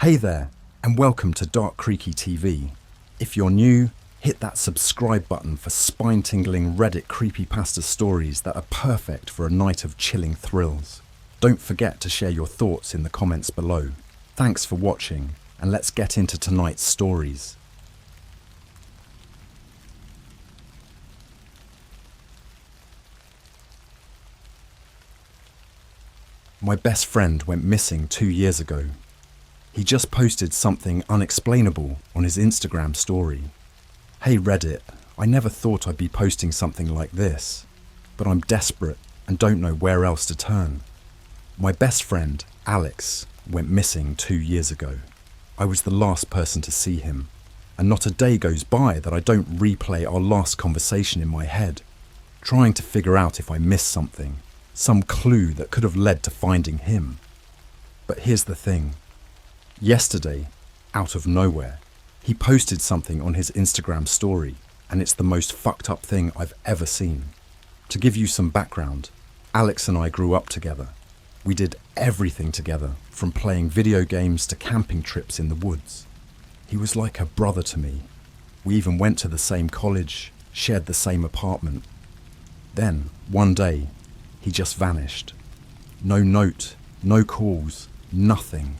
Hey there, and welcome to Dark Creaky TV. If you're new, hit that subscribe button for spine-tingling Reddit creepypasta stories that are perfect for a night of chilling thrills. Don't forget to share your thoughts in the comments below. Thanks for watching, and let's get into tonight's stories. My best friend went missing 2 years ago. He just posted something unexplainable on his Instagram story. Hey Reddit, I never thought I'd be posting something like this, but I'm desperate and don't know where else to turn. My best friend, Alex, went missing 2 years ago. I was the last person to see him, and not a day goes by that I don't replay our last conversation in my head, trying to figure out if I missed something, some clue that could have led to finding him. But here's the thing. Yesterday, out of nowhere, he posted something on his Instagram story, and it's the most fucked up thing I've ever seen. To give you some background, Alex and I grew up together. We did everything together, from playing video games to camping trips in the woods. He was like a brother to me. We even went to the same college, shared the same apartment. Then, one day, he just vanished. No note, no calls, nothing.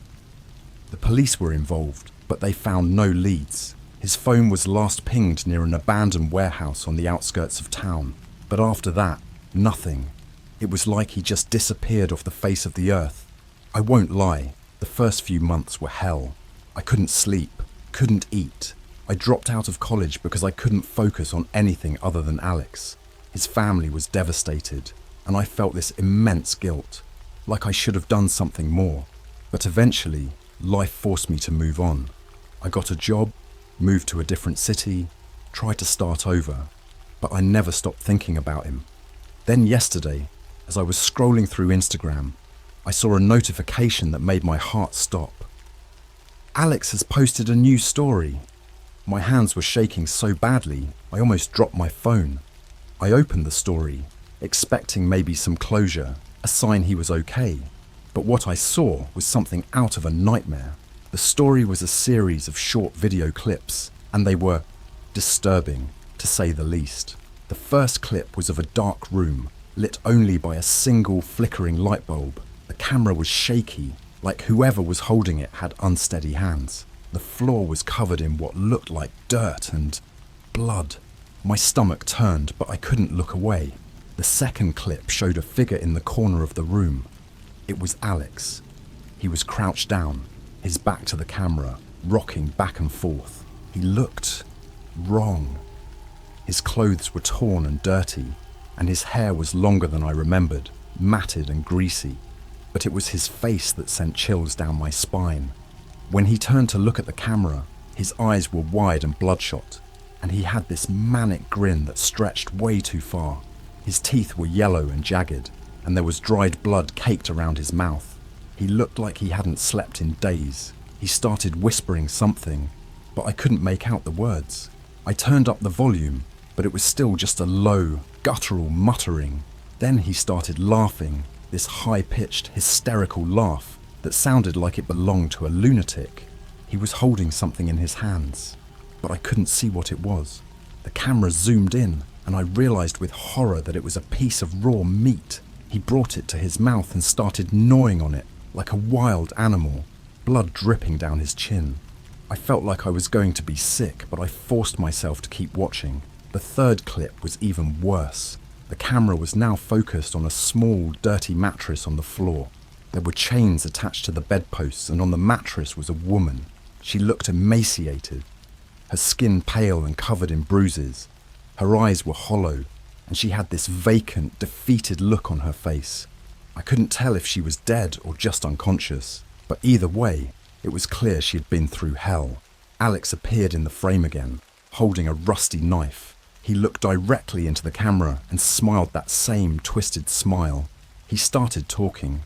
The police were involved, but they found no leads. His phone was last pinged near an abandoned warehouse on the outskirts of town, but after that, nothing. It was like he just disappeared off the face of the earth. I won't lie, the first few months were hell. I couldn't sleep, couldn't eat. I dropped out of college because I couldn't focus on anything other than Alex. His family was devastated, and I felt this immense guilt, like I should have done something more. But eventually, life forced me to move on. I got a job, moved to a different city, tried to start over, but I never stopped thinking about him. Then yesterday, as I was scrolling through Instagram, I saw a notification that made my heart stop. Alex has posted a new story. My hands were shaking so badly, I almost dropped my phone. I opened the story, expecting maybe some closure, a sign he was okay. But what I saw was something out of a nightmare. The story was a series of short video clips, and they were disturbing, to say the least. The first clip was of a dark room, lit only by a single flickering light bulb. The camera was shaky, like whoever was holding it had unsteady hands. The floor was covered in what looked like dirt and blood. My stomach turned, but I couldn't look away. The second clip showed a figure in the corner of the room. It was Alex. He was crouched down, his back to the camera, rocking back and forth. He looked wrong. His clothes were torn and dirty, and his hair was longer than I remembered, matted and greasy. But it was his face that sent chills down my spine. When he turned to look at the camera, his eyes were wide and bloodshot, and he had this manic grin that stretched way too far. His teeth were yellow and jagged, and there was dried blood caked around his mouth. He looked like he hadn't slept in days. He started whispering something, but I couldn't make out the words. I turned up the volume, but it was still just a low, guttural muttering. Then he started laughing, this high-pitched, hysterical laugh that sounded like it belonged to a lunatic. He was holding something in his hands, but I couldn't see what it was. The camera zoomed in, and I realized with horror that it was a piece of raw meat. He brought it to his mouth and started gnawing on it like a wild animal, blood dripping down his chin. I felt like I was going to be sick, but I forced myself to keep watching. The third clip was even worse. The camera was now focused on a small, dirty mattress on the floor. There were chains attached to the bedposts, and on the mattress was a woman. She looked emaciated, her skin pale and covered in bruises. Her eyes were hollow, and she had this vacant, defeated look on her face. I couldn't tell if she was dead or just unconscious, but either way, it was clear she had been through hell. Alex appeared in the frame again, holding a rusty knife. He looked directly into the camera and smiled that same twisted smile. He started talking,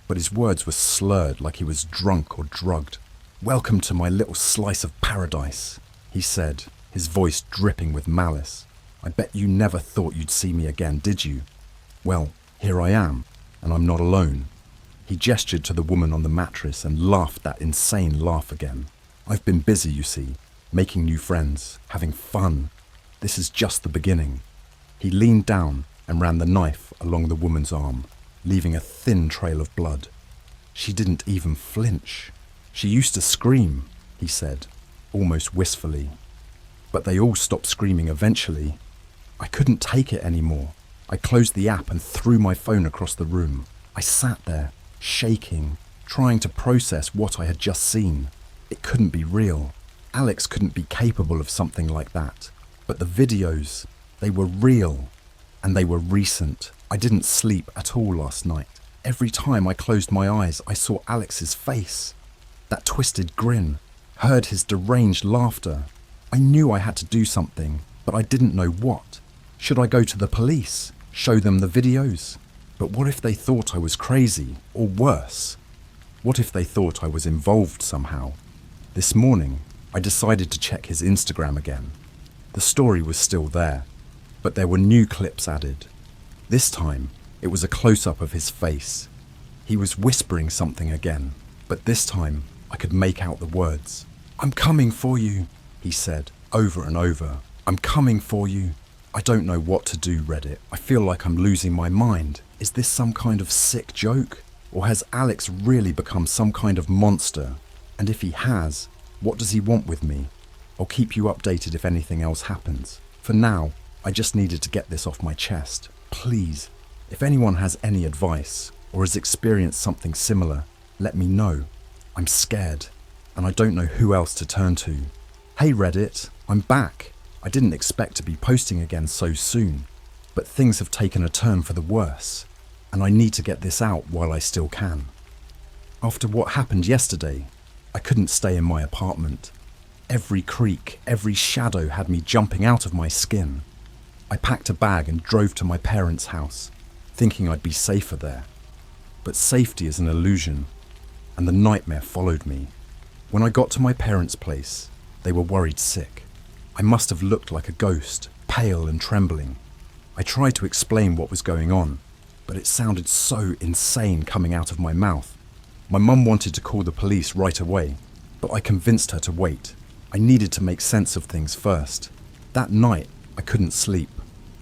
but his words were slurred like he was drunk or drugged. "Welcome to my little slice of paradise," he said, his voice dripping with malice. "I bet you never thought you'd see me again, did you? Well, here I am, and I'm not alone." He gestured to the woman on the mattress and laughed that insane laugh again. I've been busy, you see, making new friends, having fun. This is just the beginning. He leaned down and ran the knife along the woman's arm, leaving a thin trail of blood. She didn't even flinch. She used to scream, he said, almost wistfully. But they all stopped screaming eventually. I couldn't take it anymore. I closed the app and threw my phone across the room. I sat there, shaking, trying to process what I had just seen. It couldn't be real. Alex couldn't be capable of something like that. But the videos, they were real. And they were recent. I didn't sleep at all last night. Every time I closed my eyes, I saw Alex's face. That twisted grin. Heard his deranged laughter. I knew I had to do something, but I didn't know what. Should I go to the police? Show them the videos? But what if they thought I was crazy, or worse? What if they thought I was involved somehow? This morning, I decided to check his Instagram again. The story was still there, but there were new clips added. This time, it was a close-up of his face. He was whispering something again, but this time, I could make out the words. "I'm coming for you," he said, over and over. "I'm coming for you." I don't know what to do, Reddit. I feel like I'm losing my mind. Is this some kind of sick joke? Or has Alex really become some kind of monster? And if he has, what does he want with me? I'll keep you updated if anything else happens. For now, I just needed to get this off my chest. Please, if anyone has any advice or has experienced something similar, let me know. I'm scared, and I don't know who else to turn to. Hey Reddit, I'm back. I didn't expect to be posting again so soon, but things have taken a turn for the worse, and I need to get this out while I still can. After what happened yesterday, I couldn't stay in my apartment. Every creak, every shadow had me jumping out of my skin. I packed a bag and drove to my parents' house, thinking I'd be safer there. But safety is an illusion, and the nightmare followed me. When I got to my parents' place, they were worried sick. I must have looked like a ghost, pale and trembling. I tried to explain what was going on, but it sounded so insane coming out of my mouth. My mum wanted to call the police right away, but I convinced her to wait. I needed to make sense of things first. That night, I couldn't sleep.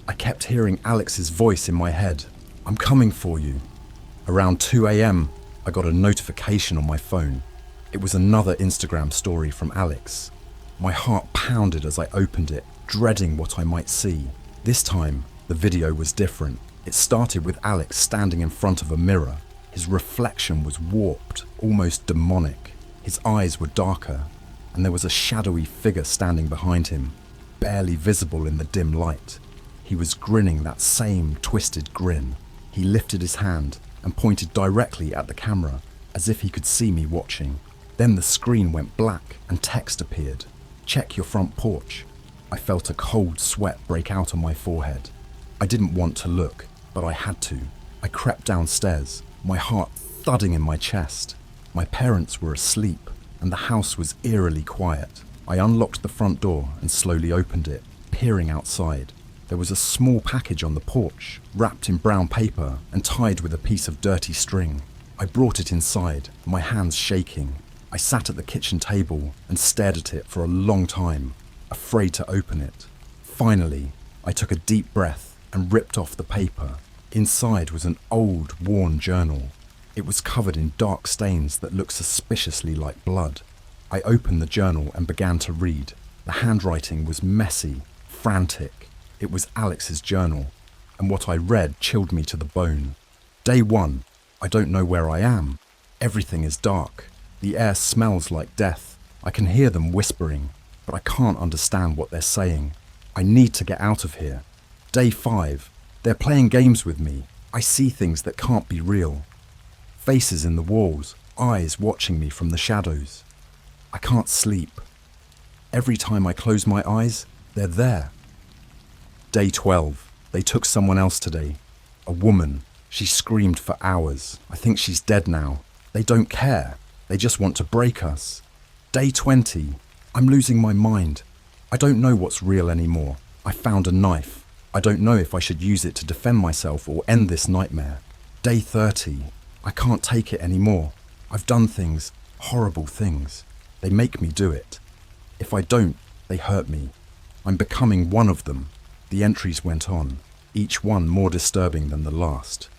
I kept hearing Alex's voice in my head. "I'm coming for you." Around 2 a.m, I got a notification on my phone. It was another Instagram story from Alex. My heart pounded as I opened it, dreading what I might see. This time, the video was different. It started with Alex standing in front of a mirror. His reflection was warped, almost demonic. His eyes were darker, and there was a shadowy figure standing behind him, barely visible in the dim light. He was grinning that same twisted grin. He lifted his hand and pointed directly at the camera, as if he could see me watching. Then the screen went black and text appeared. "Check your front porch." I felt a cold sweat break out on my forehead. I didn't want to look, but I had to. I crept downstairs, my heart thudding in my chest. My parents were asleep, and the house was eerily quiet. I unlocked the front door and slowly opened it, peering outside. There was a small package on the porch, wrapped in brown paper and tied with a piece of dirty string. I brought it inside, my hands shaking. I sat at the kitchen table and stared at it for a long time, afraid to open it. Finally, I took a deep breath and ripped off the paper. Inside was an old, worn journal. It was covered in dark stains that looked suspiciously like blood. I opened the journal and began to read. The handwriting was messy, frantic. It was Alex's journal, and what I read chilled me to the bone. Day 1, I don't know where I am. Everything is dark. The air smells like death. I can hear them whispering, but I can't understand what they're saying. I need to get out of here. Day 5, they're playing games with me. I see things that can't be real. Faces in the walls, eyes watching me from the shadows. I can't sleep. Every time I close my eyes, they're there. Day 12, they took someone else today. A woman. She screamed for hours. I think she's dead now. They don't care. They just want to break us. Day 20, I'm losing my mind. I don't know what's real anymore. I found a knife. I don't know if I should use it to defend myself or end this nightmare. Day 30, I can't take it anymore. I've done things, horrible things. They make me do it. If I don't, they hurt me. I'm becoming one of them. The entries went on, each one more disturbing than the last.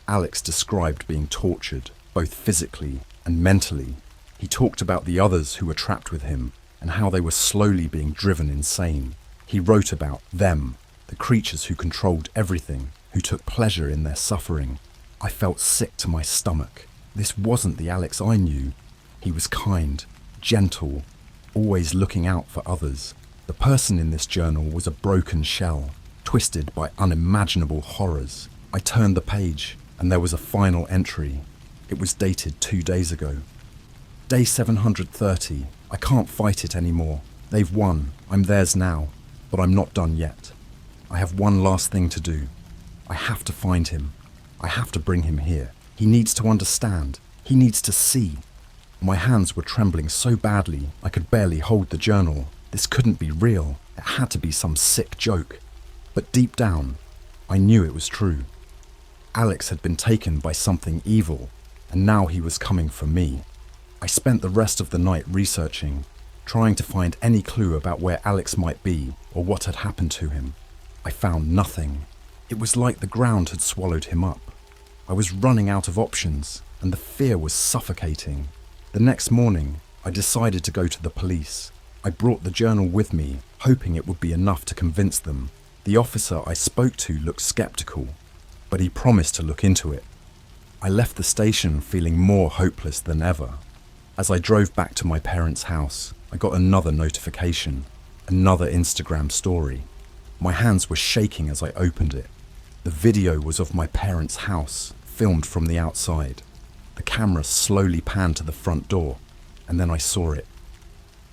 Alex described being tortured, both physically and mentally. He talked about the others who were trapped with him and how they were slowly being driven insane. He wrote about them, the creatures who controlled everything, who took pleasure in their suffering. I felt sick to my stomach. This wasn't the Alex I knew. He was kind, gentle, always looking out for others. The person in this journal was a broken shell, twisted by unimaginable horrors. I turned the page, and there was a final entry. It was dated 2 days ago. Day 730. I can't fight it anymore. They've won. I'm theirs now. But I'm not done yet. I have one last thing to do. I have to find him. I have to bring him here. He needs to understand. He needs to see. My hands were trembling so badly I could barely hold the journal. This couldn't be real. It had to be some sick joke. But deep down, I knew it was true. Alex had been taken by something evil, and now he was coming for me. I spent the rest of the night researching, trying to find any clue about where Alex might be or what had happened to him. I found nothing. It was like the ground had swallowed him up. I was running out of options, and the fear was suffocating. The next morning, I decided to go to the police. I brought the journal with me, hoping it would be enough to convince them. The officer I spoke to looked skeptical, but he promised to look into it. I left the station feeling more hopeless than ever. As I drove back to my parents' house, I got another notification, another Instagram story. My hands were shaking as I opened it. The video was of my parents' house, filmed from the outside. The camera slowly panned to the front door, and then I saw it.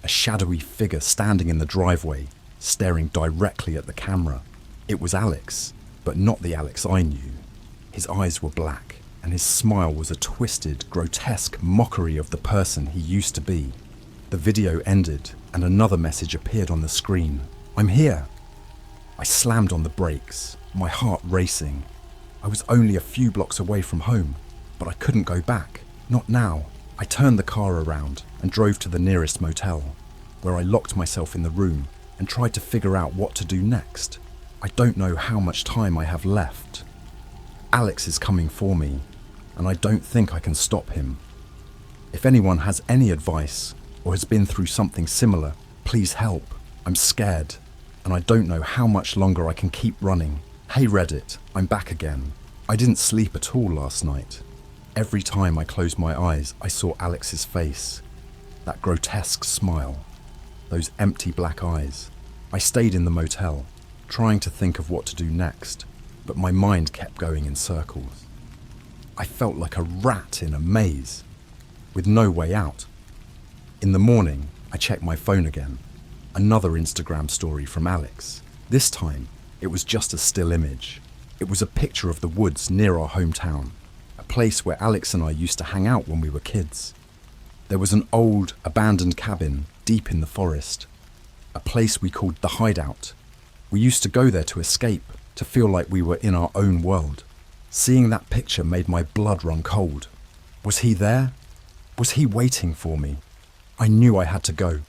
A shadowy figure standing in the driveway, staring directly at the camera. It was Alex, but not the Alex I knew. His eyes were black, and his smile was a twisted, grotesque mockery of the person he used to be. The video ended, and another message appeared on the screen. "I'm here." I slammed on the brakes, my heart racing. I was only a few blocks away from home, but I couldn't go back. Not now. I turned the car around and drove to the nearest motel, where I locked myself in the room and tried to figure out what to do next. I don't know how much time I have left. Alex is coming for me, and I don't think I can stop him. If anyone has any advice or has been through something similar, please help. I'm scared, and I don't know how much longer I can keep running. Hey Reddit, I'm back again. I didn't sleep at all last night. Every time I closed my eyes, I saw Alex's face. That grotesque smile. Those empty black eyes. I stayed in the motel, trying to think of what to do next, but my mind kept going in circles. I felt like a rat in a maze, with no way out. In the morning, I checked my phone again. Another Instagram story from Alex. This time, it was just a still image. It was a picture of the woods near our hometown, a place where Alex and I used to hang out when we were kids. There was an old, abandoned cabin deep in the forest, a place we called the Hideout. We used to go there to escape, to feel like we were in our own world. Seeing that picture made my blood run cold. Was he there? Was he waiting for me? I knew I had to go.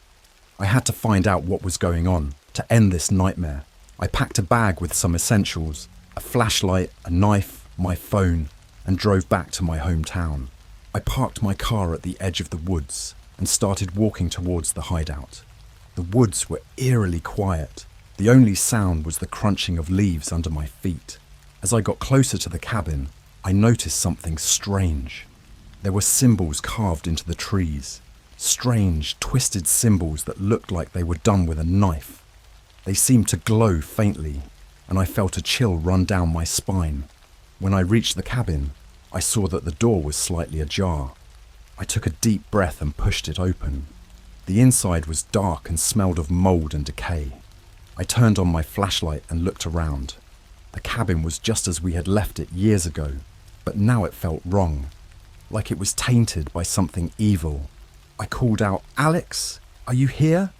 I had to find out what was going on, to end this nightmare. I packed a bag with some essentials, a flashlight, a knife, my phone, and drove back to my hometown. I parked my car at the edge of the woods and started walking towards the hideout. The woods were eerily quiet. The only sound was the crunching of leaves under my feet. As I got closer to the cabin, I noticed something strange. There were symbols carved into the trees. Strange, twisted symbols that looked like they were done with a knife. They seemed to glow faintly, and I felt a chill run down my spine. When I reached the cabin, I saw that the door was slightly ajar. I took a deep breath and pushed it open. The inside was dark and smelled of mold and decay. I turned on my flashlight and looked around. The cabin was just as we had left it years ago, but now it felt wrong, like it was tainted by something evil. I called out, "Alex, are you here?"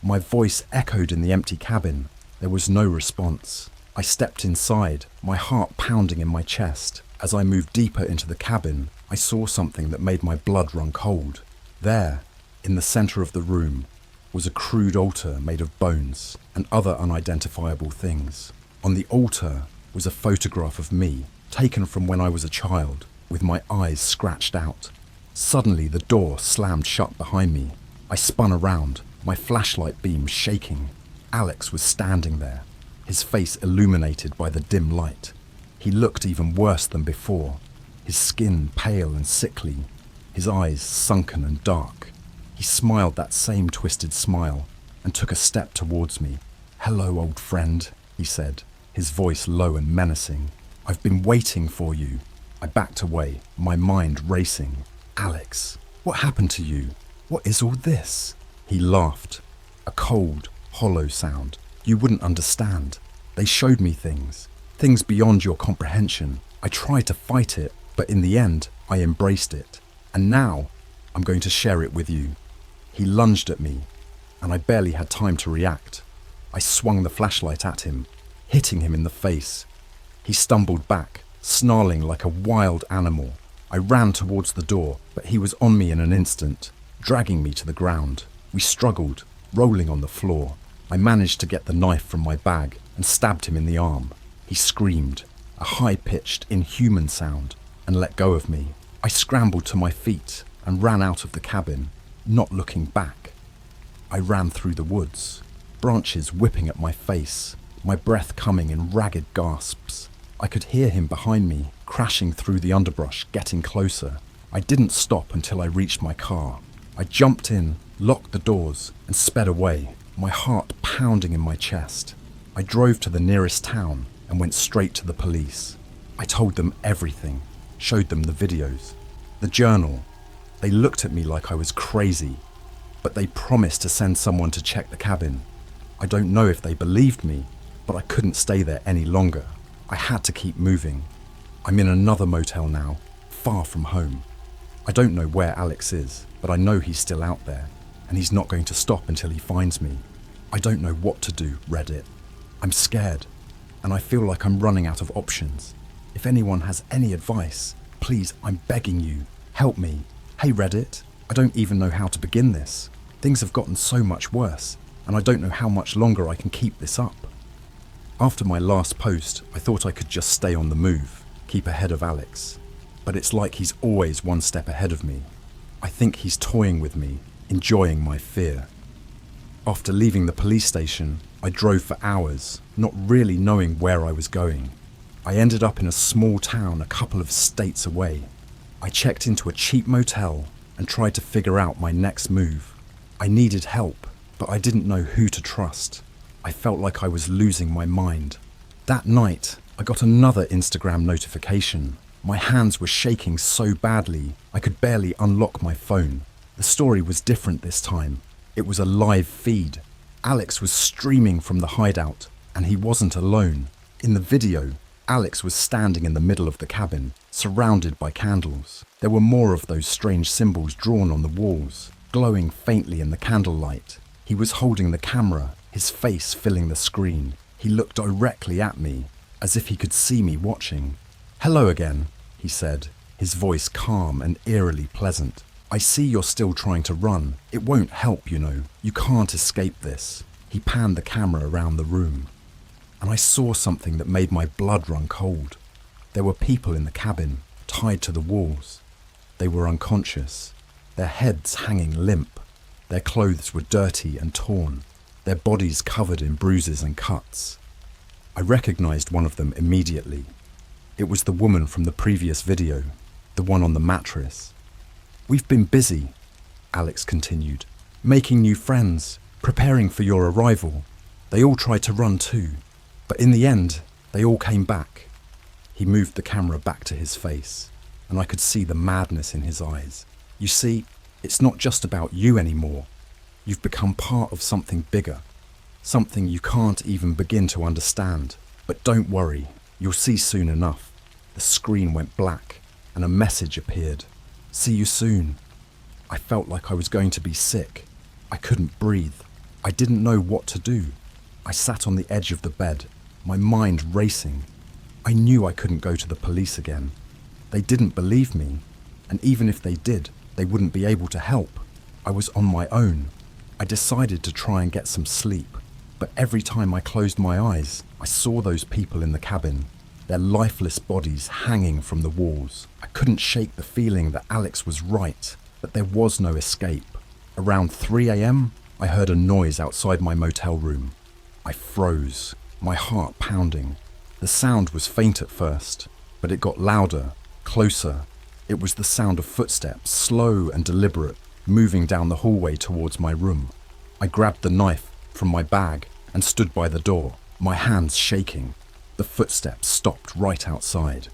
My voice echoed in the empty cabin. There was no response. I stepped inside, my heart pounding in my chest. As I moved deeper into the cabin, I saw something that made my blood run cold. There, in the center of the room, was a crude altar made of bones and other unidentifiable things. On the altar was a photograph of me, taken from when I was a child, with my eyes scratched out. Suddenly the door slammed shut behind me. I spun around, my flashlight beam shaking. Alex was standing there, his face illuminated by the dim light. He looked even worse than before, his skin pale and sickly, his eyes sunken and dark. He smiled that same twisted smile and took a step towards me. "Hello, old friend," he said, his voice low and menacing. "I've been waiting for you." I backed away, my mind racing. "Alex, what happened to you? What is all this?" He laughed, a cold, hollow sound. "You wouldn't understand. They showed me things beyond your comprehension. I tried to fight it, but in the end, I embraced it. And now, I'm going to share it with you." He lunged at me, and I barely had time to react. I swung the flashlight at him, hitting him in the face. He stumbled back, snarling like a wild animal. I ran towards the door, but he was on me in an instant, dragging me to the ground. We struggled, rolling on the floor. I managed to get the knife from my bag and stabbed him in the arm. He screamed, a high-pitched, inhuman sound, and let go of me. I scrambled to my feet and ran out of the cabin, not looking back. I ran through the woods, branches whipping at my face, my breath coming in ragged gasps. I could hear him behind me, crashing through the underbrush, getting closer. I didn't stop until I reached my car. I jumped in, locked the doors, and sped away, my heart pounding in my chest. I drove to the nearest town and went straight to the police. I told them everything, showed them the videos, the journal. They looked at me like I was crazy, but they promised to send someone to check the cabin. I don't know if they believed me, but I couldn't stay there any longer. I had to keep moving. I'm in another motel now, far from home. I don't know where Alex is, but I know he's still out there, and he's not going to stop until he finds me. I don't know what to do, Reddit. I'm scared, and I feel like I'm running out of options. If anyone has any advice, please, I'm begging you, help me. Hey Reddit, I don't even know how to begin this. Things have gotten so much worse, and I don't know how much longer I can keep this up. After my last post, I thought I could just stay on the move, keep ahead of Alex. But it's like he's always one step ahead of me. I think he's toying with me, enjoying my fear. After leaving the police station, I drove for hours, not really knowing where I was going. I ended up in a small town a couple of states away. I checked into a cheap motel and tried to figure out my next move. I needed help, but I didn't know who to trust. I felt like I was losing my mind. That night, I got another Instagram notification. My hands were shaking so badly, I could barely unlock my phone. The story was different this time. It was a live feed. Alex was streaming from the hideout, and he wasn't alone. In the video, Alex was standing in the middle of the cabin, surrounded by candles. There were more of those strange symbols drawn on the walls, glowing faintly in the candlelight. He was holding the camera, his face filling the screen. He looked directly at me, as if he could see me watching. "Hello again," he said, his voice calm and eerily pleasant. "I see you're still trying to run. It won't help, you know. You can't escape this." He panned the camera around the room, and I saw something that made my blood run cold. There were people in the cabin, tied to the walls. They were unconscious, their heads hanging limp. Their clothes were dirty and torn, their bodies covered in bruises and cuts. I recognized one of them immediately. It was the woman from the previous video, the one on the mattress. "We've been busy," Alex continued, "making new friends, preparing for your arrival. They all tried to run too, but in the end, they all came back." He moved the camera back to his face, and I could see the madness in his eyes. "You see, it's not just about you anymore. You've become part of something bigger, something you can't even begin to understand. But don't worry, you'll see soon enough." The screen went black, and a message appeared. "See you soon." I felt like I was going to be sick. I couldn't breathe. I didn't know what to do. I sat on the edge of the bed, my mind racing. I knew I couldn't go to the police again. They didn't believe me. And even if they did, they wouldn't be able to help. I was on my own. I decided to try and get some sleep, but every time I closed my eyes, I saw those people in the cabin, their lifeless bodies hanging from the walls. I couldn't shake the feeling that Alex was right, that there was no escape. Around 3 a.m, I heard a noise outside my motel room. I froze, my heart pounding. The sound was faint at first, but it got louder, closer. It was the sound of footsteps, slow and deliberate, moving down the hallway towards my room. I grabbed the knife from my bag and stood by the door, my hands shaking. The footsteps stopped right outside.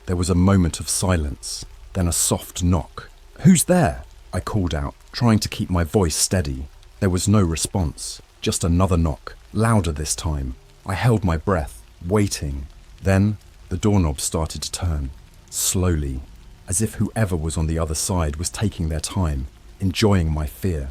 There was a moment of silence, then a soft knock. "Who's there?" I called out, trying to keep my voice steady. There was no response, just another knock, louder this time. I held my breath, waiting. Then the doorknob started to turn, slowly, as if whoever was on the other side was taking their time, enjoying my fear.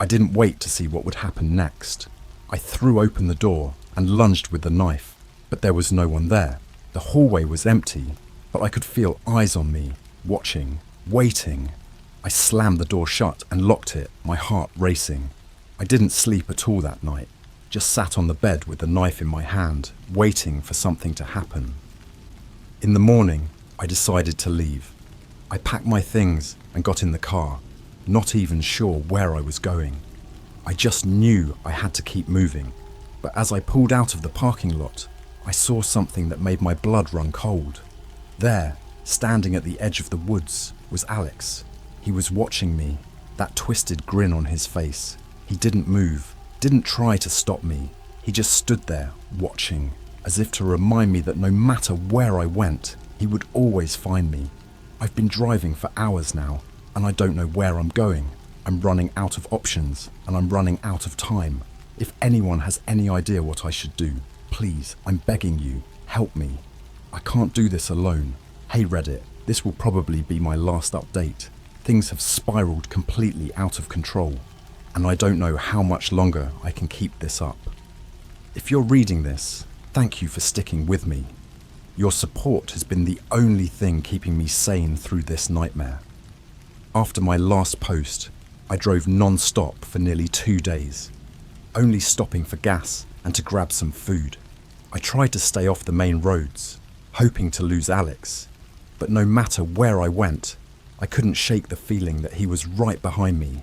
I didn't wait to see what would happen next. I threw open the door and lunged with the knife, but there was no one there. The hallway was empty, but I could feel eyes on me, watching, waiting. I slammed the door shut and locked it, my heart racing. I didn't sleep at all that night, just sat on the bed with the knife in my hand, waiting for something to happen. In the morning, I decided to leave. I packed my things and got in the car, not even sure where I was going. I just knew I had to keep moving, but as I pulled out of the parking lot, I saw something that made my blood run cold. There, standing at the edge of the woods, was Alex. He was watching me, that twisted grin on his face. He didn't move, didn't try to stop me. He just stood there, watching, as if to remind me that no matter where I went, he would always find me. I've been driving for hours now, and I don't know where I'm going. I'm running out of options, and I'm running out of time. If anyone has any idea what I should do, please, I'm begging you, help me. I can't do this alone. Hey Reddit, this will probably be my last update. Things have spiraled completely out of control, and I don't know how much longer I can keep this up. If you're reading this, thank you for sticking with me. Your support has been the only thing keeping me sane through this nightmare. After my last post, I drove non-stop for nearly 2 days, only stopping for gas and to grab some food. I tried to stay off the main roads, hoping to lose Alex, but no matter where I went, I couldn't shake the feeling that he was right behind me.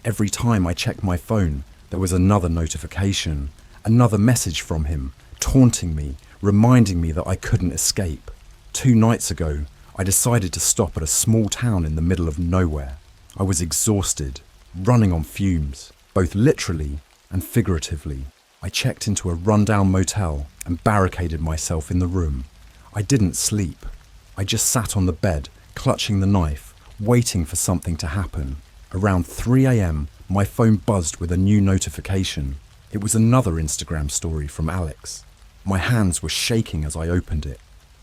Every time I checked my phone, there was another notification, another message from him, taunting me, reminding me that I couldn't escape. 2 nights ago, I decided to stop at a small town in the middle of nowhere. I was exhausted, running on fumes, both literally and figuratively. I checked into a rundown motel and barricaded myself in the room. I didn't sleep. I just sat on the bed, clutching the knife, waiting for something to happen. Around 3 a.m, my phone buzzed with a new notification. It was another Instagram story from Alex. My hands were shaking as I opened it,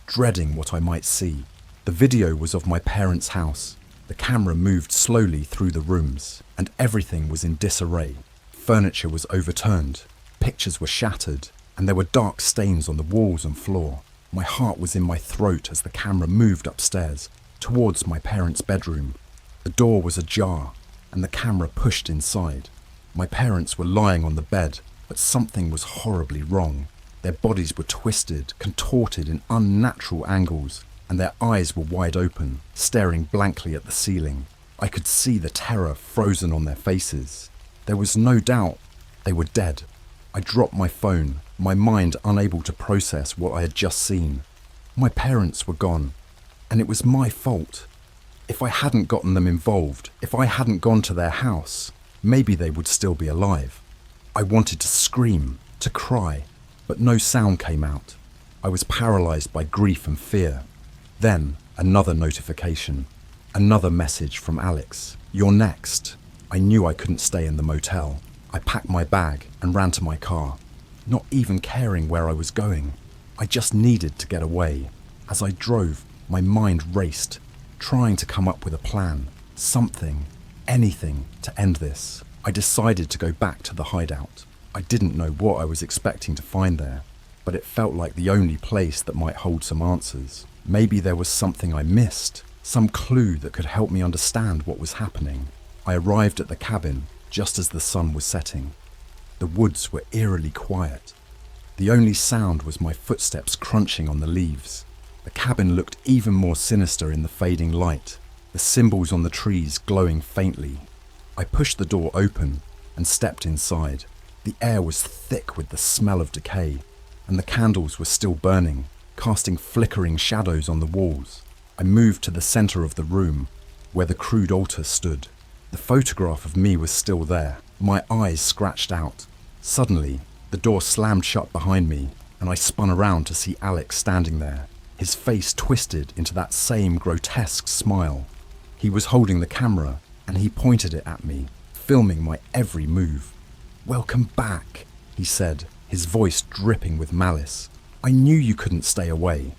dreading what I might see. The video was of my parents' house. The camera moved slowly through the rooms, and everything was in disarray. Furniture was overturned, pictures were shattered, and there were dark stains on the walls and floor. My heart was in my throat as the camera moved upstairs, towards my parents' bedroom. The door was ajar, and the camera pushed inside. My parents were lying on the bed, but something was horribly wrong. Their bodies were twisted, contorted in unnatural angles, and their eyes were wide open, staring blankly at the ceiling. I could see the terror frozen on their faces. There was no doubt they were dead. I dropped my phone, my mind unable to process what I had just seen. My parents were gone, and it was my fault. If I hadn't gotten them involved, if I hadn't gone to their house, maybe they would still be alive. I wanted to scream, to cry, but no sound came out. I was paralyzed by grief and fear. Then, another notification. Another message from Alex. "You're next." I knew I couldn't stay in the motel. I packed my bag and ran to my car, not even caring where I was going. I just needed to get away. As I drove, my mind raced, trying to come up with a plan. Something, anything to end this. I decided to go back to the hideout. I didn't know what I was expecting to find there, but it felt like the only place that might hold some answers. Maybe there was something I missed. Some clue that could help me understand what was happening. I arrived at the cabin just as the sun was setting. The woods were eerily quiet. The only sound was my footsteps crunching on the leaves. The cabin looked even more sinister in the fading light, the symbols on the trees glowing faintly. I pushed the door open and stepped inside. The air was thick with the smell of decay, and the candles were still burning, casting flickering shadows on the walls. I moved to the center of the room, where the crude altar stood. The photograph of me was still there, my eyes scratched out. Suddenly, the door slammed shut behind me, and I spun around to see Alex standing there, his face twisted into that same grotesque smile. He was holding the camera, and he pointed it at me, filming my every move. "Welcome back," he said, his voice dripping with malice. "I knew you couldn't stay away."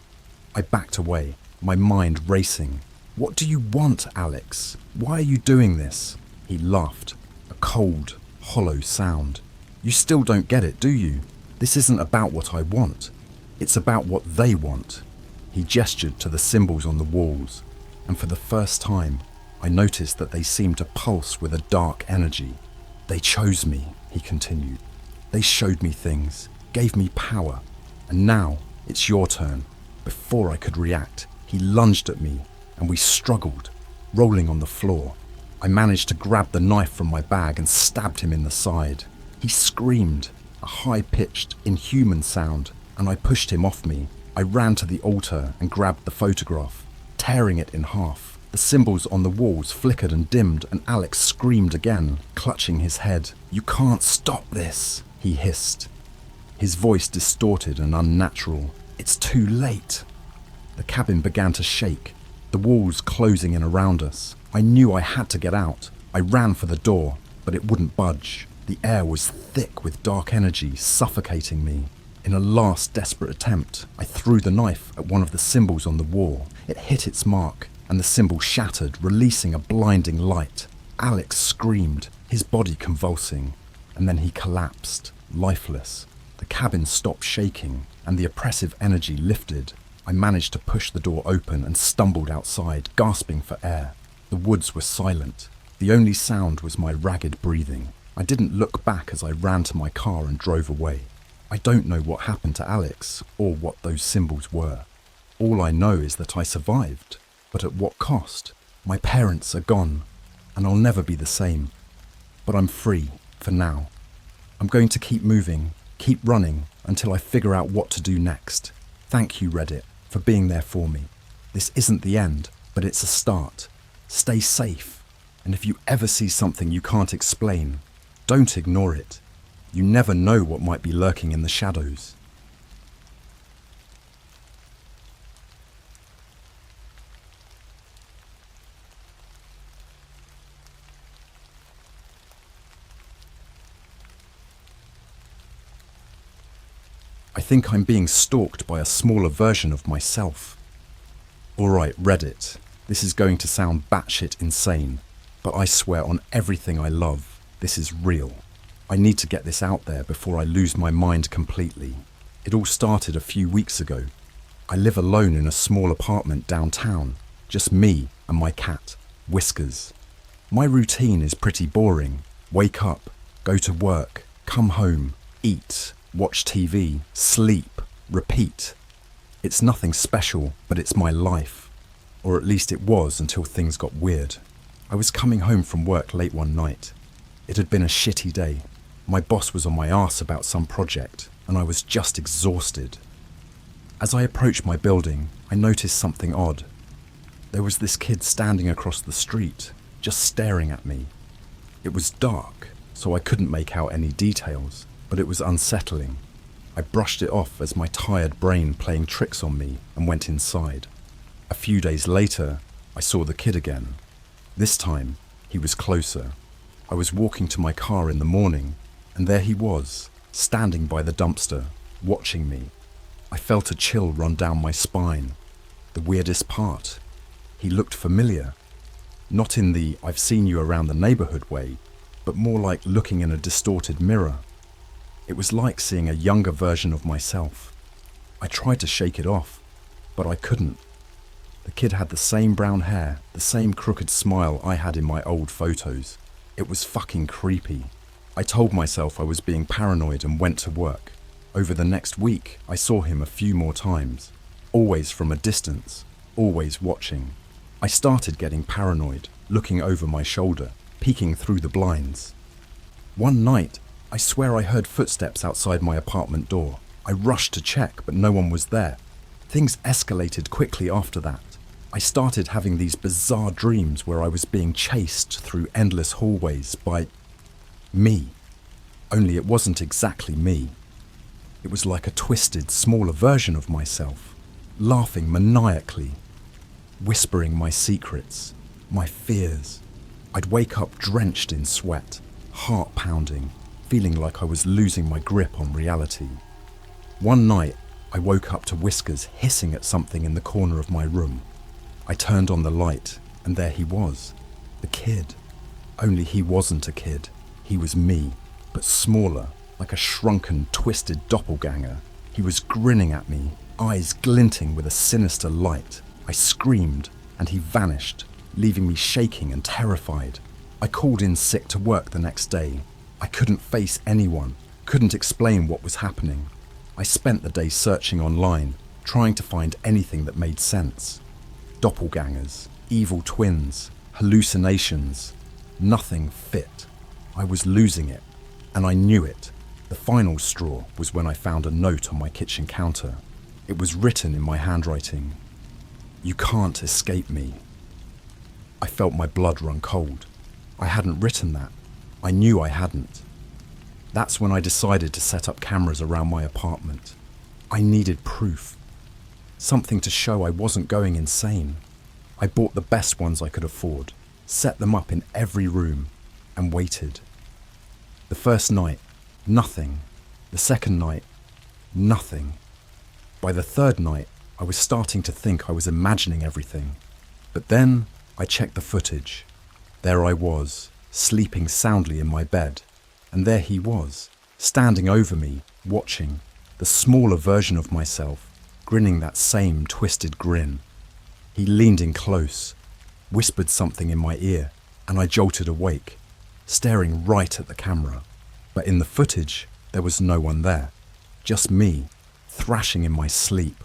I backed away, my mind racing. "What do you want, Alex? Why are you doing this?" He laughed, a cold, hollow sound. "You still don't get it, do you? This isn't about what I want. It's about what they want." He gestured to the symbols on the walls, and for the first time, I noticed that they seemed to pulse with a dark energy. "They chose me," he continued. "They showed me things, gave me power, and now it's your turn." Before I could react, he lunged at me, and we struggled, rolling on the floor. I managed to grab the knife from my bag and stabbed him in the side. He screamed, a high-pitched, inhuman sound, and I pushed him off me. I ran to the altar and grabbed the photograph, tearing it in half. The symbols on the walls flickered and dimmed, and Alex screamed again, clutching his head. "You can't stop this," he hissed, his voice distorted and unnatural. "It's too late." The cabin began to shake, the walls closing in around us. I knew I had to get out. I ran for the door, but it wouldn't budge. The air was thick with dark energy, suffocating me. In a last desperate attempt, I threw the knife at one of the symbols on the wall. It hit its mark, and the symbol shattered, releasing a blinding light. Alex screamed, his body convulsing, and then he collapsed, lifeless. The cabin stopped shaking, and the oppressive energy lifted. I managed to push the door open and stumbled outside, gasping for air. The woods were silent. The only sound was my ragged breathing. I didn't look back as I ran to my car and drove away. I don't know what happened to Alex or what those symbols were. All I know is that I survived. But at what cost? My parents are gone, and I'll never be the same. But I'm free, for now. I'm going to keep moving, keep running, until I figure out what to do next. Thank you, Reddit, for being there for me. This isn't the end, but it's a start. Stay safe, and if you ever see something you can't explain, don't ignore it. You never know what might be lurking in the shadows. I think I'm being stalked by a smaller version of myself. Alright, Reddit, this is going to sound batshit insane, but I swear on everything I love, this is real. I need to get this out there before I lose my mind completely. It all started a few weeks ago. I live alone in a small apartment downtown, just me and my cat, Whiskers. My routine is pretty boring. Wake up, go to work, come home, eat, watch TV, sleep, repeat. It's nothing special, but it's my life. Or at least it was until things got weird. I was coming home from work late one night. It had been a shitty day. My boss was on my arse about some project, and I was just exhausted. As I approached my building, I noticed something odd. There was this kid standing across the street, just staring at me. It was dark, so I couldn't make out any details, but it was unsettling. I brushed it off as my tired brain playing tricks on me and went inside. A few days later, I saw the kid again. This time, he was closer. I was walking to my car in the morning, and there he was, standing by the dumpster, watching me. I felt a chill run down my spine. The weirdest part, he looked familiar. Not in the "I've seen you around the neighborhood" way, but more like looking in a distorted mirror. It was like seeing a younger version of myself. I tried to shake it off, but I couldn't. The kid had the same brown hair, the same crooked smile I had in my old photos. It was fucking creepy. I told myself I was being paranoid and went to work. Over the next week, I saw him a few more times. Always from a distance, always watching. I started getting paranoid, looking over my shoulder, peeking through the blinds. One night, I swear I heard footsteps outside my apartment door. I rushed to check, but no one was there. Things escalated quickly after that. I started having these bizarre dreams where I was being chased through endless hallways by me. Only it wasn't exactly me. It was like a twisted, smaller version of myself, laughing maniacally, whispering my secrets, my fears. I'd wake up drenched in sweat, heart pounding, feeling like I was losing my grip on reality. One night, I woke up to whiskers hissing at something in the corner of my room. I turned on the light, and there he was, the kid. Only he wasn't a kid. He was me, but smaller, like a shrunken, twisted doppelganger. He was grinning at me, eyes glinting with a sinister light. I screamed, and he vanished, leaving me shaking and terrified. I called in sick to work the next day. I couldn't face anyone, couldn't explain what was happening. I spent the day searching online, trying to find anything that made sense. Doppelgangers, evil twins, hallucinations. Nothing fit. I was losing it, and I knew it. The final straw was when I found a note on my kitchen counter. It was written in my handwriting. "You can't escape me." I felt my blood run cold. I hadn't written that. I knew I hadn't. That's when I decided to set up cameras around my apartment. I needed proof. Something to show I wasn't going insane. I bought the best ones I could afford, set them up in every room, and waited. The first night, nothing. The second night, nothing. By the third night, I was starting to think I was imagining everything. But then I checked the footage. There I was, sleeping soundly in my bed. And there he was, standing over me, watching, the smaller version of myself, grinning that same twisted grin. He leaned in close, whispered something in my ear, and I jolted awake, staring right at the camera. But in the footage, there was no one there, just me, thrashing in my sleep.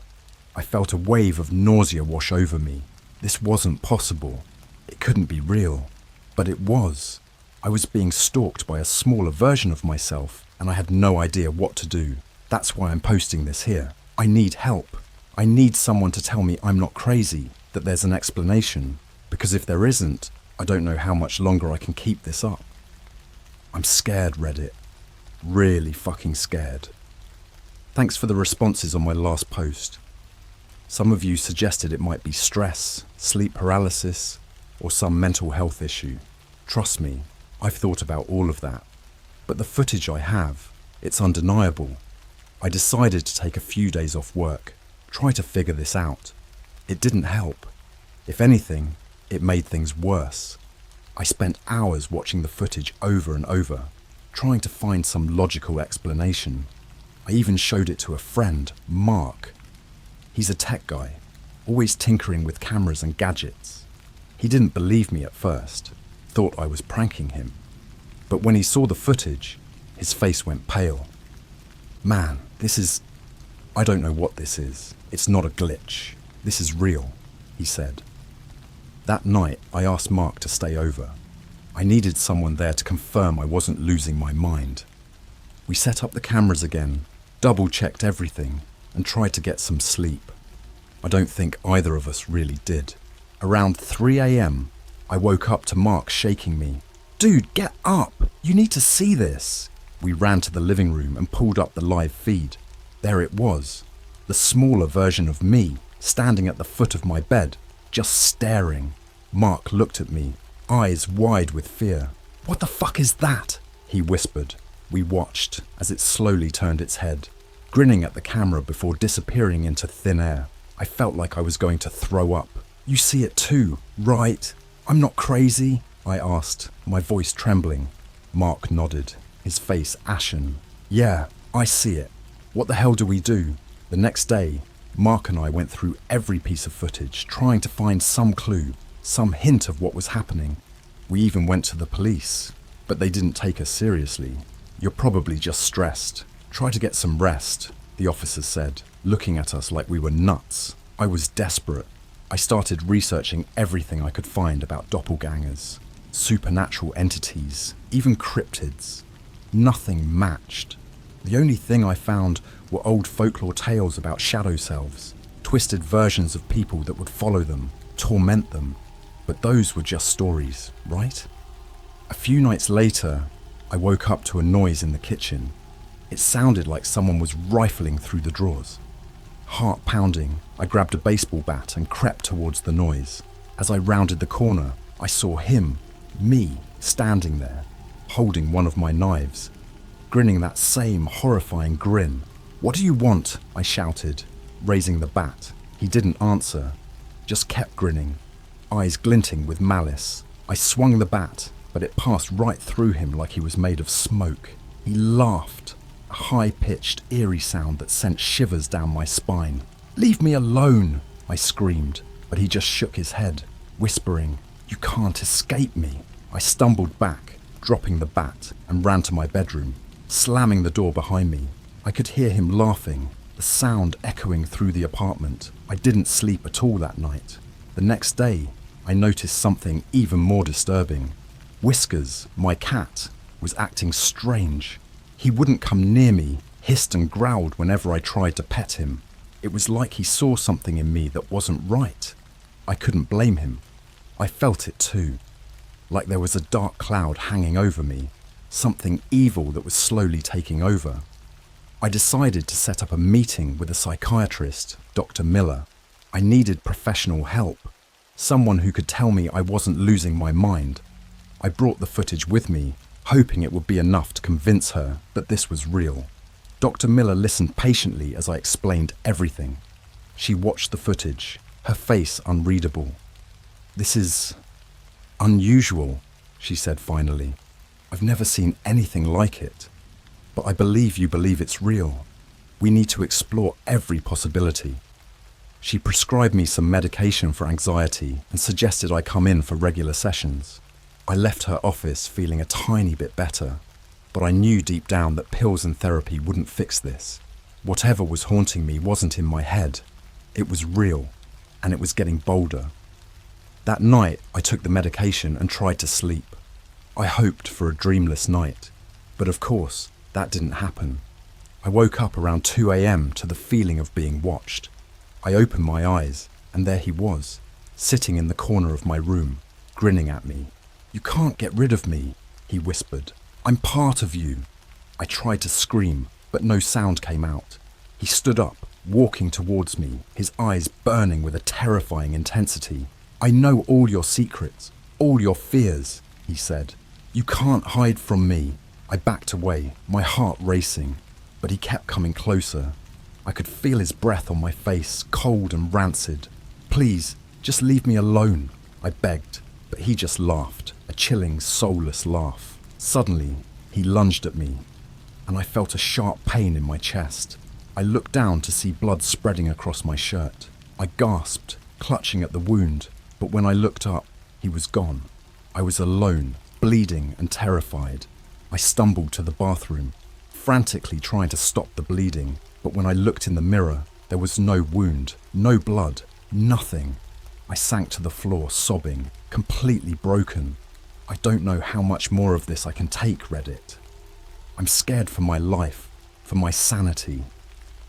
I felt a wave of nausea wash over me. This wasn't possible. It couldn't be real. But it was. I was being stalked by a smaller version of myself, and I had no idea what to do. That's why I'm posting this here. I need help. I need someone to tell me I'm not crazy, that there's an explanation. Because if there isn't, I don't know how much longer I can keep this up. I'm scared, Reddit. Really fucking scared. Thanks for the responses on my last post. Some of you suggested it might be stress, sleep paralysis, or some mental health issue. Trust me, I've thought about all of that. But the footage I have, it's undeniable. I decided to take a few days off work, try to figure this out. It didn't help. If anything, it made things worse. I spent hours watching the footage over and over, trying to find some logical explanation. I even showed it to a friend, Mark. He's a tech guy, always tinkering with cameras and gadgets. He didn't believe me at first, thought I was pranking him. But when he saw the footage, his face went pale. "Man, I don't know what this is. It's not a glitch. This is real," he said. That night, I asked Mark to stay over. I needed someone there to confirm I wasn't losing my mind. We set up the cameras again, double-checked everything, and tried to get some sleep. I don't think either of us really did. Around 3 a.m, I woke up to Mark shaking me. "Dude, get up! You need to see this!" We ran to the living room and pulled up the live feed. There it was, the smaller version of me, standing at the foot of my bed, just staring. Mark looked at me, eyes wide with fear. "What the fuck is that?" he whispered. We watched as it slowly turned its head, grinning at the camera before disappearing into thin air. I felt like I was going to throw up. "You see it too, right? I'm not crazy?" I asked, my voice trembling. Mark nodded, his face ashen. "Yeah, I see it. What the hell do we do?" The next day, Mark and I went through every piece of footage, trying to find some clue, some hint of what was happening. We even went to the police, but they didn't take us seriously. "You're probably just stressed. Try to get some rest," the officers said, looking at us like we were nuts. I was desperate. I started researching everything I could find about doppelgangers, supernatural entities, even cryptids. Nothing matched. The only thing I found were old folklore tales about shadow selves, twisted versions of people that would follow them, torment them. But those were just stories, right? A few nights later, I woke up to a noise in the kitchen. It sounded like someone was rifling through the drawers. Heart pounding, I grabbed a baseball bat and crept towards the noise. As I rounded the corner, I saw him, me, standing there, holding one of my knives, grinning that same horrifying grin. "What do you want?" I shouted, raising the bat. He didn't answer, just kept grinning, eyes glinting with malice. I swung the bat, but it passed right through him like he was made of smoke. He laughed, a high-pitched, eerie sound that sent shivers down my spine. "Leave me alone," I screamed, but he just shook his head, whispering, "You can't escape me." I stumbled back, dropping the bat, and ran to my bedroom, slamming the door behind me. I could hear him laughing, the sound echoing through the apartment. I didn't sleep at all that night. The next day, I noticed something even more disturbing. Whiskers, my cat, was acting strange. He wouldn't come near me, hissed and growled whenever I tried to pet him. It was like he saw something in me that wasn't right. I couldn't blame him. I felt it too, like there was a dark cloud hanging over me, something evil that was slowly taking over. I decided to set up a meeting with a psychiatrist, Dr. Miller. I needed professional help, someone who could tell me I wasn't losing my mind. I brought the footage with me, hoping it would be enough to convince her that this was real. Dr. Miller listened patiently as I explained everything. She watched the footage, her face unreadable. "This is unusual," she said finally. "I've never seen anything like it. But I believe you believe it's real. We need to explore every possibility." She prescribed me some medication for anxiety and suggested I come in for regular sessions. I left her office feeling a tiny bit better, but I knew deep down that pills and therapy wouldn't fix this. Whatever was haunting me wasn't in my head. It was real, and it was getting bolder. That night, I took the medication and tried to sleep. I hoped for a dreamless night, but of course, that didn't happen. I woke up around 2 a.m. to the feeling of being watched. I opened my eyes, and there he was, sitting in the corner of my room, grinning at me. "You can't get rid of me," he whispered. "I'm part of you." I tried to scream, but no sound came out. He stood up, walking towards me, his eyes burning with a terrifying intensity. "I know all your secrets, all your fears," he said. "You can't hide from me." I backed away, my heart racing, but he kept coming closer. I could feel his breath on my face, cold and rancid. "Please, just leave me alone," I begged, but he just laughed, a chilling, soulless laugh. Suddenly, he lunged at me, and I felt a sharp pain in my chest. I looked down to see blood spreading across my shirt. I gasped, clutching at the wound, but when I looked up, he was gone. I was alone, bleeding and terrified. I stumbled to the bathroom, frantically trying to stop the bleeding, but when I looked in the mirror, there was no wound, no blood, nothing. I sank to the floor, sobbing, completely broken. I don't know how much more of this I can take, Reddit. I'm scared for my life, for my sanity.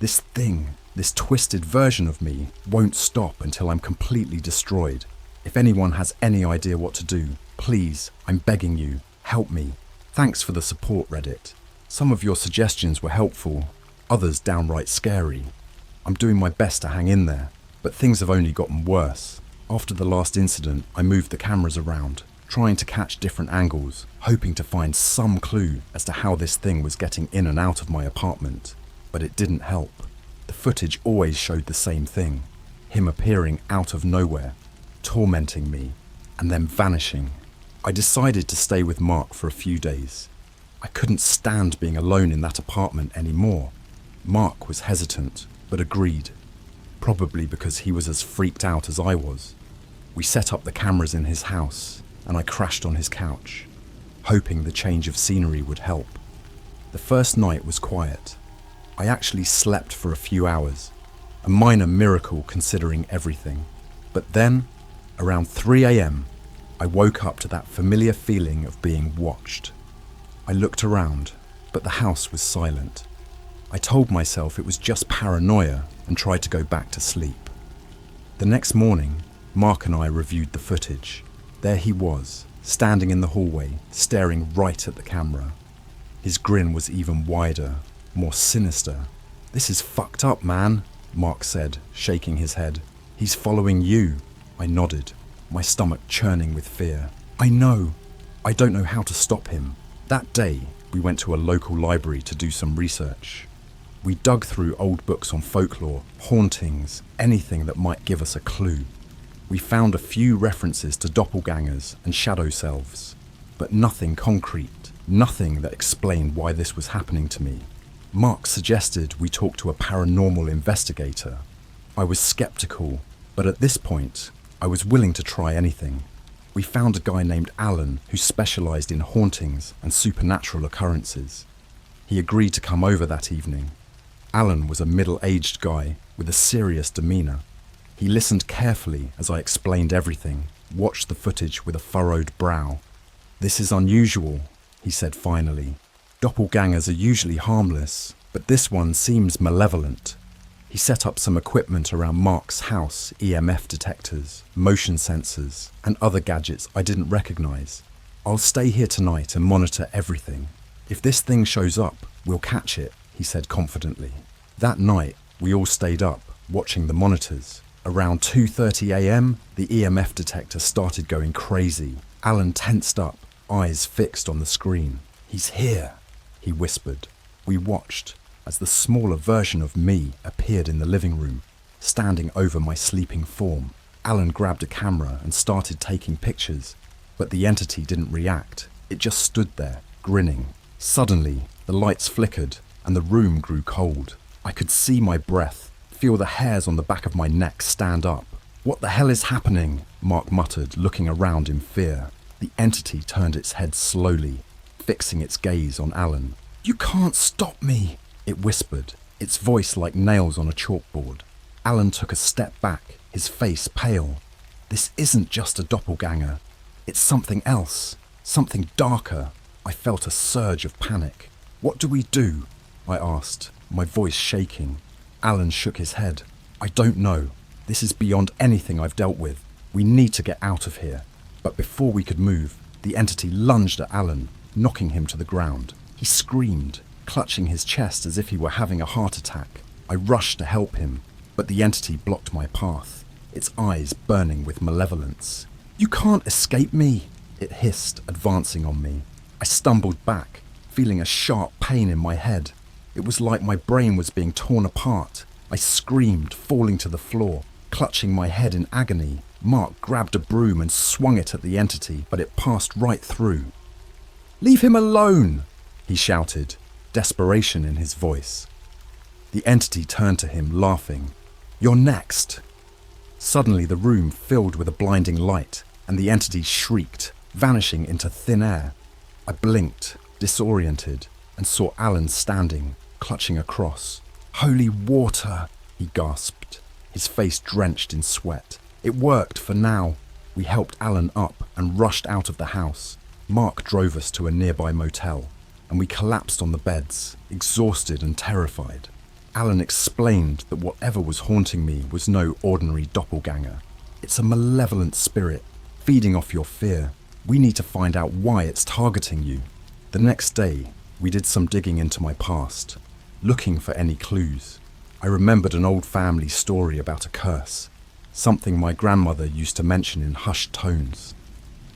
This thing, this twisted version of me, won't stop until I'm completely destroyed. If anyone has any idea what to do, please, I'm begging you, help me. Thanks for the support, Reddit. Some of your suggestions were helpful, others downright scary. I'm doing my best to hang in there, but things have only gotten worse. After the last incident, I moved the cameras around, trying to catch different angles, hoping to find some clue as to how this thing was getting in and out of my apartment. But it didn't help. The footage always showed the same thing, him appearing out of nowhere, tormenting me, and then vanishing. I decided to stay with Mark for a few days. I couldn't stand being alone in that apartment anymore. Mark was hesitant, but agreed. probably because he was as freaked out as I was. We set up the cameras in his house, and I crashed on his couch, hoping the change of scenery would help. The first night was quiet. I actually slept for a few hours, a minor miracle considering everything. But then, around 3 a.m, I woke up to that familiar feeling of being watched. I looked around, but the house was silent. I told myself it was just paranoia and tried to go back to sleep. The next morning, Mark and I reviewed the footage. There he was, standing in the hallway, staring right at the camera. His grin was even wider, more sinister. "This is fucked up, man," Mark said, shaking his head. "He's following you." I nodded, my stomach churning with fear. "I know. I don't know how to stop him." That day, we went to a local library to do some research. We dug through old books on folklore, hauntings, anything that might give us a clue. We found a few references to doppelgangers and shadow selves, but nothing concrete, nothing that explained why this was happening to me. Mark suggested we talk to a paranormal investigator. I was skeptical, but at this point, I was willing to try anything. We found a guy named Alan who specialised in hauntings and supernatural occurrences. He agreed to come over that evening. Alan was a middle-aged guy with a serious demeanour. He listened carefully as I explained everything, watched the footage with a furrowed brow. "This is unusual," he said finally. "Doppelgangers are usually harmless, but this one seems malevolent." He set up some equipment around Mark's house, EMF detectors, motion sensors, and other gadgets I didn't recognise. "I'll stay here tonight and monitor everything. If this thing shows up, we'll catch it," he said confidently. That night, we all stayed up, watching the monitors. Around 2:30 a.m, the EMF detector started going crazy. Alan tensed up, eyes fixed on the screen. "He's here," he whispered. We watched as the smaller version of me appeared in the living room, standing over my sleeping form. Alan grabbed a camera and started taking pictures, but the entity didn't react. It just stood there, grinning. Suddenly, the lights flickered and the room grew cold. I could see my breath, feel the hairs on the back of my neck stand up. "What the hell is happening?" Mark muttered, looking around in fear. The entity turned its head slowly, fixing its gaze on Alan. "You can't stop me," it whispered, its voice like nails on a chalkboard. Alan took a step back, his face pale. "This isn't just a doppelganger. It's something else, something darker." I felt a surge of panic. "What do we do?" I asked, my voice shaking. Alan shook his head. "I don't know. This is beyond anything I've dealt with. We need to get out of here." But before we could move, the entity lunged at Alan, knocking him to the ground. He screamed, clutching his chest as if he were having a heart attack. I rushed to help him, but the entity blocked my path, its eyes burning with malevolence. "You can't escape me," it hissed, advancing on me. I stumbled back, feeling a sharp pain in my head. It was like my brain was being torn apart. I screamed, falling to the floor, clutching my head in agony. Mark grabbed a broom and swung it at the entity, but it passed right through. "Leave him alone!" he shouted, desperation in his voice. The entity turned to him, laughing. "You're next." Suddenly the room filled with a blinding light, and the entity shrieked, vanishing into thin air. I blinked, disoriented, and saw Alan standing, clutching a cross. "Holy water!" he gasped, his face drenched in sweat. It worked for now. We helped Alan up and rushed out of the house. Mark drove us to a nearby motel, and we collapsed on the beds, exhausted and terrified. Alan explained that whatever was haunting me was no ordinary doppelganger. It's a malevolent spirit, feeding off your fear. We need to find out why it's targeting you. The next day, we did some digging into my past, looking for any clues. I remembered an old family story about a curse, something my grandmother used to mention in hushed tones.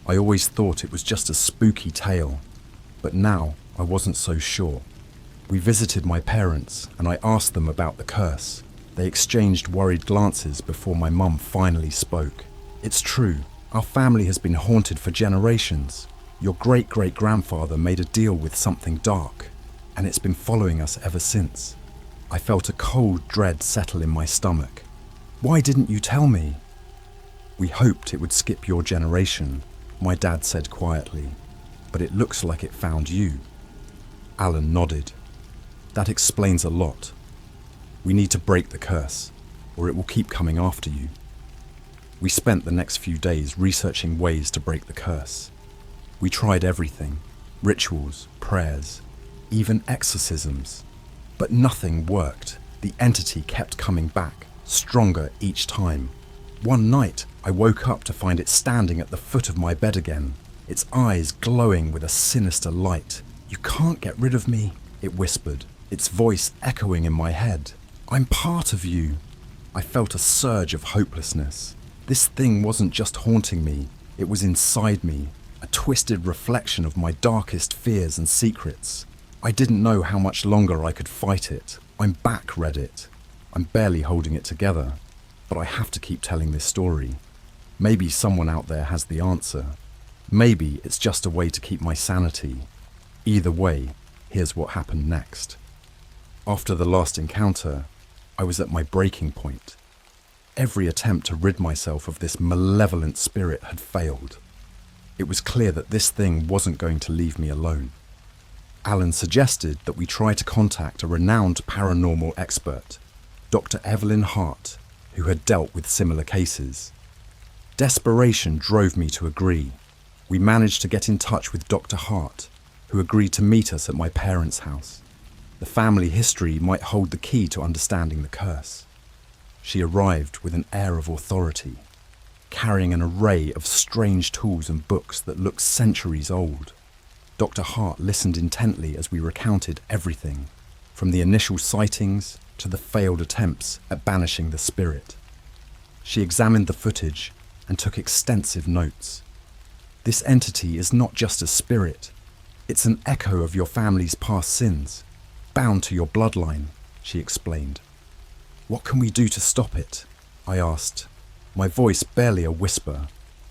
I always thought it was just a spooky tale, but now I wasn't so sure. We visited my parents and I asked them about the curse. They exchanged worried glances before my mum finally spoke. "It's true, our family has been haunted for generations. Your great-great-grandfather made a deal with something dark, and it's been following us ever since." I felt a cold dread settle in my stomach. Why didn't you tell me?" "We hoped it would skip your generation," my dad said quietly, "but it looks like it found you." Alan nodded. "That explains a lot. We need to break the curse, or it will keep coming after you." We spent the next few days researching ways to break the curse. We tried everything: rituals, prayers, even exorcisms. But nothing worked. The entity kept coming back, stronger each time. One night, I woke up to find it standing at the foot of my bed again, its eyes glowing with a sinister light. "You can't get rid of me," it whispered, its voice echoing in my head. "I'm part of you." I felt a surge of hopelessness. This thing wasn't just haunting me, it was inside me, a twisted reflection of my darkest fears and secrets. I didn't know how much longer I could fight it. "I'm back, Reddit. I'm barely holding it together, but I have to keep telling this story. Maybe someone out there has the answer. Maybe it's just a way to keep my sanity. Either way, here's what happened next. After the last encounter, I was at my breaking point. Every attempt to rid myself of this malevolent spirit had failed. It was clear that this thing wasn't going to leave me alone. Alan suggested that we try to contact a renowned paranormal expert, Dr. Evelyn Hart, who had dealt with similar cases. Desperation drove me to agree. We managed to get in touch with Dr. Hart, who agreed to meet us at my parents' house. The family history might hold the key to understanding the curse. She arrived with an air of authority, carrying an array of strange tools and books that looked centuries old. Dr. Hart listened intently as we recounted everything, from the initial sightings to the failed attempts at banishing the spirit. She examined the footage and took extensive notes. "This entity is not just a spirit. It's an echo of your family's past sins, bound to your bloodline," she explained. "What can we do to stop it?" I asked, my voice barely a whisper.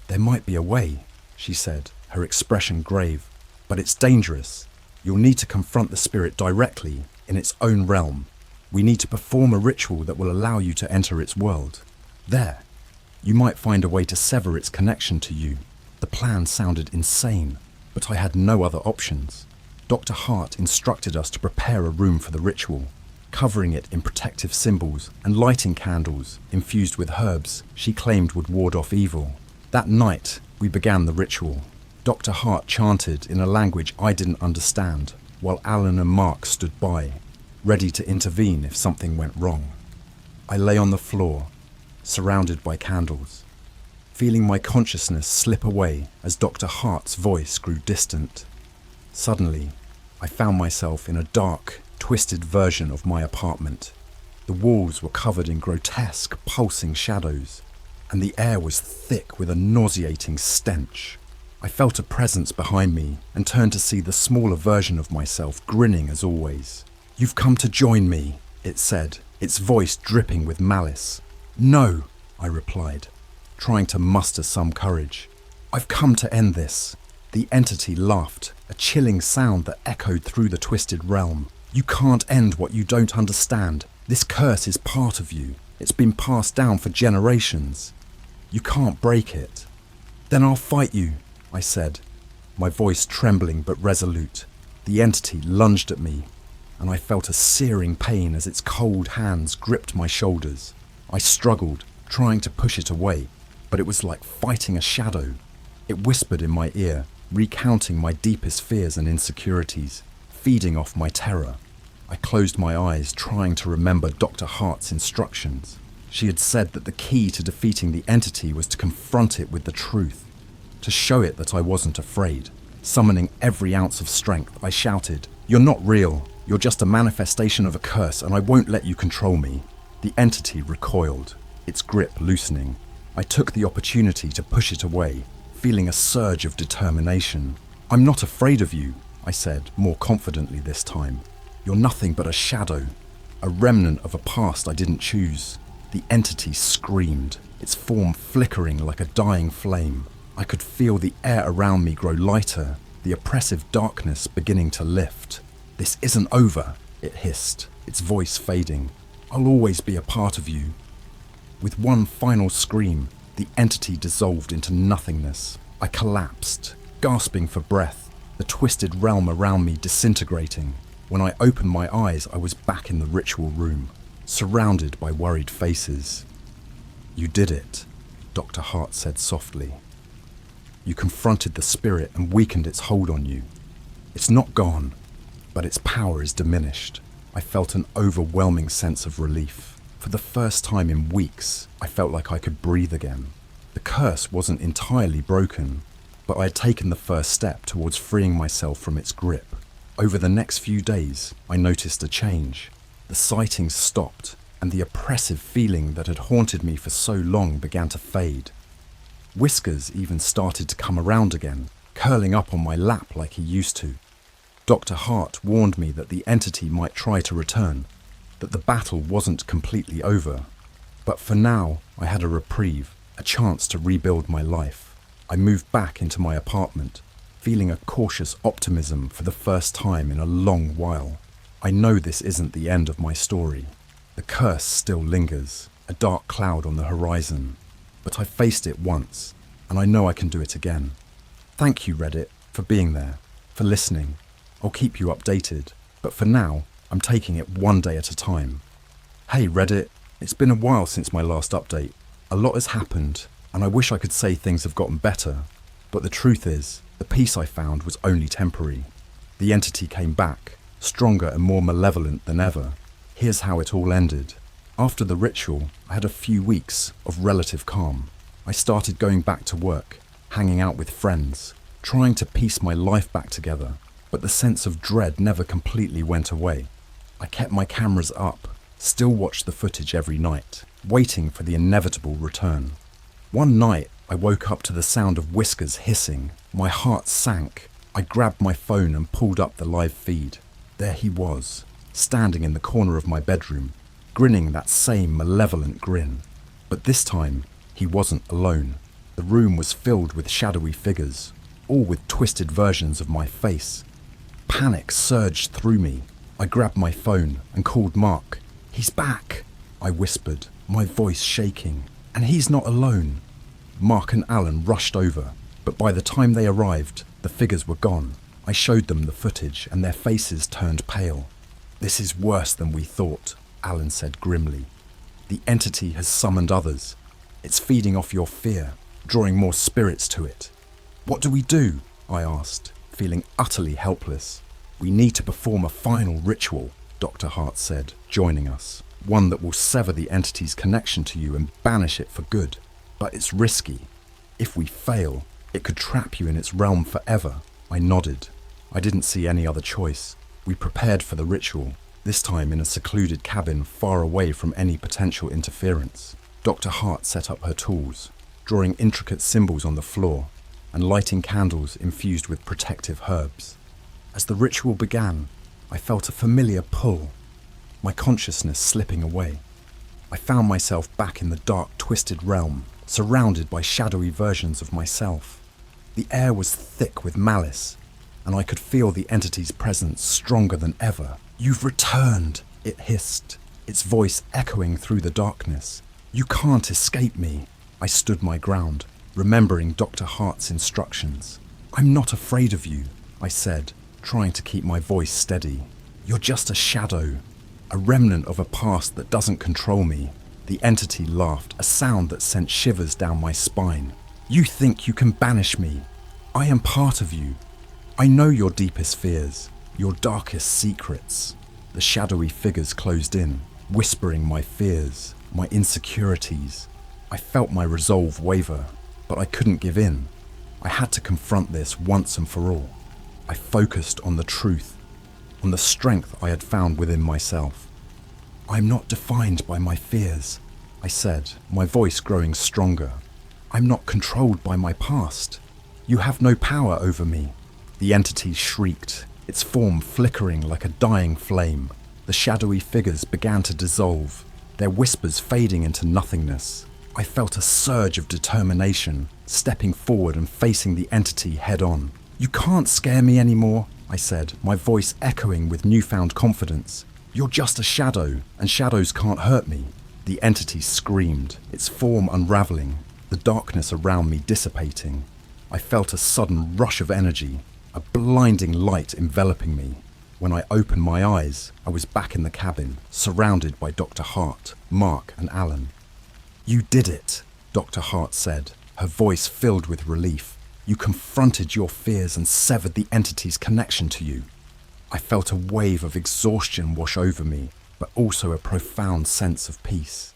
"There might be a way," she said, her expression grave. "But it's dangerous. You'll need to confront the spirit directly, in its own realm. We need to perform a ritual that will allow you to enter its world. There, you might find a way to sever its connection to you." The plan sounded insane, but I had no other options. Dr. Hart instructed us to prepare a room for the ritual, covering it in protective symbols and lighting candles infused with herbs she claimed would ward off evil. That night, we began the ritual. Dr. Hart chanted in a language I didn't understand, while Alan and Mark stood by, ready to intervene if something went wrong. I lay on the floor, surrounded by candles, feeling my consciousness slip away as Dr. Hart's voice grew distant. Suddenly, I found myself in a dark, twisted version of my apartment. The walls were covered in grotesque, pulsing shadows, and the air was thick with a nauseating stench. I felt a presence behind me and turned to see the smaller version of myself grinning as always. "You've come to join me," it said, its voice dripping with malice. "No," I replied, trying to muster some courage. "I've come to end this." The entity laughed, a chilling sound that echoed through the twisted realm. "You can't end what you don't understand. This curse is part of you. It's been passed down for generations. You can't break it." "Then I'll fight you," I said, my voice trembling but resolute. The entity lunged at me, and I felt a searing pain as its cold hands gripped my shoulders. I struggled, trying to push it away, but it was like fighting a shadow. It whispered in my ear, recounting my deepest fears and insecurities, feeding off my terror. I closed my eyes, trying to remember Dr. Hart's instructions. She had said that the key to defeating the entity was to confront it with the truth, to show it that I wasn't afraid. Summoning every ounce of strength, I shouted, "You're not real. You're just a manifestation of a curse, and I won't let you control me." The entity recoiled, its grip loosening. I took the opportunity to push it away, feeling a surge of determination. "I'm not afraid of you," I said, more confidently this time. "You're nothing but a shadow, a remnant of a past I didn't choose." The entity screamed, its form flickering like a dying flame. I could feel the air around me grow lighter, the oppressive darkness beginning to lift. "This isn't over," it hissed, its voice fading. "I'll always be a part of you." With one final scream, the entity dissolved into nothingness. I collapsed, gasping for breath, the twisted realm around me disintegrating. When I opened my eyes, I was back in the ritual room, surrounded by worried faces. "You did it," Dr. Hart said softly. "You confronted the spirit and weakened its hold on you. It's not gone, but its power is diminished." I felt an overwhelming sense of relief. For the first time in weeks, I felt like I could breathe again. The curse wasn't entirely broken, but I had taken the first step towards freeing myself from its grip. Over the next few days, I noticed a change. The sightings stopped, and the oppressive feeling that had haunted me for so long began to fade. Whiskers even started to come around again, curling up on my lap like he used to. Dr. Hart warned me that the entity might try to return, that the battle wasn't completely over. But for now, I had a reprieve, a chance to rebuild my life. I moved back into my apartment, feeling a cautious optimism for the first time in a long while. I know this isn't the end of my story. The curse still lingers, a dark cloud on the horizon. But I faced it once, and I know I can do it again. Thank you, Reddit, for being there, for listening. I'll keep you updated, but for now, I'm taking it one day at a time. Hey Reddit, it's been a while since my last update. A lot has happened, and I wish I could say things have gotten better. But the truth is, the peace I found was only temporary. The entity came back, stronger and more malevolent than ever. Here's how it all ended. After the ritual, I had a few weeks of relative calm. I started going back to work, hanging out with friends, trying to piece my life back together. But the sense of dread never completely went away. I kept my cameras up, still watched the footage every night, waiting for the inevitable return. One night, I woke up to the sound of whiskers hissing. My heart sank. I grabbed my phone and pulled up the live feed. There he was, standing in the corner of my bedroom, grinning that same malevolent grin. But this time, he wasn't alone. The room was filled with shadowy figures, all with twisted versions of my face. Panic surged through me. I grabbed my phone and called Mark. "He's back," I whispered, my voice shaking. "And he's not alone." Mark and Alan rushed over, but by the time they arrived, the figures were gone. I showed them the footage and their faces turned pale. "This is worse than we thought," Alan said grimly. "The entity has summoned others. It's feeding off your fear, drawing more spirits to it." "What do we do?" I asked, feeling utterly helpless. "We need to perform a final ritual," Dr. Hart said, joining us. "One that will sever the entity's connection to you and banish it for good. But it's risky. If we fail, it could trap you in its realm forever." I nodded. I didn't see any other choice. We prepared for the ritual, this time in a secluded cabin far away from any potential interference. Dr. Hart set up her tools, drawing intricate symbols on the floor and lighting candles infused with protective herbs. As the ritual began, I felt a familiar pull, my consciousness slipping away. I found myself back in the dark, twisted realm, surrounded by shadowy versions of myself. The air was thick with malice, and I could feel the entity's presence stronger than ever. "You've returned," it hissed, its voice echoing through the darkness. "You can't escape me." I stood my ground, remembering Dr. Hart's instructions. "I'm not afraid of you," I said, trying to keep my voice steady. "You're just a shadow, a remnant of a past that doesn't control me." The entity laughed, a sound that sent shivers down my spine. "You think you can banish me? I am part of you. I know your deepest fears, your darkest secrets." The shadowy figures closed in, whispering my fears, my insecurities. I felt my resolve waver, but I couldn't give in. I had to confront this once and for all. I focused on the truth, on the strength I had found within myself. "I'm not defined by my fears," I said, my voice growing stronger. "I'm not controlled by my past. You have no power over me." The entity shrieked, its form flickering like a dying flame. The shadowy figures began to dissolve, their whispers fading into nothingness. I felt a surge of determination, stepping forward and facing the entity head on. "You can't scare me anymore," I said, my voice echoing with newfound confidence. "You're just a shadow, and shadows can't hurt me." The entity screamed, its form unraveling, the darkness around me dissipating. I felt a sudden rush of energy, a blinding light enveloping me. When I opened my eyes, I was back in the cabin, surrounded by Dr. Hart, Mark and Alan. "You did it," Dr. Hart said, her voice filled with relief. "You confronted your fears and severed the entity's connection to you." I felt a wave of exhaustion wash over me, but also a profound sense of peace.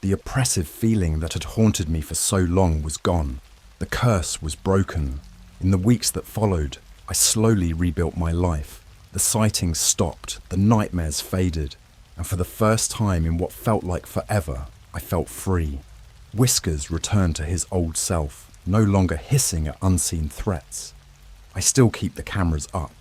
The oppressive feeling that had haunted me for so long was gone. The curse was broken. In the weeks that followed, I slowly rebuilt my life. The sightings stopped, the nightmares faded, and for the first time in what felt like forever, I felt free. Whiskers returned to his old self, no longer hissing at unseen threats. I still keep the cameras up,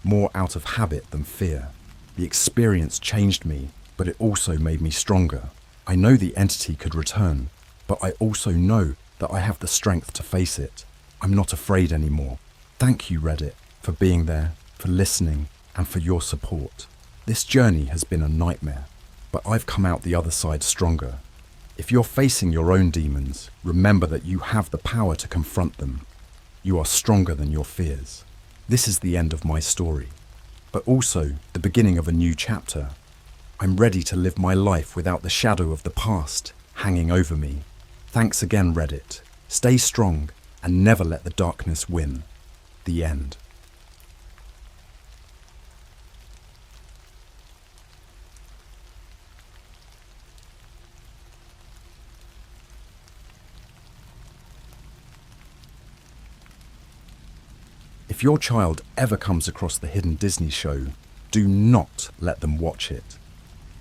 more out of habit than fear. The experience changed me, but it also made me stronger. I know the entity could return, but I also know that I have the strength to face it. I'm not afraid anymore. Thank you, Reddit, for being there, for listening, and for your support. This journey has been a nightmare, but I've come out the other side stronger. If you're facing your own demons, remember that you have the power to confront them. You are stronger than your fears. This is the end of my story, but also the beginning of a new chapter. I'm ready to live my life without the shadow of the past hanging over me. Thanks again, Reddit. Stay strong and never let the darkness win. The end. If your child ever comes across the hidden Disney show, do not let them watch it.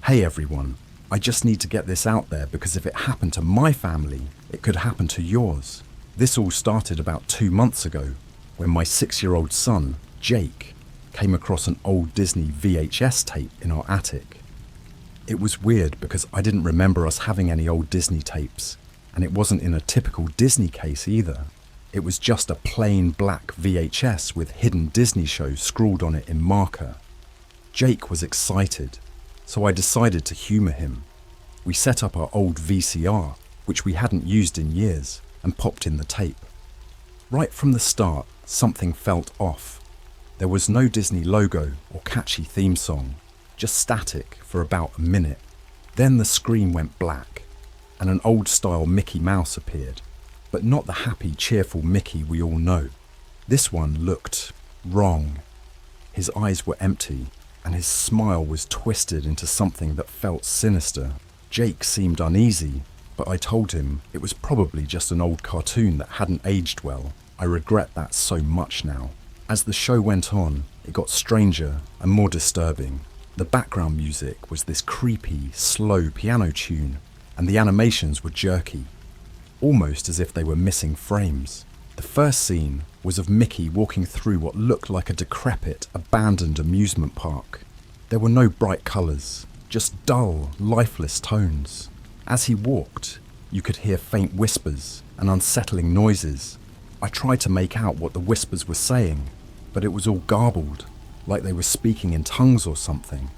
Hey everyone, I just need to get this out there because if it happened to my family, it could happen to yours. This all started about 2 months ago when my 6-year-old son, Jake, came across an old Disney VHS tape in our attic. It was weird because I didn't remember us having any old Disney tapes, and it wasn't in a typical Disney case either. It was just a plain black VHS with hidden Disney shows scrawled on it in marker. Jake was excited, so I decided to humour him. We set up our old VCR, which we hadn't used in years, and popped in the tape. Right from the start, something felt off. There was no Disney logo or catchy theme song, just static for about a minute. Then the screen went black, and an old-style Mickey Mouse appeared. But not the happy, cheerful Mickey we all know. This one looked wrong. His eyes were empty, and his smile was twisted into something that felt sinister. Jake seemed uneasy, but I told him it was probably just an old cartoon that hadn't aged well. I regret that so much now. As the show went on, it got stranger and more disturbing. The background music was this creepy, slow piano tune, and the animations were jerky, almost as if they were missing frames. The first scene was of Mickey walking through what looked like a decrepit, abandoned amusement park. There were no bright colours, just dull, lifeless tones. As he walked, you could hear faint whispers and unsettling noises. I tried to make out what the whispers were saying, but it was all garbled, like they were speaking in tongues or something.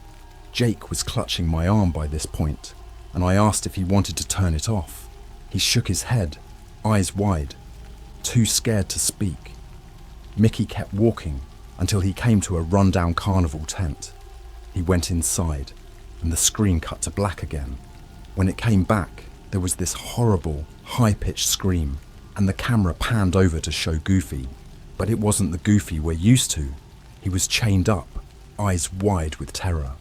Jake was clutching my arm by this point, and I asked if he wanted to turn it off. He shook his head, eyes wide, too scared to speak. Mickey kept walking until he came to a rundown carnival tent. He went inside, and the screen cut to black again. When it came back, there was this horrible, high-pitched scream, and the camera panned over to show Goofy. But it wasn't the Goofy we're used to. He was chained up, eyes wide with terror,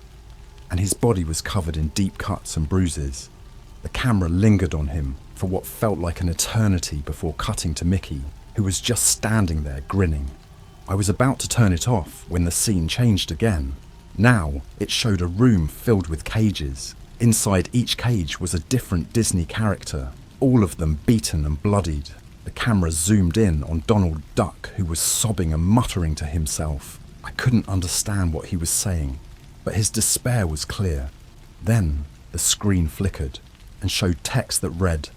and his body was covered in deep cuts and bruises. The camera lingered on him for what felt like an eternity before cutting to Mickey, who was just standing there grinning. I was about to turn it off when the scene changed again. Now it showed a room filled with cages. Inside each cage was a different Disney character, all of them beaten and bloodied. The camera zoomed in on Donald Duck, who was sobbing and muttering to himself. I couldn't understand what he was saying, but his despair was clear. Then the screen flickered and showed text that read,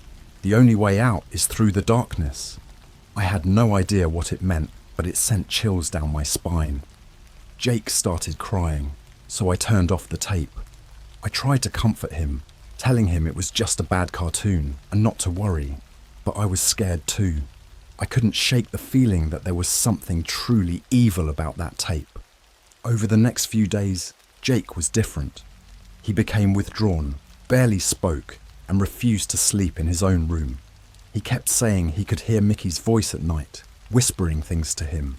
"The only way out is through the darkness." I had no idea what it meant, but it sent chills down my spine. Jake started crying, so I turned off the tape. I tried to comfort him, telling him it was just a bad cartoon and not to worry. But I was scared too. I couldn't shake the feeling that there was something truly evil about that tape. Over the next few days, Jake was different. He became withdrawn, barely spoke, and refused to sleep in his own room. He kept saying he could hear Mickey's voice at night, whispering things to him.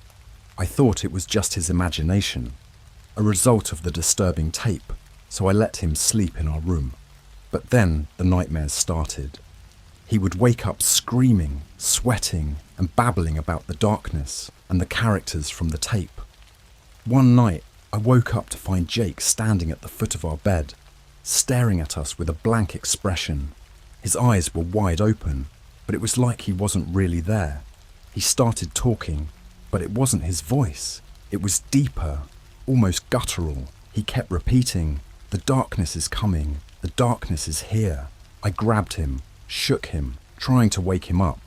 I thought it was just his imagination, a result of the disturbing tape, so I let him sleep in our room. But then the nightmares started. He would wake up screaming, sweating, and babbling about the darkness and the characters from the tape. One night, I woke up to find Jake standing at the foot of our bed, staring at us with a blank expression. His eyes were wide open, but it was like he wasn't really there. He started talking, but it wasn't his voice. It was deeper, almost guttural. He kept repeating, "The darkness is coming. The darkness is here." I grabbed him, shook him, trying to wake him up,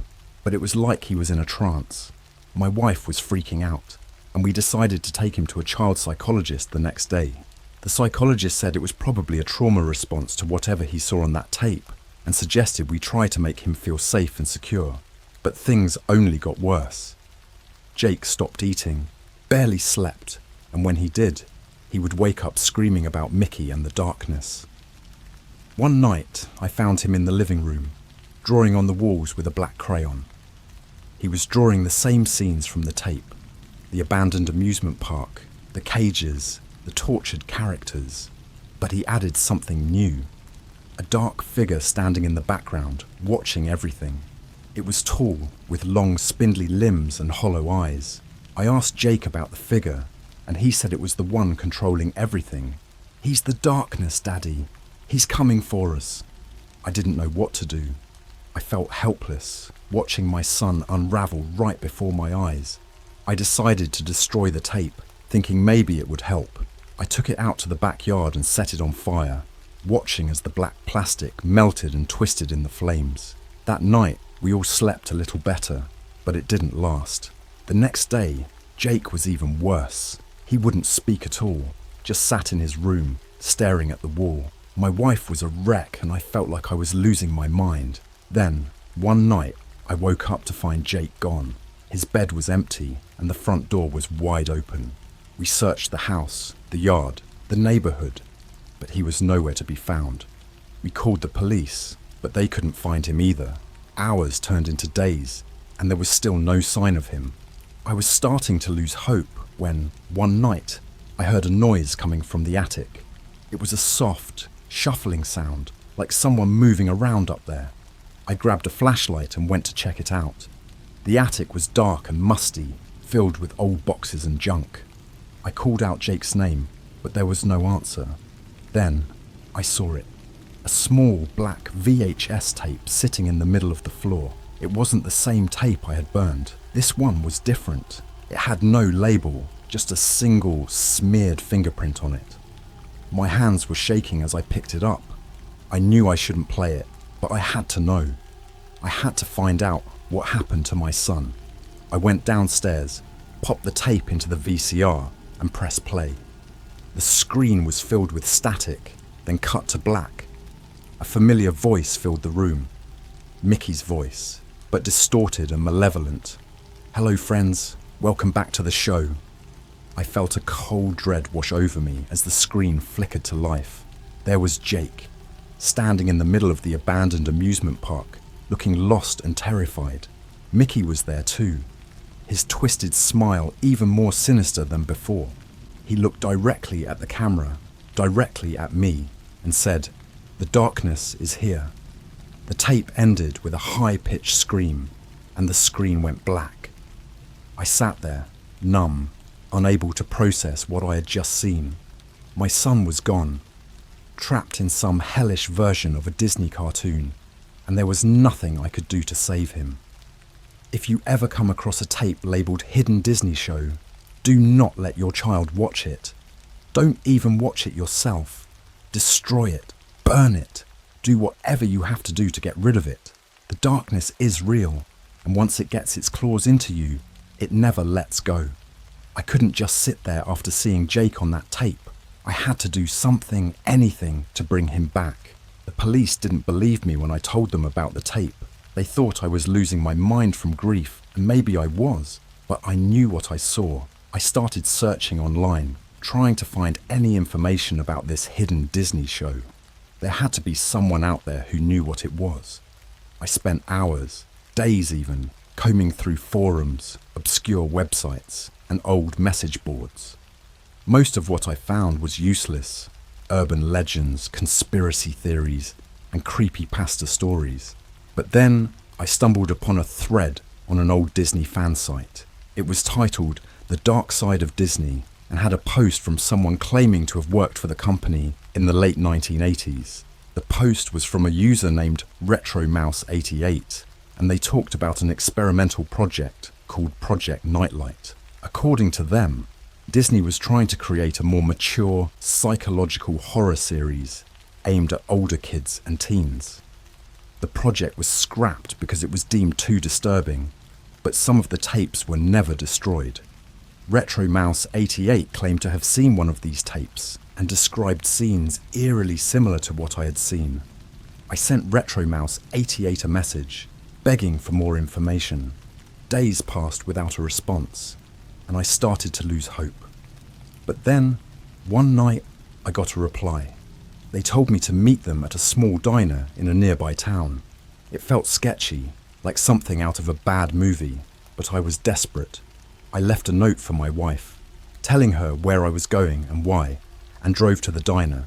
but it was like he was in a trance. My wife was freaking out, and we decided to take him to a child psychologist the next day. The psychologist said it was probably a trauma response to whatever he saw on that tape, and suggested we try to make him feel safe and secure. But things only got worse. Jake stopped eating, barely slept, and when he did, he would wake up screaming about Mickey and the darkness. One night, I found him in the living room, drawing on the walls with a black crayon. He was drawing the same scenes from the tape: the abandoned amusement park, the cages, the tortured characters. But he added something new. A dark figure standing in the background, watching everything. It was tall, with long, spindly limbs and hollow eyes. I asked Jake about the figure, and he said it was the one controlling everything. "He's the darkness, Daddy. He's coming for us." I didn't know what to do. I felt helpless, watching my son unravel right before my eyes. I decided to destroy the tape, thinking maybe it would help. I took it out to the backyard and set it on fire, watching as the black plastic melted and twisted in the flames. That night, we all slept a little better, but it didn't last. The next day, Jake was even worse. He wouldn't speak at all, just sat in his room, staring at the wall. My wife was a wreck, and I felt like I was losing my mind. Then, one night, I woke up to find Jake gone. His bed was empty, and the front door was wide open. We searched the house, the yard, the neighborhood, but he was nowhere to be found. We called the police, but they couldn't find him either. Hours turned into days, and there was still no sign of him. I was starting to lose hope when, one night, I heard a noise coming from the attic. It was a soft, shuffling sound, like someone moving around up there. I grabbed a flashlight and went to check it out. The attic was dark and musty, filled with old boxes and junk. I called out Jake's name, but there was no answer. Then, I saw it. A small black VHS tape sitting in the middle of the floor. It wasn't the same tape I had burned. This one was different. It had no label, just a single smeared fingerprint on it. My hands were shaking as I picked it up. I knew I shouldn't play it, but I had to know. I had to find out what happened to my son. I went downstairs, popped the tape into the VCR, and pressed play. The screen was filled with static, then cut to black. A familiar voice filled the room. Mickey's voice, but distorted and malevolent. "Hello friends, welcome back to the show." I felt a cold dread wash over me as the screen flickered to life. There was Jake, standing in the middle of the abandoned amusement park, looking lost and terrified. Mickey was there too, his twisted smile even more sinister than before. He looked directly at the camera, directly at me, and said, "The darkness is here." The tape ended with a high-pitched scream, and the screen went black. I sat there, numb, unable to process what I had just seen. My son was gone, trapped in some hellish version of a Disney cartoon, and there was nothing I could do to save him. If you ever come across a tape labelled Hidden Disney Show, do not let your child watch it. Don't even watch it yourself. Destroy it, burn it, do whatever you have to do to get rid of it. The darkness is real, and once it gets its claws into you, it never lets go. I couldn't just sit there after seeing Jake on that tape. I had to do something, anything, to bring him back. The police didn't believe me when I told them about the tape. They thought I was losing my mind from grief, and maybe I was, but I knew what I saw. I started searching online, trying to find any information about this hidden Disney show. There had to be someone out there who knew what it was. I spent hours, days even, combing through forums, obscure websites, and old message boards. Most of what I found was useless. Urban legends, conspiracy theories, and creepypasta stories. But then I stumbled upon a thread on an old Disney fan site. It was titled The Dark Side of Disney and had a post from someone claiming to have worked for the company in the late 1980s. The post was from a user named RetroMouse88, and they talked about an experimental project called Project Nightlight. According to them, Disney was trying to create a more mature, psychological horror series aimed at older kids and teens. The project was scrapped because it was deemed too disturbing, but some of the tapes were never destroyed. RetroMouse88 claimed to have seen one of these tapes and described scenes eerily similar to what I had seen. I sent RetroMouse88 a message, begging for more information. Days passed without a response, and I started to lose hope. But then, one night, I got a reply. They told me to meet them at a small diner in a nearby town. It felt sketchy, like something out of a bad movie, but I was desperate. I left a note for my wife, telling her where I was going and why, and drove to the diner.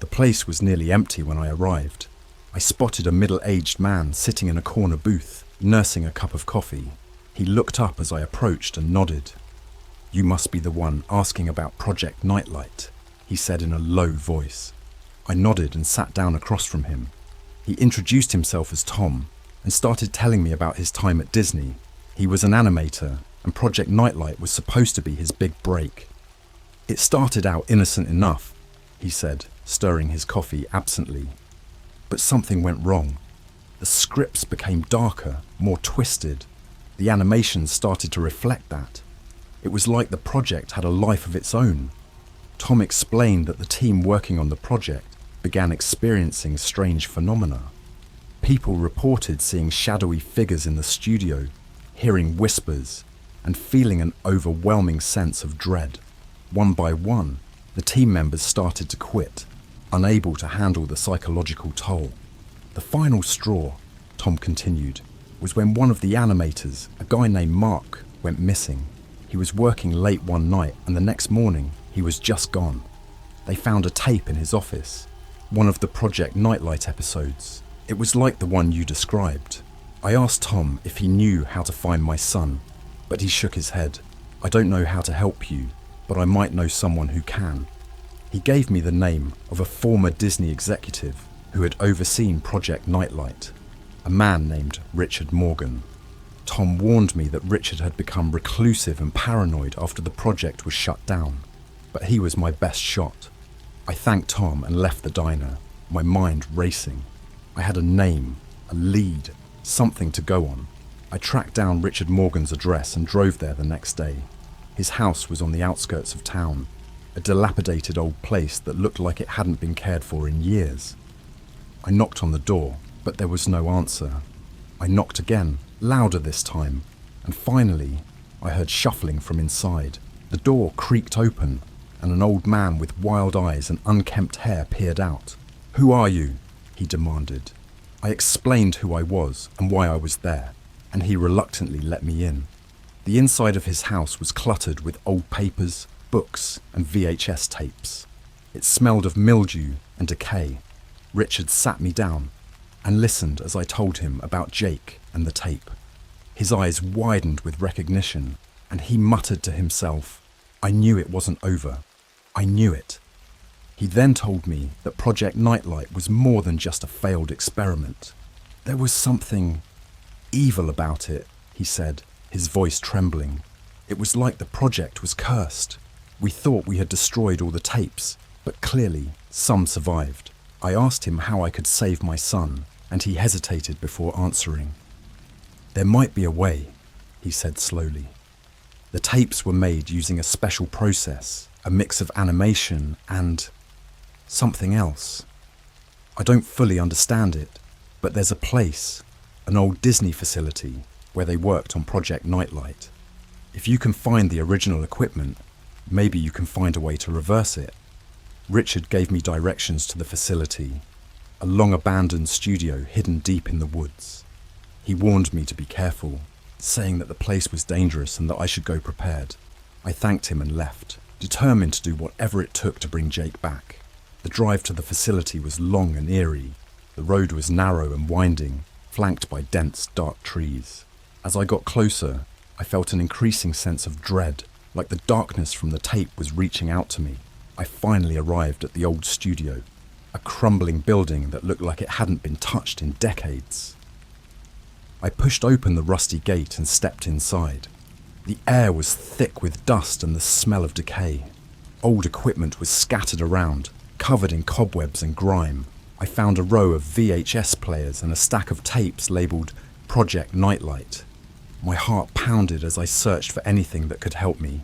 The place was nearly empty when I arrived. I spotted a middle-aged man sitting in a corner booth, nursing a cup of coffee. He looked up as I approached and nodded. "You must be the one asking about Project Nightlight," he said in a low voice. I nodded and sat down across from him. He introduced himself as Tom and started telling me about his time at Disney. He was an animator, and Project Nightlight was supposed to be his big break. "It started out innocent enough," he said, stirring his coffee absently. "But something went wrong. The scripts became darker, more twisted. The animations started to reflect that. It was like the project had a life of its own." Tom explained that the team working on the project began experiencing strange phenomena. People reported seeing shadowy figures in the studio, hearing whispers, and feeling an overwhelming sense of dread. One by one, the team members started to quit, unable to handle the psychological toll. "The final straw," Tom continued, "was when one of the animators, a guy named Mark, went missing. He was working late one night, and the next morning, he was just gone. They found a tape in his office, one of the Project Nightlight episodes. It was like the one you described. I asked Tom if he knew how to find my son, but he shook his head. "I don't know how to help you, but I might know someone who can." He gave me the name of a former Disney executive who had overseen Project Nightlight, a man named Richard Morgan. Tom warned me that Richard had become reclusive and paranoid after the project was shut down, but he was my best shot. I thanked Tom and left the diner, my mind racing. I had a name, a lead, something to go on. I tracked down Richard Morgan's address and drove there the next day. His house was on the outskirts of town, a dilapidated old place that looked like it hadn't been cared for in years. I knocked on the door, but there was no answer. I knocked again, louder this time, and finally I heard shuffling from inside. The door creaked open, and an old man with wild eyes and unkempt hair peered out. "Who are you?" he demanded. I explained who I was and why I was there, and he reluctantly let me in. The inside of his house was cluttered with old papers, books, and VHS tapes. It smelled of mildew and decay. Richard sat me down and listened as I told him about Jake and the tape. His eyes widened with recognition, and he muttered to himself, "I knew it wasn't over. I knew it." He then told me that Project Nightlight was more than just a failed experiment. There was something evil about it, he said, his voice trembling. It was like the project was cursed. We thought we had destroyed all the tapes, but clearly some survived. I asked him how I could save my son, and he hesitated before answering. "There might be a way," he said slowly. "The tapes were made using a special process, a mix of animation and something else." I don't fully understand it, but there's a place, an old Disney facility, where they worked on Project Nightlight. If you can find the original equipment, maybe you can find a way to reverse it. Richard gave me directions to the facility, a long-abandoned studio hidden deep in the woods. He warned me to be careful, saying that the place was dangerous and that I should go prepared. I thanked him and left, determined to do whatever it took to bring Jake back. The drive to the facility was long and eerie. The road was narrow and winding, flanked by dense, dark trees. As I got closer, I felt an increasing sense of dread, like the darkness from the tape was reaching out to me. I finally arrived at the old studio, a crumbling building that looked like it hadn't been touched in decades. I pushed open the rusty gate and stepped inside. The air was thick with dust and the smell of decay. Old equipment was scattered around, covered in cobwebs and grime. I found a row of VHS players and a stack of tapes labelled Project Nightlight. My heart pounded as I searched for anything that could help me.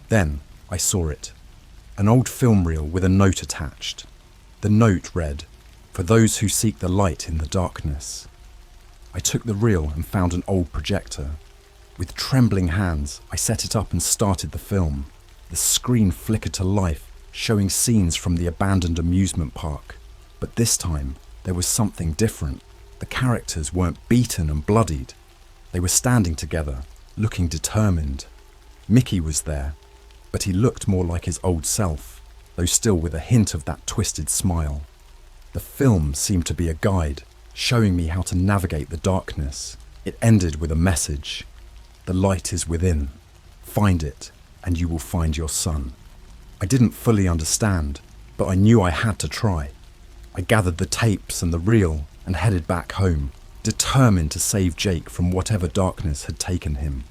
Then I saw it. An old film reel with a note attached. The note read, "For those who seek the light in the darkness." I took the reel and found an old projector. With trembling hands, I set it up and started the film. The screen flickered to life, showing scenes from the abandoned amusement park. But this time, there was something different. The characters weren't beaten and bloodied. They were standing together, looking determined. Mickey was there, but he looked more like his old self, though still with a hint of that twisted smile. The film seemed to be a guide, showing me how to navigate the darkness. It ended with a message. The light is within. Find it, and you will find your son. I didn't fully understand, but I knew I had to try. I gathered the tapes and the reel and headed back home, determined to save Jake from whatever darkness had taken him.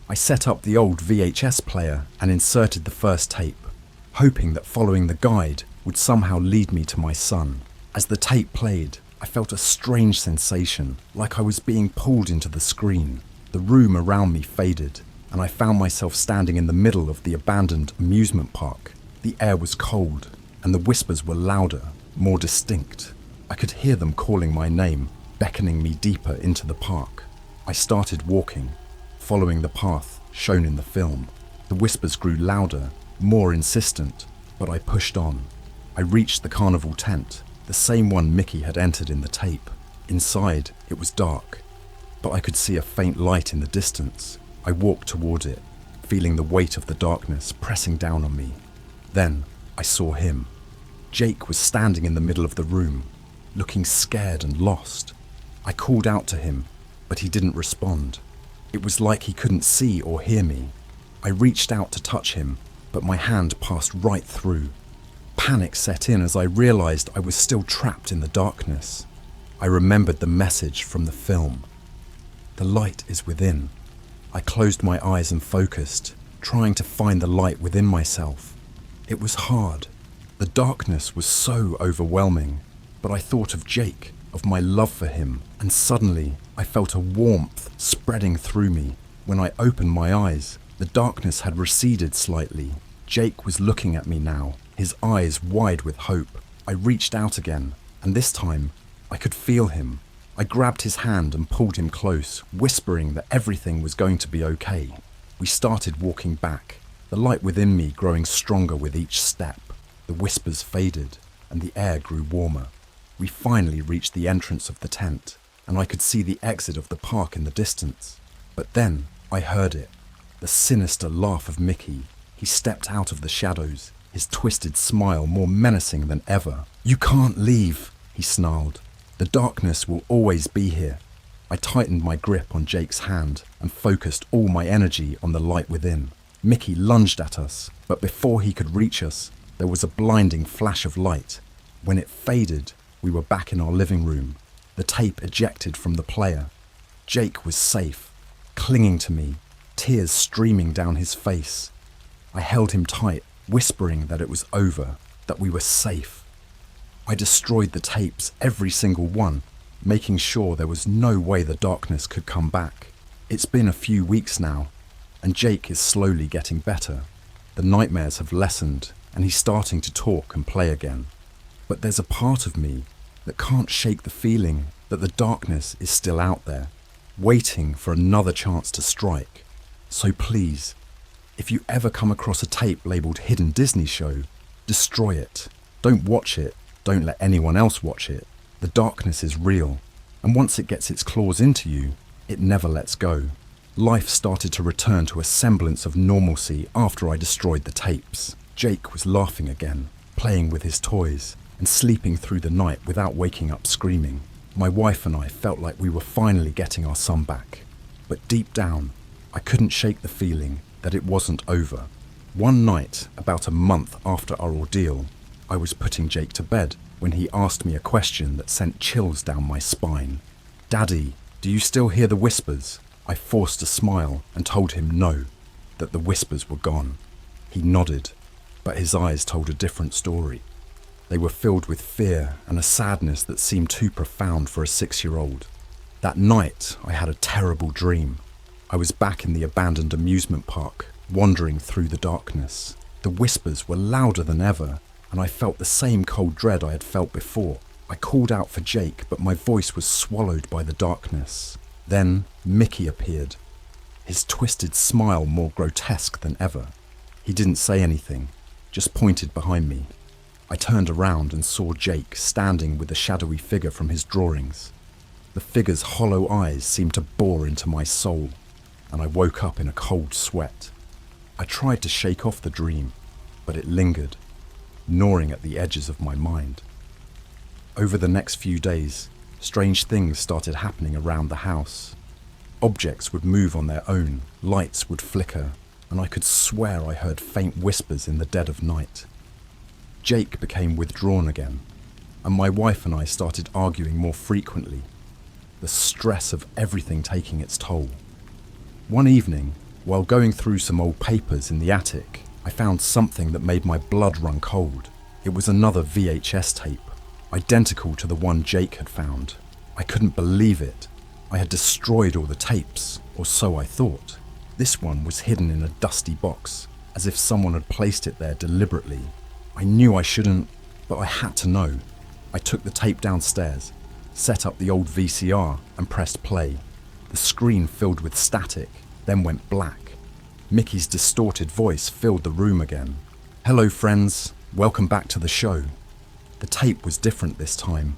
I set up the old VHS player and inserted the first tape, hoping that following the guide would somehow lead me to my son. As the tape played, I felt a strange sensation, like I was being pulled into the screen. The room around me faded, and I found myself standing in the middle of the abandoned amusement park. The air was cold, and the whispers were louder, more distinct. I could hear them calling my name, beckoning me deeper into the park. I started walking, following the path shown in the film. The whispers grew louder, more insistent, but I pushed on. I reached the carnival tent, the same one Mickey had entered in the tape. Inside, it was dark, but I could see a faint light in the distance. I walked toward it, feeling the weight of the darkness pressing down on me. Then I saw him. Jake was standing in the middle of the room, looking scared and lost. I called out to him, but he didn't respond. It was like he couldn't see or hear me. I reached out to touch him, but my hand passed right through. Panic set in as I realized I was still trapped in the darkness. I remembered the message from the film. The light is within. I closed my eyes and focused, trying to find the light within myself. It was hard. The darkness was so overwhelming, but I thought of Jake, of my love for him, and suddenly I felt a warmth spreading through me. When I opened my eyes, the darkness had receded slightly. Jake was looking at me now, his eyes wide with hope. I reached out again, and this time I could feel him. I grabbed his hand and pulled him close, whispering that everything was going to be okay. We started walking back, the light within me growing stronger with each step. The whispers faded, and the air grew warmer. We finally reached the entrance of the tent, and I could see the exit of the park in the distance. But then I heard it, the sinister laugh of Mickey. He stepped out of the shadows, his twisted smile more menacing than ever. "You can't leave," he snarled. "The darkness will always be here." I tightened my grip on Jake's hand and focused all my energy on the light within. Mickey lunged at us, but before he could reach us, there was a blinding flash of light. When it faded, we were back in our living room, the tape ejected from the player. Jake was safe, clinging to me, tears streaming down his face. I held him tight, whispering that it was over, that we were safe. I destroyed the tapes, every single one, making sure there was no way the darkness could come back. It's been a few weeks now, and Jake is slowly getting better. The nightmares have lessened, and he's starting to talk and play again. But there's a part of me that can't shake the feeling that the darkness is still out there, waiting for another chance to strike. So please, if you ever come across a tape labelled Hidden Disney Show, destroy it. Don't watch it. Don't let anyone else watch it. The darkness is real, and once it gets its claws into you, it never lets go. Life started to return to a semblance of normalcy after I destroyed the tapes. Jake was laughing again, playing with his toys, and sleeping through the night without waking up screaming. My wife and I felt like we were finally getting our son back. But deep down, I couldn't shake the feeling that it wasn't over. One night, about a month after our ordeal, I was putting Jake to bed when he asked me a question that sent chills down my spine. "Daddy, do you still hear the whispers?" I forced a smile and told him no, that the whispers were gone. He nodded, but his eyes told a different story. They were filled with fear and a sadness that seemed too profound for a 6-year-old. That night, I had a terrible dream. I was back in the abandoned amusement park, wandering through the darkness. The whispers were louder than ever, and I felt the same cold dread I had felt before. I called out for Jake, but my voice was swallowed by the darkness. Then Mickey appeared, his twisted smile more grotesque than ever. He didn't say anything, just pointed behind me. I turned around and saw Jake standing with a shadowy figure from his drawings. The figure's hollow eyes seemed to bore into my soul, and I woke up in a cold sweat. I tried to shake off the dream, but it lingered, gnawing at the edges of my mind. Over the next few days, strange things started happening around the house. Objects would move on their own, lights would flicker, and I could swear I heard faint whispers in the dead of night. Jake became withdrawn again, and my wife and I started arguing more frequently, the stress of everything taking its toll. One evening, while going through some old papers in the attic, I found something that made my blood run cold. It was another VHS tape, identical to the one Jake had found. I couldn't believe it. I had destroyed all the tapes, or so I thought. This one was hidden in a dusty box, as if someone had placed it there deliberately. I knew I shouldn't, but I had to know. I took the tape downstairs, set up the old VCR and pressed play. The screen filled with static, then went black. Mickey's distorted voice filled the room again. "Hello friends, welcome back to the show." The tape was different this time.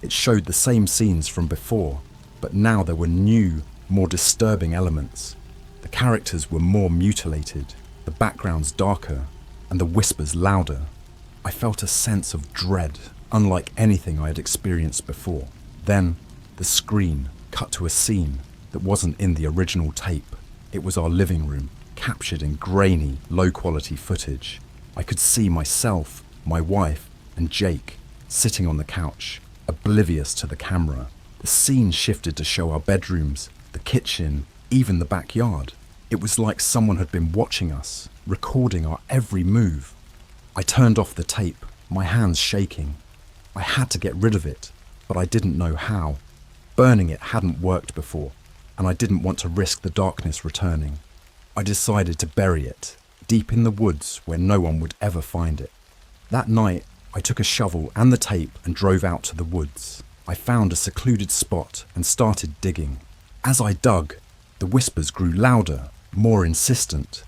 It showed the same scenes from before, but now there were new, more disturbing elements. The characters were more mutilated, the backgrounds darker, and the whispers louder. I felt a sense of dread, unlike anything I had experienced before. Then, the screen cut to a scene that wasn't in the original tape. It was our living room, captured in grainy, low-quality footage. I could see myself, my wife, and Jake sitting on the couch, oblivious to the camera. The scene shifted to show our bedrooms, the kitchen, even the backyard. It was like someone had been watching us, recording our every move. I turned off the tape, my hands shaking. I had to get rid of it, but I didn't know how. Burning it hadn't worked before, and I didn't want to risk the darkness returning. I decided to bury it, deep in the woods where no one would ever find it. That night, I took a shovel and the tape and drove out to the woods. I found a secluded spot and started digging. As I dug, the whispers grew louder, more insistent.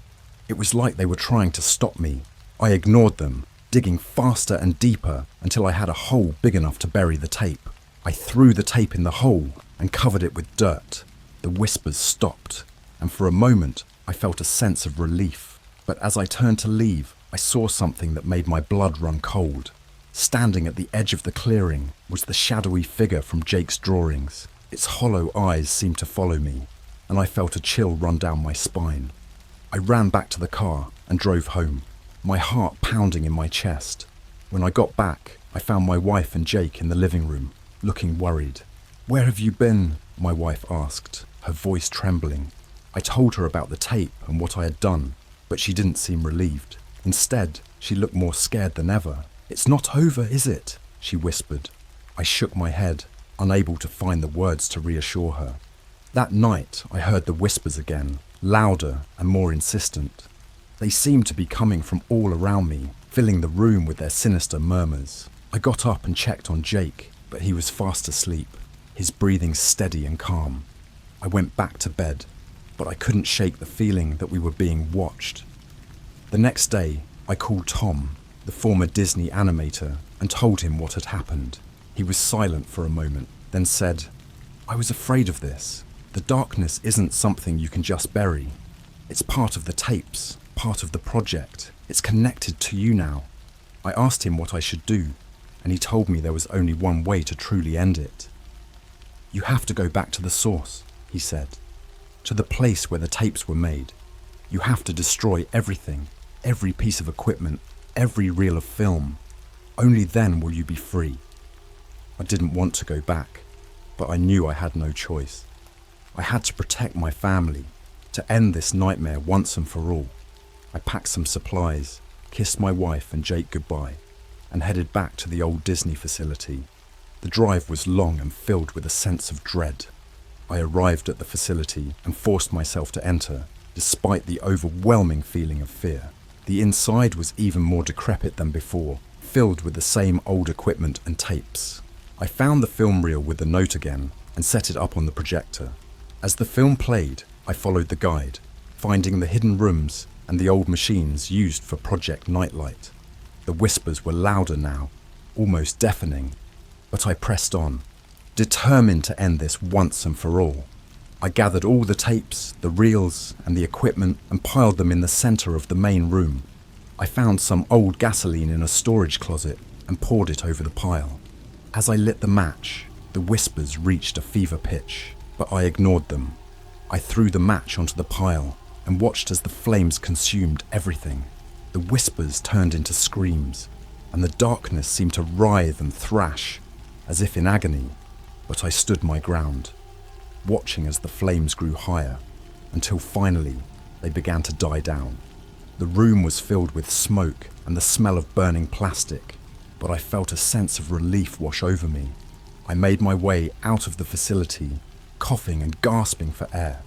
It was like they were trying to stop me. I ignored them, digging faster and deeper until I had a hole big enough to bury the tape. I threw the tape in the hole and covered it with dirt. The whispers stopped, and for a moment I felt a sense of relief. But as I turned to leave, I saw something that made my blood run cold. Standing at the edge of the clearing was the shadowy figure from Jake's drawings. Its hollow eyes seemed to follow me, and I felt a chill run down my spine. I ran back to the car and drove home, my heart pounding in my chest. When I got back, I found my wife and Jake in the living room, looking worried. "Where have you been?" my wife asked, her voice trembling. I told her about the tape and what I had done, but she didn't seem relieved. Instead, she looked more scared than ever. "It's not over, is it?" she whispered. I shook my head, unable to find the words to reassure her. That night, I heard the whispers again, louder and more insistent. They seemed to be coming from all around me, filling the room with their sinister murmurs. I got up and checked on Jake. but he was fast asleep, his breathing steady and calm. I went back to bed, but I couldn't shake the feeling that we were being watched. The next day, I called Tom, the former Disney animator, and told him what had happened. He was silent for a moment, then said, "I was afraid of this. The darkness isn't something you can just bury. It's part of the tapes, part of the project. It's connected to you now." I asked him what I should do, and he told me there was only one way to truly end it. "You have to go back to the source," he said, "to the place where the tapes were made. You have to destroy everything, every piece of equipment, every reel of film. Only then will you be free." I didn't want to go back, but I knew I had no choice. I had to protect my family, to end this nightmare once and for all. I packed some supplies, kissed my wife and Jake goodbye, and headed back to the old Disney facility. The drive was long and filled with a sense of dread. I arrived at the facility and forced myself to enter, despite the overwhelming feeling of fear. The inside was even more decrepit than before, filled with the same old equipment and tapes. I found the film reel with the note again and set it up on the projector. As the film played, I followed the guide, finding the hidden rooms and the old machines used for Project Nightlight. The whispers were louder now, almost deafening, but I pressed on, determined to end this once and for all. I gathered all the tapes, the reels, and the equipment and piled them in the center of the main room. I found some old gasoline in a storage closet and poured it over the pile. As I lit the match, the whispers reached a fever pitch, but I ignored them. I threw the match onto the pile and watched as the flames consumed everything. The whispers turned into screams, and the darkness seemed to writhe and thrash, as if in agony, but I stood my ground, watching as the flames grew higher, until finally they began to die down. The room was filled with smoke and the smell of burning plastic, but I felt a sense of relief wash over me. I made my way out of the facility, coughing and gasping for air.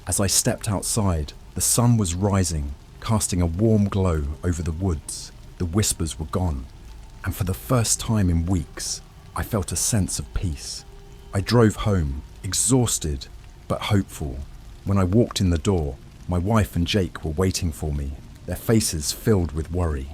As I stepped outside, the sun was rising, casting a warm glow over the woods. The whispers were gone, and for the first time in weeks, I felt a sense of peace. I drove home, exhausted but hopeful. When I walked in the door, my wife and Jake were waiting for me, their faces filled with worry.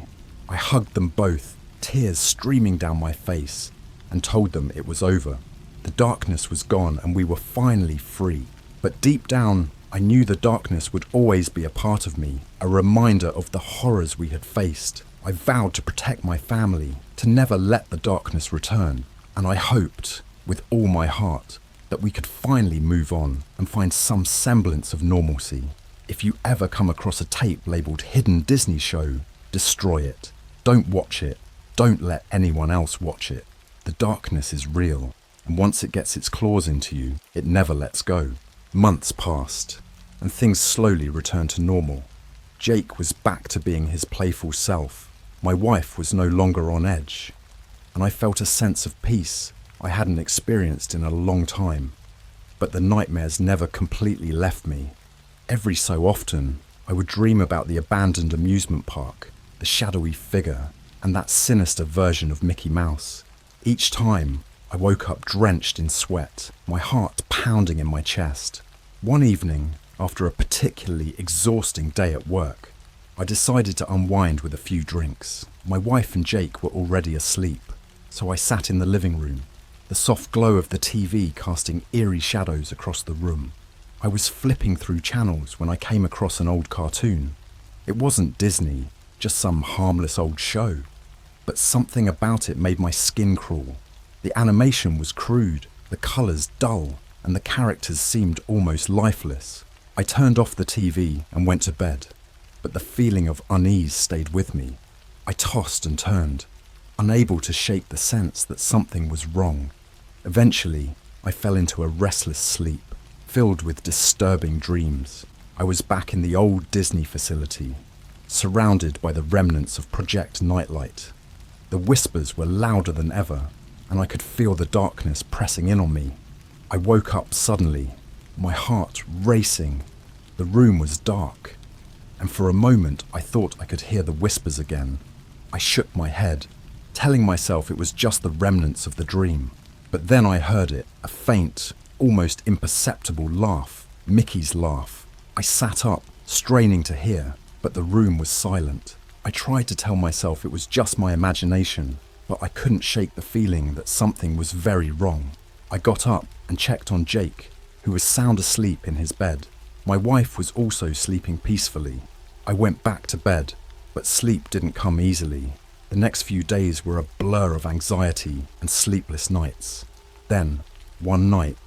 I hugged them both, tears streaming down my face, and told them it was over. The darkness was gone and we were finally free. But deep down, I knew the darkness would always be a part of me, a reminder of the horrors we had faced. I vowed to protect my family, to never let the darkness return, and I hoped, with all my heart, that we could finally move on and find some semblance of normalcy. If you ever come across a tape labelled Hidden Disney Show, destroy it. Don't watch it. Don't let anyone else watch it. The darkness is real, and once it gets its claws into you, it never lets go. Months passed, and things slowly returned to normal. Jake was back to being his playful self. My wife was no longer on edge, and I felt a sense of peace I hadn't experienced in a long time. But the nightmares never completely left me. Every so often, I would dream about the abandoned amusement park, the shadowy figure, and that sinister version of Mickey Mouse. Each time, I woke up drenched in sweat, my heart pounding in my chest. One evening, after a particularly exhausting day at work, I decided to unwind with a few drinks. My wife and Jake were already asleep, so I sat in the living room, the soft glow of the TV casting eerie shadows across the room. I was flipping through channels when I came across an old cartoon. It wasn't Disney, just some harmless old show, but something about it made my skin crawl. The animation was crude, the colours dull, and the characters seemed almost lifeless. I turned off the TV and went to bed, but the feeling of unease stayed with me. I tossed and turned, unable to shake the sense that something was wrong. Eventually, I fell into a restless sleep, filled with disturbing dreams. I was back in the old Disney facility, surrounded by the remnants of Project Nightlight. The whispers were louder than ever, and I could feel the darkness pressing in on me. I woke up suddenly, my heart racing. The room was dark, and for a moment I thought I could hear the whispers again. I shook my head, telling myself it was just the remnants of the dream. But then I heard it, a faint, almost imperceptible laugh, Mickey's laugh. I sat up, straining to hear, but the room was silent. I tried to tell myself it was just my imagination, but I couldn't shake the feeling that something was very wrong. I got up and checked on Jake, who was sound asleep in his bed. My wife was also sleeping peacefully. I went back to bed, but sleep didn't come easily. The next few days were a blur of anxiety and sleepless nights. Then, one night,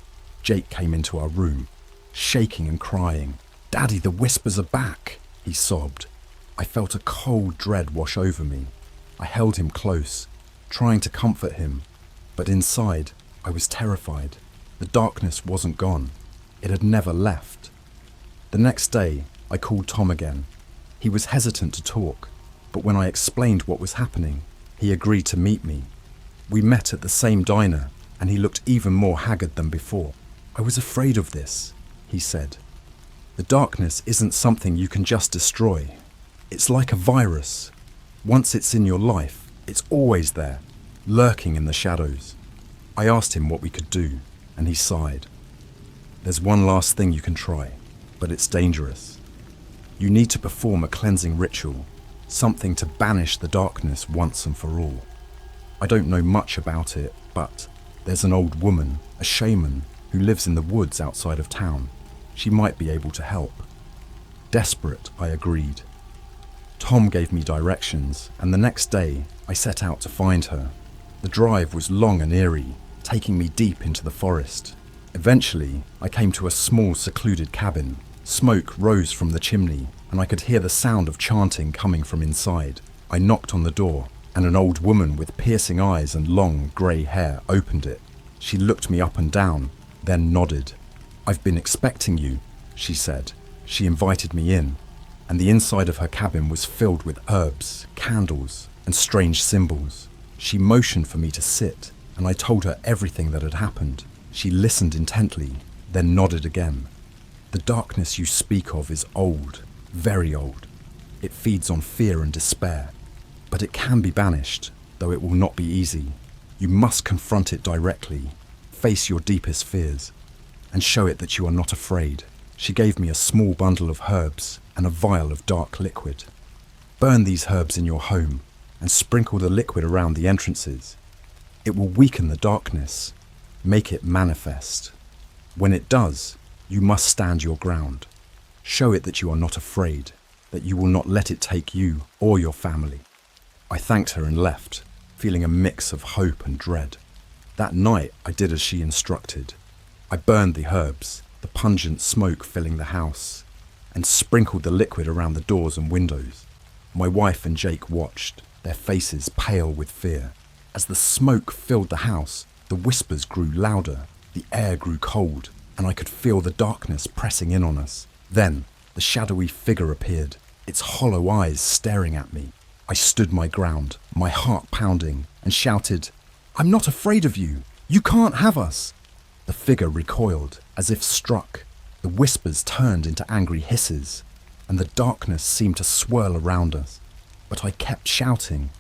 Jake came into our room, shaking and crying. "Daddy, the whispers are back," he sobbed. I felt a cold dread wash over me. I held him close, trying to comfort him, but inside, I was terrified. The darkness wasn't gone. It had never left. The next day, I called Tom again. He was hesitant to talk, but when I explained what was happening, he agreed to meet me. We met at the same diner, and he looked even more haggard than before. "I was afraid of this," he said. "The darkness isn't something you can just destroy. It's like a virus. Once it's in your life, it's always there, lurking in the shadows." I asked him what we could do, and he sighed. "There's one last thing you can try, but it's dangerous. You need to perform a cleansing ritual, something to banish the darkness once and for all. I don't know much about it, but there's an old woman, a shaman, who lives in the woods outside of town. She might be able to help." Desperate, I agreed. Tom gave me directions, and the next day I set out to find her. The drive was long and eerie, taking me deep into the forest. Eventually, I came to a small secluded cabin. Smoke rose from the chimney, and I could hear the sound of chanting coming from inside. I knocked on the door, and an old woman with piercing eyes and long grey hair opened it. She looked me up and down, then nodded. "I've been expecting you," she said. She invited me in, and the inside of her cabin was filled with herbs, candles, and strange symbols. She motioned for me to sit, and I told her everything that had happened. She listened intently, then nodded again. "The darkness you speak of is old, very old. It feeds on fear and despair. But it can be banished, though it will not be easy. You must confront it directly, face your deepest fears, and show it that you are not afraid." She gave me a small bundle of herbs and a vial of dark liquid. "Burn these herbs in your home and sprinkle the liquid around the entrances. It will weaken the darkness, make it manifest. When it does, you must stand your ground. Show it that you are not afraid, that you will not let it take you or your family." I thanked her and left, feeling a mix of hope and dread. That night, I did as she instructed. I burned the herbs, the pungent smoke filling the house, and sprinkled the liquid around the doors and windows. My wife and Jake watched, their faces pale with fear. As the smoke filled the house, the whispers grew louder, the air grew cold, and I could feel the darkness pressing in on us. Then, the shadowy figure appeared, its hollow eyes staring at me. I stood my ground, my heart pounding, and shouted, "I'm not afraid of you! You can't have us!" The figure recoiled, as if struck. The whispers turned into angry hisses, and the darkness seemed to swirl around us. But I kept shouting,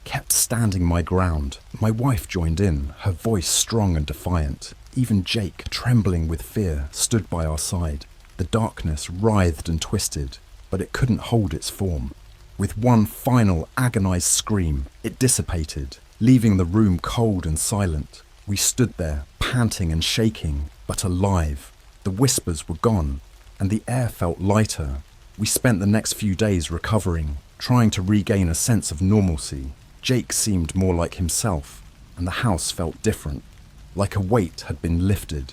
kept standing my ground. My wife joined in, her voice strong and defiant. Even Jake, trembling with fear, stood by our side. The darkness writhed and twisted, but it couldn't hold its form. With one final agonized scream, it dissipated, leaving the room cold and silent. We stood there, panting and shaking, but alive. The whispers were gone, and the air felt lighter. We spent the next few days recovering, trying to regain a sense of normalcy. Jake seemed more like himself, and the house felt different, like a weight had been lifted.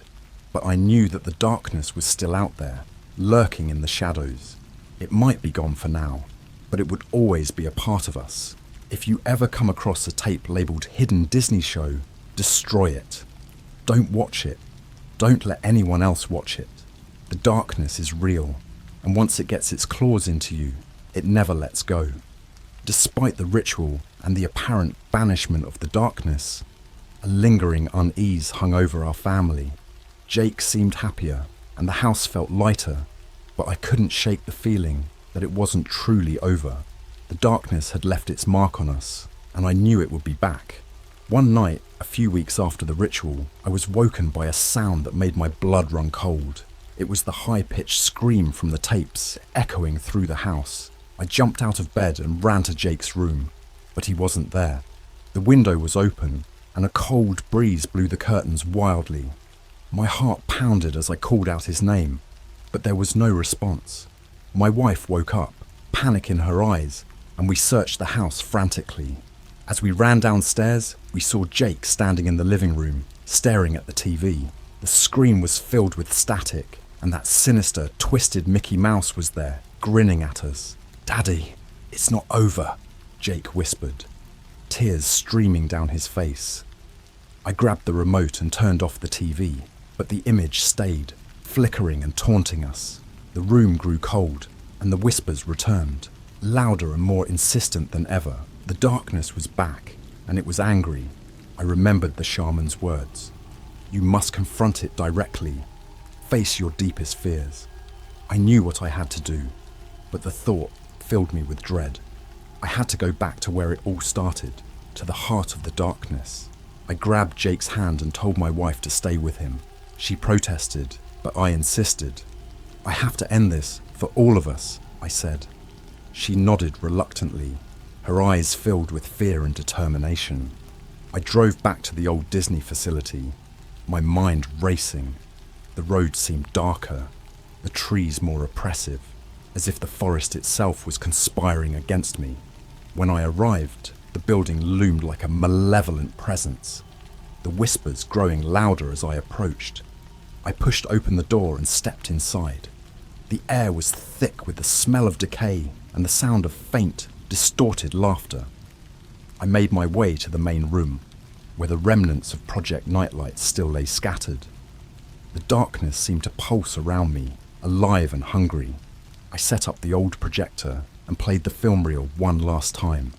But I knew that the darkness was still out there, lurking in the shadows. It might be gone for now, but it would always be a part of us. If you ever come across a tape labelled Hidden Disney Show, destroy it. Don't watch it. Don't let anyone else watch it. The darkness is real, and once it gets its claws into you, it never lets go. Despite the ritual and the apparent banishment of the darkness, a lingering unease hung over our family. Jake seemed happier, and the house felt lighter, but I couldn't shake the feeling that it wasn't truly over. The darkness had left its mark on us, and I knew it would be back. One night, a few weeks after the ritual, I was woken by a sound that made my blood run cold. It was the high-pitched scream from the tapes, echoing through the house. I jumped out of bed and ran to Jake's room, but he wasn't there. The window was open, and a cold breeze blew the curtains wildly. My heart pounded as I called out his name, but there was no response. My wife woke up, panic in her eyes, and we searched the house frantically. As we ran downstairs, we saw Jake standing in the living room, staring at the TV. The screen was filled with static, and that sinister, twisted Mickey Mouse was there, grinning at us. "Daddy, it's not over," Jake whispered, tears streaming down his face. I grabbed the remote and turned off the TV, but the image stayed, flickering and taunting us. The room grew cold, and the whispers returned, louder and more insistent than ever. The darkness was back, and it was angry. I remembered the shaman's words. "You must confront it directly. Face your deepest fears." I knew what I had to do, but the thought filled me with dread. I had to go back to where it all started, to the heart of the darkness. I grabbed Jake's hand and told my wife to stay with him. She protested, but I insisted. "I have to end this, for all of us," I said. She nodded reluctantly, her eyes filled with fear and determination. I drove back to the old Disney facility, my mind racing. The road seemed darker, the trees more oppressive, as if the forest itself was conspiring against me. When I arrived, the building loomed like a malevolent presence, the whispers growing louder as I approached. I pushed open the door and stepped inside. The air was thick with the smell of decay and the sound of faint, distorted laughter. I made my way to the main room, where the remnants of Project Nightlight still lay scattered. The darkness seemed to pulse around me, alive and hungry. I set up the old projector and played the film reel one last time.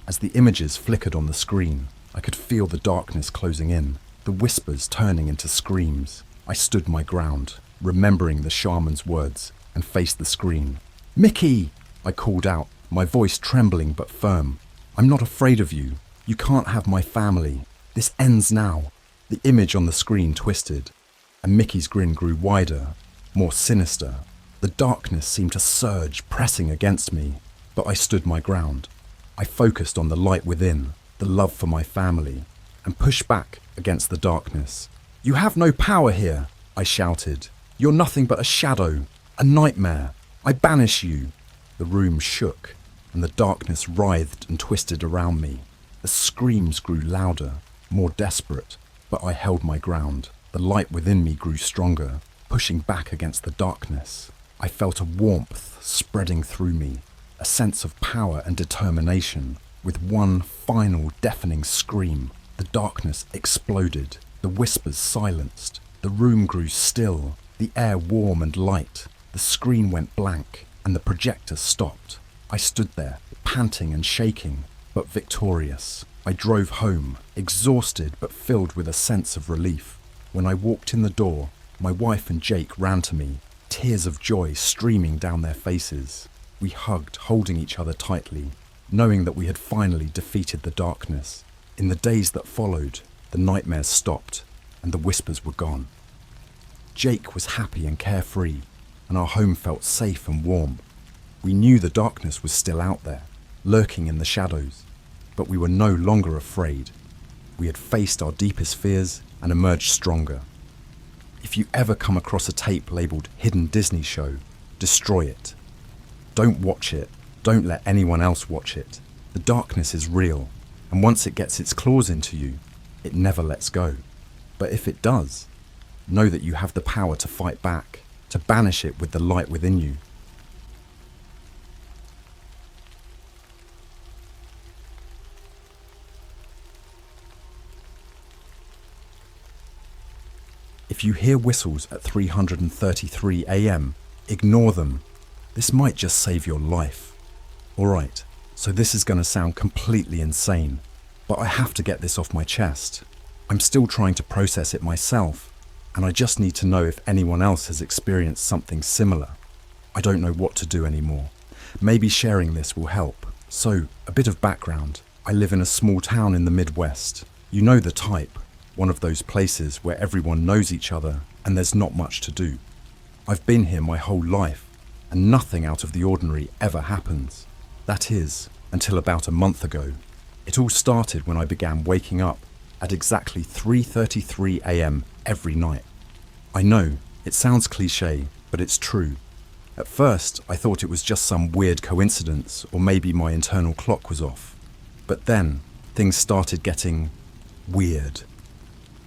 As the images flickered on the screen, I could feel the darkness closing in, the whispers turning into screams. I stood my ground, remembering the shaman's words, and faced the screen. "Mickey!" I called out, my voice trembling but firm. "I'm not afraid of you. You can't have my family. This ends now." The image on the screen twisted, and Mickey's grin grew wider, more sinister. The darkness seemed to surge, pressing against me, but I stood my ground. I focused on the light within, the love for my family, and pushed back against the darkness. "You have no power here," I shouted. "You're nothing but a shadow, a nightmare. I banish you." The room shook, and the darkness writhed and twisted around me. The screams grew louder, more desperate, but I held my ground. The light within me grew stronger, pushing back against the darkness. I felt a warmth spreading through me, a sense of power and determination. With one final deafening scream, the darkness exploded, the whispers silenced, the room grew still, the air warm and light, the screen went blank, and the projector stopped. I stood there, panting and shaking, but victorious. I drove home, exhausted but filled with a sense of relief. When I walked in the door, my wife and Jake ran to me, tears of joy streaming down their faces. We hugged, holding each other tightly, knowing that we had finally defeated the darkness. In the days that followed, the nightmares stopped, and the whispers were gone. Jake was happy and carefree, and our home felt safe and warm. We knew the darkness was still out there, lurking in the shadows, but we were no longer afraid. We had faced our deepest fears and emerged stronger. If you ever come across a tape labelled Hidden Disney Show, destroy it. Don't watch it. Don't let anyone else watch it. The darkness is real, and once it gets its claws into you, it never lets go. But if it does, know that you have the power to fight back, to banish it with the light within you. If you hear whistles at 3:33 AM, ignore them. This might just save your life. Alright, so this is going to sound completely insane, but I have to get this off my chest. I'm still trying to process it myself, and I just need to know if anyone else has experienced something similar. I don't know what to do anymore. Maybe sharing this will help. So, a bit of background. I live in a small town in the Midwest. You know the type, one of those places where everyone knows each other and there's not much to do. I've been here my whole life, and nothing out of the ordinary ever happens. That is, until about a month ago. It all started when I began waking up at exactly 3:33 a.m. every night. I know, it sounds cliché, but it's true. At first, I thought it was just some weird coincidence, or maybe my internal clock was off. But then, things started getting weird.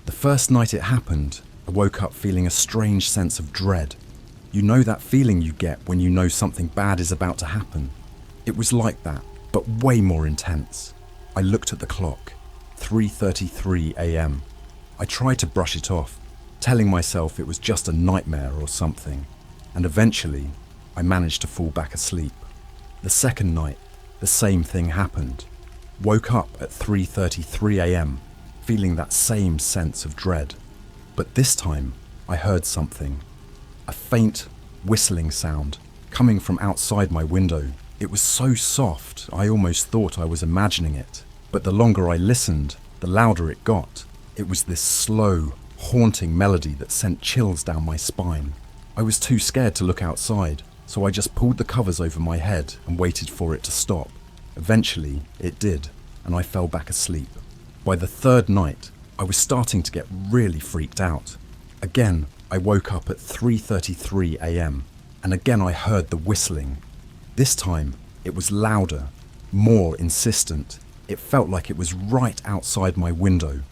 The first night it happened, I woke up feeling a strange sense of dread. You know that feeling you get when you know something bad is about to happen? It was like that, but way more intense. I looked at the clock, 3:33 a.m. I tried to brush it off, telling myself it was just a nightmare or something, and eventually I managed to fall back asleep. The second night, the same thing happened. Woke up at 3:33 a.m, feeling that same sense of dread. But this time, I heard something. A faint, whistling sound coming from outside my window. It was so soft, I almost thought I was imagining it. But the longer I listened, the louder it got. It was this slow, haunting melody that sent chills down my spine. I was too scared to look outside, so I just pulled the covers over my head and waited for it to stop. Eventually, it did, and I fell back asleep. By the third night, I was starting to get really freaked out. Again, I woke up at 3:33 a.m, and again I heard the whistling. This time, it was louder, more insistent. It felt like it was right outside my window.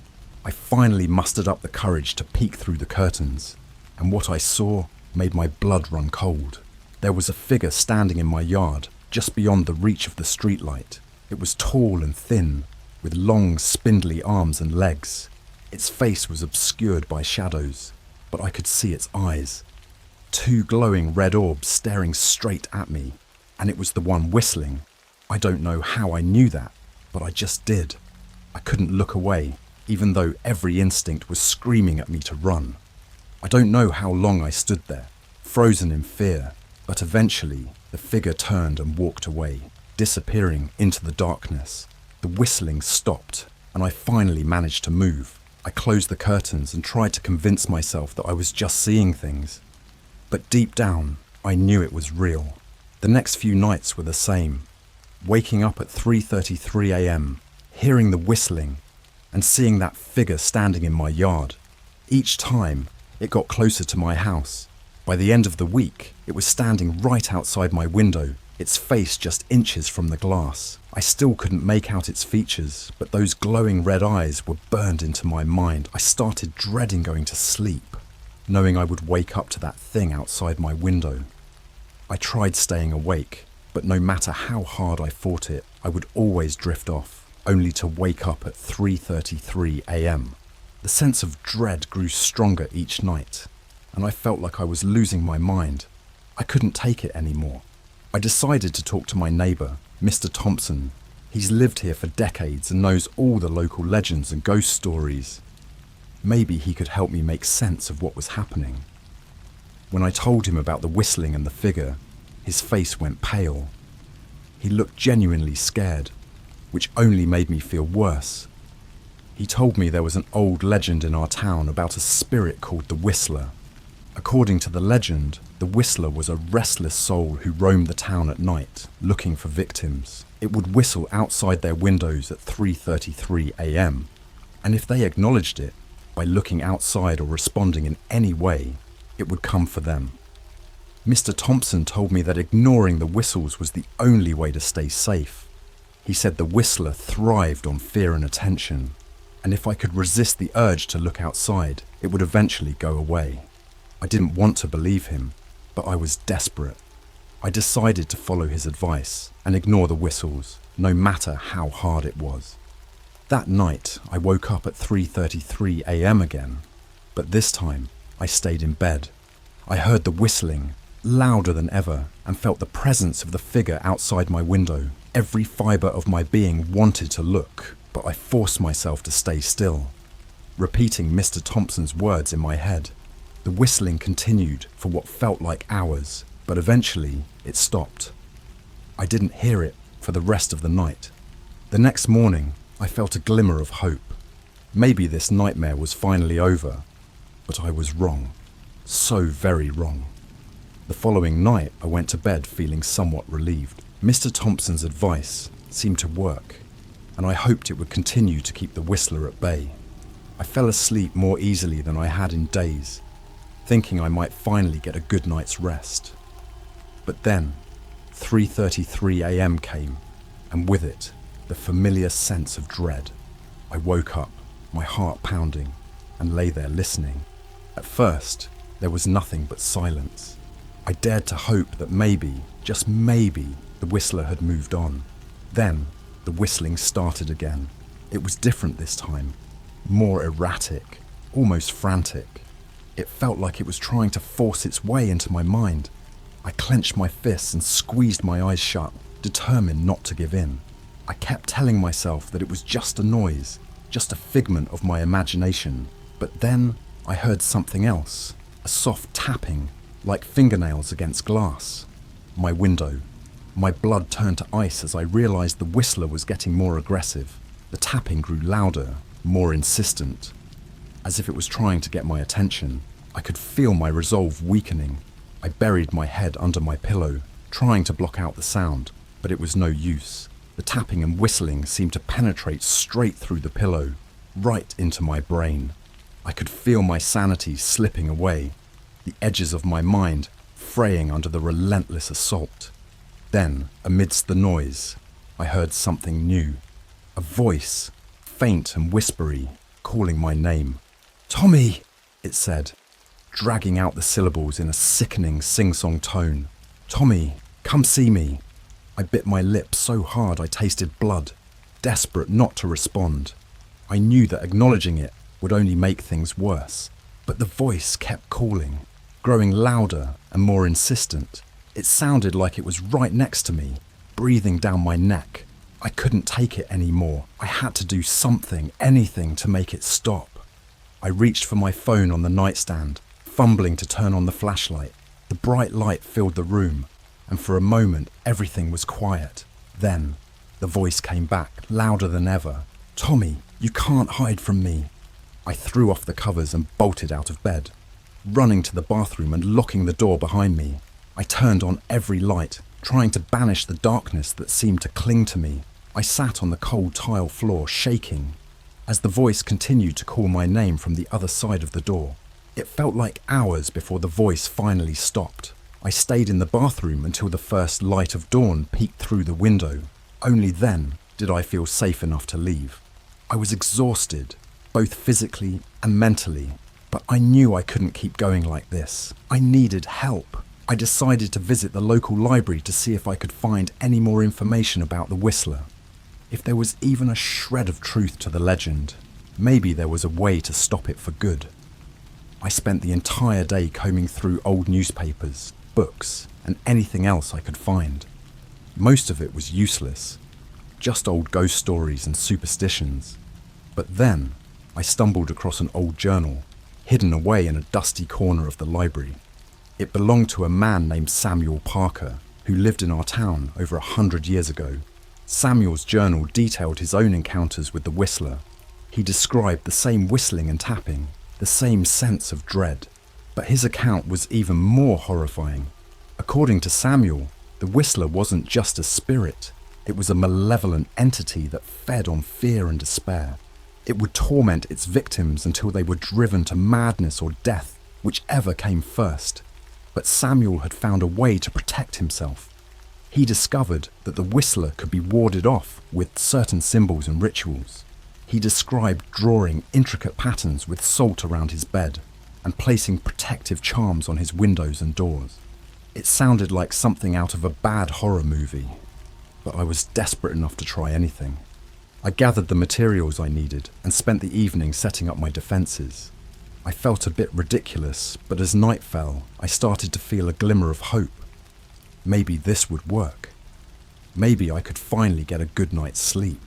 I finally mustered up the courage to peek through the curtains, and what I saw made my blood run cold. There was a figure standing in my yard, just beyond the reach of the streetlight. It was tall and thin, with long, spindly arms and legs. Its face was obscured by shadows, but I could see its eyes. Two glowing red orbs staring straight at me, and it was the one whistling. I don't know how I knew that, but I just did. I couldn't look away, even though every instinct was screaming at me to run. I don't know how long I stood there, frozen in fear, but eventually the figure turned and walked away, disappearing into the darkness. The whistling stopped, and I finally managed to move. I closed the curtains and tried to convince myself that I was just seeing things. But deep down, I knew it was real. The next few nights were the same. Waking up at 3:33 a.m, hearing the whistling, and seeing that figure standing in my yard. Each time, it got closer to my house. By the end of the week, it was standing right outside my window, its face just inches from the glass. I still couldn't make out its features, but those glowing red eyes were burned into my mind. I started dreading going to sleep, knowing I would wake up to that thing outside my window. I tried staying awake, but no matter how hard I fought it, I would always drift off, only to wake up at 3:33 a.m. The sense of dread grew stronger each night, and I felt like I was losing my mind. I couldn't take it anymore. I decided to talk to my neighbour, Mr. Thompson. He's lived here for decades and knows all the local legends and ghost stories. Maybe he could help me make sense of what was happening. When I told him about the whistling and the figure, his face went pale. He looked genuinely scared, which only made me feel worse. He told me there was an old legend in our town about a spirit called the Whistler. According to the legend, the Whistler was a restless soul who roamed the town at night, looking for victims. It would whistle outside their windows at 3:33 a.m, and if they acknowledged it, by looking outside or responding in any way, it would come for them. Mr. Thompson told me that ignoring the whistles was the only way to stay safe. He said the Whistler thrived on fear and attention, and if I could resist the urge to look outside, it would eventually go away. I didn't want to believe him, but I was desperate. I decided to follow his advice and ignore the whistles, no matter how hard it was. That night, I woke up at 3:33 a.m. again, but this time I stayed in bed. I heard the whistling, louder than ever, and felt the presence of the figure outside my window. Every fibre of my being wanted to look, but I forced myself to stay still, repeating Mr. Thompson's words in my head. The whistling continued for what felt like hours, but eventually it stopped. I didn't hear it for the rest of the night. The next morning, I felt a glimmer of hope. Maybe this nightmare was finally over, but I was wrong. So very wrong. The following night, I went to bed feeling somewhat relieved. Mr. Thompson's advice seemed to work, and I hoped it would continue to keep the Whistler at bay. I fell asleep more easily than I had in days, thinking I might finally get a good night's rest. But then, 3:33 a.m. came, and with it, the familiar sense of dread. I woke up, my heart pounding, and lay there listening. At first, there was nothing but silence. I dared to hope that maybe, just maybe, the Whistler had moved on. Then, the whistling started again. It was different this time, more erratic, almost frantic. It felt like it was trying to force its way into my mind. I clenched my fists and squeezed my eyes shut, determined not to give in. I kept telling myself that it was just a noise, just a figment of my imagination. But then I heard something else, a soft tapping, like fingernails against glass. My window. My blood turned to ice as I realized the Whistler was getting more aggressive. The tapping grew louder, more insistent. As if it was trying to get my attention, I could feel my resolve weakening. I buried my head under my pillow, trying to block out the sound, but it was no use. The tapping and whistling seemed to penetrate straight through the pillow, right into my brain. I could feel my sanity slipping away, the edges of my mind fraying under the relentless assault. Then, amidst the noise, I heard something new. A voice, faint and whispery, calling my name. "Tommy!" it said, dragging out the syllables in a sickening sing-song tone. "Tommy, come see me." I bit my lip so hard I tasted blood, desperate not to respond. I knew that acknowledging it would only make things worse, but the voice kept calling, growing louder and more insistent. It sounded like it was right next to me, breathing down my neck. I couldn't take it anymore. I had to do something, anything to make it stop. I reached for my phone on the nightstand, fumbling to turn on the flashlight. The bright light filled the room, and for a moment everything was quiet. Then, the voice came back, louder than ever. "Tommy, you can't hide from me." I threw off the covers and bolted out of bed, running to the bathroom and locking the door behind me. I turned on every light, trying to banish the darkness that seemed to cling to me. I sat on the cold tile floor, shaking, as the voice continued to call my name from the other side of the door. It felt like hours before the voice finally stopped. I stayed in the bathroom until the first light of dawn peeked through the window. Only then did I feel safe enough to leave. I was exhausted, both physically and mentally, but I knew I couldn't keep going like this. I needed help. I decided to visit the local library to see if I could find any more information about the Whistler. If there was even a shred of truth to the legend, maybe there was a way to stop it for good. I spent the entire day combing through old newspapers, books, and anything else I could find. Most of it was useless, just old ghost stories and superstitions. But then, I stumbled across an old journal, hidden away in a dusty corner of the library. It belonged to a man named Samuel Parker, who lived in our town over 100 years ago. Samuel's journal detailed his own encounters with the Whistler. He described the same whistling and tapping, the same sense of dread. But his account was even more horrifying. According to Samuel, the Whistler wasn't just a spirit. It was a malevolent entity that fed on fear and despair. It would torment its victims until they were driven to madness or death, whichever came first. But Samuel had found a way to protect himself. He discovered that the Whistler could be warded off with certain symbols and rituals. He described drawing intricate patterns with salt around his bed and placing protective charms on his windows and doors. It sounded like something out of a bad horror movie, but I was desperate enough to try anything. I gathered the materials I needed and spent the evening setting up my defences. I felt a bit ridiculous, but as night fell, I started to feel a glimmer of hope. Maybe this would work. Maybe I could finally get a good night's sleep.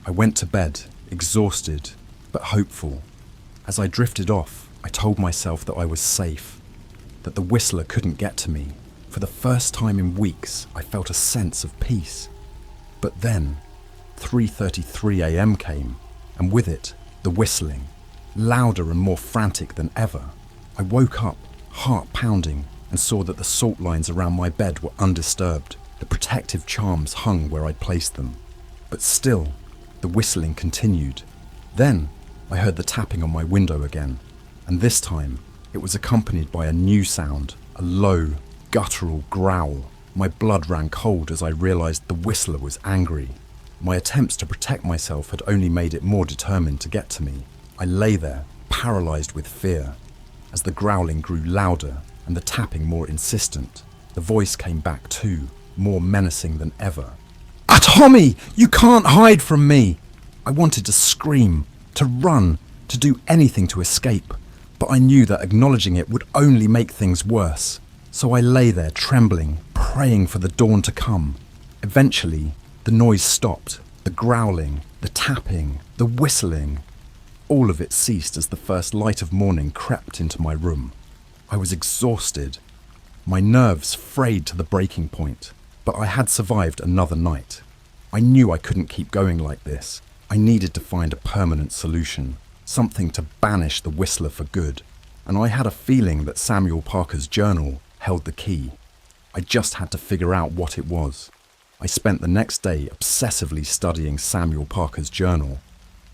I went to bed, exhausted, but hopeful. As I drifted off, I told myself that I was safe, that the Whistler couldn't get to me. For the first time in weeks, I felt a sense of peace. But then, 3:33 a.m. came, and with it, the whistling, louder and more frantic than ever. I woke up, heart pounding, and saw that the salt lines around my bed were undisturbed. The protective charms hung where I'd placed them. But still, the whistling continued. Then, I heard the tapping on my window again, and this time, it was accompanied by a new sound, a low, guttural growl. My blood ran cold as I realized the whistler was angry. My attempts to protect myself had only made it more determined to get to me. I lay there, paralyzed with fear. As the growling grew louder and the tapping more insistent, the voice came back too, more menacing than ever. "Tommy, you can't hide from me!" I wanted to scream, to run, to do anything to escape, but I knew that acknowledging it would only make things worse. So I lay there trembling, praying for the dawn to come. Eventually, the noise stopped, the growling, the tapping, the whistling. All of it ceased as the first light of morning crept into my room. I was exhausted, my nerves frayed to the breaking point, but I had survived another night. I knew I couldn't keep going like this. I needed to find a permanent solution, something to banish the whistler for good, and I had a feeling that Samuel Parker's journal held the key. I just had to figure out what it was. I spent the next day obsessively studying Samuel Parker's journal.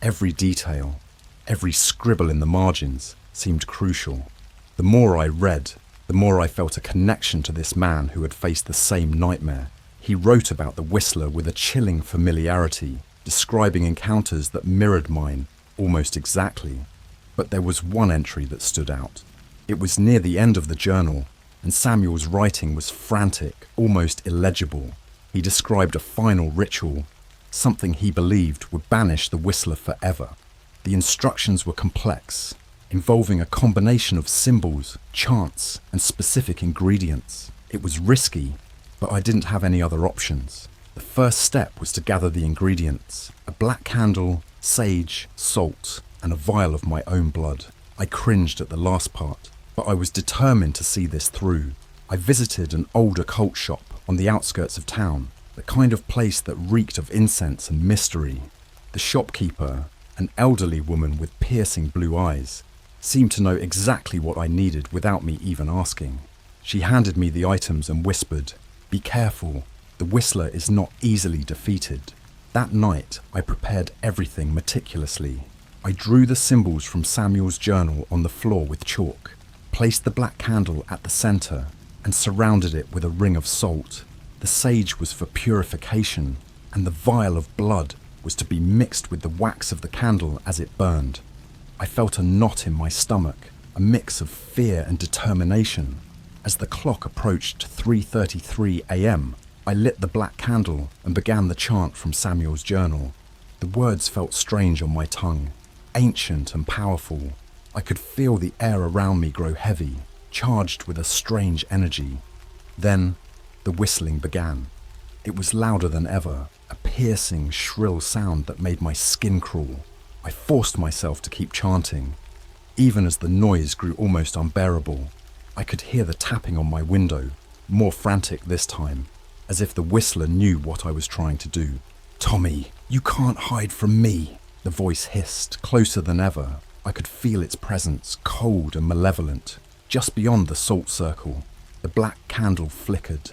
Every detail, every scribble in the margins seemed crucial. The more I read, the more I felt a connection to this man who had faced the same nightmare. He wrote about the whistler with a chilling familiarity, describing encounters that mirrored mine almost exactly. But there was one entry that stood out. It was near the end of the journal, and Samuel's writing was frantic, almost illegible. He described a final ritual, something he believed would banish the whistler forever. The instructions were complex, involving a combination of symbols, chants, and specific ingredients. It was risky, but I didn't have any other options. The first step was to gather the ingredients: a black candle, sage, salt, and a vial of my own blood. I cringed at the last part, but I was determined to see this through. I visited an old occult shop on the outskirts of town, the kind of place that reeked of incense and mystery. The shopkeeper, an elderly woman with piercing blue eyes, seemed to know exactly what I needed without me even asking. She handed me the items and whispered, "Be careful, the whistler is not easily defeated." That night, I prepared everything meticulously. I drew the symbols from Samuel's journal on the floor with chalk, placed the black candle at the center, and surrounded it with a ring of salt. The sage was for purification, and the vial of blood was to be mixed with the wax of the candle as it burned. I felt a knot in my stomach, a mix of fear and determination. As the clock approached 3:33 a.m., I lit the black candle and began the chant from Samuel's journal. The words felt strange on my tongue, ancient and powerful. I could feel the air around me grow heavy, charged with a strange energy. Then, the whistling began. It was louder than ever, a piercing, shrill sound that made my skin crawl. I forced myself to keep chanting. Even as the noise grew almost unbearable, I could hear the tapping on my window, more frantic this time, as if the whistler knew what I was trying to do. "Tommy, you can't hide from me," the voice hissed, closer than ever. I could feel its presence, cold and malevolent, just beyond the salt circle. The black candle flickered,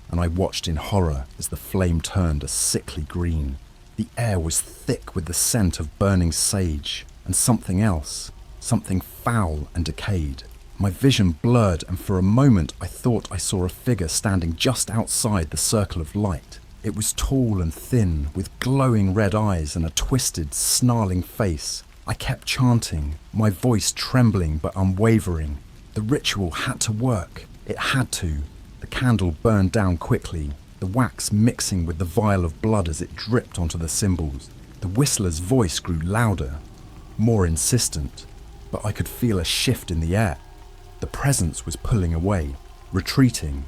and I watched in horror as the flame turned a sickly green. The air was thick with the scent of burning sage and something else, something foul and decayed. My vision blurred, and for a moment I thought I saw a figure standing just outside the circle of light. It was tall and thin, with glowing red eyes and a twisted, snarling face. I kept chanting, my voice trembling but unwavering. The ritual had to work. It had to. The candle burned down quickly, the wax mixing with the vial of blood as it dripped onto the symbols. The whistler's voice grew louder, more insistent, but I could feel a shift in the air. The presence was pulling away, retreating.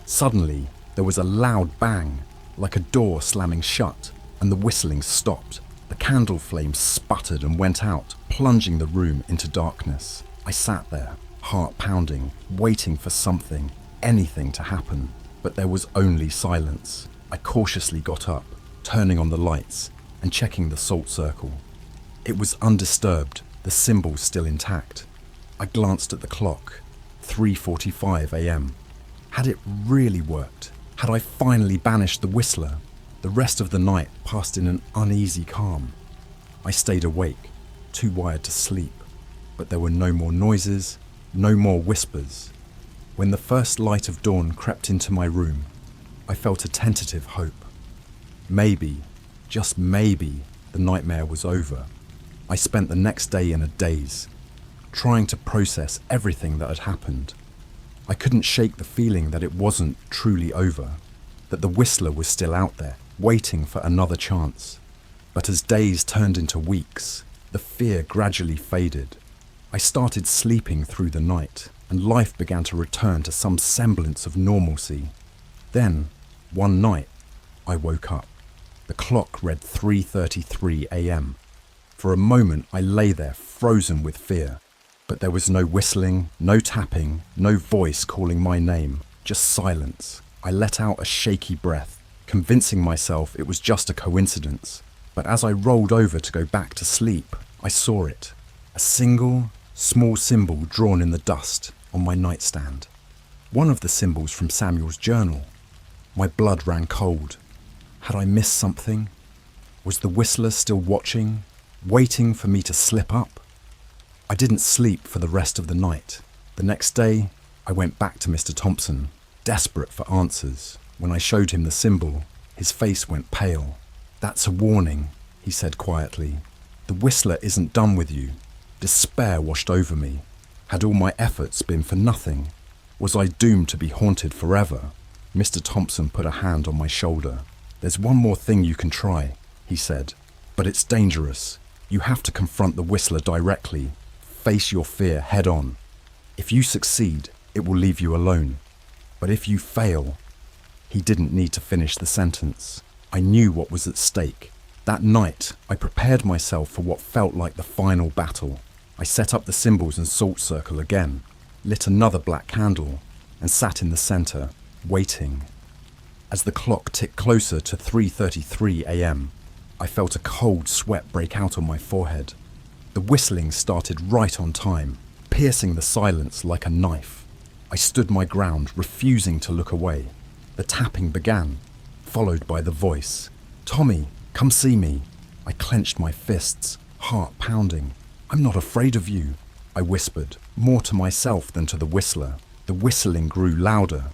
Suddenly, there was a loud bang, like a door slamming shut, and the whistling stopped. The candle flame sputtered and went out, plunging the room into darkness. I sat there, heart pounding, waiting for something, anything to happen. But there was only silence. I cautiously got up, turning on the lights and checking the salt circle. It was undisturbed, the symbols still intact. I glanced at the clock, 3:45 a.m. Had it really worked? Had I finally banished the Whistler? The rest of the night passed in an uneasy calm. I stayed awake, too wired to sleep, but there were no more noises, no more whispers. When the first light of dawn crept into my room, I felt a tentative hope. Maybe, just maybe, the nightmare was over. I spent the next day in a daze, trying to process everything that had happened. I couldn't shake the feeling that it wasn't truly over, that the Whistler was still out there, waiting for another chance. But as days turned into weeks, the fear gradually faded. I started sleeping through the night, and life began to return to some semblance of normalcy. Then, one night, I woke up. The clock read 3:33 a.m. For a moment, I lay there frozen with fear. But there was no whistling, no tapping, no voice calling my name, just silence. I let out a shaky breath, convincing myself it was just a coincidence. But as I rolled over to go back to sleep, I saw it. A single, small symbol drawn in the dust on my nightstand. One of the symbols from Samuel's journal. My blood ran cold. Had I missed something? Was the Whistler still watching, waiting for me to slip up? I didn't sleep for the rest of the night. The next day, I went back to Mr. Thompson, desperate for answers. When I showed him the symbol, his face went pale. "That's a warning," he said quietly. "The Whistler isn't done with you." Despair washed over me. Had all my efforts been for nothing? Was I doomed to be haunted forever? Mr. Thompson put a hand on my shoulder. "There's one more thing you can try," he said. "But it's dangerous. You have to confront the Whistler directly. Face your fear head on. If you succeed, it will leave you alone. But if you fail..." He didn't need to finish the sentence. I knew what was at stake. That night, I prepared myself for what felt like the final battle. I set up the symbols and salt circle again, lit another black candle, and sat in the center, waiting. As the clock ticked closer to 3:33 a.m., I felt a cold sweat break out on my forehead. The whistling started right on time, piercing the silence like a knife. I stood my ground, refusing to look away. The tapping began, followed by the voice. "Tommy, come see me." I clenched my fists, heart pounding. "I'm not afraid of you," I whispered, more to myself than to the Whistler. The whistling grew louder,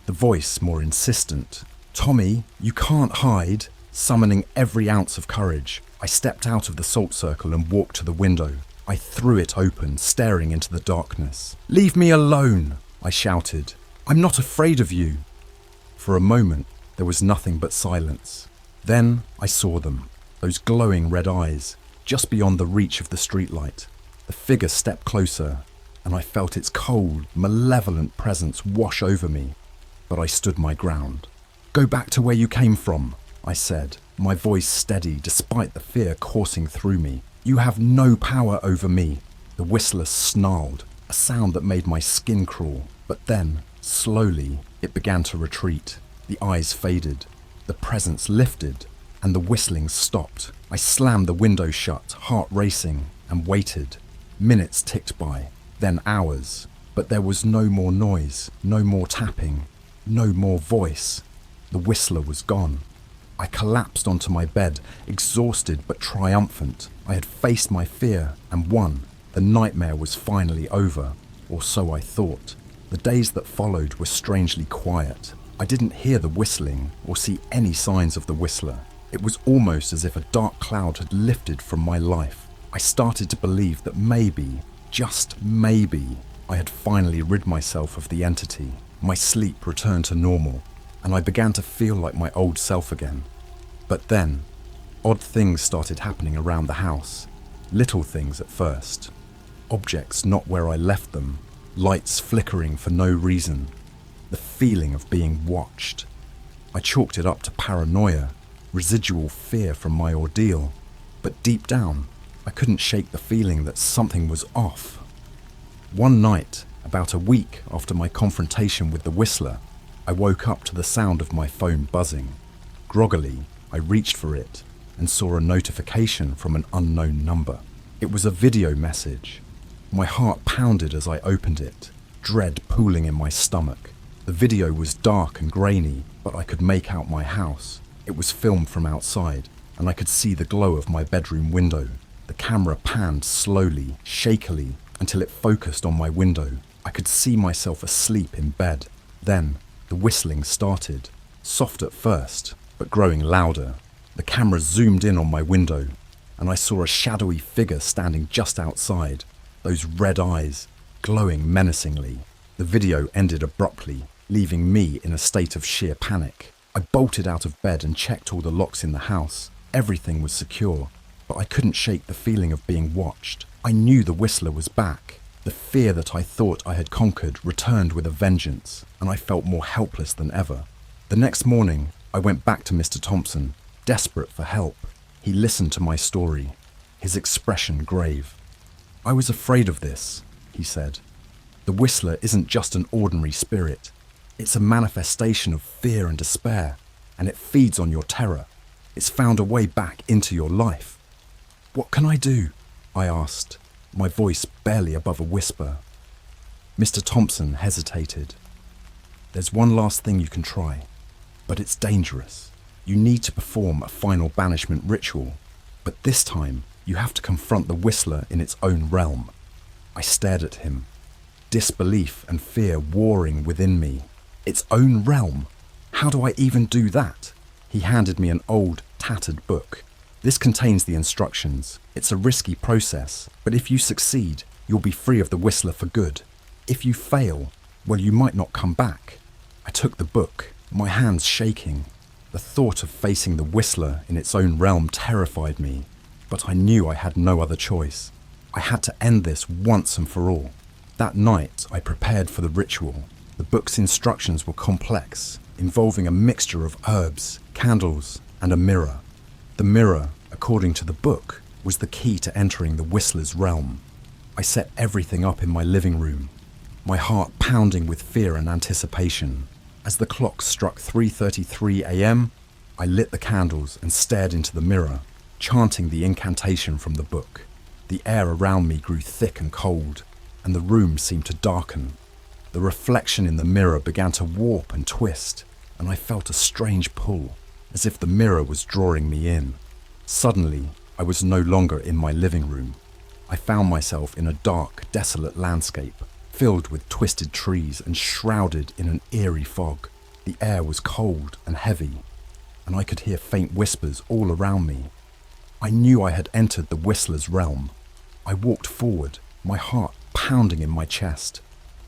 the voice more insistent. "Tommy, you can't hide." Summoning every ounce of courage, I stepped out of the salt circle and walked to the window. I threw it open, staring into the darkness. "Leave me alone," I shouted. "I'm not afraid of you." For a moment, there was nothing but silence. Then I saw them, those glowing red eyes, just beyond the reach of the streetlight. The figure stepped closer, and I felt its cold, malevolent presence wash over me. But I stood my ground. "Go back to where you came from," I said, my voice steady despite the fear coursing through me. "You have no power over me." The Whistler snarled, a sound that made my skin crawl. But then, slowly, it began to retreat. The eyes faded, the presence lifted, and the whistling stopped. I slammed the window shut, heart racing, and waited. Minutes ticked by, then hours. But there was no more noise, no more tapping, no more voice. The Whistler was gone. I collapsed onto my bed, exhausted but triumphant. I had faced my fear and won. The nightmare was finally over, or so I thought. The days that followed were strangely quiet. I didn't hear the whistling or see any signs of the Whistler. It was almost as if a dark cloud had lifted from my life. I started to believe that maybe, just maybe, I had finally rid myself of the entity. My sleep returned to normal, and I began to feel like my old self again. But then, odd things started happening around the house. Little things at first. Objects not where I left them. Lights flickering for no reason. The feeling of being watched. I chalked it up to paranoia, residual fear from my ordeal. But deep down, I couldn't shake the feeling that something was off. One night, about a week after my confrontation with the Whistler, I woke up to the sound of my phone buzzing. Groggily, I reached for it and saw a notification from an unknown number. It was a video message. My heart pounded as I opened it, dread pooling in my stomach. The video was dark and grainy, but I could make out my house. It was filmed from outside, and I could see the glow of my bedroom window. The camera panned slowly, shakily, until it focused on my window. I could see myself asleep in bed. Then, the whistling started, soft at first, but growing louder. The camera zoomed in on my window, and I saw a shadowy figure standing just outside, those red eyes glowing menacingly. The video ended abruptly, leaving me in a state of sheer panic. I bolted out of bed and checked all the locks in the house. Everything was secure, but I couldn't shake the feeling of being watched. I knew the whistler was back. The fear that I thought I had conquered returned with a vengeance, and I felt more helpless than ever. The next morning, I went back to Mr. Thompson, desperate for help. He listened to my story, his expression grave. "I was afraid of this," he said. "The whistler isn't just an ordinary spirit. It's a manifestation of fear and despair, and it feeds on your terror. It's found a way back into your life." "What can I do?" I asked, my voice barely above a whisper. Mr. Thompson hesitated. "There's one last thing you can try, but it's dangerous. You need to perform a final banishment ritual, but this time you have to confront the whistler in its own realm." I stared at him, disbelief and fear warring within me. Its own realm? How do I even do that? He handed me an old, tattered book. "This contains the instructions. It's a risky process, but if you succeed, you'll be free of the whistler for good. If you fail, well, you might not come back." I took the book, my hands shaking. The thought of facing the whistler in its own realm terrified me, but I knew I had no other choice. I had to end this once and for all. That night, I prepared for the ritual. The book's instructions were complex, involving a mixture of herbs, candles, and a mirror. The mirror, according to the book, was the key to entering the whistler's realm. I set everything up in my living room, my heart pounding with fear and anticipation. As the clock struck 3:33 a.m., I lit the candles and stared into the mirror, chanting the incantation from the book. The air around me grew thick and cold, and the room seemed to darken. The reflection in the mirror began to warp and twist, and I felt a strange pull, as if the mirror was drawing me in. Suddenly, I was no longer in my living room. I found myself in a dark, desolate landscape, filled with twisted trees and shrouded in an eerie fog. The air was cold and heavy, and I could hear faint whispers all around me. I knew I had entered the whistler's realm. I walked forward, my heart pounding in my chest.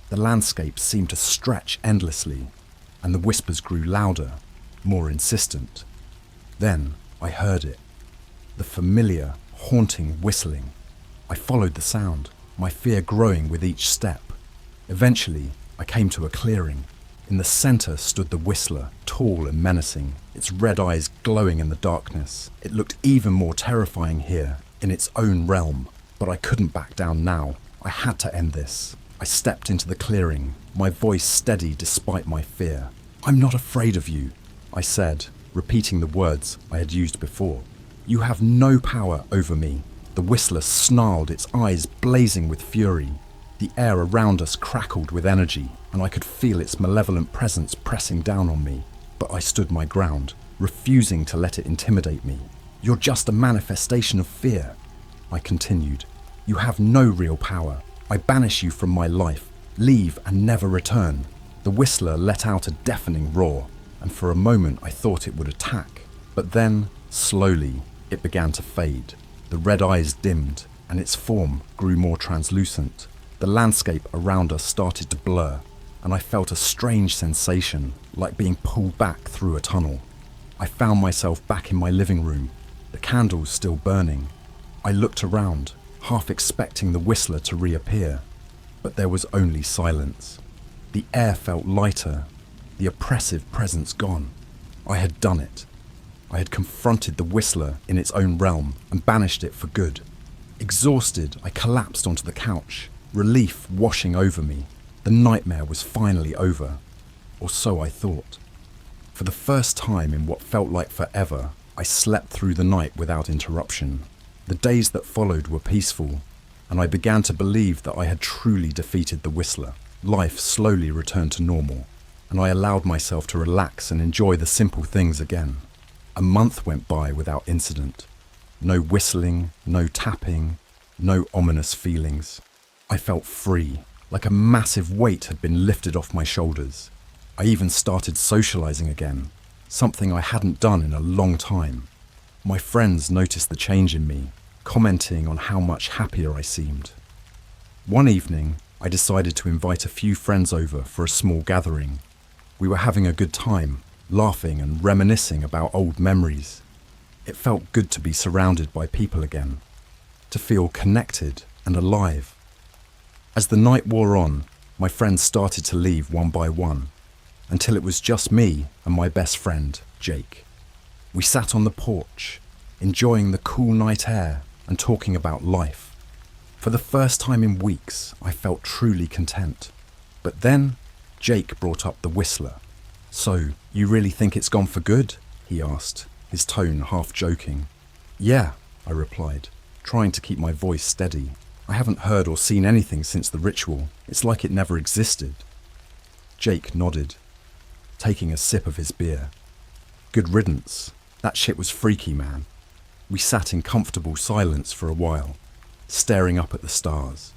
The landscape seemed to stretch endlessly, and the whispers grew louder, more insistent. Then I heard it, the familiar, haunting whistling. I followed the sound, my fear growing with each step. Eventually, I came to a clearing. In the center stood the whistler, tall and menacing, its red eyes glowing in the darkness. It looked even more terrifying here, in its own realm. But I couldn't back down now. I had to end this. I stepped into the clearing, my voice steady despite my fear. "I'm not afraid of you," I said, repeating the words I had used before. "You have no power over me." The whistler snarled, its eyes blazing with fury. The air around us crackled with energy, and I could feel its malevolent presence pressing down on me. But I stood my ground, refusing to let it intimidate me. "You're just a manifestation of fear," I continued. "You have no real power. I banish you from my life. Leave and never return." The whistler let out a deafening roar, and for a moment I thought it would attack. But then, slowly, it began to fade. The red eyes dimmed, and its form grew more translucent. The landscape around us started to blur, and I felt a strange sensation, like being pulled back through a tunnel. I found myself back in my living room, the candles still burning. I looked around, half expecting the whistler to reappear, but there was only silence. The air felt lighter, the oppressive presence gone. I had done it. I had confronted the whistler in its own realm and banished it for good. Exhausted, I collapsed onto the couch, relief washing over me. The nightmare was finally over, or so I thought. For the first time in what felt like forever, I slept through the night without interruption. The days that followed were peaceful, and I began to believe that I had truly defeated the Whistler. Life slowly returned to normal, and I allowed myself to relax and enjoy the simple things again. A month went by without incident. No whistling, no tapping, no ominous feelings. I felt free, like a massive weight had been lifted off my shoulders. I even started socializing again, something I hadn't done in a long time. My friends noticed the change in me, commenting on how much happier I seemed. One evening, I decided to invite a few friends over for a small gathering. We were having a good time, laughing and reminiscing about old memories. It felt good to be surrounded by people again, to feel connected and alive. As the night wore on, my friends started to leave one by one, until it was just me and my best friend, Jake. We sat on the porch, enjoying the cool night air and talking about life. For the first time in weeks, I felt truly content. But then, Jake brought up the Whistler. "So, you really think it's gone for good?" he asked, his tone half joking. "Yeah," I replied, trying to keep my voice steady. "I haven't heard or seen anything since the ritual. It's like it never existed." Jake nodded, taking a sip of his beer. "Good riddance. That shit was freaky, man." We sat in comfortable silence for a while, staring up at the stars.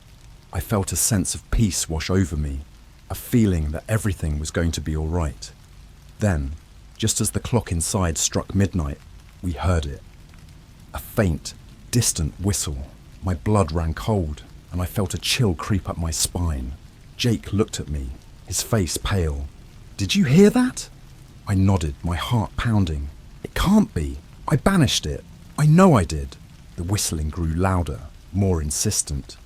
I felt a sense of peace wash over me, a feeling that everything was going to be all right. Then, just as the clock inside struck midnight, we heard it. A faint, distant whistle. My blood ran cold, and I felt a chill creep up my spine. Jake looked at me, his face pale. "Did you hear that?" I nodded, my heart pounding. "It can't be. I banished it. I know I did." The whistling grew louder, more insistent,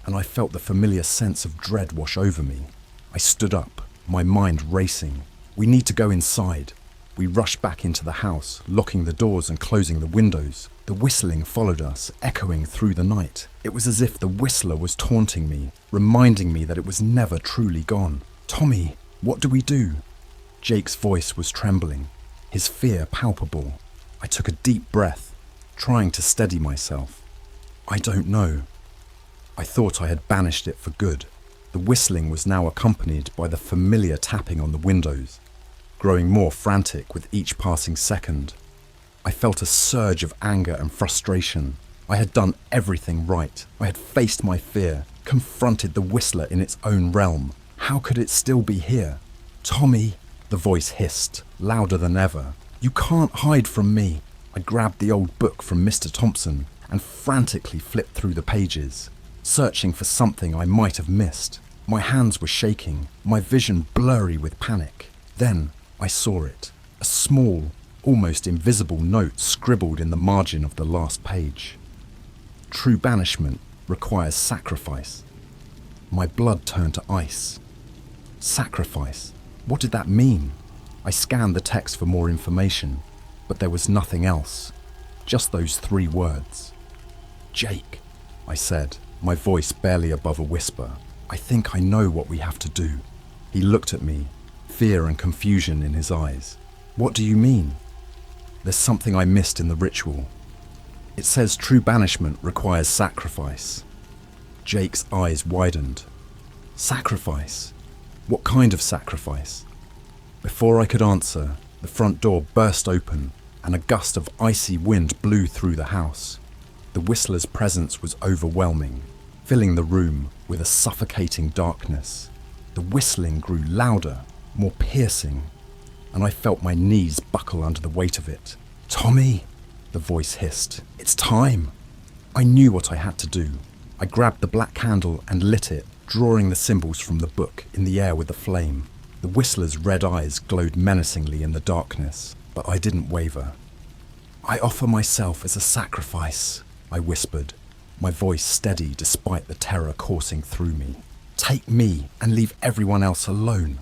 and I felt the familiar sense of dread wash over me. I stood up, my mind racing. "We need to go inside." We rushed back into the house, locking the doors and closing the windows. The whistling followed us, echoing through the night. It was as if the Whistler was taunting me, reminding me that it was never truly gone. "Tommy, what do we do?" Jake's voice was trembling, his fear palpable. I took a deep breath, trying to steady myself. "I don't know." I thought I had banished it for good. The whistling was now accompanied by the familiar tapping on the windows, growing more frantic with each passing second. I felt a surge of anger and frustration. I had done everything right. I had faced my fear, confronted the Whistler in its own realm. How could it still be here? "Tommy," the voice hissed, louder than ever. "You can't hide from me." I grabbed the old book from Mr. Thompson and frantically flipped through the pages, searching for something I might have missed. My hands were shaking, my vision blurry with panic. Then I saw it, a small, almost invisible note scribbled in the margin of the last page. "True banishment requires sacrifice." My blood turned to ice. Sacrifice? What did that mean? I scanned the text for more information, but there was nothing else. Just those 3 words. "Jake," I said, my voice barely above a whisper. "I think I know what we have to do." He looked at me, fear and confusion in his eyes. "What do you mean?" "There's something I missed in the ritual. It says true banishment requires sacrifice." Jake's eyes widened. "Sacrifice? What kind of sacrifice?" Before I could answer, the front door burst open and a gust of icy wind blew through the house. The Whistler's presence was overwhelming, filling the room with a suffocating darkness. The whistling grew louder, more piercing, and I felt my knees buckle under the weight of it. "Tommy," the voice hissed, "it's time." I knew what I had to do. I grabbed the black candle and lit it, drawing the symbols from the book in the air with the flame. The Whistler's red eyes glowed menacingly in the darkness, but I didn't waver. "I offer myself as a sacrifice," I whispered, my voice steady despite the terror coursing through me. "Take me and leave everyone else alone."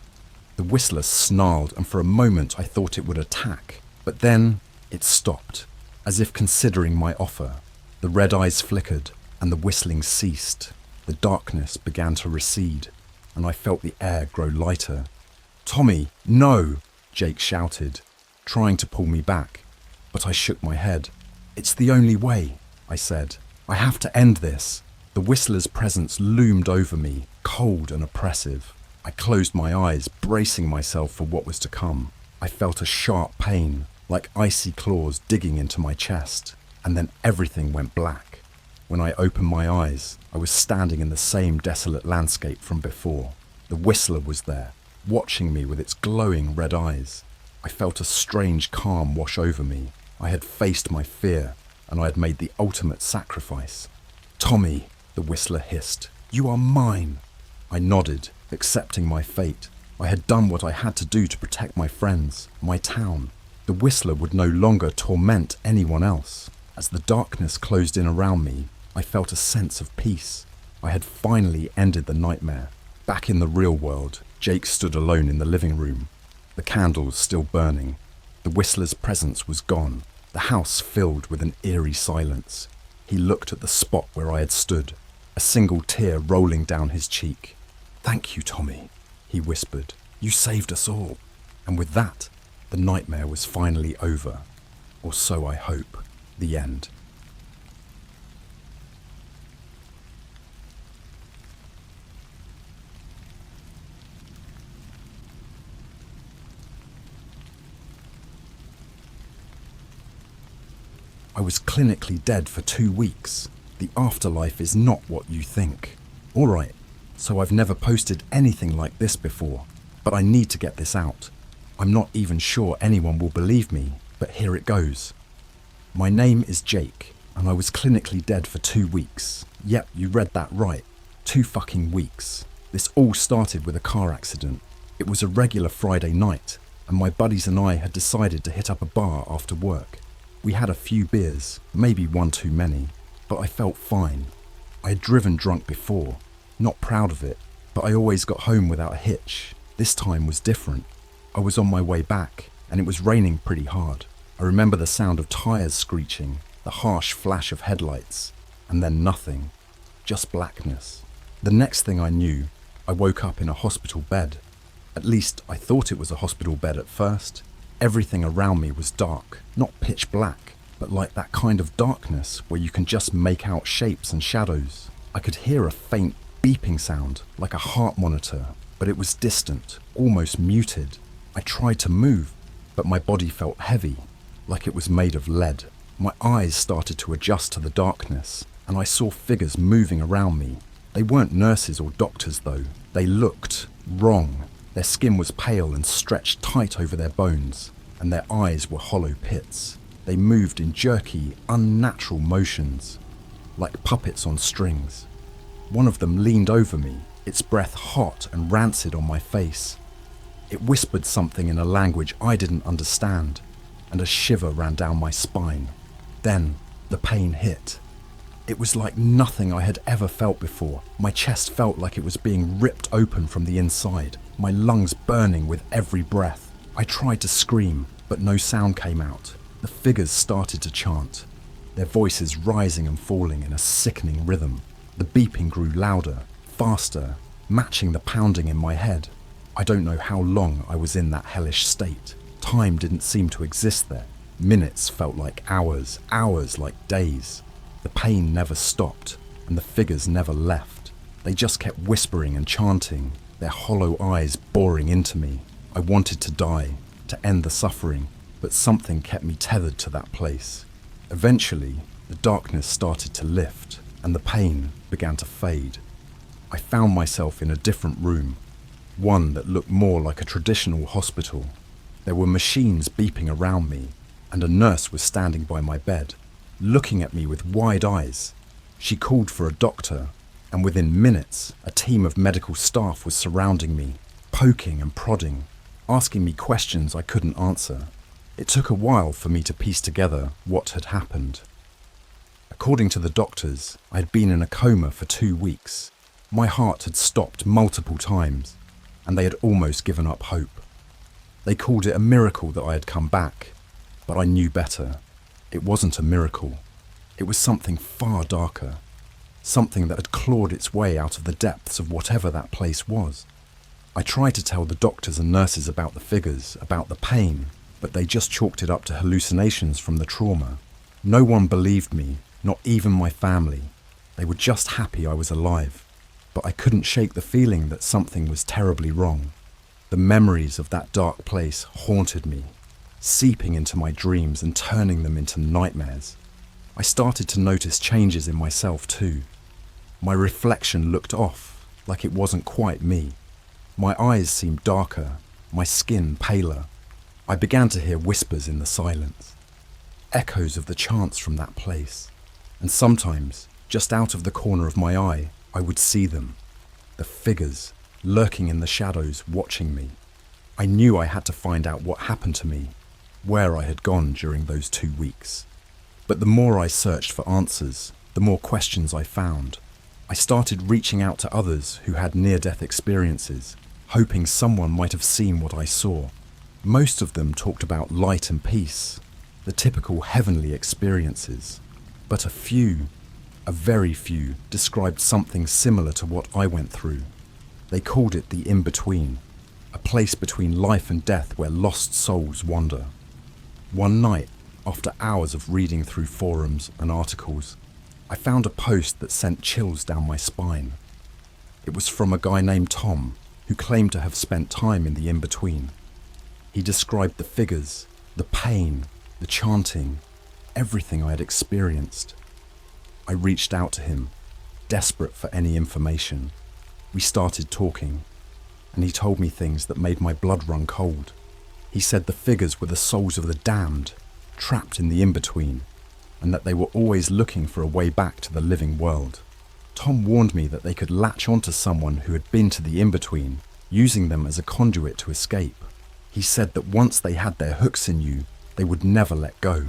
The Whistler snarled, and for a moment I thought it would attack, but then it stopped, as if considering my offer. The red eyes flickered, and the whistling ceased. The darkness began to recede, and I felt the air grow lighter. "Tommy, no!" Jake shouted, trying to pull me back. but I shook my head. "It's the only way," I said. "I have to end this." The Whistler's presence loomed over me, cold and oppressive. I closed my eyes, bracing myself for what was to come. I felt a sharp pain, like icy claws digging into my chest, and then everything went black. When I opened my eyes, I was standing in the same desolate landscape from before. The Whistler was there, watching me with its glowing red eyes. I felt a strange calm wash over me. I had faced my fear, and I had made the ultimate sacrifice. "Tommy," the Whistler hissed, "you are mine." I nodded, accepting my fate. I had done what I had to do to protect my friends, my town. The Whistler would no longer torment anyone else. As the darkness closed in around me, I felt a sense of peace. I had finally ended the nightmare. Back in the real world, Jake stood alone in the living room, the candles still burning. The Whistler's presence was gone, the house filled with an eerie silence. He looked at the spot where I had stood, a single tear rolling down his cheek. "Thank you, Tommy," he whispered. "You saved us all." And with that, the nightmare was finally over. Or so I hope. The end. I was clinically dead for 2 weeks. The afterlife is not what you think. All right, so I've never posted anything like this before, but I need to get this out. I'm not even sure anyone will believe me, but here it goes. My name is Jake, and I was clinically dead for 2 weeks. Yep, you read that right. 2 fucking weeks. This all started with a car accident. It was a regular Friday night, and my buddies and I had decided to hit up a bar after work. We had a few beers, maybe one too many, but I felt fine. I had driven drunk before, not proud of it, but I always got home without a hitch. This time was different. I was on my way back, and it was raining pretty hard. I remember the sound of tyres screeching, the harsh flash of headlights, and then nothing, just blackness. The next thing I knew, I woke up in a hospital bed. At least I thought it was a hospital bed at first. Everything around me was dark, not pitch black, but like that kind of darkness where you can just make out shapes and shadows. I could hear a faint beeping sound, like a heart monitor, but it was distant, almost muted. I tried to move, but my body felt heavy, like it was made of lead. My eyes started to adjust to the darkness, and I saw figures moving around me. They weren't nurses or doctors though. They looked wrong. Their skin was pale and stretched tight over their bones, and their eyes were hollow pits. They moved in jerky, unnatural motions, like puppets on strings. One of them leaned over me, its breath hot and rancid on my face. It whispered something in a language I didn't understand, and a shiver ran down my spine. Then the pain hit. It was like nothing I had ever felt before. My chest felt like it was being ripped open from the inside, my lungs burning with every breath. I tried to scream, but no sound came out. The figures started to chant, their voices rising and falling in a sickening rhythm. The beeping grew louder, faster, matching the pounding in my head. I don't know how long I was in that hellish state. Time didn't seem to exist there. Minutes felt like hours, hours like days. The pain never stopped, and the figures never left. They just kept whispering and chanting, their hollow eyes boring into me. I wanted to die, to end the suffering, but something kept me tethered to that place. Eventually, the darkness started to lift, and the pain began to fade. I found myself in a different room, one that looked more like a traditional hospital. There were machines beeping around me, and a nurse was standing by my bed, looking at me with wide eyes. She called for a doctor, and within minutes, a team of medical staff was surrounding me, poking and prodding, asking me questions I couldn't answer. It took a while for me to piece together what had happened. According to the doctors, I had been in a coma for 2 weeks. My heart had stopped multiple times, and they had almost given up hope. They called it a miracle that I had come back, but I knew better. It wasn't a miracle. It was something far darker, something that had clawed its way out of the depths of whatever that place was. I tried to tell the doctors and nurses about the figures, about the pain, but they just chalked it up to hallucinations from the trauma. No one believed me, not even my family. They were just happy I was alive, but I couldn't shake the feeling that something was terribly wrong. The memories of that dark place haunted me, seeping into my dreams and turning them into nightmares. I started to notice changes in myself too. My reflection looked off, like it wasn't quite me. My eyes seemed darker, my skin paler. I began to hear whispers in the silence, echoes of the chants from that place, and sometimes, just out of the corner of my eye, I would see them, the figures lurking in the shadows watching me. I knew I had to find out what happened to me, where I had gone during those 2 weeks. But the more I searched for answers, the more questions I found. I started reaching out to others who had near-death experiences, hoping someone might have seen what I saw. Most of them talked about light and peace, the typical heavenly experiences. But a very few, described something similar to what I went through. They called it the in-between, a place between life and death where lost souls wander. One night, after hours of reading through forums and articles, I found a post that sent chills down my spine. It was from a guy named Tom, who claimed to have spent time in the in-between. He described the figures, the pain, the chanting, everything I had experienced. I reached out to him, desperate for any information. We started talking, and he told me things that made my blood run cold. He said the figures were the souls of the damned, trapped in the in-between, and that they were always looking for a way back to the living world. Tom warned me that they could latch onto someone who had been to the in-between, using them as a conduit to escape. He said that once they had their hooks in you, they would never let go.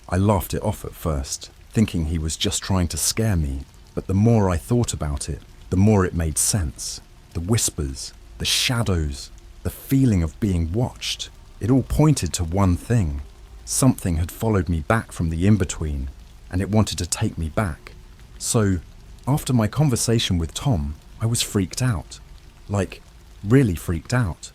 I laughed it off at first, thinking he was just trying to scare me, but the more I thought about it, the more it made sense. The whispers, the shadows, the feeling of being watched, it all pointed to one thing. Something had followed me back from the in-between, and it wanted to take me back. So, after my conversation with Tom, I was freaked out. Like, really freaked out.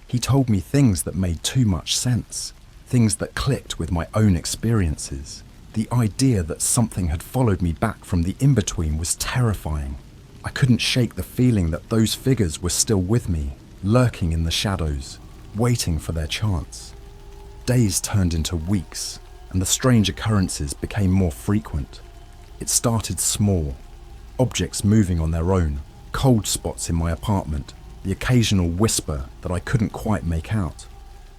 He told me things that made too much sense, things that clicked with my own experiences. The idea that something had followed me back from the in-between was terrifying. I couldn't shake the feeling that those figures were still with me, lurking in the shadows, waiting for their chance. Days turned into weeks, and the strange occurrences became more frequent. It started small, objects moving on their own, cold spots in my apartment, the occasional whisper that I couldn't quite make out.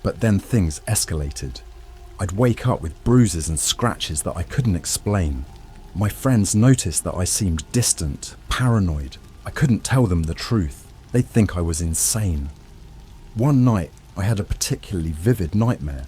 But then things escalated. I'd wake up with bruises and scratches that I couldn't explain. My friends noticed that I seemed distant, paranoid. I couldn't tell them the truth. They'd think I was insane. One night, I had a particularly vivid nightmare.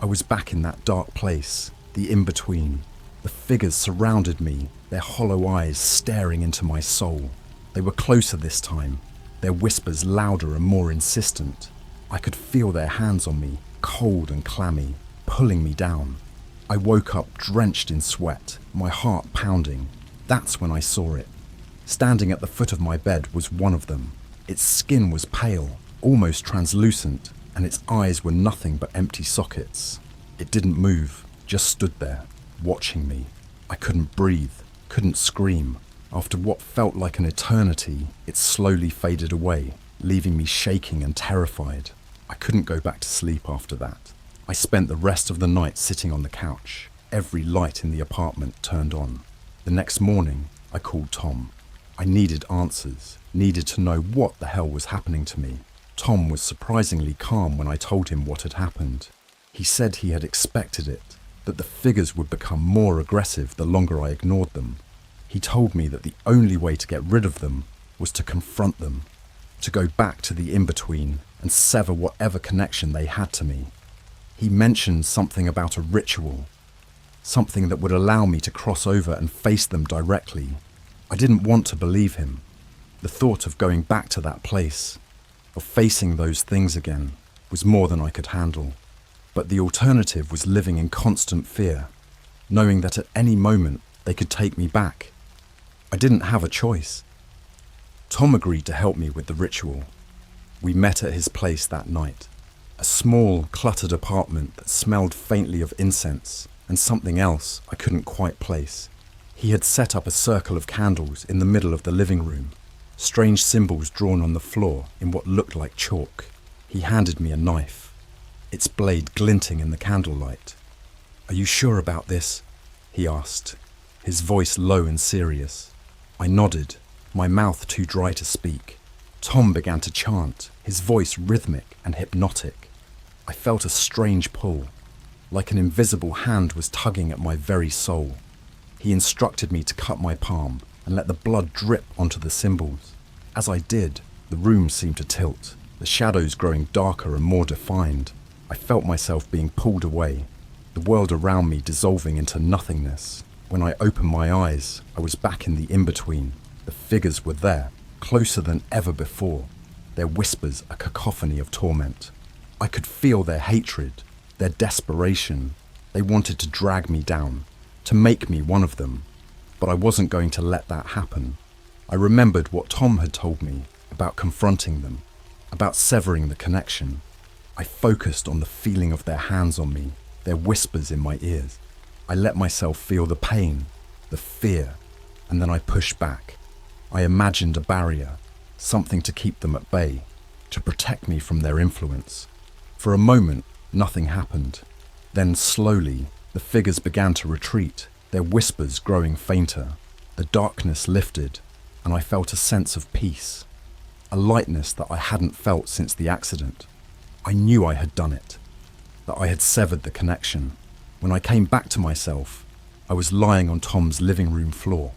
I was back in that dark place, the in-between. The figures surrounded me, their hollow eyes staring into my soul. They were closer this time, their whispers louder and more insistent. I could feel their hands on me, cold and clammy, pulling me down. I woke up drenched in sweat, my heart pounding. That's when I saw it. Standing at the foot of my bed was one of them. Its skin was pale, almost translucent, and its eyes were nothing but empty sockets. It didn't move, just stood there, watching me. I couldn't breathe, couldn't scream. After what felt like an eternity, it slowly faded away, leaving me shaking and terrified. I couldn't go back to sleep after that. I spent the rest of the night sitting on the couch, every light in the apartment turned on. The next morning, I called Tom. I needed answers, needed to know what the hell was happening to me. Tom was surprisingly calm when I told him what had happened. He said he had expected it, that the figures would become more aggressive the longer I ignored them. He told me that the only way to get rid of them was to confront them, to go back to the in-between and sever whatever connection they had to me. He mentioned something about a ritual, something that would allow me to cross over and face them directly. I didn't want to believe him. The thought of going back to that place, of facing those things again, was more than I could handle. But the alternative was living in constant fear, knowing that at any moment they could take me back. I didn't have a choice. Tom agreed to help me with the ritual. We met at his place that night. A small, cluttered apartment that smelled faintly of incense and something else I couldn't quite place. He had set up a circle of candles in the middle of the living room, strange symbols drawn on the floor in what looked like chalk. He handed me a knife, its blade glinting in the candlelight. "Are you sure about this?" he asked, his voice low and serious. I nodded, my mouth too dry to speak. Tom began to chant, his voice rhythmic and hypnotic. I felt a strange pull, like an invisible hand was tugging at my very soul. He instructed me to cut my palm and let the blood drip onto the symbols. As I did, the room seemed to tilt, the shadows growing darker and more defined. I felt myself being pulled away, the world around me dissolving into nothingness. When I opened my eyes, I was back in the in-between. The figures were there, closer than ever before, their whispers a cacophony of torment. I could feel their hatred, their desperation. They wanted to drag me down, to make me one of them. But I wasn't going to let that happen. I remembered what Tom had told me about confronting them, about severing the connection. I focused on the feeling of their hands on me, their whispers in my ears. I let myself feel the pain, the fear, and then I pushed back. I imagined a barrier, something to keep them at bay, to protect me from their influence. For a moment, nothing happened. Then slowly, the figures began to retreat, their whispers growing fainter. The darkness lifted, and I felt a sense of peace, a lightness that I hadn't felt since the accident. I knew I had done it, that I had severed the connection. When I came back to myself, I was lying on Tom's living room floor.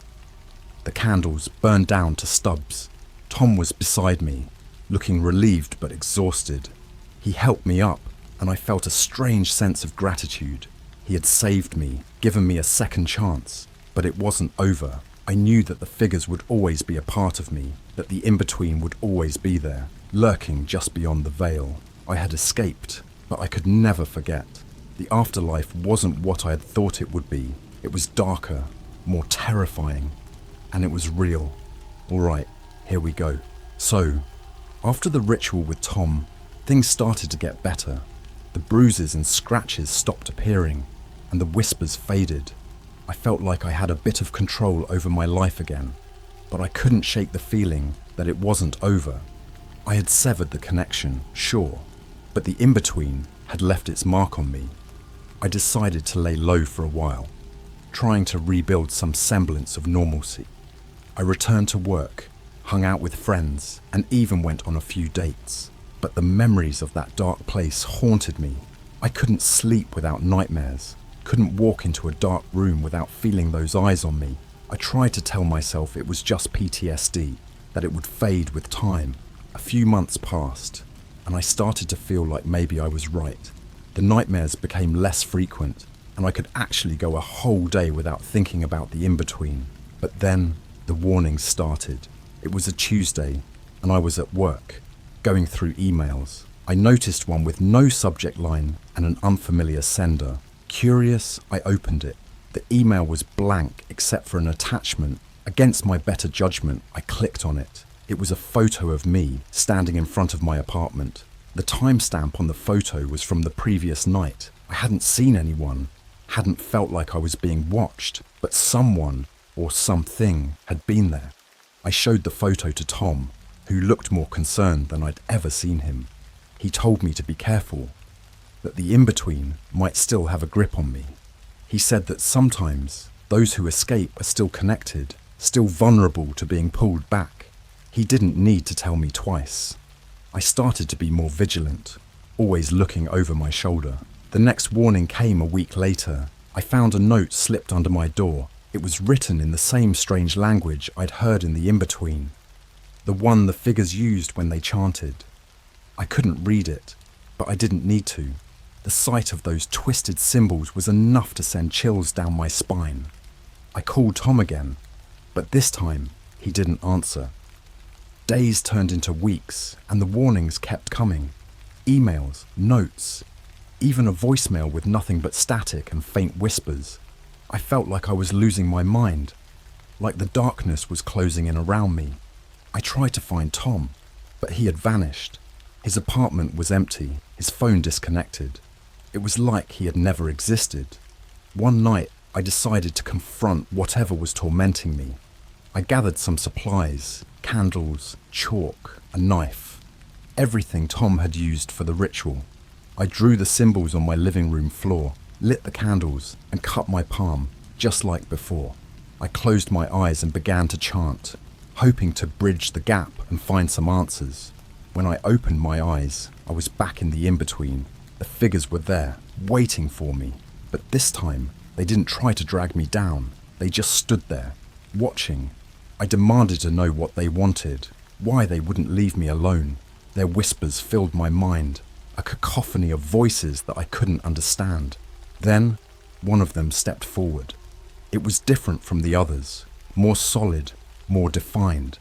The candles burned down to stubs. Tom was beside me, looking relieved but exhausted. He helped me up, and I felt a strange sense of gratitude. He had saved me, given me a second chance, but it wasn't over. I knew that the figures would always be a part of me, that the in-between would always be there, lurking just beyond the veil. I had escaped, but I could never forget. The afterlife wasn't what I had thought it would be. It was darker, more terrifying, and it was real. All right, here we go. So, after the ritual with Tom, things started to get better. The bruises and scratches stopped appearing, and the whispers faded. I felt like I had a bit of control over my life again, but I couldn't shake the feeling that it wasn't over. I had severed the connection, sure, but the in-between had left its mark on me. I decided to lay low for a while, trying to rebuild some semblance of normalcy. I returned to work, hung out with friends, and even went on a few dates. But the memories of that dark place haunted me. I couldn't sleep without nightmares, couldn't walk into a dark room without feeling those eyes on me. I tried to tell myself it was just PTSD, that it would fade with time. A few months passed, and I started to feel like maybe I was right. The nightmares became less frequent, and I could actually go a whole day without thinking about the in-between. But then, the warnings started. It was a Tuesday, and I was at work, going through emails. I noticed one with no subject line and an unfamiliar sender. Curious, I opened it. The email was blank except for an attachment. Against my better judgment, I clicked on it. It was a photo of me standing in front of my apartment. The timestamp on the photo was from the previous night. I hadn't seen anyone, hadn't felt like I was being watched, but someone or something had been there. I showed the photo to Tom, who looked more concerned than I'd ever seen him. He told me to be careful, that the in-between might still have a grip on me. He said that sometimes those who escape are still connected, still vulnerable to being pulled back. He didn't need to tell me twice. I started to be more vigilant, always looking over my shoulder. The next warning came a week later. I found a note slipped under my door. It was written in the same strange language I'd heard in the in-between, the one the figures used when they chanted. I couldn't read it, but I didn't need to. The sight of those twisted symbols was enough to send chills down my spine. I called Tom again, but this time he didn't answer. Days turned into weeks, and the warnings kept coming. Emails, notes, even a voicemail with nothing but static and faint whispers. I felt like I was losing my mind, like the darkness was closing in around me. I tried to find Tom, but he had vanished. His apartment was empty, his phone disconnected. It was like he had never existed. One night, I decided to confront whatever was tormenting me. I gathered some supplies, candles, chalk, a knife, everything Tom had used for the ritual. I drew the symbols on my living room floor, lit the candles, and cut my palm, just like before. I closed my eyes and began to chant, hoping to bridge the gap and find some answers. When I opened my eyes, I was back in the in-between. The figures were there, waiting for me. But this time, they didn't try to drag me down. They just stood there, watching. I demanded to know what they wanted, why they wouldn't leave me alone. Their whispers filled my mind, a cacophony of voices that I couldn't understand. Then, one of them stepped forward. It was different from the others, more solid, more defined.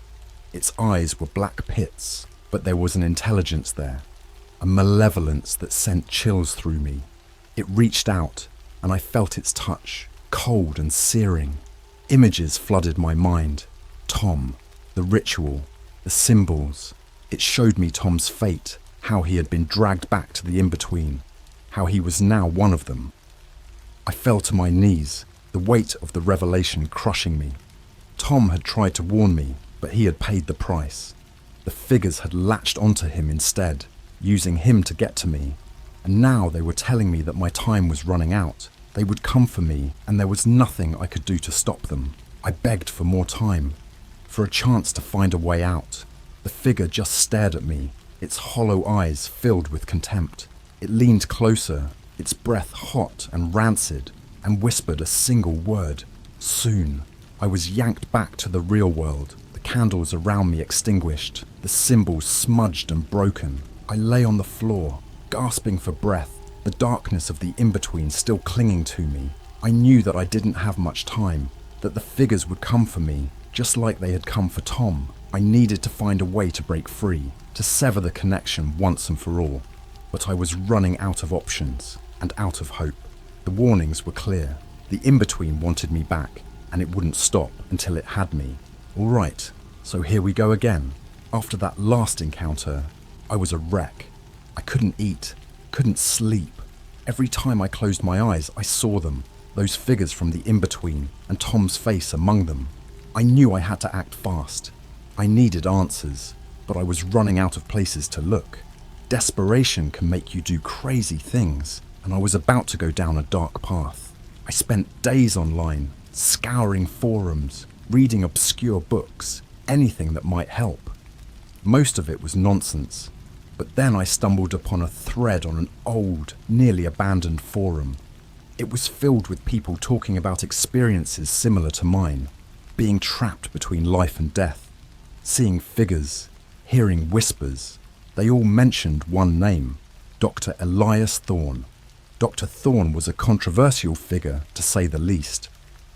Its eyes were black pits, but there was an intelligence there, a malevolence that sent chills through me. It reached out, and I felt its touch, cold and searing. Images flooded my mind. Tom, the ritual, the symbols. It showed me Tom's fate, how he had been dragged back to the in-between, how he was now one of them. I fell to my knees, the weight of the revelation crushing me. Tom had tried to warn me, but he had paid the price. The figures had latched onto him instead, using him to get to me. And now they were telling me that my time was running out. They would come for me, and there was nothing I could do to stop them. I begged for more time, for a chance to find a way out. The figure just stared at me, its hollow eyes filled with contempt. It leaned closer, its breath hot and rancid, and whispered a single word: soon. I was yanked back to the real world, the candles around me extinguished, the symbols smudged and broken. I lay on the floor, gasping for breath, the darkness of the in-between still clinging to me. I knew that I didn't have much time, that the figures would come for me, just like they had come for Tom. I needed to find a way to break free, to sever the connection once and for all. But I was running out of options, and out of hope. The warnings were clear. The in-between wanted me back, and it wouldn't stop until it had me. All right, so here we go again. After that last encounter, I was a wreck. I couldn't eat, couldn't sleep. Every time I closed my eyes, I saw them, those figures from the in-between, and Tom's face among them. I knew I had to act fast. I needed answers, but I was running out of places to look. Desperation can make you do crazy things, and I was about to go down a dark path. I spent days online, scouring forums, reading obscure books, anything that might help. Most of it was nonsense, but then I stumbled upon a thread on an old, nearly abandoned forum. It was filled with people talking about experiences similar to mine, being trapped between life and death, seeing figures, hearing whispers. They all mentioned one name, Dr. Elias Thorne. Dr. Thorne was a controversial figure, to say the least.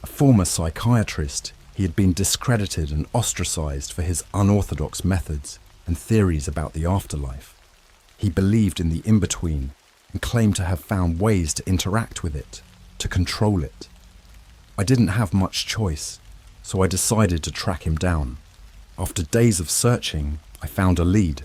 A former psychiatrist, he had been discredited and ostracized for his unorthodox methods and theories about the afterlife. He believed in the in-between and claimed to have found ways to interact with it, to control it. I didn't have much choice, so I decided to track him down. After days of searching, I found a lead.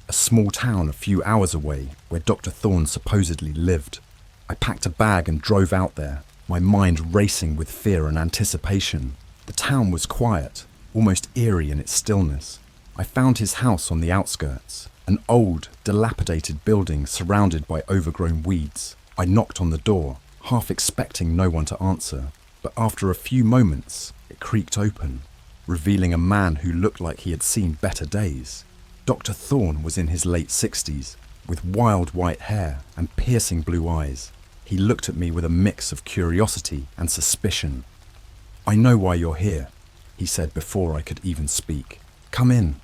A small town a few hours away where Dr. Thorne supposedly lived. I packed a bag and drove out there, my mind racing with fear and anticipation. The town was quiet, almost eerie in its stillness. I found his house on the outskirts, an old, dilapidated building surrounded by overgrown weeds. I knocked on the door, half expecting no one to answer, but after a few moments, it creaked open, revealing a man who looked like he had seen better days. Dr. Thorne was in his late 60s, with wild white hair and piercing blue eyes. He looked at me with a mix of curiosity and suspicion. "I know why you're here," he said before I could even speak. "Come in."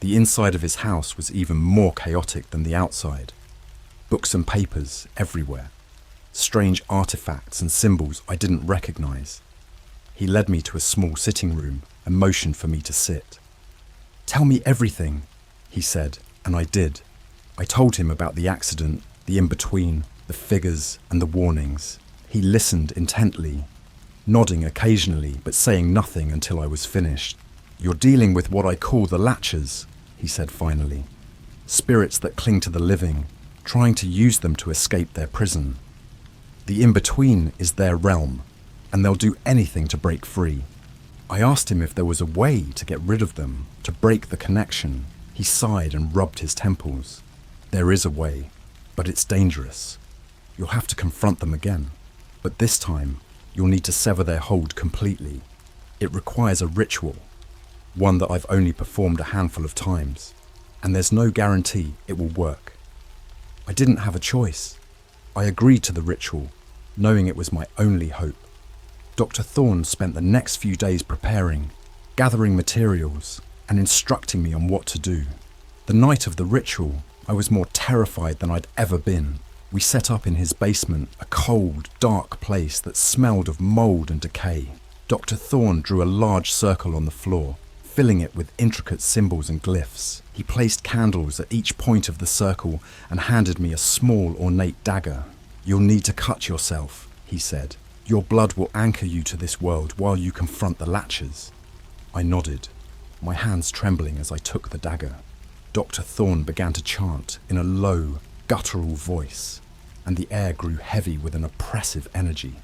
The inside of his house was even more chaotic than the outside. Books and papers everywhere. Strange artifacts and symbols I didn't recognize. He led me to a small sitting room and motioned for me to sit. "Tell me everything," he said, and I did. I told him about the accident, the in-between, the figures, and the warnings. He listened intently, nodding occasionally but saying nothing until I was finished. "You're dealing with what I call the latchers," he said finally. spirits that cling to the living, trying to use them to escape their prison. The in-between is their realm, and they'll do anything to break free. I asked him if there was a way to get rid of them, to break the connection. He sighed and rubbed his temples. There is a way, but it's dangerous. You'll have to confront them again, but this time you'll need to sever their hold completely. It requires a ritual, one that I've only performed a handful of times, and there's no guarantee it will work. I didn't have a choice. I agreed to the ritual, knowing it was my only hope. Dr. Thorne spent the next few days preparing, gathering materials, and instructing me on what to do. The night of the ritual, I was more terrified than I'd ever been. We set up in his basement, a cold, dark place that smelled of mold and decay. Dr. Thorne drew a large circle on the floor, filling it with intricate symbols and glyphs. He placed candles at each point of the circle and handed me a small, ornate dagger. "You'll need to cut yourself," he said. "Your blood will anchor you to this world while you confront the Latchers." I nodded, my hands trembling as I took the dagger. Dr. Thorne began to chant in a low, guttural voice, and the air grew heavy with an oppressive energy.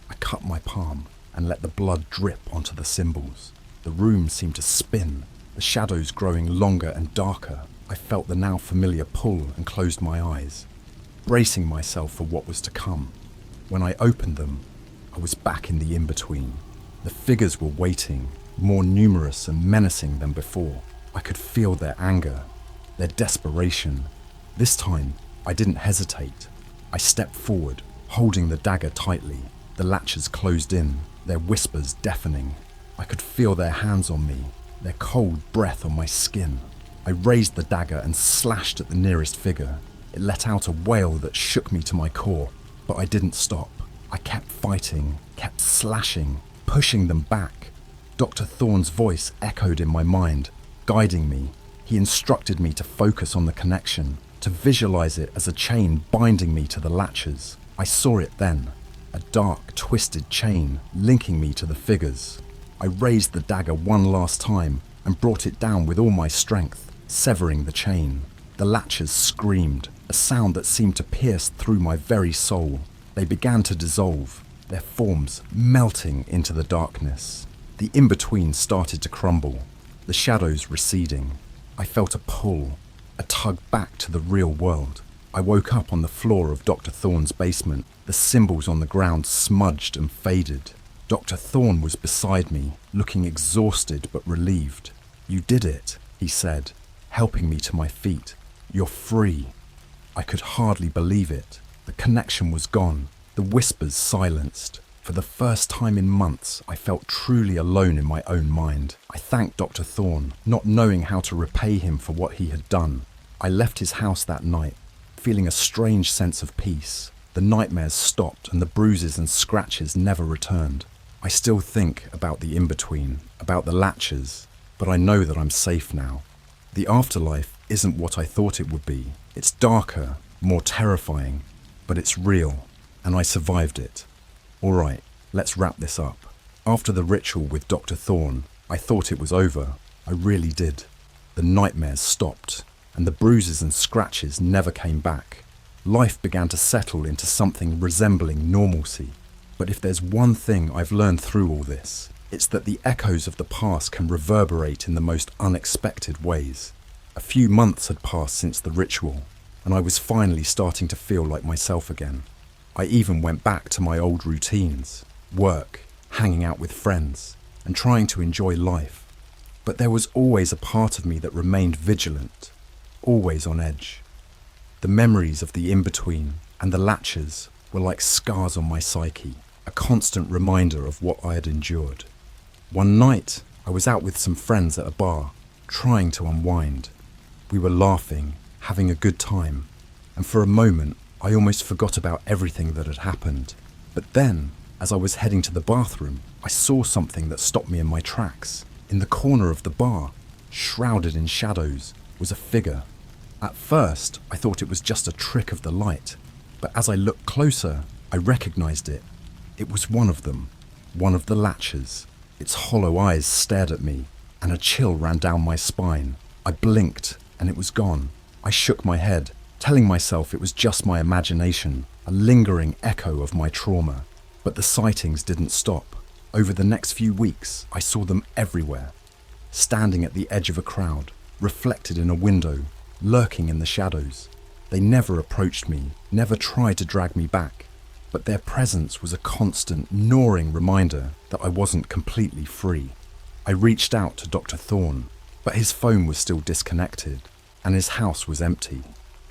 I cut my palm and let the blood drip onto the symbols. The room seemed to spin, the shadows growing longer and darker. I felt the now familiar pull and closed my eyes, bracing myself for what was to come. When I opened them, I was back in the in-between. The figures were waiting, more numerous and menacing than before. I could feel their anger, their desperation. This time, I didn't hesitate. I stepped forward, holding the dagger tightly. The Latchers closed in, their whispers deafening. I could feel their hands on me, their cold breath on my skin. I raised the dagger and slashed at the nearest figure. It let out a wail that shook me to my core, but I didn't stop. I kept fighting, kept slashing, pushing them back. Dr. Thorne's voice echoed in my mind, guiding me. He instructed me to focus on the connection, to visualize it as a chain binding me to the Latchers. I saw it then, a dark, twisted chain linking me to the figures. I raised the dagger one last time and brought it down with all my strength, severing the chain. The Latchers screamed, a sound that seemed to pierce through my very soul. They began to dissolve, their forms melting into the darkness. The in-between started to crumble, the shadows receding. I felt a pull, a tug back to the real world. I woke up on the floor of Dr. Thorne's basement, the symbols on the ground smudged and faded. Dr. Thorne was beside me, looking exhausted but relieved. "You did it," he said, helping me to my feet. "You're free." I could hardly believe it. The connection was gone, the whispers silenced. For the first time in months, I felt truly alone in my own mind. I thanked Dr. Thorne, not knowing how to repay him for what he had done. I left his house that night, feeling a strange sense of peace. The nightmares stopped and the bruises and scratches never returned. I still think about the in-between, about the Latchers, but I know that I'm safe now. The afterlife isn't what I thought it would be. It's darker, more terrifying, but it's real, and I survived it. All right, let's wrap this up. After the ritual with Dr. Thorne, I thought it was over. I really did. The nightmares stopped, and the bruises and scratches never came back. Life began to settle into something resembling normalcy. But if there's one thing I've learned through all this, it's that the echoes of the past can reverberate in the most unexpected ways. A few months had passed since the ritual, and I was finally starting to feel like myself again. I even went back to my old routines, work, hanging out with friends, and trying to enjoy life. But there was always a part of me that remained vigilant, always on edge. The memories of the in-between and the Latchers were like scars on my psyche, a constant reminder of what I had endured. One night, I was out with some friends at a bar, trying to unwind. We were laughing, having a good time, and for a moment, I almost forgot about everything that had happened. But then, as I was heading to the bathroom, I saw something that stopped me in my tracks. In the corner of the bar, shrouded in shadows, was a figure. At first, I thought it was just a trick of the light, but as I looked closer, I recognized it. It was one of them, one of the Latchers. Its hollow eyes stared at me, and a chill ran down my spine. I blinked, and it was gone. I shook my head, telling myself it was just my imagination, a lingering echo of my trauma. But the sightings didn't stop. Over the next few weeks, I saw them everywhere. Standing at the edge of a crowd, reflected in a window, lurking in the shadows. They never approached me, never tried to drag me back, but their presence was a constant, gnawing reminder that I wasn't completely free. I reached out to Dr. Thorne, but his phone was still disconnected, and his house was empty.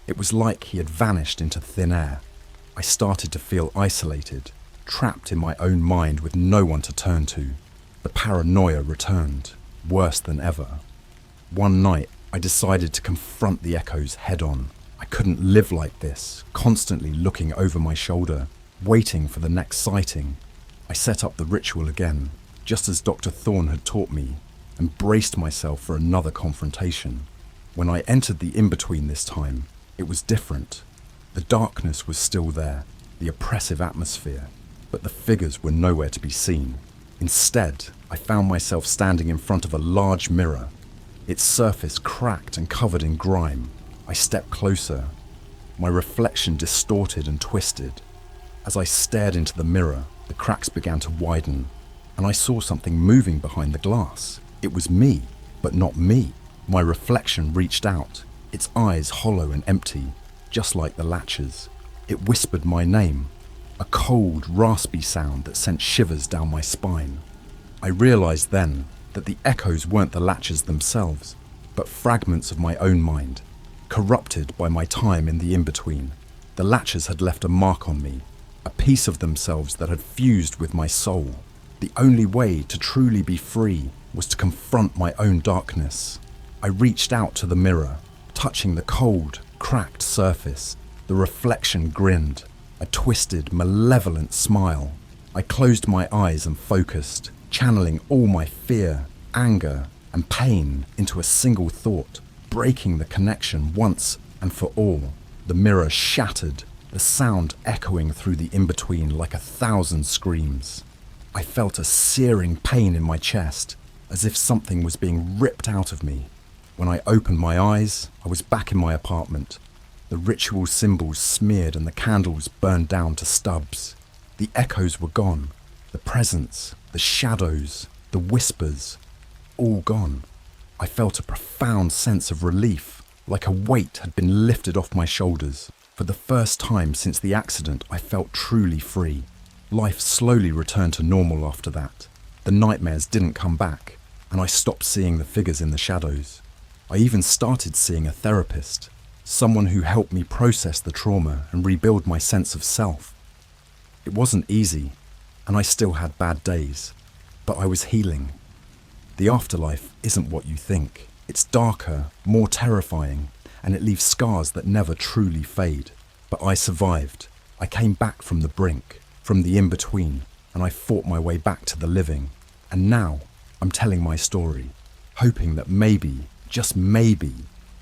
It was like he had vanished into thin air. I started to feel isolated, trapped in my own mind with no one to turn to. The paranoia returned, worse than ever. One night, I decided to confront the echoes head-on. I couldn't live like this, constantly looking over my shoulder, waiting for the next sighting. I set up the ritual again, just as Dr. Thorne had taught me, and braced myself for another confrontation. When I entered the in-between this time, it was different. The darkness was still there, the oppressive atmosphere, but the figures were nowhere to be seen. Instead, I found myself standing in front of a large mirror, its surface cracked and covered in grime. I stepped closer, my reflection distorted and twisted. As I stared into the mirror, the cracks began to widen, and I saw something moving behind the glass. It was me, but not me. My reflection reached out, its eyes hollow and empty, just like the latches. It whispered my name, a cold, raspy sound that sent shivers down my spine. I realized then that the echoes weren't the latches themselves, but fragments of my own mind, corrupted by my time in the in-between. The latches had left a mark on me, a piece of themselves that had fused with my soul. The only way to truly be free was to confront my own darkness. I reached out to the mirror, touching the cold, cracked surface. The reflection grinned, a twisted, malevolent smile. I closed my eyes and focused, channeling all my fear, anger, and pain into a single thought, breaking the connection once and for all. The mirror shattered, the sound echoing through the in-between like 1,000 screams. I felt a searing pain in my chest, as if something was being ripped out of me. When I opened my eyes, I was back in my apartment. The ritual symbols smeared and the candles burned down to stubs. The echoes were gone. The presence, the shadows, the whispers, all gone. I felt a profound sense of relief, like a weight had been lifted off my shoulders. For the first time since the accident, I felt truly free. Life slowly returned to normal after that. The nightmares didn't come back, and I stopped seeing the figures in the shadows. I even started seeing a therapist, someone who helped me process the trauma and rebuild my sense of self. It wasn't easy, and I still had bad days, but I was healing. The afterlife isn't what you think. It's darker, more terrifying, and it leaves scars that never truly fade. But I survived. I came back from the brink, from the in-between, and I fought my way back to the living. And now, I'm telling my story, hoping that maybe, just maybe,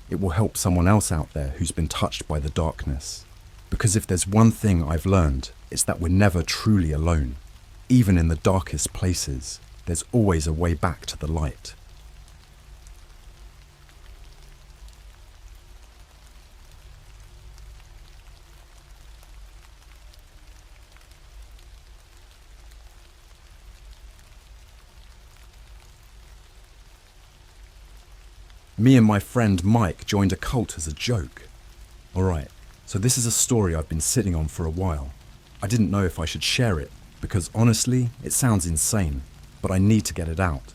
it will help someone else out there who's been touched by the darkness. Because if there's one thing I've learned, it's that we're never truly alone. Even in the darkest places, there's always a way back to the light. Me and my friend Mike joined a cult as a joke. Alright, so this is a story I've been sitting on for a while. I didn't know if I should share it, because honestly, it sounds insane, but I need to get it out.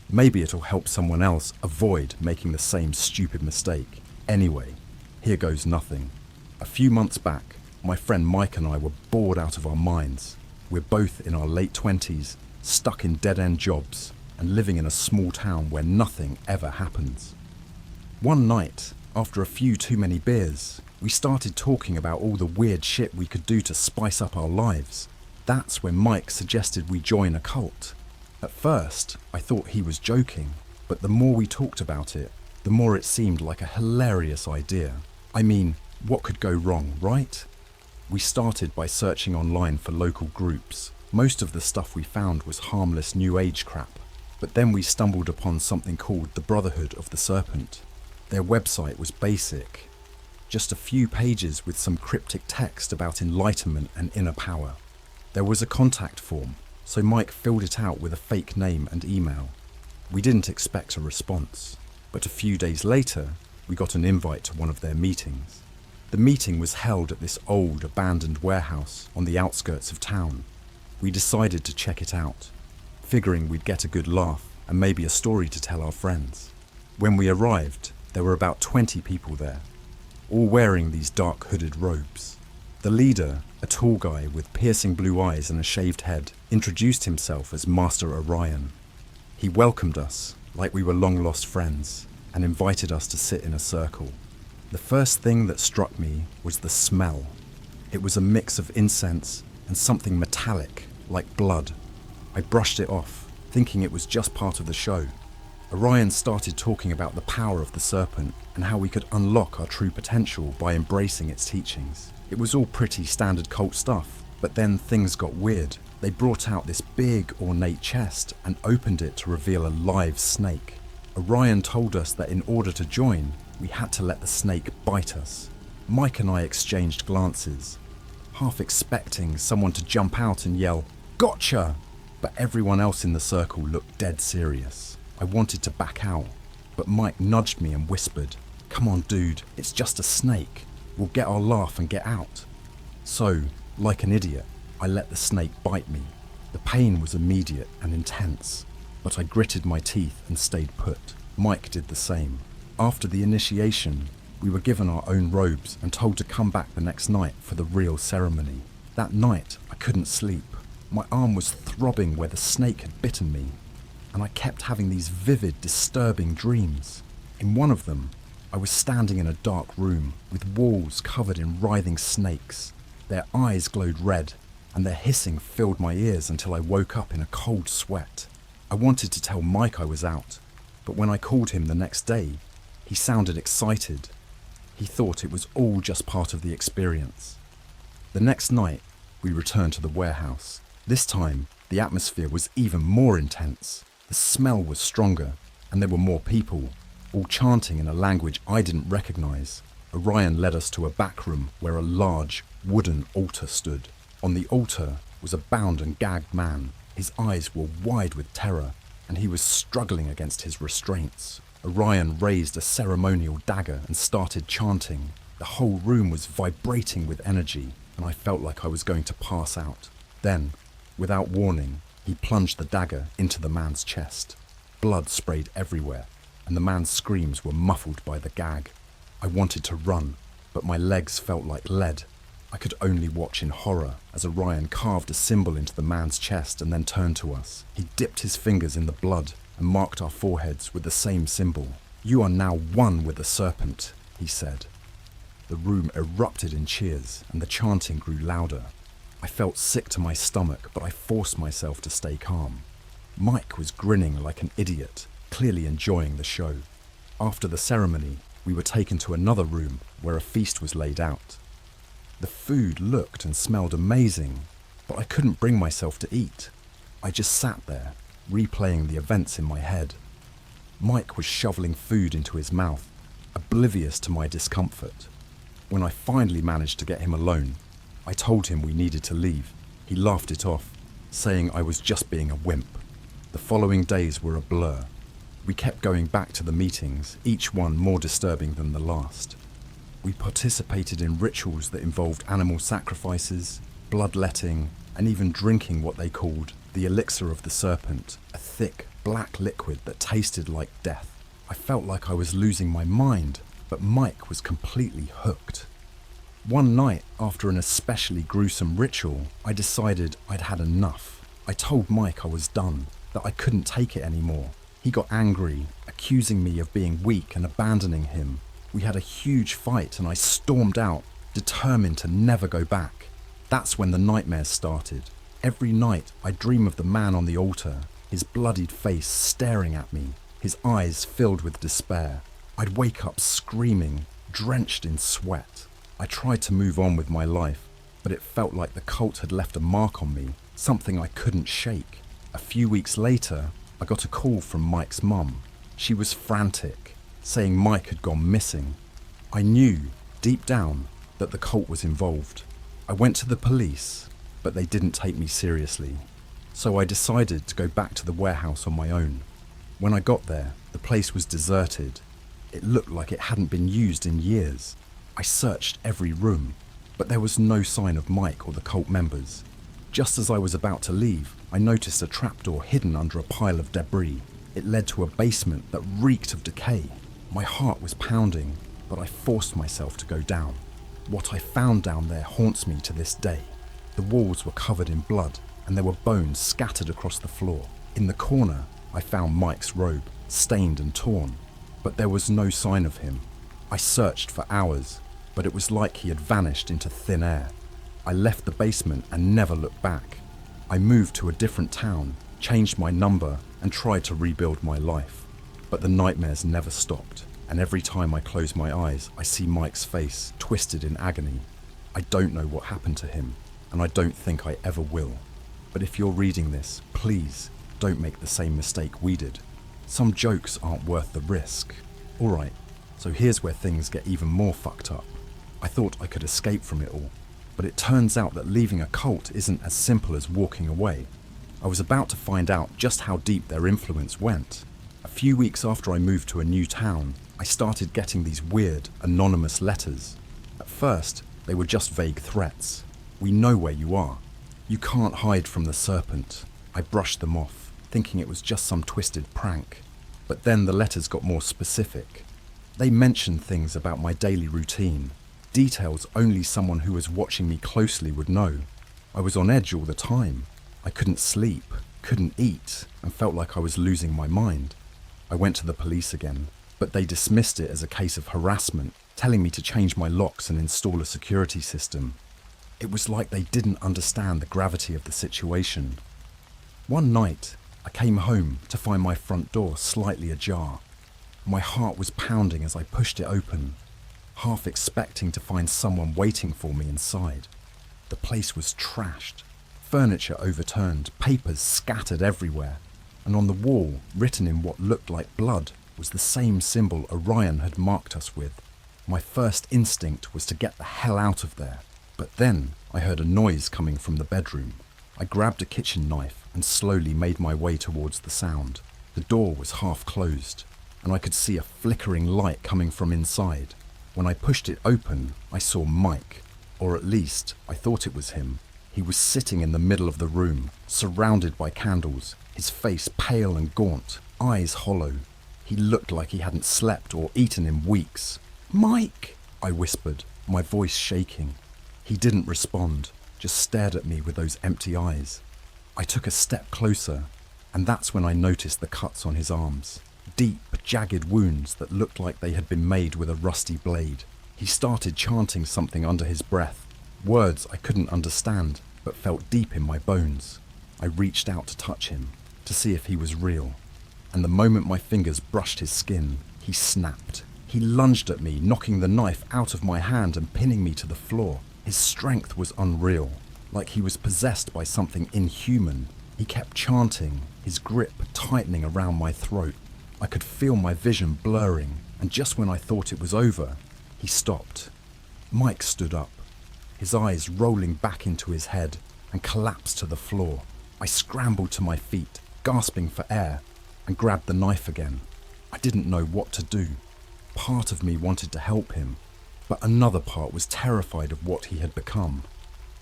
Maybe it'll help someone else avoid making the same stupid mistake. Anyway, here goes nothing. A few months back, my friend Mike and I were bored out of our minds. We're both in our late 20s, stuck in dead-end jobs, and living in a small town where nothing ever happens. One night, after a few too many beers, we started talking about all the weird shit we could do to spice up our lives. That's when Mike suggested we join a cult. At first, I thought he was joking, but the more we talked about it, the more it seemed like a hilarious idea. I mean, what could go wrong, right? We started by searching online for local groups. Most of the stuff we found was harmless New Age crap, but then we stumbled upon something called the Brotherhood of the Serpent. Their website was basic, just a few pages with some cryptic text about enlightenment and inner power. There was a contact form, so Mike filled it out with a fake name and email. We didn't expect a response, but a few days later, we got an invite to one of their meetings. The meeting was held at this old, abandoned warehouse on the outskirts of town. We decided to check it out, figuring we'd get a good laugh and maybe a story to tell our friends. When we arrived, there were about 20 people there, all wearing these dark hooded robes. The leader, a tall guy with piercing blue eyes and a shaved head, introduced himself as Master Orion. He welcomed us like we were long-lost friends and invited us to sit in a circle. The first thing that struck me was the smell. It was a mix of incense and something metallic, like blood. I brushed it off, thinking it was just part of the show. Orion started talking about the power of the serpent and how we could unlock our true potential by embracing its teachings. It was all pretty standard cult stuff, but then things got weird. They brought out this big, ornate chest and opened it to reveal a live snake. Orion told us that in order to join, we had to let the snake bite us. Mike and I exchanged glances, half expecting someone to jump out and yell, "Gotcha!" But everyone else in the circle looked dead serious. I wanted to back out, but Mike nudged me and whispered, "Come on, dude, it's just a snake. We'll get our laugh and get out." So, like an idiot, I let the snake bite me. The pain was immediate and intense, but I gritted my teeth and stayed put. Mike did the same. After the initiation, we were given our own robes and told to come back the next night for the real ceremony. That night, I couldn't sleep. My arm was throbbing where the snake had bitten me, and I kept having these vivid, disturbing dreams. In one of them, I was standing in a dark room with walls covered in writhing snakes. Their eyes glowed red, and their hissing filled my ears until I woke up in a cold sweat. I wanted to tell Mike I was out, but when I called him the next day, he sounded excited. He thought it was all just part of the experience. The next night, we returned to the warehouse. This time, the atmosphere was even more intense. The smell was stronger, and there were more people, all chanting in a language I didn't recognize. Orion led us to a back room where a large, wooden altar stood. On the altar was a bound and gagged man. His eyes were wide with terror, and he was struggling against his restraints. Orion raised a ceremonial dagger and started chanting. The whole room was vibrating with energy, and I felt like I was going to pass out. Then, without warning, he plunged the dagger into the man's chest. Blood sprayed everywhere, and the man's screams were muffled by the gag. I wanted to run, but my legs felt like lead. I could only watch in horror as Orion carved a symbol into the man's chest and then turned to us. He dipped his fingers in the blood and marked our foreheads with the same symbol. "You are now one with the serpent," he said. The room erupted in cheers, and the chanting grew louder. I felt sick to my stomach, but I forced myself to stay calm. Mike was grinning like an idiot, clearly enjoying the show. After the ceremony, we were taken to another room where a feast was laid out. The food looked and smelled amazing, but I couldn't bring myself to eat. I just sat there, replaying the events in my head. Mike was shoveling food into his mouth, oblivious to my discomfort. When I finally managed to get him alone, I told him we needed to leave. He laughed it off, saying I was just being a wimp. The following days were a blur. We kept going back to the meetings, each one more disturbing than the last. We participated in rituals that involved animal sacrifices, bloodletting, and even drinking what they called the elixir of the serpent, a thick, black liquid that tasted like death. I felt like I was losing my mind, but Mike was completely hooked. One night, after an especially gruesome ritual, I decided I'd had enough. I told Mike I was done, that I couldn't take it anymore. He got angry, accusing me of being weak and abandoning him. We had a huge fight and I stormed out, determined to never go back. That's when the nightmares started. Every night I dream of the man on the altar, his bloodied face staring at me, his eyes filled with despair. I'd wake up screaming, drenched in sweat. I tried to move on with my life, but it felt like the cult had left a mark on me, something I couldn't shake. A few weeks later, I got a call from Mike's mum. She was frantic, saying Mike had gone missing. I knew, deep down, that the cult was involved. I went to the police, but they didn't take me seriously. So I decided to go back to the warehouse on my own. When I got there, the place was deserted. It looked like it hadn't been used in years. I searched every room, but there was no sign of Mike or the cult members. Just as I was about to leave, I noticed a trapdoor hidden under a pile of debris. It led to a basement that reeked of decay. My heart was pounding, but I forced myself to go down. What I found down there haunts me to this day. The walls were covered in blood, and there were bones scattered across the floor. In the corner, I found Mike's robe, stained and torn, but there was no sign of him. I searched for hours, but it was like he had vanished into thin air. I left the basement and never looked back. I moved to a different town, changed my number, and tried to rebuild my life. But the nightmares never stopped, and every time I close my eyes, I see Mike's face twisted in agony. I don't know what happened to him, and I don't think I ever will. But if you're reading this, please don't make the same mistake we did. Some jokes aren't worth the risk. Alright, so here's where things get even more fucked up. I thought I could escape from it all, but it turns out that leaving a cult isn't as simple as walking away. I was about to find out just how deep their influence went. A few weeks after I moved to a new town, I started getting these weird, anonymous letters. At first, they were just vague threats. We know where you are. You can't hide from the serpent. I brushed them off, thinking it was just some twisted prank. But then the letters got more specific. They mentioned things about my daily routine, details only someone who was watching me closely would know. I was on edge all the time. I couldn't sleep, couldn't eat, and felt like I was losing my mind. I went to the police again, but they dismissed it as a case of harassment, telling me to change my locks and install a security system. It was like they didn't understand the gravity of the situation. One night, I came home to find my front door slightly ajar. My heart was pounding as I pushed it open, half expecting to find someone waiting for me inside. The place was trashed, furniture overturned, papers scattered everywhere, and on the wall, written in what looked like blood, was the same symbol Orion had marked us with. My first instinct was to get the hell out of there, but then I heard a noise coming from the bedroom. I grabbed a kitchen knife and slowly made my way towards the sound. The door was half closed, and I could see a flickering light coming from inside. When I pushed it open, I saw Mike, or at least I thought it was him. He was sitting in the middle of the room, surrounded by candles, his face pale and gaunt, eyes hollow. He looked like he hadn't slept or eaten in weeks. "Mike!" I whispered, my voice shaking. He didn't respond, just stared at me with those empty eyes. I took a step closer, and that's when I noticed the cuts on his arms. Deep, jagged wounds that looked like they had been made with a rusty blade. He started chanting something under his breath, words I couldn't understand, but felt deep in my bones. I reached out to touch him, to see if he was real, and the moment my fingers brushed his skin, he snapped. He lunged at me, knocking the knife out of my hand and pinning me to the floor. His strength was unreal, like he was possessed by something inhuman. He kept chanting, his grip tightening around my throat. I could feel my vision blurring, and just when I thought it was over, he stopped. Mike stood up, his eyes rolling back into his head, and collapsed to the floor. I scrambled to my feet, gasping for air, and grabbed the knife again. I didn't know what to do. Part of me wanted to help him, but another part was terrified of what he had become.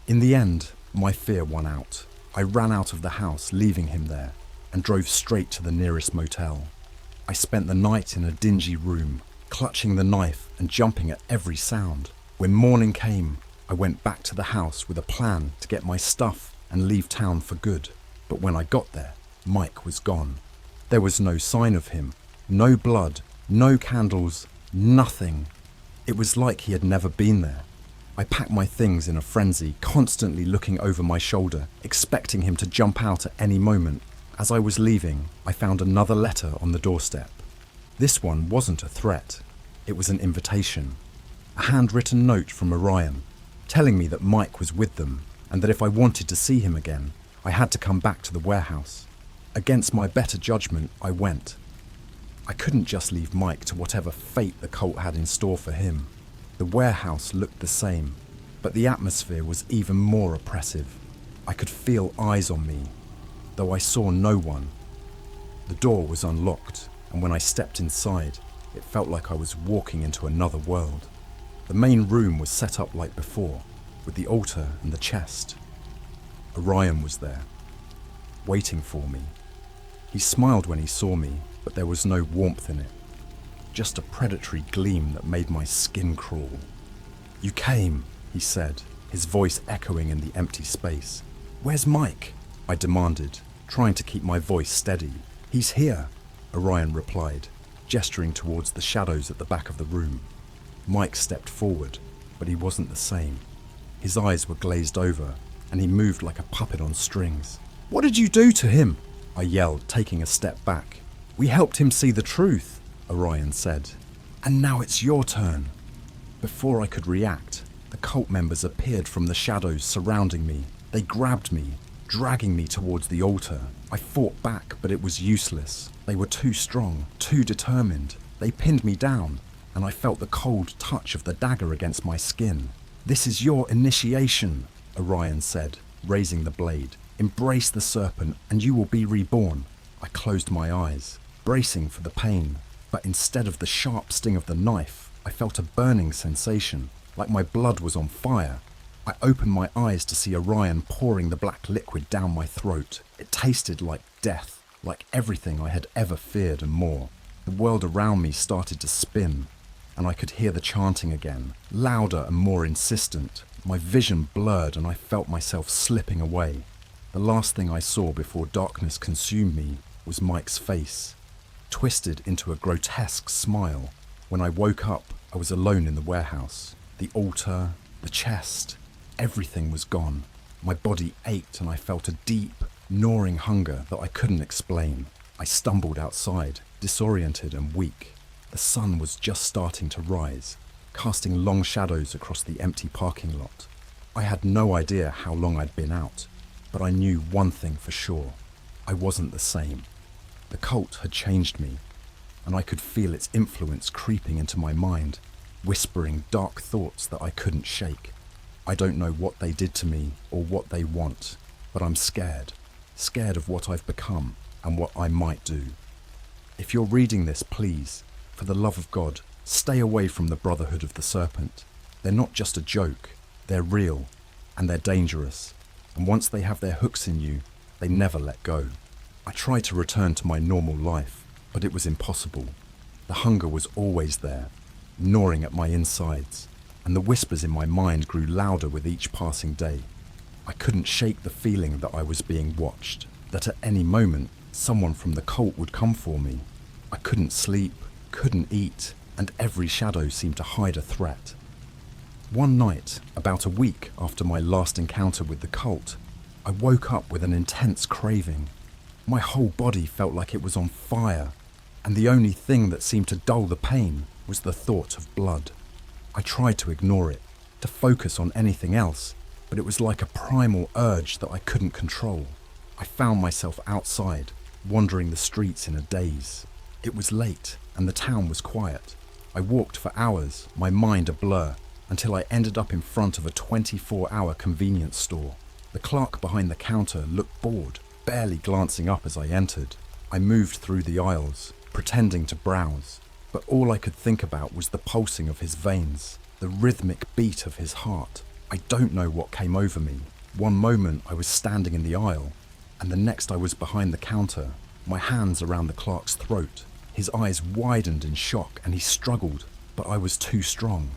In the end, my fear won out. I ran out of the house, leaving him there, and drove straight to the nearest motel. I spent the night in a dingy room, clutching the knife and jumping at every sound. When morning came, I went back to the house with a plan to get my stuff and leave town for good. But when I got there, Mike was gone. There was no sign of him, no blood, no candles, nothing. It was like he had never been there. I packed my things in a frenzy, constantly looking over my shoulder, expecting him to jump out at any moment. As I was leaving, I found another letter on the doorstep. This one wasn't a threat. It was an invitation. A handwritten note from Orion, telling me that Mike was with them, and that if I wanted to see him again, I had to come back to the warehouse. Against my better judgment, I went. I couldn't just leave Mike to whatever fate the cult had in store for him. The warehouse looked the same, but the atmosphere was even more oppressive. I could feel eyes on me, though I saw no one. The door was unlocked, and when I stepped inside, it felt like I was walking into another world. The main room was set up like before, with the altar and the chest. Orion was there, waiting for me. He smiled when he saw me, but there was no warmth in it. Just a predatory gleam that made my skin crawl. "You came," he said, his voice echoing in the empty space. "Where's Mike?" I demanded, trying to keep my voice steady. "He's here," Orion replied, gesturing towards the shadows at the back of the room. Mike stepped forward, but he wasn't the same. His eyes were glazed over, and he moved like a puppet on strings. "What did you do to him?" I yelled, taking a step back. "We helped him see the truth," Orion said. "And now it's your turn." Before I could react, the cult members appeared from the shadows surrounding me. They grabbed me, dragging me towards the altar. I fought back, but it was useless. They were too strong, too determined. They pinned me down, and I felt the cold touch of the dagger against my skin. "This is your initiation," Orion said, raising the blade. "Embrace the serpent, and you will be reborn." I closed my eyes, bracing for the pain, but instead of the sharp sting of the knife, I felt a burning sensation, like my blood was on fire. I opened my eyes to see Orion pouring the black liquid down my throat. It tasted like death, like everything I had ever feared and more. The world around me started to spin, and I could hear the chanting again, louder and more insistent. My vision blurred and I felt myself slipping away. The last thing I saw before darkness consumed me was Mike's face, twisted into a grotesque smile. When I woke up, I was alone in the warehouse. The altar, the chest, everything was gone. My body ached and I felt a deep, gnawing hunger that I couldn't explain. I stumbled outside, disoriented and weak. The sun was just starting to rise, casting long shadows across the empty parking lot. I had no idea how long I'd been out, but I knew one thing for sure. I wasn't the same. The cult had changed me, and I could feel its influence creeping into my mind, whispering dark thoughts that I couldn't shake. I don't know what they did to me or what they want, but I'm scared. Scared of what I've become and what I might do. If you're reading this, please, for the love of God, stay away from the Brotherhood of the Serpent. They're not just a joke, they're real, and they're dangerous. And once they have their hooks in you, they never let go. I tried to return to my normal life, but it was impossible. The hunger was always there, gnawing at my insides, and the whispers in my mind grew louder with each passing day. I couldn't shake the feeling that I was being watched, that at any moment someone from the cult would come for me. I couldn't sleep, couldn't eat, and every shadow seemed to hide a threat. One night, about a week after my last encounter with the cult, I woke up with an intense craving. My whole body felt like it was on fire, and the only thing that seemed to dull the pain was the thought of blood. I tried to ignore it, to focus on anything else, but it was like a primal urge that I couldn't control. I found myself outside, wandering the streets in a daze. It was late, and the town was quiet. I walked for hours, my mind a blur, until I ended up in front of a 24-hour convenience store. The clerk behind the counter looked bored, barely glancing up as I entered. I moved through the aisles, pretending to browse, but all I could think about was the pulsing of his veins, the rhythmic beat of his heart. I don't know what came over me. One moment I was standing in the aisle, and the next I was behind the counter, my hands around the clerk's throat. His eyes widened in shock and he struggled, but I was too strong.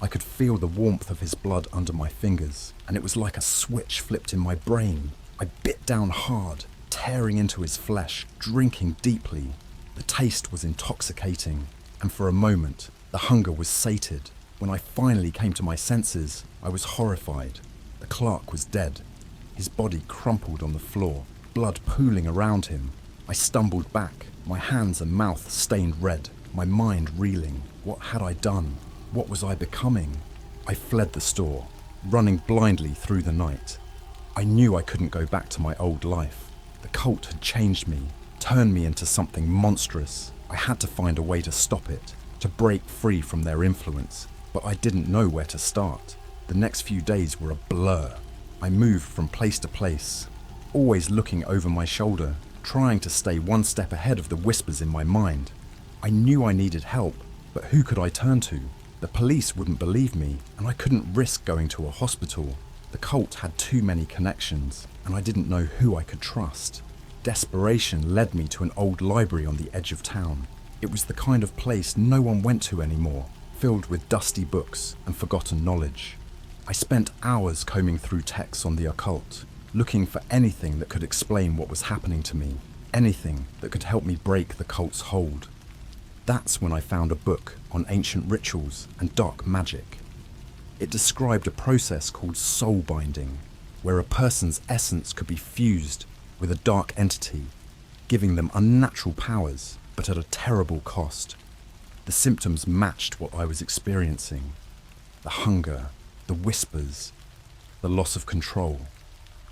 I could feel the warmth of his blood under my fingers, and it was like a switch flipped in my brain. I bit down hard, tearing into his flesh, drinking deeply. The taste was intoxicating, and for a moment, the hunger was sated. When I finally came to my senses, I was horrified. The clerk was dead, his body crumpled on the floor, blood pooling around him. I stumbled back, my hands and mouth stained red, my mind reeling. What had I done? What was I becoming? I fled the store, running blindly through the night. I knew I couldn't go back to my old life. The cult had changed me, turned me into something monstrous. I had to find a way to stop it, to break free from their influence. but I didn't know where to start. The next few days were a blur. I moved from place to place, always looking over my shoulder, trying to stay one step ahead of the whispers in my mind. I knew I needed help, but who could I turn to? The police wouldn't believe me, and I couldn't risk going to a hospital. The cult had too many connections, and I didn't know who I could trust. Desperation led me to an old library on the edge of town. It was the kind of place no one went to anymore, filled with dusty books and forgotten knowledge. I spent hours combing through texts on the occult, looking for anything that could explain what was happening to me, anything that could help me break the cult's hold. That's when I found a book on ancient rituals and dark magic. It described a process called soul binding, where a person's essence could be fused with a dark entity, giving them unnatural powers, but at a terrible cost. The symptoms matched what I was experiencing: the hunger, the whispers, the loss of control.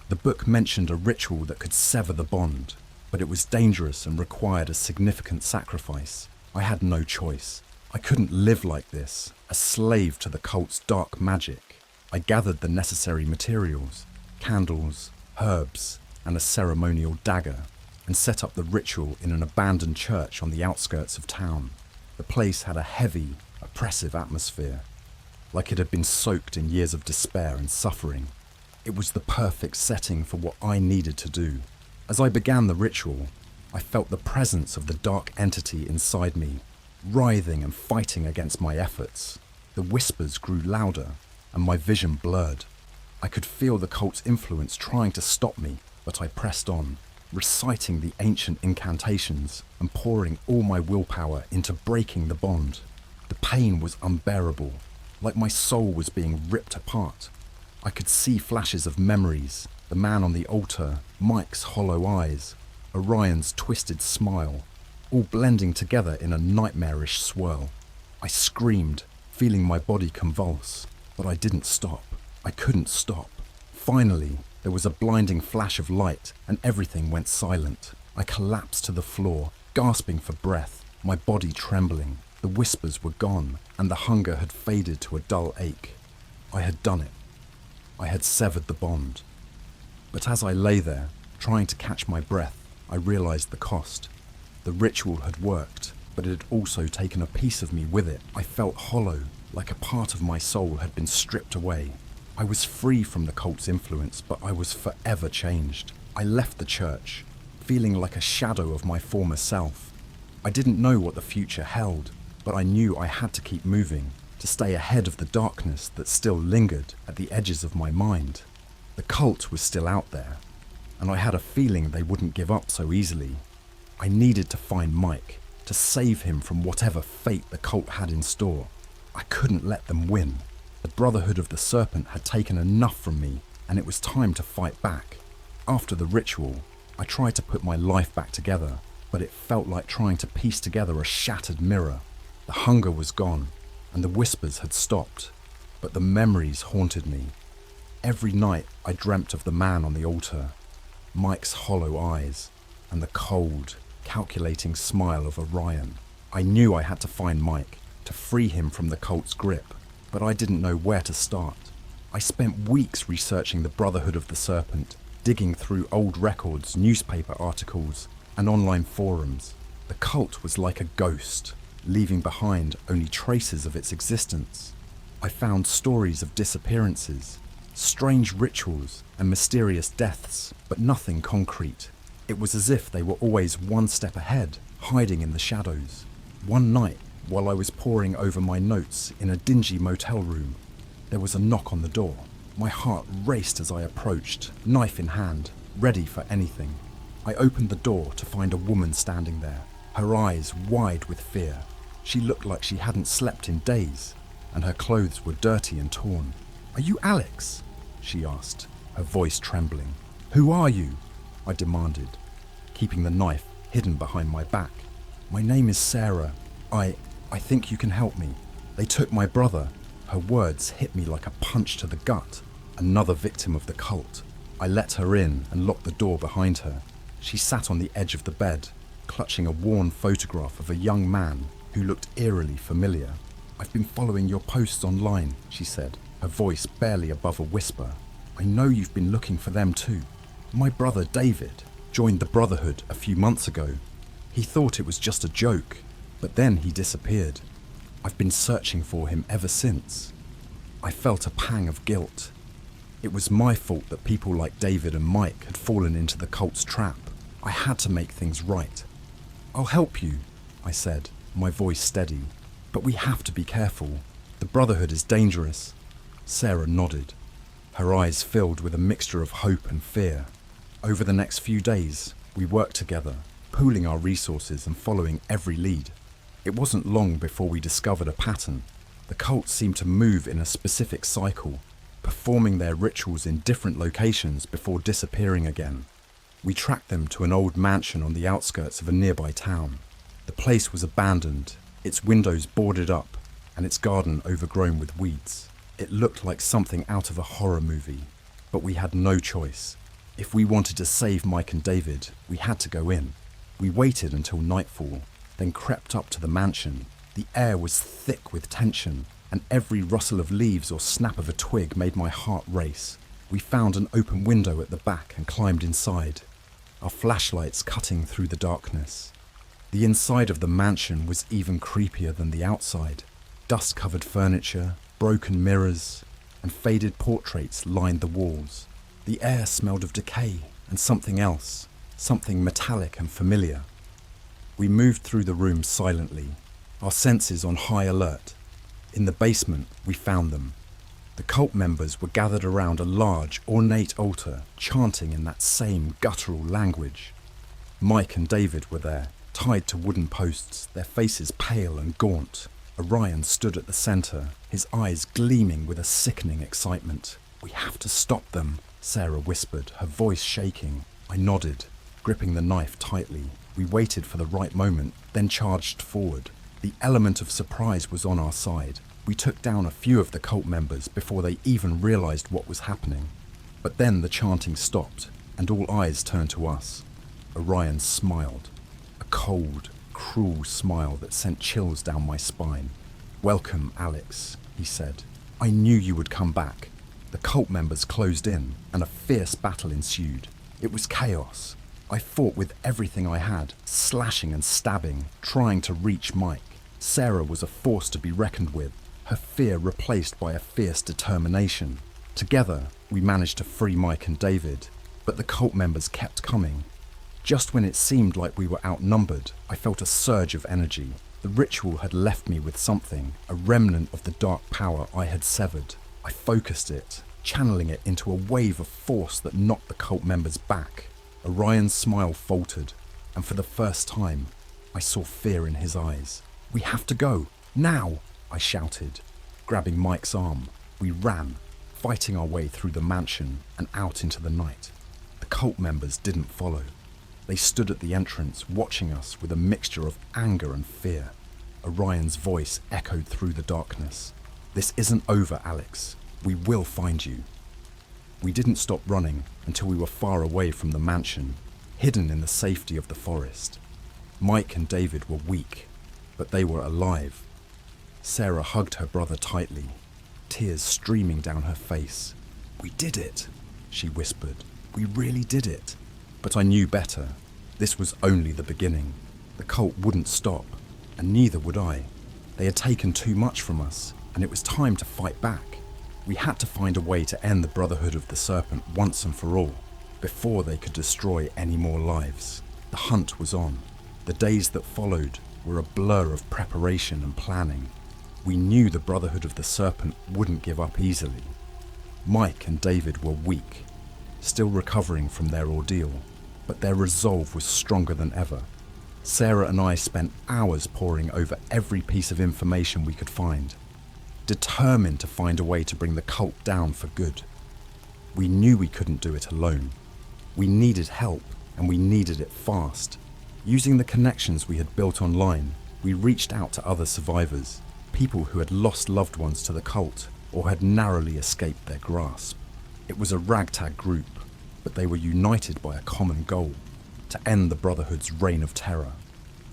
The book mentioned a ritual that could sever the bond, but it was dangerous and required a significant sacrifice. I had no choice. I couldn't live like this, a slave to the cult's dark magic. I gathered the necessary materials, candles, herbs, and a ceremonial dagger, and set up the ritual in an abandoned church on the outskirts of town. The place had a heavy, oppressive atmosphere, like it had been soaked in years of despair and suffering. It was the perfect setting for what I needed to do. As I began the ritual, I felt the presence of the dark entity inside me, writhing and fighting against my efforts. The whispers grew louder, and my vision blurred. I could feel the cult's influence trying to stop me, but I pressed on, reciting the ancient incantations and pouring all my willpower into breaking the bond. The pain was unbearable, like my soul was being ripped apart. I could see flashes of memories: the man on the altar, Mike's hollow eyes, Orion's twisted smile, all blending together in a nightmarish swirl. I screamed, feeling my body convulse, but I didn't stop. I couldn't stop. Finally, there was a blinding flash of light, and everything went silent. I collapsed to the floor, gasping for breath, my body trembling. The whispers were gone, and the hunger had faded to a dull ache. I had done it. I had severed the bond. But as I lay there, trying to catch my breath, I realized the cost. The ritual had worked, but it had also taken a piece of me with it. I felt hollow, like a part of my soul had been stripped away. I was free from the cult's influence, but I was forever changed. I left the church, feeling like a shadow of my former self. I didn't know what the future held, but I knew I had to keep moving, to stay ahead of the darkness that still lingered at the edges of my mind. The cult was still out there, and I had a feeling they wouldn't give up so easily. I needed to find Mike, to save him from whatever fate the cult had in store. I couldn't let them win. The Brotherhood of the Serpent had taken enough from me, and it was time to fight back. After the ritual, I tried to put my life back together, but it felt like trying to piece together a shattered mirror. The hunger was gone, and the whispers had stopped, but the memories haunted me. Every night I dreamt of the man on the altar, Mike's hollow eyes, and the cold, calculating smile of Orion. I knew I had to find Mike, to free him from the cult's grip, but I didn't know where to start. I spent weeks researching the Brotherhood of the Serpent, digging through old records, newspaper articles, and online forums. The cult was like a ghost, leaving behind only traces of its existence. I found stories of disappearances, strange rituals, and mysterious deaths, but nothing concrete. It was as if they were always one step ahead, hiding in the shadows. One night, while I was poring over my notes in a dingy motel room, there was a knock on the door. My heart raced as I approached, knife in hand, ready for anything. I opened the door to find a woman standing there, her eyes wide with fear. She looked like she hadn't slept in days, and her clothes were dirty and torn. "Are you Alex?" she asked, her voice trembling. "Who are you?" I demanded, keeping the knife hidden behind my back. "My name is Sarah. I think you can help me. They took my brother." Her words hit me like a punch to the gut. Another victim of the cult. I let her in and locked the door behind her. She sat on the edge of the bed, clutching a worn photograph of a young man who looked eerily familiar. "I've been following your posts online," she said, her voice barely above a whisper. "I know you've been looking for them too. My brother David joined the Brotherhood a few months ago. He thought it was just a joke, but then he disappeared. I've been searching for him ever since." I felt a pang of guilt. It was my fault that people like David and Mike had fallen into the cult's trap. I had to make things right. "I'll help you," I said, my voice steady. "But we have to be careful. The Brotherhood is dangerous." Sarah nodded. Her eyes filled with a mixture of hope and fear. Over the next few days, we worked together, pooling our resources and following every lead. It wasn't long before we discovered a pattern. The cult seemed to move in a specific cycle, performing their rituals in different locations before disappearing again. We tracked them to an old mansion on the outskirts of a nearby town. The place was abandoned, its windows boarded up, and its garden overgrown with weeds. It looked like something out of a horror movie, but we had no choice. If we wanted to save Mike and David, we had to go in. We waited until nightfall, then crept up to the mansion. The air was thick with tension, and every rustle of leaves or snap of a twig made my heart race. We found an open window at the back and climbed inside, our flashlights cutting through the darkness. The inside of the mansion was even creepier than the outside. Dust-covered furniture, broken mirrors, and faded portraits lined the walls. The air smelled of decay and something else, something metallic and familiar. We moved through the room silently, our senses on high alert. In the basement, we found them. The cult members were gathered around a large, ornate altar, chanting in that same guttural language. Mike and David were there, tied to wooden posts, their faces pale and gaunt. Orion stood at the center, his eyes gleaming with a sickening excitement. "We have to stop them," Sarah whispered, her voice shaking. I nodded, gripping the knife tightly. We waited for the right moment, then charged forward. The element of surprise was on our side. We took down a few of the cult members before they even realized what was happening. But then the chanting stopped, and all eyes turned to us. Orion smiled, a cold, cruel smile that sent chills down my spine. "Welcome, Alex," he said. "I knew you would come back." The cult members closed in, and a fierce battle ensued. It was chaos. I fought with everything I had, slashing and stabbing, trying to reach Mike. Sarah was a force to be reckoned with, her fear replaced by a fierce determination. Together, we managed to free Mike and David, but the cult members kept coming. Just when it seemed like we were outnumbered, I felt a surge of energy. The ritual had left me with something, a remnant of the dark power I had severed. I focused it, channeling it into a wave of force that knocked the cult members back. Orion's smile faltered, and for the first time, I saw fear in his eyes. "We have to go, now!" I shouted, grabbing Mike's arm. We ran, fighting our way through the mansion and out into the night. The cult members didn't follow. They stood at the entrance, watching us with a mixture of anger and fear. Orion's voice echoed through the darkness. "This isn't over, Alex. We will find you." We didn't stop running until we were far away from the mansion, hidden in the safety of the forest. Mike and David were weak, but they were alive. Sarah hugged her brother tightly, tears streaming down her face. "We did it," she whispered. "We really did it." But I knew better. This was only the beginning. The cult wouldn't stop, and neither would I. They had taken too much from us, and it was time to fight back. We had to find a way to end the Brotherhood of the Serpent once and for all, before they could destroy any more lives. The hunt was on. The days that followed were a blur of preparation and planning. We knew the Brotherhood of the Serpent wouldn't give up easily. Mike and David were weak, still recovering from their ordeal, but their resolve was stronger than ever. Sarah and I spent hours poring over every piece of information we could find, determined to find a way to bring the cult down for good. We knew we couldn't do it alone. We needed help, and we needed it fast. Using the connections we had built online, we reached out to other survivors, people who had lost loved ones to the cult or had narrowly escaped their grasp. It was a ragtag group, but they were united by a common goal: to end the Brotherhood's reign of terror.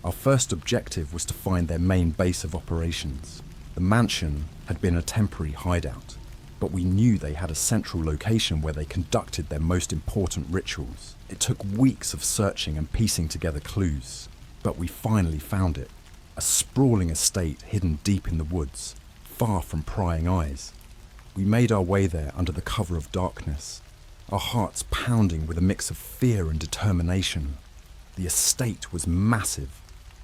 Our first objective was to find their main base of operations. The mansion had been a temporary hideout, but we knew they had a central location where they conducted their most important rituals. It took weeks of searching and piecing together clues, but we finally found it. A sprawling estate hidden deep in the woods, far from prying eyes. We made our way there under the cover of darkness, our hearts pounding with a mix of fear and determination. The estate was massive,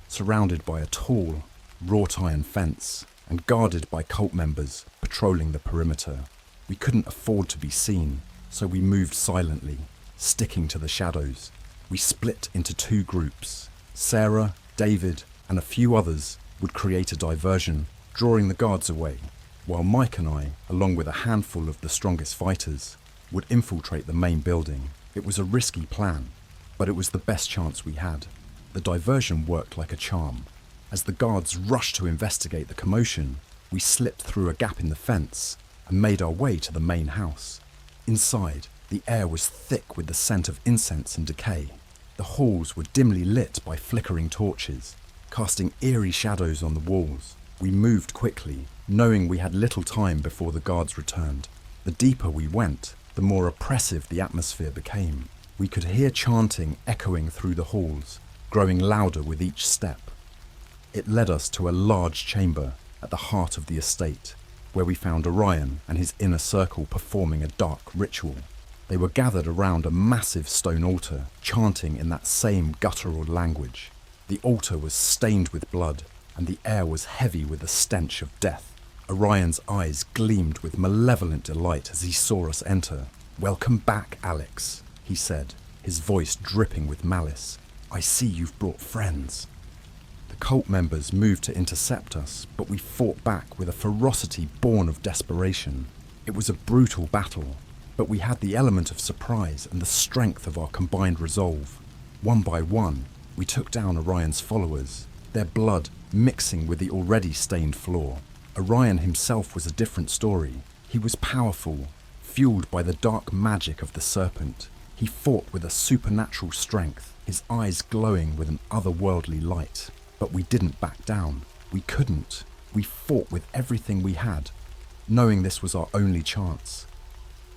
surrounded by a tall, wrought iron fence and guarded by cult members patrolling the perimeter. We couldn't afford to be seen, so we moved silently, sticking to the shadows. We split into two groups. Sarah, David, and a few others would create a diversion, drawing the guards away, while Mike and I, along with a handful of the strongest fighters, would infiltrate the main building. It was a risky plan, but it was the best chance we had. The diversion worked like a charm. As the guards rushed to investigate the commotion, we slipped through a gap in the fence and made our way to the main house. Inside, the air was thick with the scent of incense and decay. The halls were dimly lit by flickering torches, casting eerie shadows on the walls. We moved quickly, knowing we had little time before the guards returned. The deeper we went, the more oppressive the atmosphere became. We could hear chanting echoing through the halls, growing louder with each step. It led us to a large chamber at the heart of the estate, where we found Orion and his inner circle performing a dark ritual. They were gathered around a massive stone altar, chanting in that same guttural language. The altar was stained with blood, and the air was heavy with the stench of death. Orion's eyes gleamed with malevolent delight as he saw us enter. "Welcome back, Alex," he said, his voice dripping with malice. "I see you've brought friends." The cult members moved to intercept us, but we fought back with a ferocity born of desperation. It was a brutal battle, but we had the element of surprise and the strength of our combined resolve. One by one, we took down Orion's followers, their blood mixing with the already stained floor. Orion himself was a different story. He was powerful, fueled by the dark magic of the serpent. He fought with a supernatural strength, his eyes glowing with an otherworldly light. But we didn't back down. We couldn't. We fought with everything we had, knowing this was our only chance.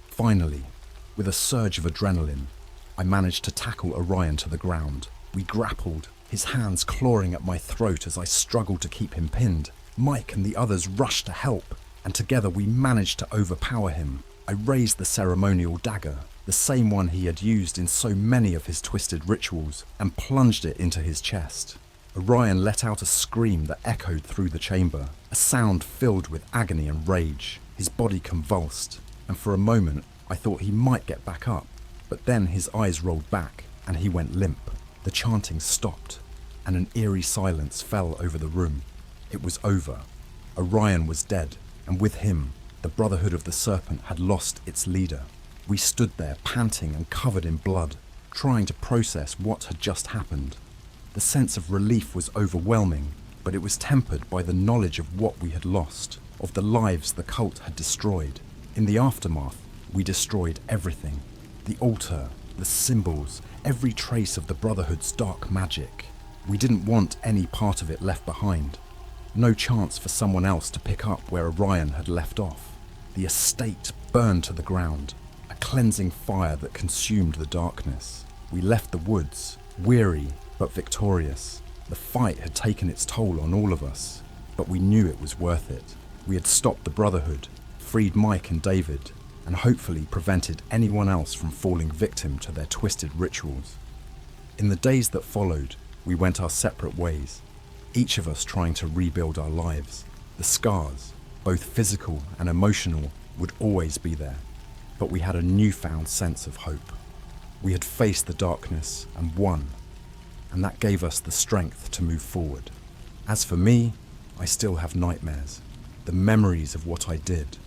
Finally, with a surge of adrenaline, I managed to tackle Orion to the ground. We grappled, his hands clawing at my throat as I struggled to keep him pinned. Mike and the others rushed to help, and together we managed to overpower him. I raised the ceremonial dagger, the same one he had used in so many of his twisted rituals, and plunged it into his chest. Orion let out a scream that echoed through the chamber, a sound filled with agony and rage. His body convulsed, and for a moment I thought he might get back up, but then his eyes rolled back and he went limp. The chanting stopped, and an eerie silence fell over the room. It was over. Orion was dead, and with him, the Brotherhood of the Serpent had lost its leader. We stood there panting and covered in blood, trying to process what had just happened. The sense of relief was overwhelming, but it was tempered by the knowledge of what we had lost, of the lives the cult had destroyed. In the aftermath, we destroyed everything. The altar, the symbols, every trace of the Brotherhood's dark magic. We didn't want any part of it left behind. No chance for someone else to pick up where Orion had left off. The estate burned to the ground, a cleansing fire that consumed the darkness. We left the woods, weary but victorious. The fight had taken its toll on all of us, but we knew it was worth it. We had stopped the Brotherhood, freed Mike and David, and hopefully prevented anyone else from falling victim to their twisted rituals. In the days that followed, we went our separate ways, each of us trying to rebuild our lives. The scars, both physical and emotional, would always be there, but we had a newfound sense of hope. We had faced the darkness and won, and that gave us the strength to move forward. As for me, I still have nightmares. The memories of what I did,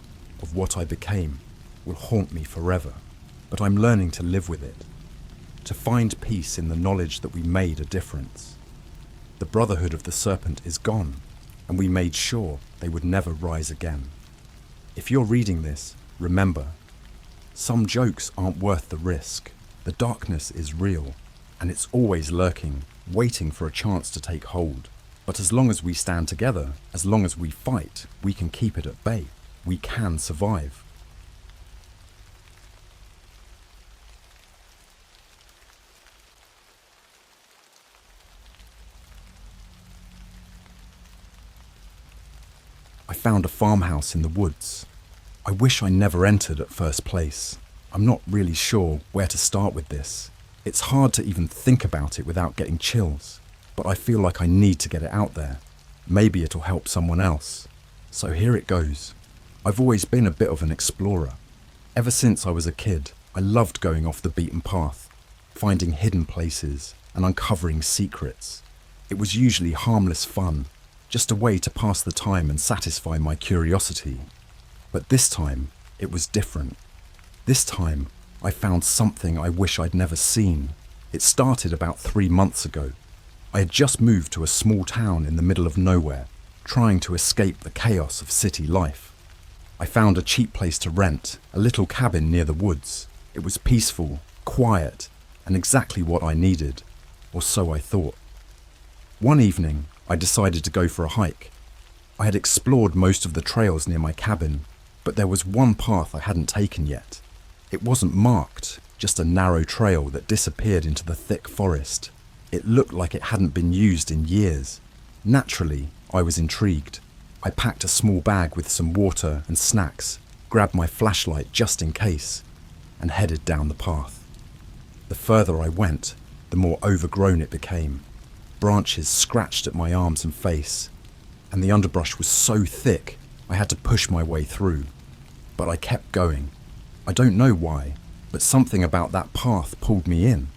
of what I became, will haunt me forever, but I'm learning to live with it, to find peace in the knowledge that we made a difference. The Brotherhood of the Serpent is gone, and we made sure they would never rise again. If you're reading this, remember, some jokes aren't worth the risk. The darkness is real, and it's always lurking, waiting for a chance to take hold. But as long as we stand together, as long as we fight, we can keep it at bay. We can survive. I found a farmhouse in the woods. I wish I never entered at first place. I'm not really sure where to start with this. It's hard to even think about it without getting chills, but I feel like I need to get it out there. Maybe it'll help someone else. So here it goes. I've always been a bit of an explorer. Ever since I was a kid, I loved going off the beaten path, finding hidden places and uncovering secrets. It was usually harmless fun, just a way to pass the time and satisfy my curiosity. But this time, it was different. This time, I found something I wish I'd never seen. It started about 3 months ago. I had just moved to a small town in the middle of nowhere, trying to escape the chaos of city life. I found a cheap place to rent, a little cabin near the woods. It was peaceful, quiet, and exactly what I needed, or so I thought. One evening, I decided to go for a hike. I had explored most of the trails near my cabin, but there was one path I hadn't taken yet. It wasn't marked, just a narrow trail that disappeared into the thick forest. It looked like it hadn't been used in years. Naturally, I was intrigued. I packed a small bag with some water and snacks, grabbed my flashlight just in case, and headed down the path. The further I went, the more overgrown it became. Branches scratched at my arms and face, and the underbrush was so thick I had to push my way through. But I kept going. I don't know why, but something about that path pulled me in.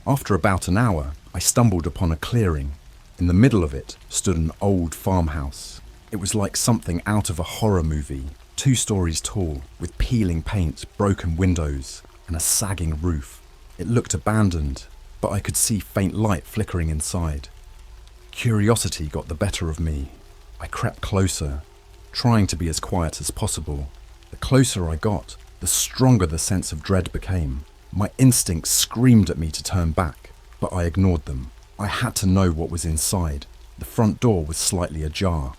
After about an hour, I stumbled upon a clearing. In the middle of it stood an old farmhouse. It was like something out of a horror movie, 2 stories tall, with peeling paint, broken windows, and a sagging roof. It looked abandoned, but I could see faint light flickering inside. Curiosity got the better of me. I crept closer, trying to be as quiet as possible. The closer I got, the stronger the sense of dread became. My instincts screamed at me to turn back, but I ignored them. I had to know what was inside. The front door was slightly ajar,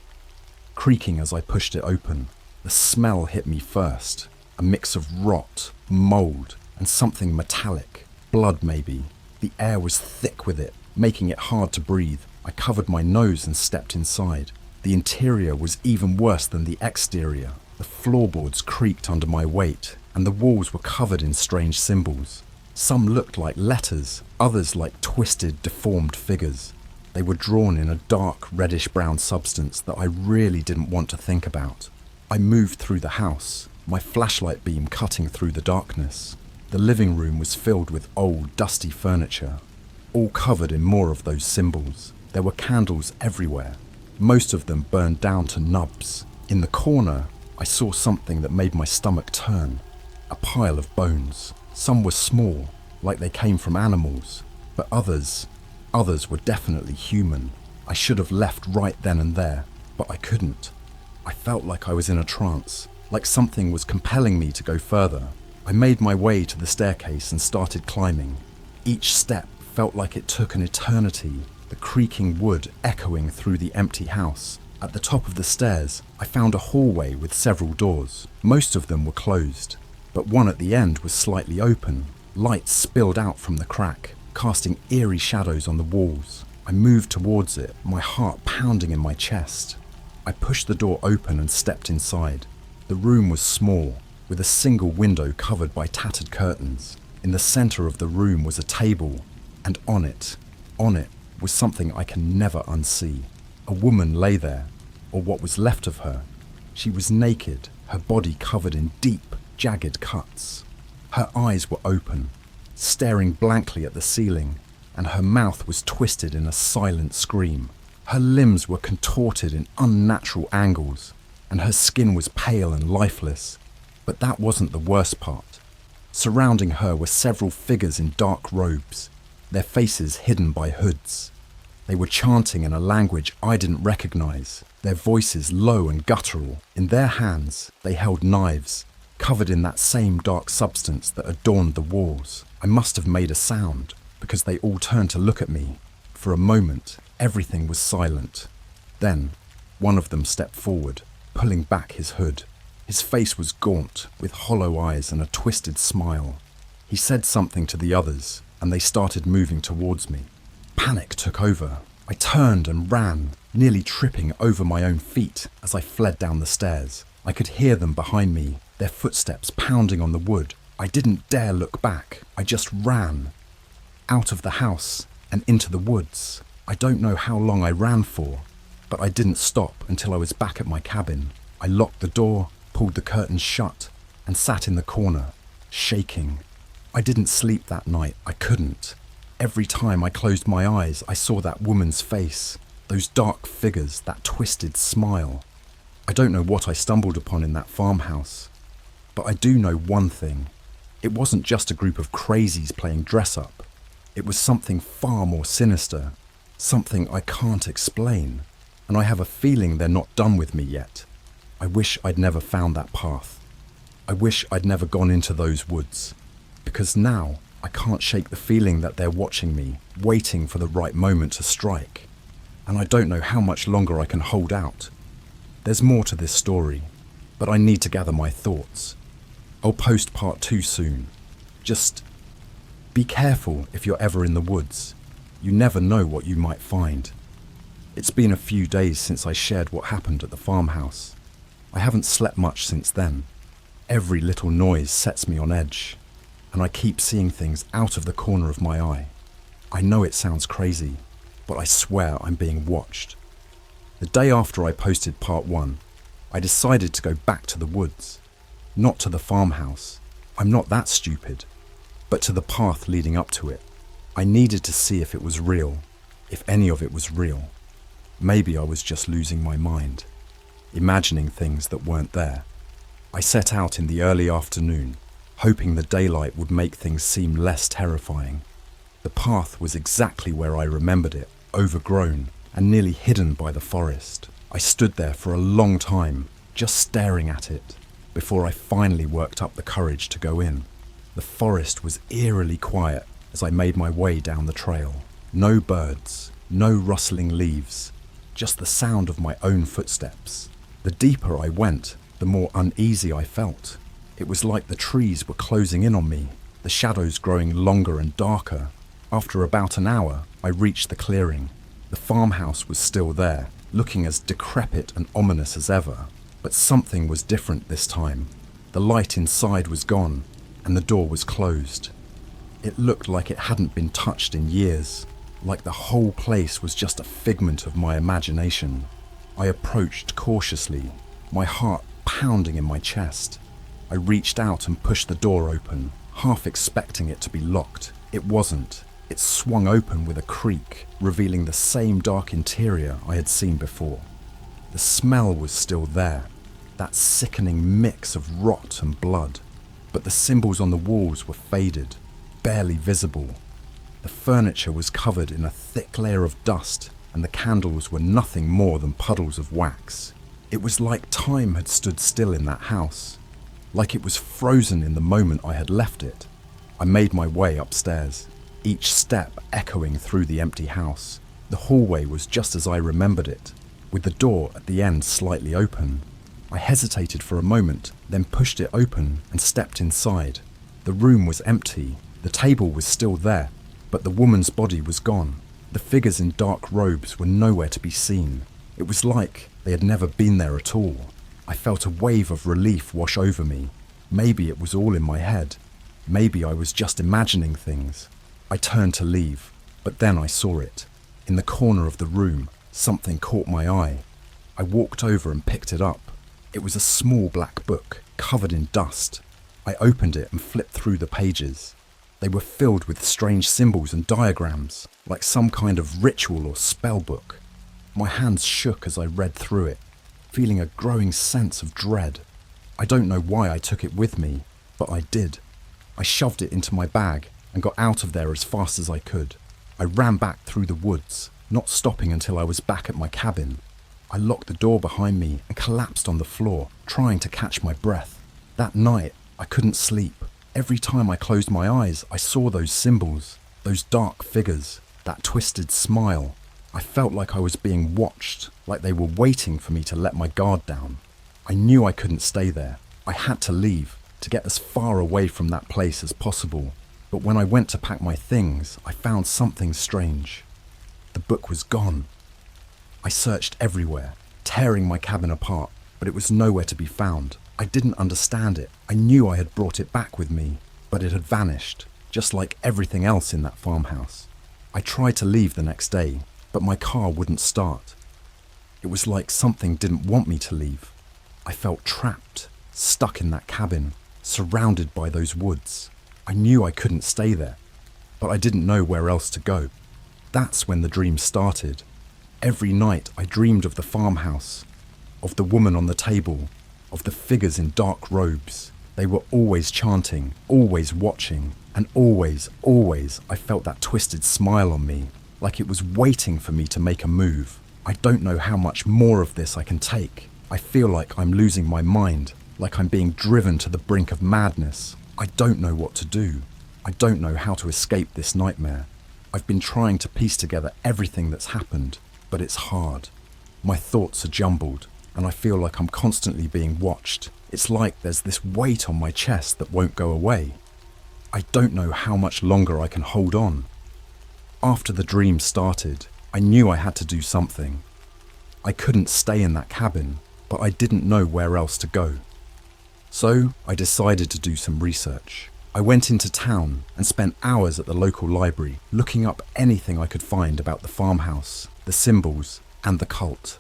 creaking as I pushed it open. The smell hit me first, a mix of rot, mold, and something metallic. Blood, maybe. The air was thick with it, making it hard to breathe. I covered my nose and stepped inside. The interior was even worse than the exterior. The floorboards creaked under my weight, and the walls were covered in strange symbols. Some looked like letters, others like twisted, deformed figures. They were drawn in a dark, reddish-brown substance that I really didn't want to think about. I moved through the house, my flashlight beam cutting through the darkness. The living room was filled with old, dusty furniture, all covered in more of those symbols. There were candles everywhere, most of them burned down to nubs. In the corner, I saw something that made my stomach turn. A pile of bones. Some were small, like they came from animals, but others were definitely human. I should have left right then and there, but I couldn't. I felt like I was in a trance, like something was compelling me to go further. I made my way to the staircase and started climbing. Each step felt like it took an eternity, the creaking wood echoing through the empty house. At the top of the stairs, I found a hallway with several doors. Most of them were closed, but one at the end was slightly open. Light spilled out from the crack, casting eerie shadows on the walls. I moved towards it, my heart pounding in my chest. I pushed the door open and stepped inside. The room was small, with a single window covered by tattered curtains. In the center of the room was a table, and on it was something I can never unsee. A woman lay there, or what was left of her. She was naked, her body covered in deep, jagged cuts. Her eyes were open, staring blankly at the ceiling, and her mouth was twisted in a silent scream. Her limbs were contorted in unnatural angles, and her skin was pale and lifeless. But that wasn't the worst part. Surrounding her were several figures in dark robes, their faces hidden by hoods. They were chanting in a language I didn't recognize, their voices low and guttural. In their hands, they held knives, covered in that same dark substance that adorned the walls. I must have made a sound, because they all turned to look at me. For a moment, everything was silent. Then, one of them stepped forward, pulling back his hood. His face was gaunt, with hollow eyes and a twisted smile. He said something to the others, and they started moving towards me. Panic took over. I turned and ran, nearly tripping over my own feet as I fled down the stairs. I could hear them behind me, their footsteps pounding on the wood. I didn't dare look back. I just ran. Out of the house and into the woods. I don't know how long I ran for, but I didn't stop until I was back at my cabin. I locked the door, pulled the curtains shut, and sat in the corner, shaking. I didn't sleep that night. I couldn't. Every time I closed my eyes, I saw that woman's face, those dark figures, that twisted smile. I don't know what I stumbled upon in that farmhouse, but I do know one thing. It wasn't just a group of crazies playing dress-up. It was something far more sinister, something I can't explain, and I have a feeling they're not done with me yet. I wish I'd never found that path. I wish I'd never gone into those woods, because now I can't shake the feeling that they're watching me, waiting for the right moment to strike, and I don't know how much longer I can hold out. There's more to this story, but I need to gather my thoughts. I'll post part 2 soon. Just be careful if you're ever in the woods. You never know what you might find. It's been a few days since I shared what happened at the farmhouse. I haven't slept much since then. Every little noise sets me on edge, and I keep seeing things out of the corner of my eye. I know it sounds crazy, but I swear I'm being watched. The day after I posted part 1, I decided to go back to the woods. Not to the farmhouse. I'm not that stupid. But to the path leading up to it. I needed to see if it was real, if any of it was real. Maybe I was just losing my mind, imagining things that weren't there. I set out in the early afternoon, hoping the daylight would make things seem less terrifying. The path was exactly where I remembered it, overgrown and nearly hidden by the forest. I stood there for a long time, just staring at it, before I finally worked up the courage to go in. The forest was eerily quiet as I made my way down the trail. No birds, no rustling leaves, just the sound of my own footsteps. The deeper I went, the more uneasy I felt. It was like the trees were closing in on me, the shadows growing longer and darker. After about an hour, I reached the clearing. The farmhouse was still there, looking as decrepit and ominous as ever. But something was different this time. The light inside was gone, and the door was closed. It looked like it hadn't been touched in years, like the whole place was just a figment of my imagination. I approached cautiously, my heart pounding in my chest. I reached out and pushed the door open, half expecting it to be locked. It wasn't. It swung open with a creak, revealing the same dark interior I had seen before. The smell was still there, that sickening mix of rot and blood, but the symbols on the walls were faded, barely visible. The furniture was covered in a thick layer of dust, and the candles were nothing more than puddles of wax. It was like time had stood still in that house, like it was frozen in the moment I had left it. I made my way upstairs, each step echoing through the empty house. The hallway was just as I remembered it, with the door at the end slightly open. I hesitated for a moment, then pushed it open and stepped inside. The room was empty. The table was still there, but the woman's body was gone. The figures in dark robes were nowhere to be seen. It was like they had never been there at all. I felt a wave of relief wash over me. Maybe it was all in my head. Maybe I was just imagining things. I turned to leave, but then I saw it. In the corner of the room, something caught my eye. I walked over and picked it up. It was a small black book, covered in dust. I opened it and flipped through the pages. They were filled with strange symbols and diagrams, like some kind of ritual or spell book. My hands shook as I read through it, feeling a growing sense of dread. I don't know why I took it with me, but I did. I shoved it into my bag and got out of there as fast as I could. I ran back through the woods, not stopping until I was back at my cabin. I locked the door behind me and collapsed on the floor, trying to catch my breath. That night, I couldn't sleep. Every time I closed my eyes, I saw those symbols, those dark figures, that twisted smile. I felt like I was being watched, like they were waiting for me to let my guard down. I knew I couldn't stay there. I had to leave, to get as far away from that place as possible. But when I went to pack my things, I found something strange. The book was gone. I searched everywhere, tearing my cabin apart, but it was nowhere to be found. I didn't understand it. I knew I had brought it back with me, but it had vanished, just like everything else in that farmhouse. I tried to leave the next day, but my car wouldn't start. It was like something didn't want me to leave. I felt trapped, stuck in that cabin, surrounded by those woods. I knew I couldn't stay there, but I didn't know where else to go. That's when the dream started. Every night I dreamed of the farmhouse, of the woman on the table, of the figures in dark robes. They were always chanting, always watching, and always I felt that twisted smile on me, like it was waiting for me to make a move. I don't know how much more of this I can take. I feel like I'm losing my mind, like I'm being driven to the brink of madness. I don't know what to do. I don't know how to escape this nightmare. I've been trying to piece together everything that's happened, but it's hard. My thoughts are jumbled, and I feel like I'm constantly being watched. It's like there's this weight on my chest that won't go away. I don't know how much longer I can hold on. After the dream started, I knew I had to do something. I couldn't stay in that cabin, but I didn't know where else to go. So I decided to do some research. I went into town and spent hours at the local library looking up anything I could find about the farmhouse, the symbols, and the cult.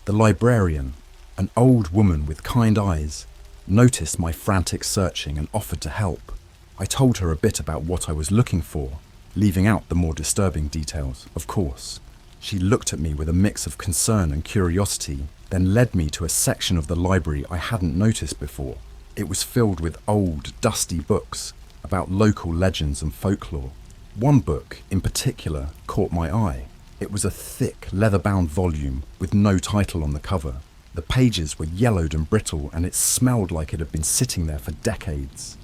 The librarian, an old woman with kind eyes, noticed my frantic searching and offered to help. I told her a bit about what I was looking for, leaving out the more disturbing details, of course. She looked at me with a mix of concern and curiosity, then led me to a section of the library I hadn't noticed before. It was filled with old, dusty books about local legends and folklore. One book, in particular, caught my eye. It was a thick, leather-bound volume with no title on the cover. The pages were yellowed and brittle, and it smelled like it had been sitting there for decades.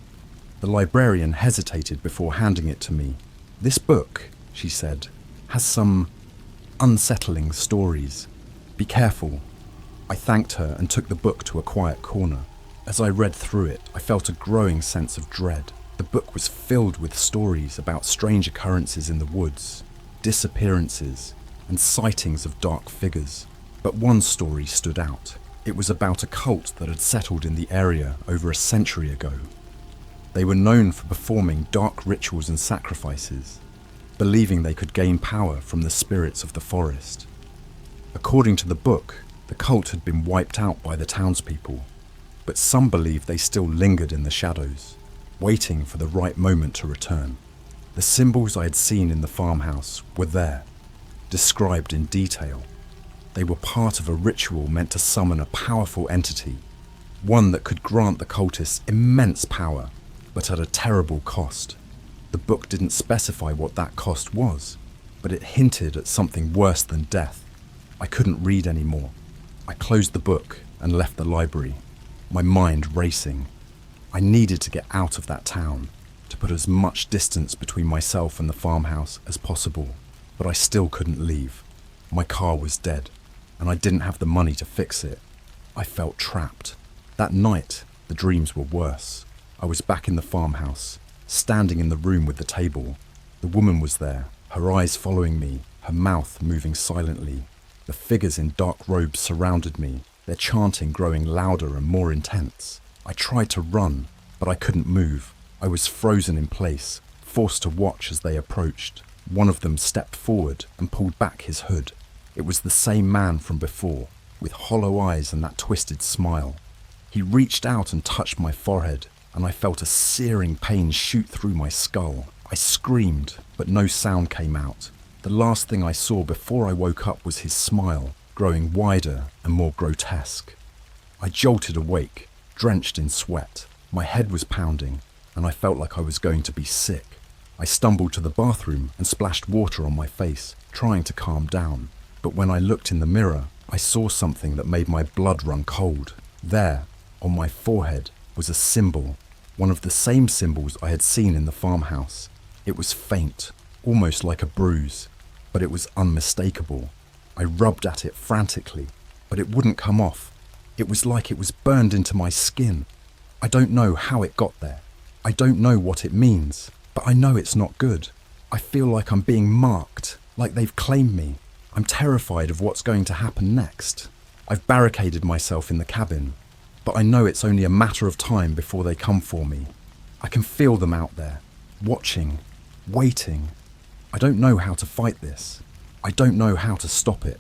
The librarian hesitated before handing it to me. "This book," she said, "has some unsettling stories. Be careful." I thanked her and took the book to a quiet corner. As I read through it, I felt a growing sense of dread. The book was filled with stories about strange occurrences in the woods, disappearances, and sightings of dark figures. But one story stood out. It was about a cult that had settled in the area over a century ago. They were known for performing dark rituals and sacrifices, believing they could gain power from the spirits of the forest. According to the book, the cult had been wiped out by the townspeople, but some believed they still lingered in the shadows, waiting for the right moment to return. The symbols I had seen in the farmhouse were there, described in detail. They were part of a ritual meant to summon a powerful entity, one that could grant the cultists immense power, but at a terrible cost. The book didn't specify what that cost was, but it hinted at something worse than death. I couldn't read anymore. I closed the book and left the library, my mind racing. I needed to get out of that town, to put as much distance between myself and the farmhouse as possible, but I still couldn't leave. My car was dead, and I didn't have the money to fix it. I felt trapped. That night, the dreams were worse. I was back in the farmhouse, standing in the room with the table. The woman was there, her eyes following me, her mouth moving silently. The figures in dark robes surrounded me, their chanting growing louder and more intense. I tried to run, but I couldn't move. I was frozen in place, forced to watch as they approached. One of them stepped forward and pulled back his hood. It was the same man from before, with hollow eyes and that twisted smile. He reached out and touched my forehead, and I felt a searing pain shoot through my skull. I screamed, but no sound came out. The last thing I saw before I woke up was his smile, growing wider and more grotesque. I jolted awake, drenched in sweat. My head was pounding, and I felt like I was going to be sick. I stumbled to the bathroom and splashed water on my face, trying to calm down. But when I looked in the mirror, I saw something that made my blood run cold. There, on my forehead, was a symbol, one of the same symbols I had seen in the farmhouse. It was faint, almost like a bruise, but it was unmistakable. I rubbed at it frantically, but it wouldn't come off. It was like it was burned into my skin. I don't know how it got there. I don't know what it means, but I know it's not good. I feel like I'm being marked, like they've claimed me. I'm terrified of what's going to happen next. I've barricaded myself in the cabin, but I know it's only a matter of time before they come for me. I can feel them out there, watching, waiting. I don't know how to fight this. I don't know how to stop it.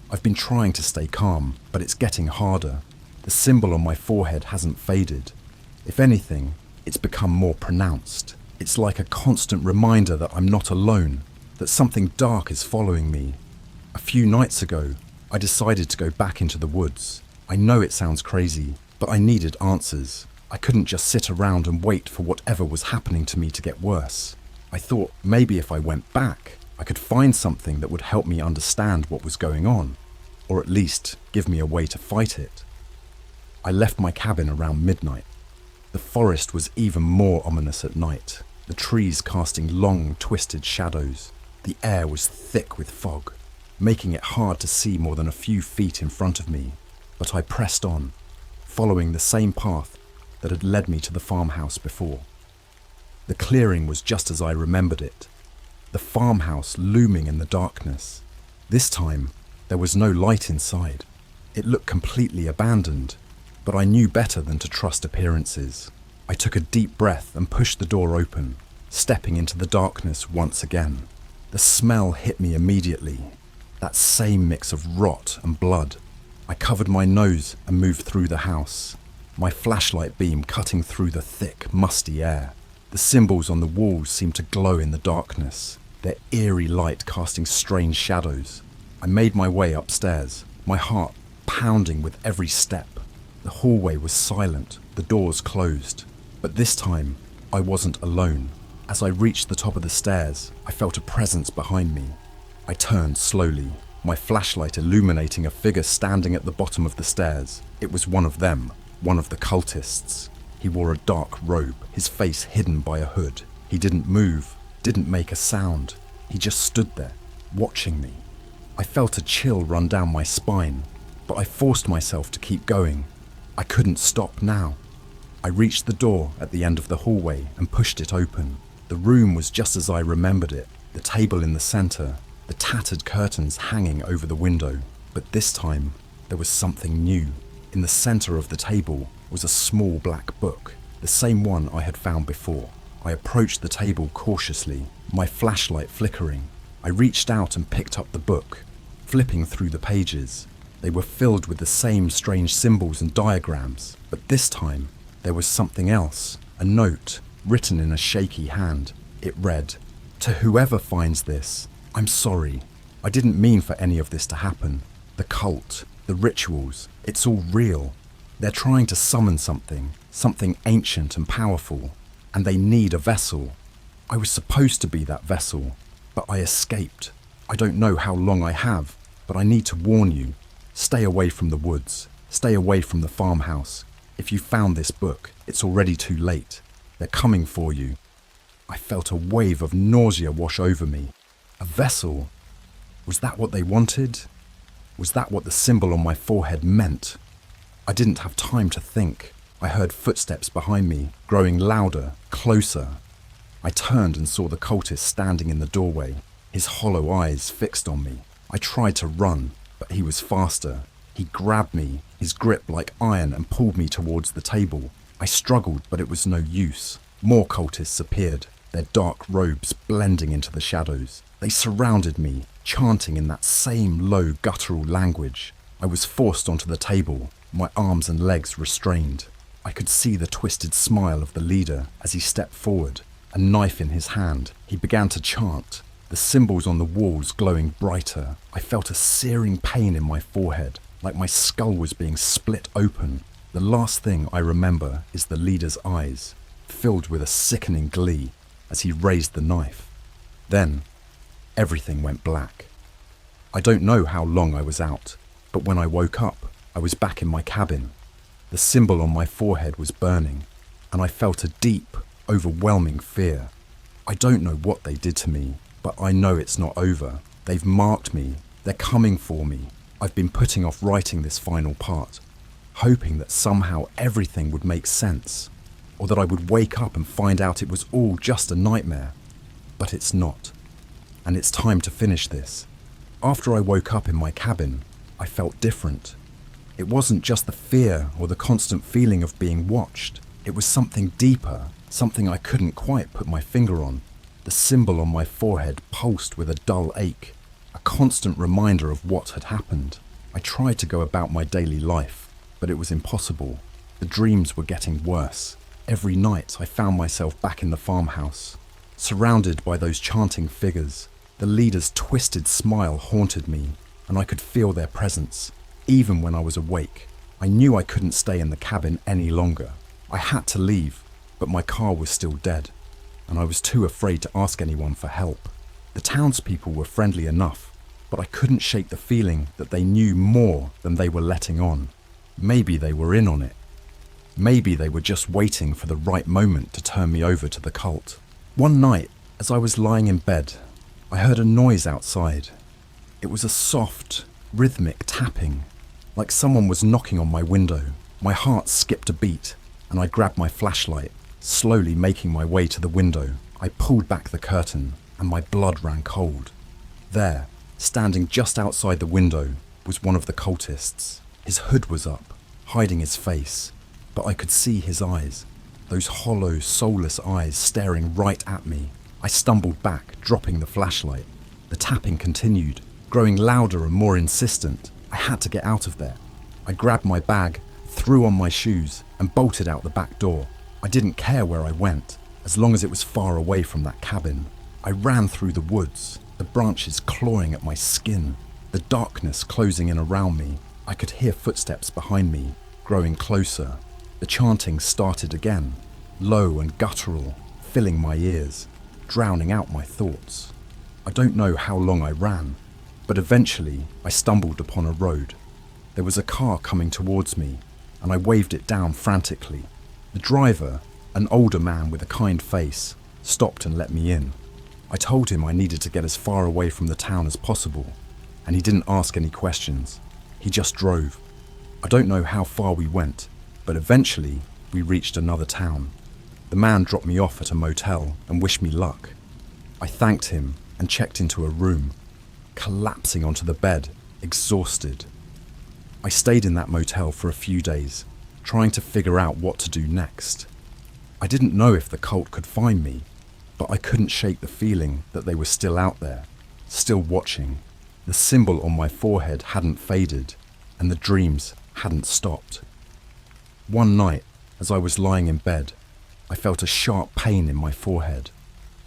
I've been trying to stay calm, but it's getting harder. The symbol on my forehead hasn't faded. If anything, it's become more pronounced. It's like a constant reminder that I'm not alone, that something dark is following me. A few nights ago, I decided to go back into the woods. I know it sounds crazy, but I needed answers. I couldn't just sit around and wait for whatever was happening to me to get worse. I thought maybe if I went back, I could find something that would help me understand what was going on, or at least give me a way to fight it. I left my cabin around midnight. The forest was even more ominous at night, the trees casting long, twisted shadows. The air was thick with fog, making it hard to see more than a few feet in front of me. But I pressed on, following the same path that had led me to the farmhouse before. The clearing was just as I remembered it, the farmhouse looming in the darkness. This time, there was no light inside. It looked completely abandoned, but I knew better than to trust appearances. I took a deep breath and pushed the door open, stepping into the darkness once again. The smell hit me immediately, that same mix of rot and blood. I covered my nose and moved through the house, my flashlight beam cutting through the thick, musty air. The symbols on the walls seemed to glow in the darkness, their eerie light casting strange shadows. I made my way upstairs, my heart pounding with every step. The hallway was silent, the doors closed. But this time, I wasn't alone. As I reached the top of the stairs, I felt a presence behind me. I turned slowly, my flashlight illuminating a figure standing at the bottom of the stairs. It was one of them, one of the cultists. He wore a dark robe, his face hidden by a hood. He didn't move, didn't make a sound. He just stood there, watching me. I felt a chill run down my spine, but I forced myself to keep going. I couldn't stop now. I reached the door at the end of the hallway and pushed it open. The room was just as I remembered it, the table in the center, the tattered curtains hanging over the window. But this time, there was something new. In the center of the table was a small black book, the same one I had found before. I approached the table cautiously, my flashlight flickering. I reached out and picked up the book, flipping through the pages. They were filled with the same strange symbols and diagrams, but this time there was something else, a note written in a shaky hand. It read, "To whoever finds this, I'm sorry. I didn't mean for any of this to happen. The cult, the rituals, it's all real. They're trying to summon something ancient and powerful, and they need a vessel. I was supposed to be that vessel, but I escaped. I don't know how long I have, but I need to warn you. Stay away from the woods. Stay away from the farmhouse. If you found this book, it's already too late. They're coming for you." I felt a wave of nausea wash over me. A vessel? Was that what they wanted? Was that what the symbol on my forehead meant? I didn't have time to think. I heard footsteps behind me, growing louder, closer. I turned and saw the cultist standing in the doorway, his hollow eyes fixed on me. I tried to run, but he was faster. He grabbed me, his grip like iron, and pulled me towards the table. I struggled, but it was no use. More cultists appeared, their dark robes blending into the shadows. They surrounded me, chanting in that same low, guttural language. I was forced onto the table, my arms and legs restrained. I could see the twisted smile of the leader as he stepped forward, a knife in his hand. He began to chant, the symbols on the walls glowing brighter. I felt a searing pain in my forehead, like my skull was being split open. The last thing I remember is the leader's eyes, filled with a sickening glee as he raised the knife. Then, everything went black. I don't know how long I was out, but when I woke up, I was back in my cabin. The symbol on my forehead was burning, and I felt a deep, overwhelming fear. I don't know what they did to me, but I know it's not over. They've marked me. They're coming for me. I've been putting off writing this final part, hoping that somehow everything would make sense, or that I would wake up and find out it was all just a nightmare. But it's not. And it's time to finish this. After I woke up in my cabin, I felt different. It wasn't just the fear or the constant feeling of being watched. It was something deeper, something I couldn't quite put my finger on. The symbol on my forehead pulsed with a dull ache, a constant reminder of what had happened. I tried to go about my daily life, but it was impossible. The dreams were getting worse. Every night I found myself back in the farmhouse, surrounded by those chanting figures. The leader's twisted smile haunted me, and I could feel their presence, even when I was awake. I knew I couldn't stay in the cabin any longer. I had to leave, but my car was still dead, and I was too afraid to ask anyone for help. The townspeople were friendly enough, but I couldn't shake the feeling that they knew more than they were letting on. Maybe they were in on it. Maybe they were just waiting for the right moment to turn me over to the cult. One night, as I was lying in bed, I heard a noise outside. It was a soft, rhythmic tapping, like someone was knocking on my window. My heart skipped a beat, and I grabbed my flashlight, slowly making my way to the window. I pulled back the curtain, and my blood ran cold. There, standing just outside the window, was one of the cultists. His hood was up, hiding his face, but I could see his eyes, those hollow, soulless eyes staring right at me. I stumbled back, dropping the flashlight. The tapping continued, growing louder and more insistent. I had to get out of there. I grabbed my bag, threw on my shoes, and bolted out the back door. I didn't care where I went, as long as it was far away from that cabin. I ran through the woods, the branches clawing at my skin, the darkness closing in around me. I could hear footsteps behind me, growing closer. The chanting started again, low and guttural, filling my ears, drowning out my thoughts. I don't know how long I ran, but eventually I stumbled upon a road. There was a car coming towards me, and I waved it down frantically. The driver, an older man with a kind face, stopped and let me in. I told him I needed to get as far away from the town as possible, and he didn't ask any questions. He just drove. I don't know how far we went, but eventually we reached another town. The man dropped me off at a motel and wished me luck. I thanked him and checked into a room, collapsing onto the bed, exhausted. I stayed in that motel for a few days, trying to figure out what to do next. I didn't know if the cult could find me, but I couldn't shake the feeling that they were still out there, still watching. The symbol on my forehead hadn't faded, and the dreams hadn't stopped. One night, as I was lying in bed, I felt a sharp pain in my forehead.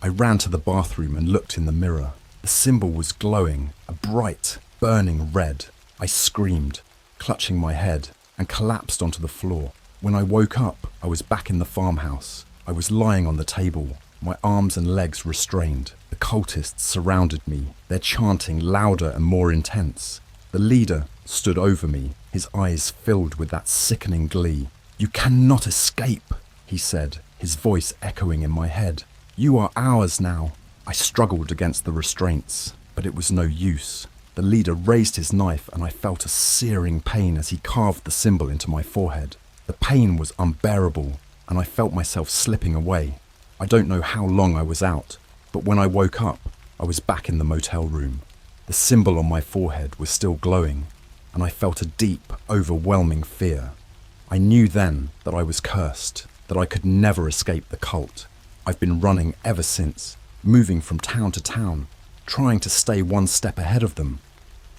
I ran to the bathroom and looked in the mirror. The symbol was glowing, a bright, burning red. I screamed, clutching my head, and collapsed onto the floor. When I woke up, I was back in the farmhouse. I was lying on the table, my arms and legs restrained. The cultists surrounded me, their chanting louder and more intense. The leader stood over me, his eyes filled with that sickening glee. "You cannot escape," he said, his voice echoing in my head. "You are ours now." I struggled against the restraints, but it was no use. The leader raised his knife and I felt a searing pain as he carved the symbol into my forehead. The pain was unbearable and I felt myself slipping away. I don't know how long I was out, but when I woke up, I was back in the motel room. The symbol on my forehead was still glowing, and I felt a deep, overwhelming fear. I knew then that I was cursed, that I could never escape the cult. I've been running ever since, moving from town to town, trying to stay one step ahead of them.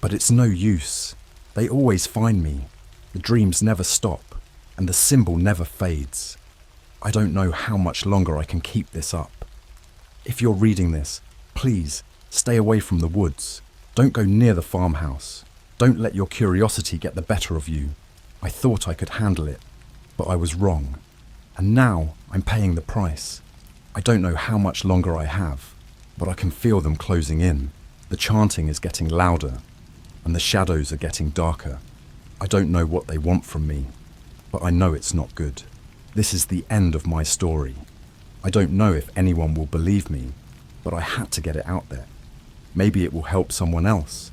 But it's no use. They always find me. The dreams never stop, and the symbol never fades. I don't know how much longer I can keep this up. If you're reading this, please stay away from the woods. Don't go near the farmhouse. Don't let your curiosity get the better of you. I thought I could handle it, but I was wrong. And now I'm paying the price. I don't know how much longer I have, but I can feel them closing in. The chanting is getting louder, and the shadows are getting darker. I don't know what they want from me, but I know it's not good. This is the end of my story. I don't know if anyone will believe me, but I had to get it out there. Maybe it will help someone else.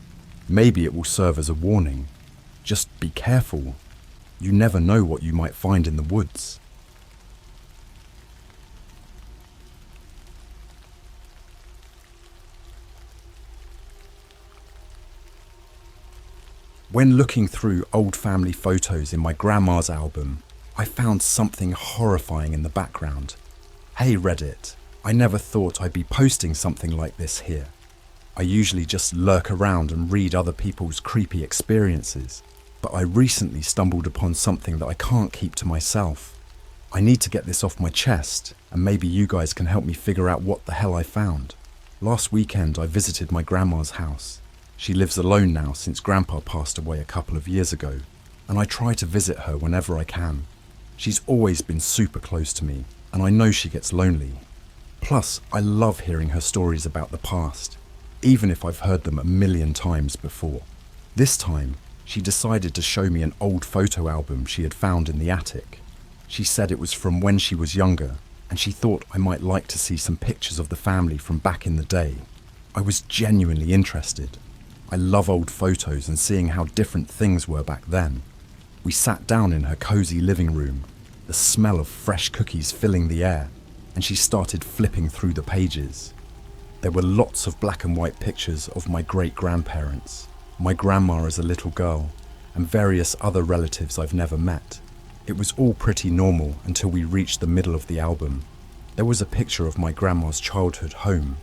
Maybe it will serve as a warning. Just be careful. You never know what you might find in the woods. When looking through old family photos in my grandma's album, I found something horrifying in the background. Hey Reddit, I never thought I'd be posting something like this here. I usually just lurk around and read other people's creepy experiences, but I recently stumbled upon something that I can't keep to myself. I need to get this off my chest, and maybe you guys can help me figure out what the hell I found. Last weekend I visited my grandma's house. She lives alone now since Grandpa passed away a couple of years ago, and I try to visit her whenever I can. She's always been super close to me, and I know she gets lonely. Plus, I love hearing her stories about the past, even if I've heard them a million times before. This time, she decided to show me an old photo album she had found in the attic. She said it was from when she was younger, and she thought I might like to see some pictures of the family from back in the day. I was genuinely interested. I love old photos and seeing how different things were back then. We sat down in her cozy living room, the smell of fresh cookies filling the air, and she started flipping through the pages. There were lots of black and white pictures of my great-grandparents, my grandma as a little girl, and various other relatives I've never met. It was all pretty normal until we reached the middle of the album. There was a picture of my grandma's childhood home,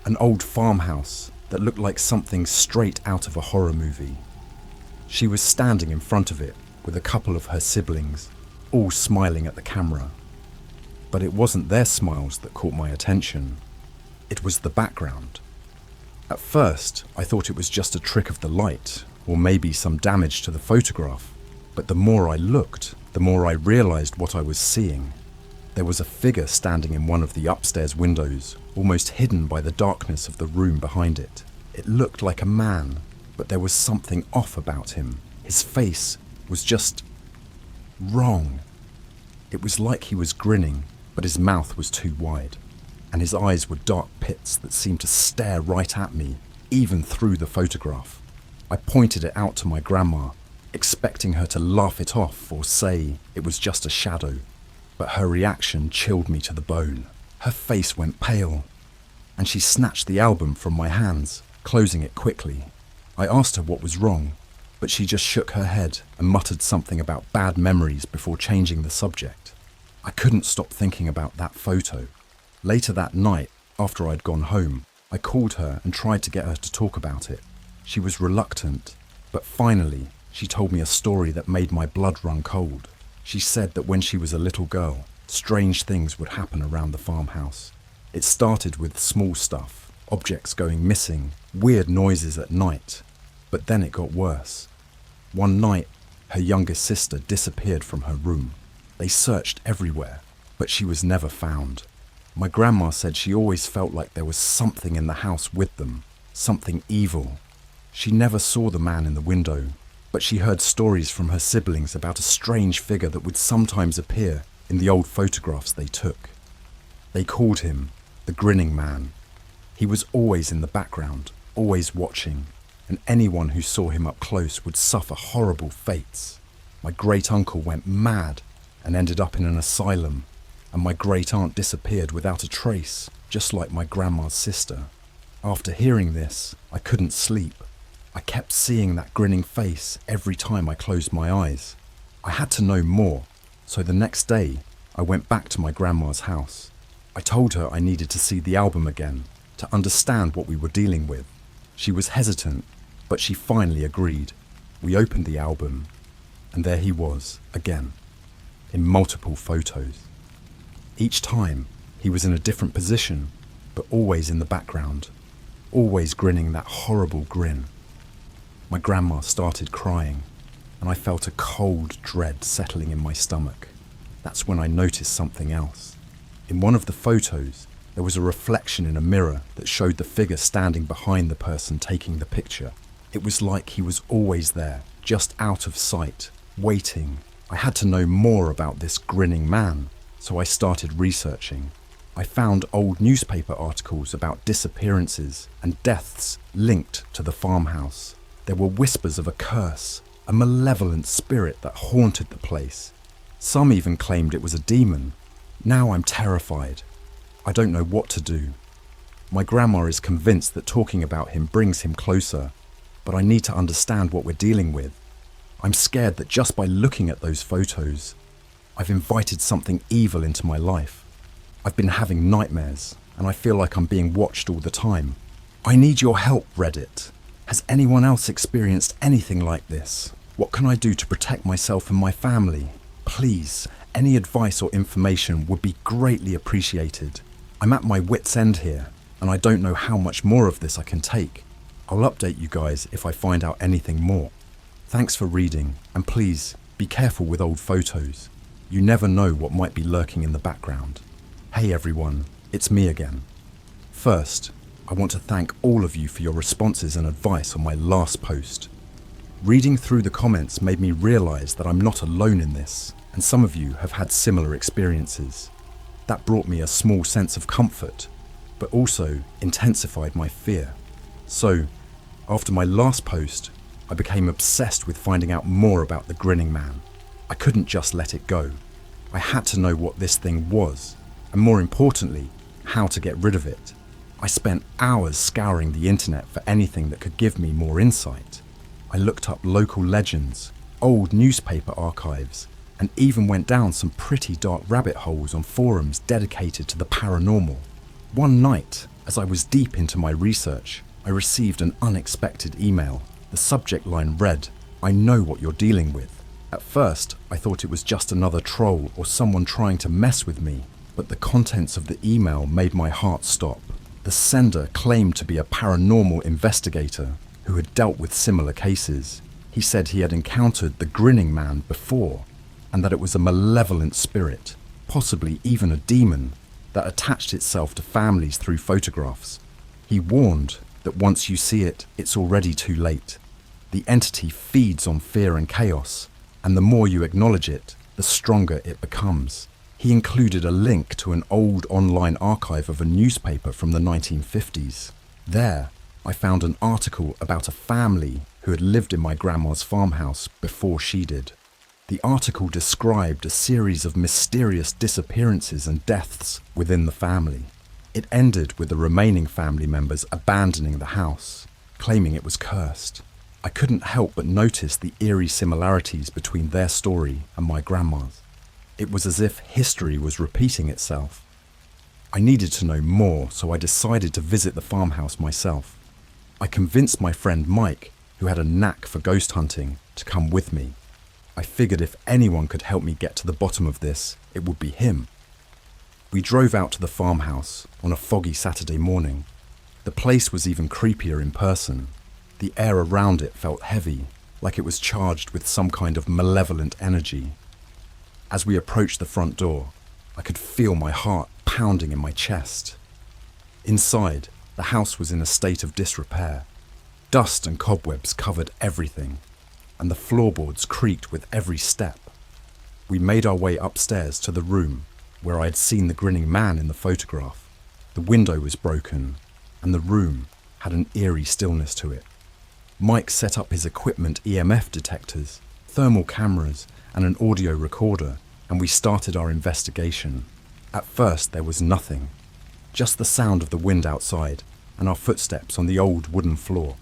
an old farmhouse that looked like something straight out of a horror movie. She was standing in front of it with a couple of her siblings, all smiling at the camera. But it wasn't their smiles that caught my attention. It was the background. At first, I thought it was just a trick of the light, or maybe some damage to the photograph. But the more I looked, the more I realized what I was seeing. There was a figure standing in one of the upstairs windows, almost hidden by the darkness of the room behind it. It looked like a man, but there was something off about him. His face was just wrong. It was like he was grinning, but his mouth was too wide, and his eyes were dark pits that seemed to stare right at me, even through the photograph. I pointed it out to my grandma, expecting her to laugh it off or say it was just a shadow. But her reaction chilled me to the bone. Her face went pale, and she snatched the album from my hands, closing it quickly. I asked her what was wrong, but she just shook her head and muttered something about bad memories before changing the subject. I couldn't stop thinking about that photo. Later that night, after I'd gone home, I called her and tried to get her to talk about it. She was reluctant, but finally, she told me a story that made my blood run cold. She said that when she was a little girl, strange things would happen around the farmhouse. It started with small stuff, objects going missing, weird noises at night, but then it got worse. One night, her younger sister disappeared from her room. They searched everywhere, but she was never found. My grandma said she always felt like there was something in the house with them, something evil. She never saw the man in the window, but she heard stories from her siblings about a strange figure that would sometimes appear in the old photographs they took. They called him the grinning man. He was always in the background, always watching, and anyone who saw him up close would suffer horrible fates. My great-uncle went mad and ended up in an asylum, and my great-aunt disappeared without a trace, just like my grandma's sister. After hearing this, I couldn't sleep. I kept seeing that grinning face every time I closed my eyes. I had to know more, so the next day, I went back to my grandma's house. I told her I needed to see the album again, to understand what we were dealing with. She was hesitant, but she finally agreed. We opened the album, and there he was, again, in multiple photos. Each time, he was in a different position, but always in the background, always grinning that horrible grin. My grandma started crying, and I felt a cold dread settling in my stomach. That's when I noticed something else. In one of the photos, there was a reflection in a mirror that showed the figure standing behind the person taking the picture. It was like he was always there, just out of sight, waiting. I had to know more about this grinning man, so I started researching. I found old newspaper articles about disappearances and deaths linked to the farmhouse. There were whispers of a curse, a malevolent spirit that haunted the place. Some even claimed it was a demon. Now I'm terrified. I don't know what to do. My grandma is convinced that talking about him brings him closer, but I need to understand what we're dealing with. I'm scared that just by looking at those photos, I've invited something evil into my life. I've been having nightmares, and I feel like I'm being watched all the time. I need your help, Reddit. Has anyone else experienced anything like this? What can I do to protect myself and my family? Please, any advice or information would be greatly appreciated. I'm at my wit's end here, and I don't know how much more of this I can take. I'll update you guys if I find out anything more. Thanks for reading, and please, be careful with old photos. You never know what might be lurking in the background. Hey everyone, it's me again. First, I want to thank all of you for your responses and advice on my last post. Reading through the comments made me realise that I'm not alone in this, and some of you have had similar experiences. That brought me a small sense of comfort, but also intensified my fear. So, after my last post, I became obsessed with finding out more about the grinning man. I couldn't just let it go. I had to know what this thing was, and more importantly, how to get rid of it. I spent hours scouring the internet for anything that could give me more insight. I looked up local legends, old newspaper archives, and even went down some pretty dark rabbit holes on forums dedicated to the paranormal. One night, as I was deep into my research, I received an unexpected email. The subject line read, "I know what you're dealing with." At first, I thought it was just another troll or someone trying to mess with me, but the contents of the email made my heart stop. The sender claimed to be a paranormal investigator who had dealt with similar cases. He said he had encountered the grinning man before, and that it was a malevolent spirit, possibly even a demon, that attached itself to families through photographs. He warned that once you see it, it's already too late. The entity feeds on fear and chaos, and the more you acknowledge it, the stronger it becomes. He included a link to an old online archive of a newspaper from the 1950s. There, I found an article about a family who had lived in my grandma's farmhouse before she did. The article described a series of mysterious disappearances and deaths within the family. It ended with the remaining family members abandoning the house, claiming it was cursed. I couldn't help but notice the eerie similarities between their story and my grandma's. It was as if history was repeating itself. I needed to know more, so I decided to visit the farmhouse myself. I convinced my friend Mike, who had a knack for ghost hunting, to come with me. I figured if anyone could help me get to the bottom of this, it would be him. We drove out to the farmhouse on a foggy Saturday morning. The place was even creepier in person. The air around it felt heavy, like it was charged with some kind of malevolent energy. As we approached the front door, I could feel my heart pounding in my chest. Inside, the house was in a state of disrepair. Dust and cobwebs covered everything, and the floorboards creaked with every step. We made our way upstairs to the room where I had seen the grinning man in the photograph. The window was broken, and the room had an eerie stillness to it. Mike set up his equipment, EMF detectors, thermal cameras, and an audio recorder, and we started our investigation. At first, there was nothing, just the sound of the wind outside and our footsteps on the old wooden floor.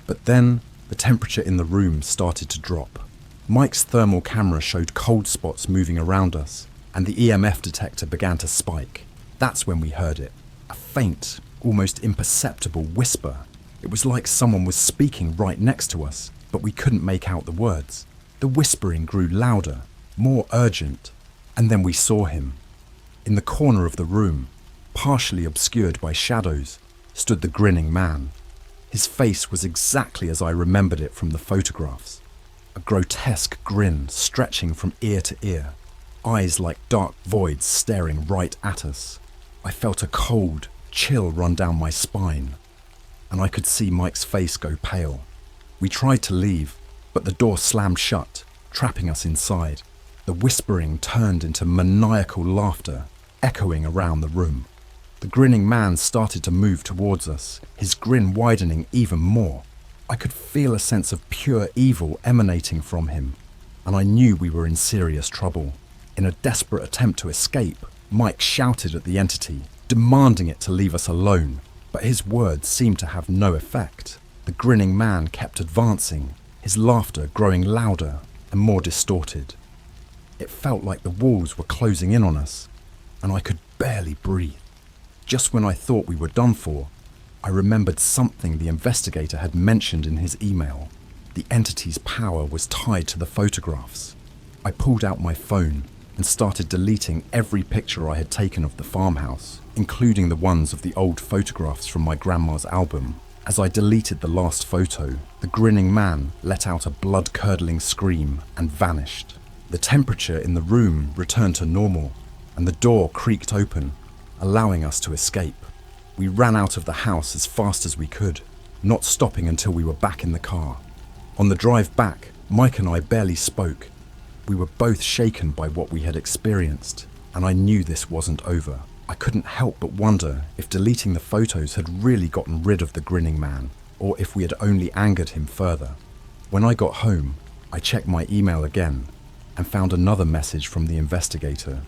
But then, the temperature in the room started to drop. Mike's thermal camera showed cold spots moving around us, and the EMF detector began to spike. That's when we heard it, a faint, almost imperceptible whisper. It was like someone was speaking right next to us, but we couldn't make out the words. The whispering grew louder, more urgent, and then we saw him. In the corner of the room, partially obscured by shadows, stood the grinning man. His face was exactly as I remembered it from the photographs. A grotesque grin stretching from ear to ear, eyes like dark voids staring right at us. I felt a cold chill run down my spine, and I could see Mike's face go pale. We tried to leave, but the door slammed shut, trapping us inside. The whispering turned into maniacal laughter, echoing around the room. The grinning man started to move towards us, his grin widening even more. I could feel a sense of pure evil emanating from him, and I knew we were in serious trouble. In a desperate attempt to escape, Mike shouted at the entity, demanding it to leave us alone, but his words seemed to have no effect. The grinning man kept advancing, his laughter growing louder and more distorted. It felt like the walls were closing in on us, and I could barely breathe. Just when I thought we were done for, I remembered something the investigator had mentioned in his email. The entity's power was tied to the photographs. I pulled out my phone and started deleting every picture I had taken of the farmhouse, including the ones of the old photographs from my grandma's album. As I deleted the last photo, the grinning man let out a blood-curdling scream and vanished. The temperature in the room returned to normal, and the door creaked open, allowing us to escape. We ran out of the house as fast as we could, not stopping until we were back in the car. On the drive back, Mike and I barely spoke. We were both shaken by what we had experienced, and I knew this wasn't over. I couldn't help but wonder if deleting the photos had really gotten rid of the grinning man, or if we had only angered him further. When I got home, I checked my email again and found another message from the investigator.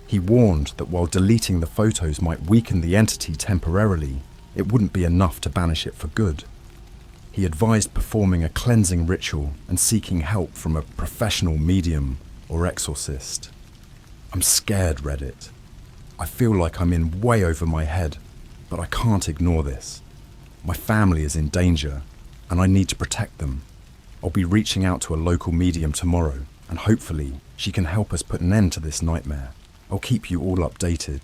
He warned that while deleting the photos might weaken the entity temporarily, it wouldn't be enough to banish it for good. He advised performing a cleansing ritual and seeking help from a professional medium or exorcist. I'm scared, Reddit. I feel like I'm in way over my head, but I can't ignore this. My family is in danger, and I need to protect them. I'll be reaching out to a local medium tomorrow, and hopefully she can help us put an end to this nightmare. I'll keep you all updated.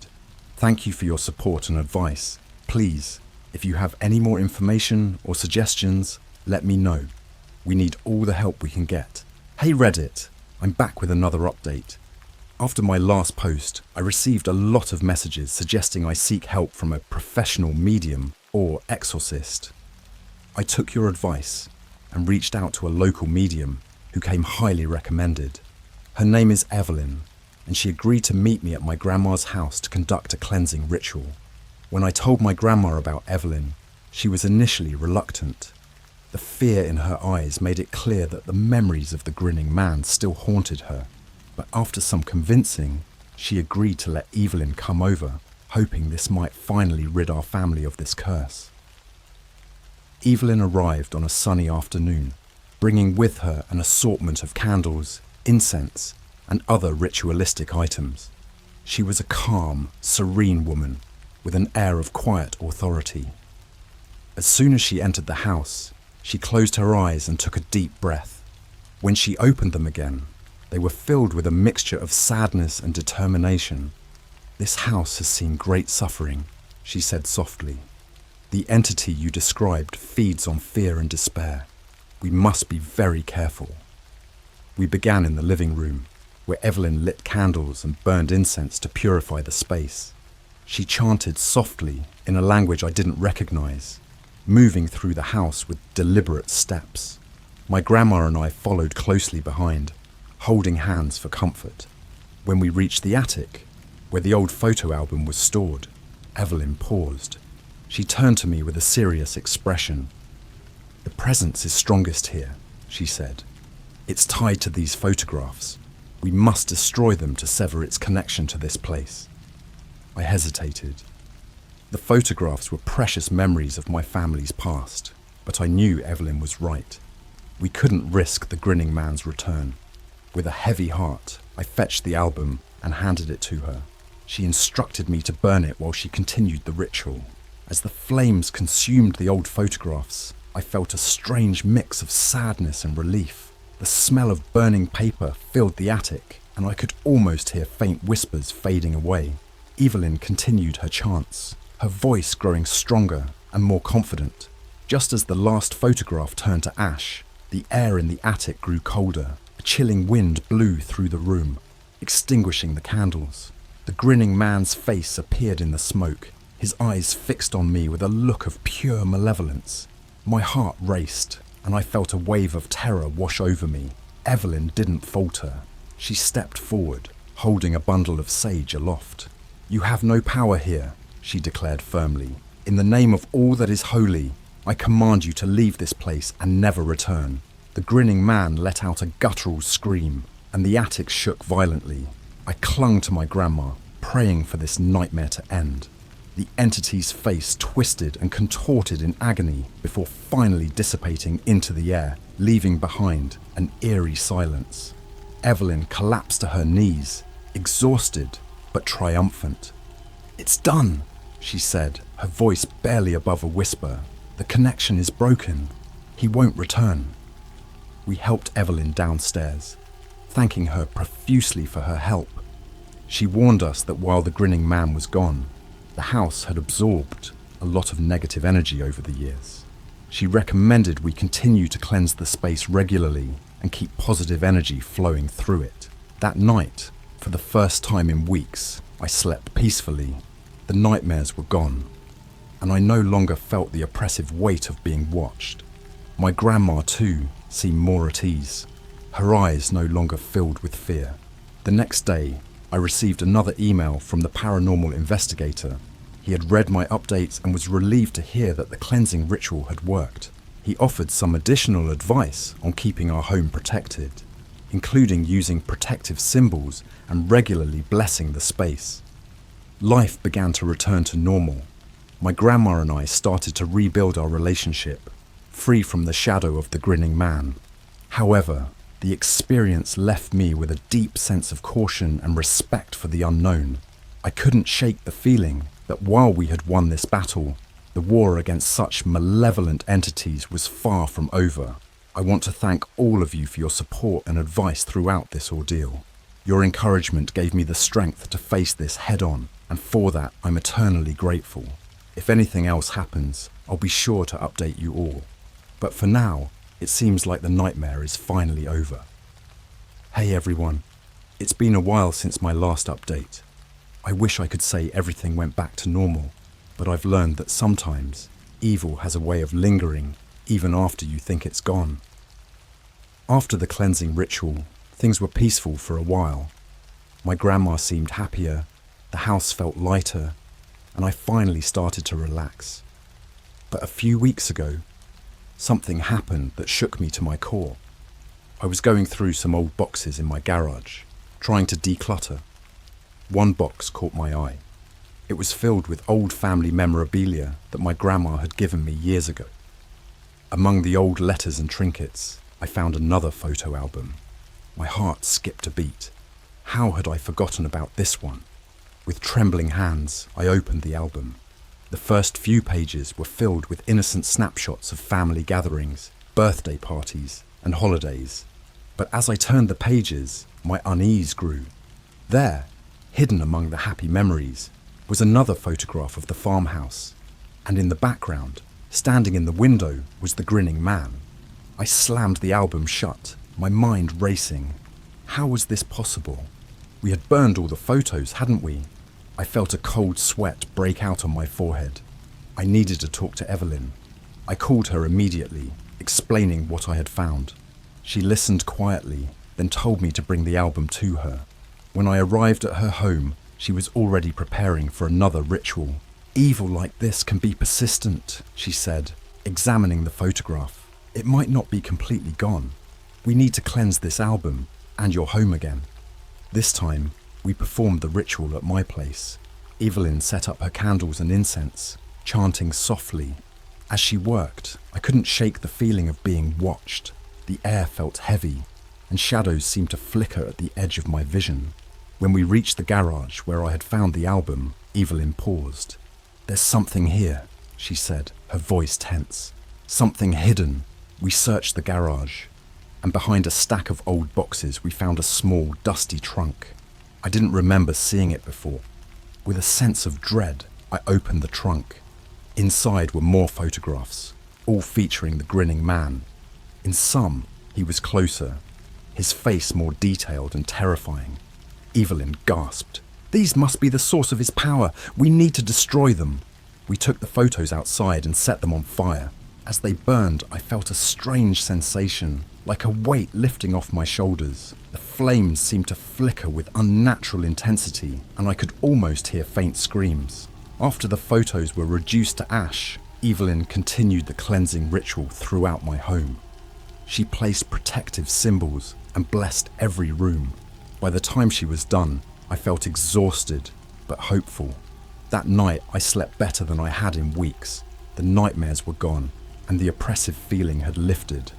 Thank you for your support and advice. Please, if you have any more information or suggestions, let me know. We need all the help we can get. Hey Reddit, I'm back with another update. After my last post, I received a lot of messages suggesting I seek help from a professional medium or exorcist. I took your advice and reached out to a local medium who came highly recommended. Her name is Evelyn, and she agreed to meet me at my grandma's house to conduct a cleansing ritual. When I told my grandma about Evelyn, she was initially reluctant. The fear in her eyes made it clear that the memories of the grinning man still haunted her, but after some convincing, she agreed to let Evelyn come over, hoping this might finally rid our family of this curse. Evelyn arrived on a sunny afternoon, bringing with her an assortment of candles, incense, and other ritualistic items. She was a calm, serene woman with an air of quiet authority. As soon as she entered the house, she closed her eyes and took a deep breath. When she opened them again, they were filled with a mixture of sadness and determination. "This house has seen great suffering," she said softly. "The entity you described feeds on fear and despair. We must be very careful." We began in the living room, where Evelyn lit candles and burned incense to purify the space. She chanted softly in a language I didn't recognize, moving through the house with deliberate steps. My grandma and I followed closely behind, holding hands for comfort. When we reached the attic, where the old photo album was stored, Evelyn paused. She turned to me with a serious expression. "The presence is strongest here," she said. "It's tied to these photographs. We must destroy them to sever its connection to this place." I hesitated. The photographs were precious memories of my family's past, but I knew Evelyn was right. We couldn't risk the grinning man's return. With a heavy heart, I fetched the album and handed it to her. She instructed me to burn it while she continued the ritual. As the flames consumed the old photographs, I felt a strange mix of sadness and relief. The smell of burning paper filled the attic, and I could almost hear faint whispers fading away. Evelyn continued her chants, her voice growing stronger and more confident. Just as the last photograph turned to ash, the air in the attic grew colder. A chilling wind blew through the room, extinguishing the candles. The grinning man's face appeared in the smoke, his eyes fixed on me with a look of pure malevolence. My heart raced, and I felt a wave of terror wash over me. Evelyn didn't falter. She stepped forward, holding a bundle of sage aloft. "You have no power here. she declared firmly. "In the name of all that is holy, I command you to leave this place and never return." The grinning man let out a guttural scream, and the attic shook violently. I clung to my grandma, praying for this nightmare to end. The entity's face twisted and contorted in agony before finally dissipating into the air, leaving behind an eerie silence. Evelyn collapsed to her knees, exhausted but triumphant. "It's done," she said, her voice barely above a whisper. "The connection is broken. He won't return." We helped Evelyn downstairs, thanking her profusely for her help. She warned us that while the grinning man was gone, the house had absorbed a lot of negative energy over the years. She recommended we continue to cleanse the space regularly and keep positive energy flowing through it. That night, for the first time in weeks, I slept peacefully. The nightmares were gone, and I no longer felt the oppressive weight of being watched. My grandma, too, seemed more at ease, her eyes no longer filled with fear. The next day, I received another email from the paranormal investigator. He had read my updates and was relieved to hear that the cleansing ritual had worked. He offered some additional advice on keeping our home protected, including using protective symbols and regularly blessing the space. Life began to return to normal. My grandma and I started to rebuild our relationship, free from the shadow of the grinning man. However, the experience left me with a deep sense of caution and respect for the unknown. I couldn't shake the feeling that while we had won this battle, the war against such malevolent entities was far from over. I want to thank all of you for your support and advice throughout this ordeal. Your encouragement gave me the strength to face this head-on, and for that I'm eternally grateful. If anything else happens, I'll be sure to update you all. But for now, it seems like the nightmare is finally over. Hey everyone, it's been a while since my last update. I wish I could say everything went back to normal, but I've learned that sometimes evil has a way of lingering even after you think it's gone. After the cleansing ritual, things were peaceful for a while. My grandma seemed happier, the house felt lighter, and I finally started to relax. But a few weeks ago, something happened that shook me to my core. I was going through some old boxes in my garage, trying to declutter. One box caught my eye. It was filled with old family memorabilia that my grandma had given me years ago. Among the old letters and trinkets, I found another photo album. My heart skipped a beat. How had I forgotten about this one? With trembling hands, I opened the album. The first few pages were filled with innocent snapshots of family gatherings, birthday parties, and holidays. But as I turned the pages, my unease grew. There, hidden among the happy memories, was another photograph of the farmhouse, and in the background, standing in the window, was the grinning man. I slammed the album shut, my mind racing. How was this possible? We had burned all the photos, hadn't we? I felt a cold sweat break out on my forehead. I needed to talk to Evelyn. I called her immediately, explaining what I had found. She listened quietly, then told me to bring the album to her. When I arrived at her home, she was already preparing for another ritual. "Evil like this can be persistent," she said, examining the photograph. "It might not be completely gone. We need to cleanse this album and your home again." This time, we performed the ritual at my place. Evelyn set up her candles and incense, chanting softly. As she worked, I couldn't shake the feeling of being watched. The air felt heavy, and shadows seemed to flicker at the edge of my vision. When we reached the garage where I had found the album, Evelyn paused. "There's something here," she said, her voice tense. "Something hidden." We searched the garage, and behind a stack of old boxes we found a small, dusty trunk. I didn't remember seeing it before. With a sense of dread, I opened the trunk. Inside were more photographs, all featuring the grinning man. In some, he was closer, his face more detailed and terrifying. Evelyn gasped. "These must be the source of his power. We need to destroy them." We took the photos outside and set them on fire. As they burned, I felt a strange sensation, like a weight lifting off my shoulders. The flames seemed to flicker with unnatural intensity, and I could almost hear faint screams. After the photos were reduced to ash, Evelyn continued the cleansing ritual throughout my home. She placed protective symbols and blessed every room. By the time she was done, I felt exhausted but hopeful. That night, I slept better than I had in weeks. The nightmares were gone, and the oppressive feeling had lifted.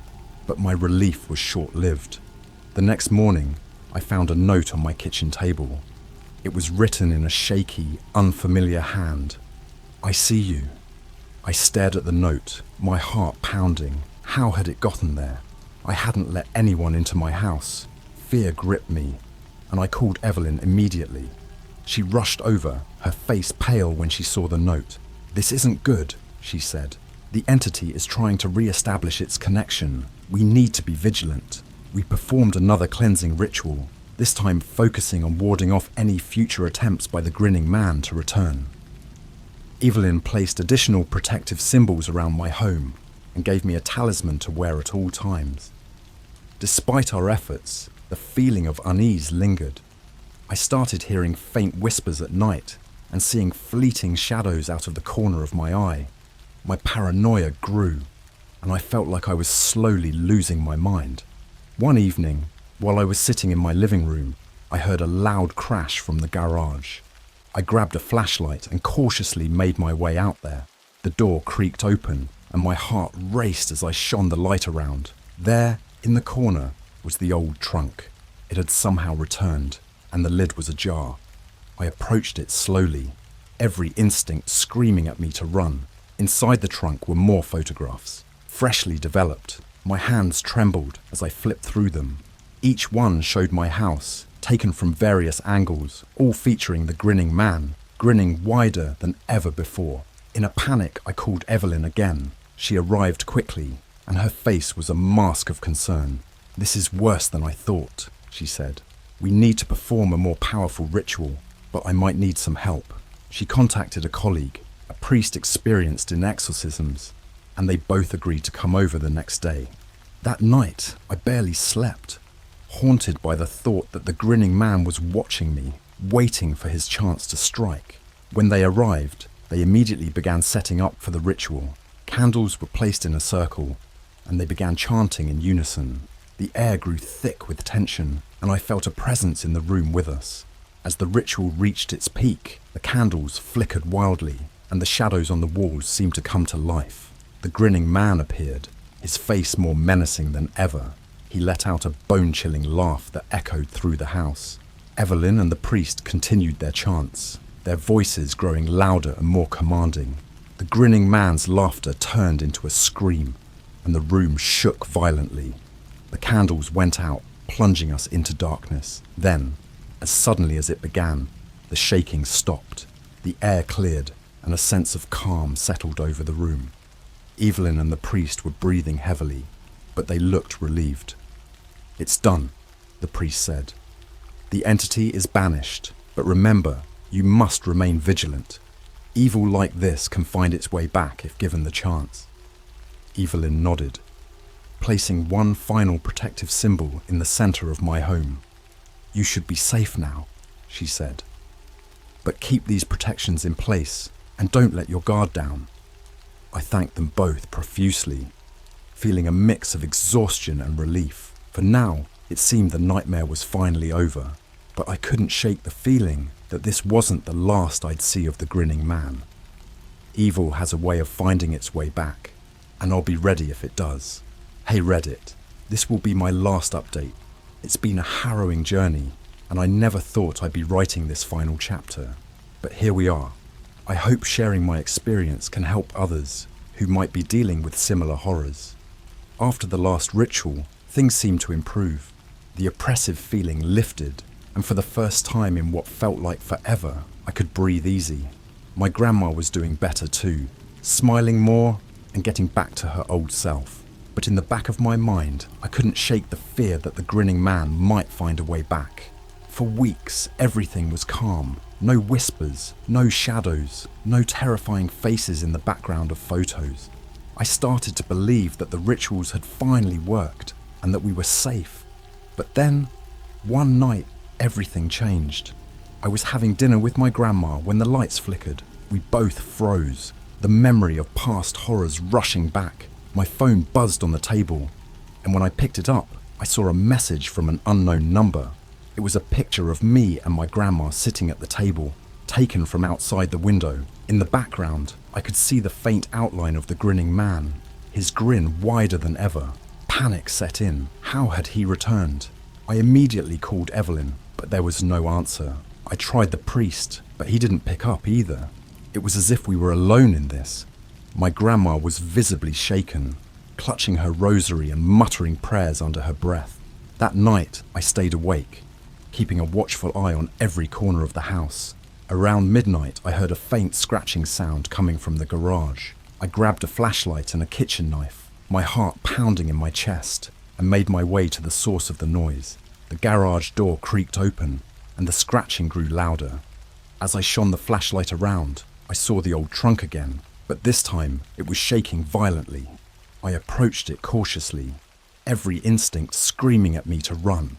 But my relief was short-lived. The next morning, I found a note on my kitchen table. It was written in a shaky, unfamiliar hand. "I see you." I stared at the note, my heart pounding. How had it gotten there? I hadn't let anyone into my house. Fear gripped me, and I called Evelyn immediately. She rushed over, her face pale when she saw the note. "This isn't good," she said. "The entity is trying to re-establish its connection. We need to be vigilant." We performed another cleansing ritual, this time focusing on warding off any future attempts by the grinning man to return. Evelyn placed additional protective symbols around my home and gave me a talisman to wear at all times. Despite our efforts, the feeling of unease lingered. I started hearing faint whispers at night and seeing fleeting shadows out of the corner of my eye. My paranoia grew, and I felt like I was slowly losing my mind. One evening, while I was sitting in my living room, I heard a loud crash from the garage. I grabbed a flashlight and cautiously made my way out there. The door creaked open, and my heart raced as I shone the light around. There, in the corner, was the old trunk. It had somehow returned, and the lid was ajar. I approached it slowly, every instinct screaming at me to run. Inside the trunk were more photographs, freshly developed. My hands trembled as I flipped through them. Each one showed my house, taken from various angles, all featuring the grinning man, grinning wider than ever before. In a panic, I called Evelyn again. She arrived quickly, and her face was a mask of concern. "This is worse than I thought," she said. "We need to perform a more powerful ritual, but I might need some help." She contacted a colleague, a priest experienced in exorcisms, and they both agreed to come over the next day. That night, I barely slept, haunted by the thought that the grinning man was watching me, waiting for his chance to strike. When they arrived, they immediately began setting up for the ritual. Candles were placed in a circle, and they began chanting in unison. The air grew thick with tension, and I felt a presence in the room with us. As the ritual reached its peak, the candles flickered wildly, and the shadows on the walls seemed to come to life. The grinning man appeared, his face more menacing than ever. He let out a bone-chilling laugh that echoed through the house. Evelyn and the priest continued their chants, their voices growing louder and more commanding. The grinning man's laughter turned into a scream, and the room shook violently. The candles went out, plunging us into darkness. Then, as suddenly as it began, the shaking stopped. The air cleared, and a sense of calm settled over the room. Evelyn and the priest were breathing heavily, but they looked relieved. "It's done," the priest said. "The entity is banished, but remember, you must remain vigilant. Evil like this can find its way back if given the chance." Evelyn nodded, placing one final protective symbol in the center of my home. "You should be safe now," she said. "But keep these protections in place and don't let your guard down." I thanked them both profusely, feeling a mix of exhaustion and relief. For now, it seemed the nightmare was finally over, but I couldn't shake the feeling that this wasn't the last I'd see of the grinning man. Evil has a way of finding its way back, and I'll be ready if it does. Hey Reddit, this will be my last update. It's been a harrowing journey, and I never thought I'd be writing this final chapter. But here we are. I hope sharing my experience can help others who might be dealing with similar horrors. After the last ritual, things seemed to improve. The oppressive feeling lifted, and for the first time in what felt like forever, I could breathe easy. My grandma was doing better too, smiling more and getting back to her old self. But in the back of my mind, I couldn't shake the fear that the grinning man might find a way back. For weeks, everything was calm. No whispers, no shadows, no terrifying faces in the background of photos. I started to believe that the rituals had finally worked and that we were safe. But then, one night, everything changed. I was having dinner with my grandma when the lights flickered. We both froze, the memory of past horrors rushing back. My phone buzzed on the table, and when I picked it up, I saw a message from an unknown number. It was a picture of me and my grandma sitting at the table, taken from outside the window. In the background, I could see the faint outline of the grinning man, his grin wider than ever. Panic set in. How had he returned? I immediately called Evelyn, but there was no answer. I tried the priest, but he didn't pick up either. It was as if we were alone in this. My grandma was visibly shaken, clutching her rosary and muttering prayers under her breath. That night, I stayed awake, keeping a watchful eye on every corner of the house. Around midnight, I heard a faint scratching sound coming from the garage. I grabbed a flashlight and a kitchen knife, my heart pounding in my chest, and made my way to the source of the noise. The garage door creaked open, and the scratching grew louder. As I shone the flashlight around, I saw the old trunk again, but this time it was shaking violently. I approached it cautiously, every instinct screaming at me to run.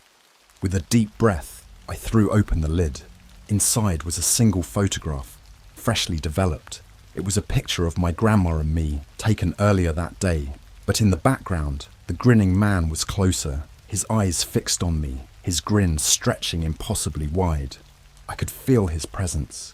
With a deep breath, I threw open the lid. Inside was a single photograph, freshly developed. It was a picture of my grandma and me, taken earlier that day. But in the background, the grinning man was closer, his eyes fixed on me, his grin stretching impossibly wide. I could feel his presence,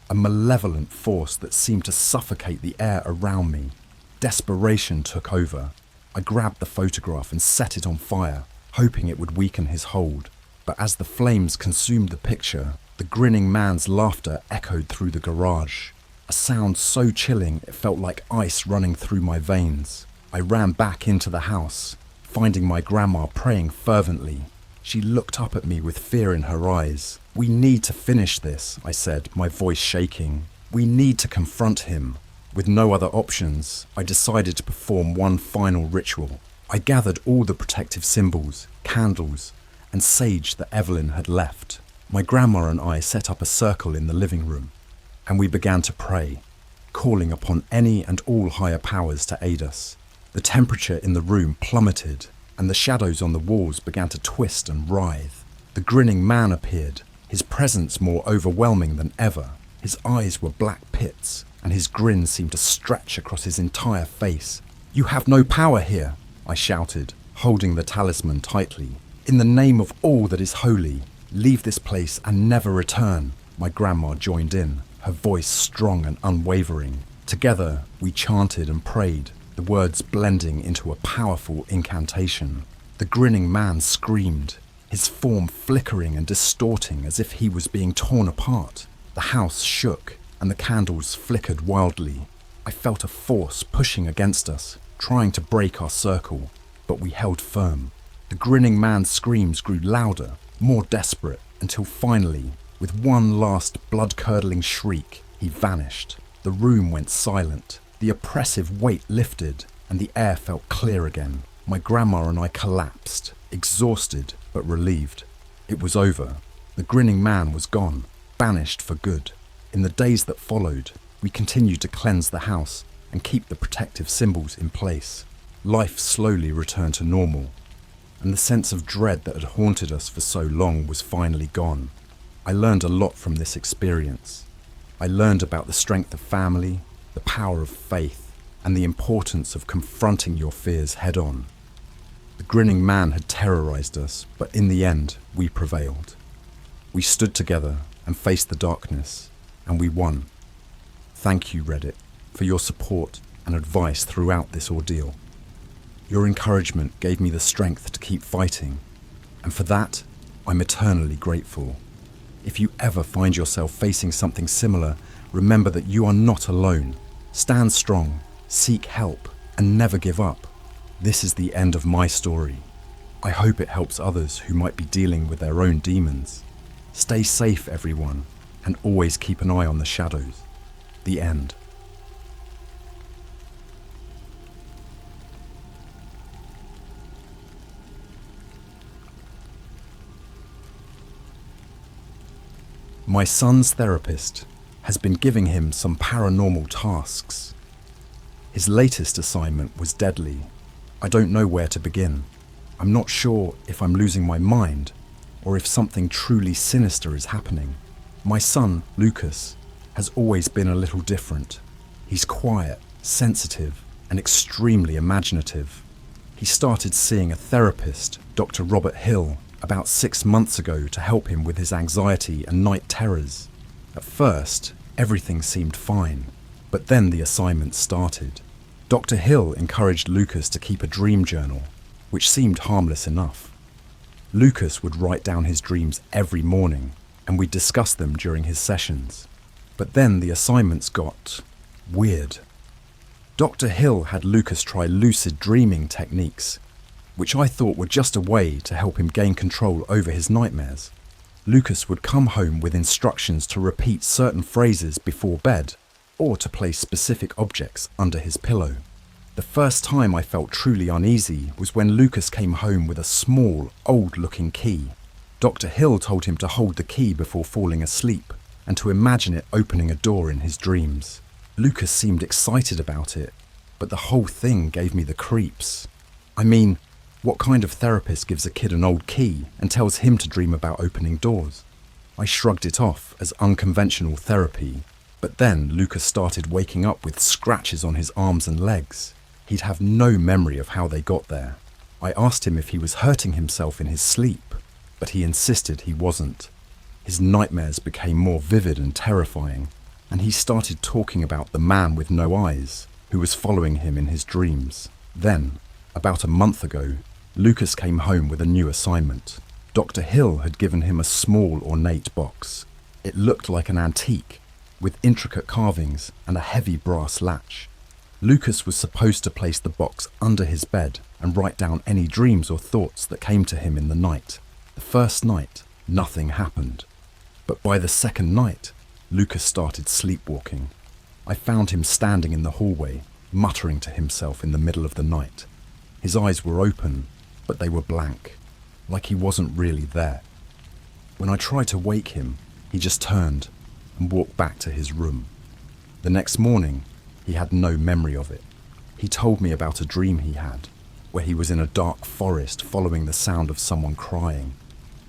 a malevolent force that seemed to suffocate the air around me. Desperation took over. I grabbed the photograph and set it on fire, hoping it would weaken his hold. But as the flames consumed the picture, the grinning man's laughter echoed through the garage, a sound so chilling it felt like ice running through my veins. I ran back into the house, finding my grandma praying fervently. She looked up at me with fear in her eyes. "We need to finish this," I said, my voice shaking. "We need to confront him." With no other options, I decided to perform one final ritual. I gathered all the protective symbols, candles, and sage that Evelyn had left. My grandma and I set up a circle in the living room, and we began to pray, calling upon any and all higher powers to aid us. The temperature in the room plummeted, and the shadows on the walls began to twist and writhe. The grinning man appeared, his presence more overwhelming than ever. His eyes were black pits, and his grin seemed to stretch across his entire face. "You have no power here," I shouted, holding the talisman tightly. "In the name of all that is holy, leave this place and never return." My grandma joined in, her voice strong and unwavering. Together, we chanted and prayed, the words blending into a powerful incantation. The grinning man screamed, his form flickering and distorting as if he was being torn apart. The house shook, and the candles flickered wildly. I felt a force pushing against us, trying to break our circle, but we held firm. The grinning man's screams grew louder, more desperate, until finally, with one last blood-curdling shriek, he vanished. The room went silent. The oppressive weight lifted, and the air felt clear again. My grandma and I collapsed, exhausted but relieved. It was over. The grinning man was gone, banished for good. In the days that followed, we continued to cleanse the house and keep the protective symbols in place. Life slowly returned to normal, and the sense of dread that had haunted us for so long was finally gone. I learned a lot from this experience. I learned about the strength of family, the power of faith, and the importance of confronting your fears head-on. The grinning man had terrorized us, but in the end, we prevailed. We stood together and faced the darkness, and we won. Thank you, Reddit, for your support and advice throughout this ordeal. Your encouragement gave me the strength to keep fighting, and for that, I'm eternally grateful. If you ever find yourself facing something similar, remember that you are not alone. Stand strong, seek help, and never give up. This is the end of my story. I hope it helps others who might be dealing with their own demons. Stay safe, everyone, and always keep an eye on the shadows. The end. My son's therapist has been giving him some paranormal tasks. His latest assignment was deadly. I don't know where to begin. I'm not sure if I'm losing my mind or if something truly sinister is happening. My son, Lucas, has always been a little different. He's quiet, sensitive, and extremely imaginative. He started seeing a therapist, Dr. Robert Hill, about 6 months ago to help him with his anxiety and night terrors. At first, everything seemed fine, but then the assignment started. Dr. Hill encouraged Lucas to keep a dream journal, which seemed harmless enough. Lucas would write down his dreams every morning, and we'd discuss them during his sessions. But then the assignments got weird. Dr. Hill had Lucas try lucid dreaming techniques, which I thought were just a way to help him gain control over his nightmares. Lucas would come home with instructions to repeat certain phrases before bed, or to place specific objects under his pillow. The first time I felt truly uneasy was when Lucas came home with a small, old-looking key. Dr. Hill told him to hold the key before falling asleep, and to imagine it opening a door in his dreams. Lucas seemed excited about it, but the whole thing gave me the creeps. I mean, what kind of therapist gives a kid an old key and tells him to dream about opening doors? I shrugged it off as unconventional therapy, but then Lucas started waking up with scratches on his arms and legs. He'd have no memory of how they got there. I asked him if he was hurting himself in his sleep, but he insisted he wasn't. His nightmares became more vivid and terrifying, and he started talking about the man with no eyes who was following him in his dreams. Then, about a month ago, Lucas came home with a new assignment. Dr. Hill had given him a small ornate box. It looked like an antique, with intricate carvings and a heavy brass latch. Lucas was supposed to place the box under his bed and write down any dreams or thoughts that came to him in the night. The first night, nothing happened. But by the second night, Lucas started sleepwalking. I found him standing in the hallway, muttering to himself in the middle of the night. His eyes were open, but they were blank, like he wasn't really there. When I tried to wake him, he just turned and walked back to his room. The next morning, he had no memory of it. He told me about a dream he had, where he was in a dark forest following the sound of someone crying.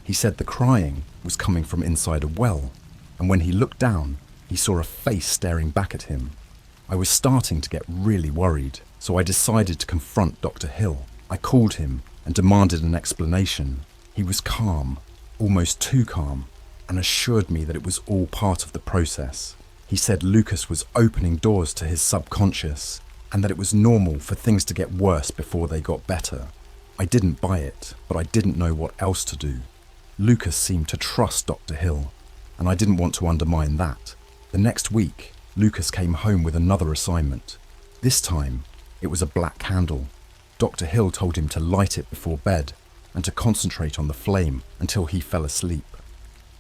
He said the crying was coming from inside a well, and when he looked down, he saw a face staring back at him. I was starting to get really worried, so I decided to confront Dr. Hill. I called him and demanded an explanation. He was calm, almost too calm, and assured me that it was all part of the process. He said Lucas was opening doors to his subconscious, and that it was normal for things to get worse before they got better. I didn't buy it, but I didn't know what else to do. Lucas seemed to trust Dr. Hill, and I didn't want to undermine that. The next week, Lucas came home with another assignment. This time, it was a black candle. Dr. Hill told him to light it before bed and to concentrate on the flame until he fell asleep.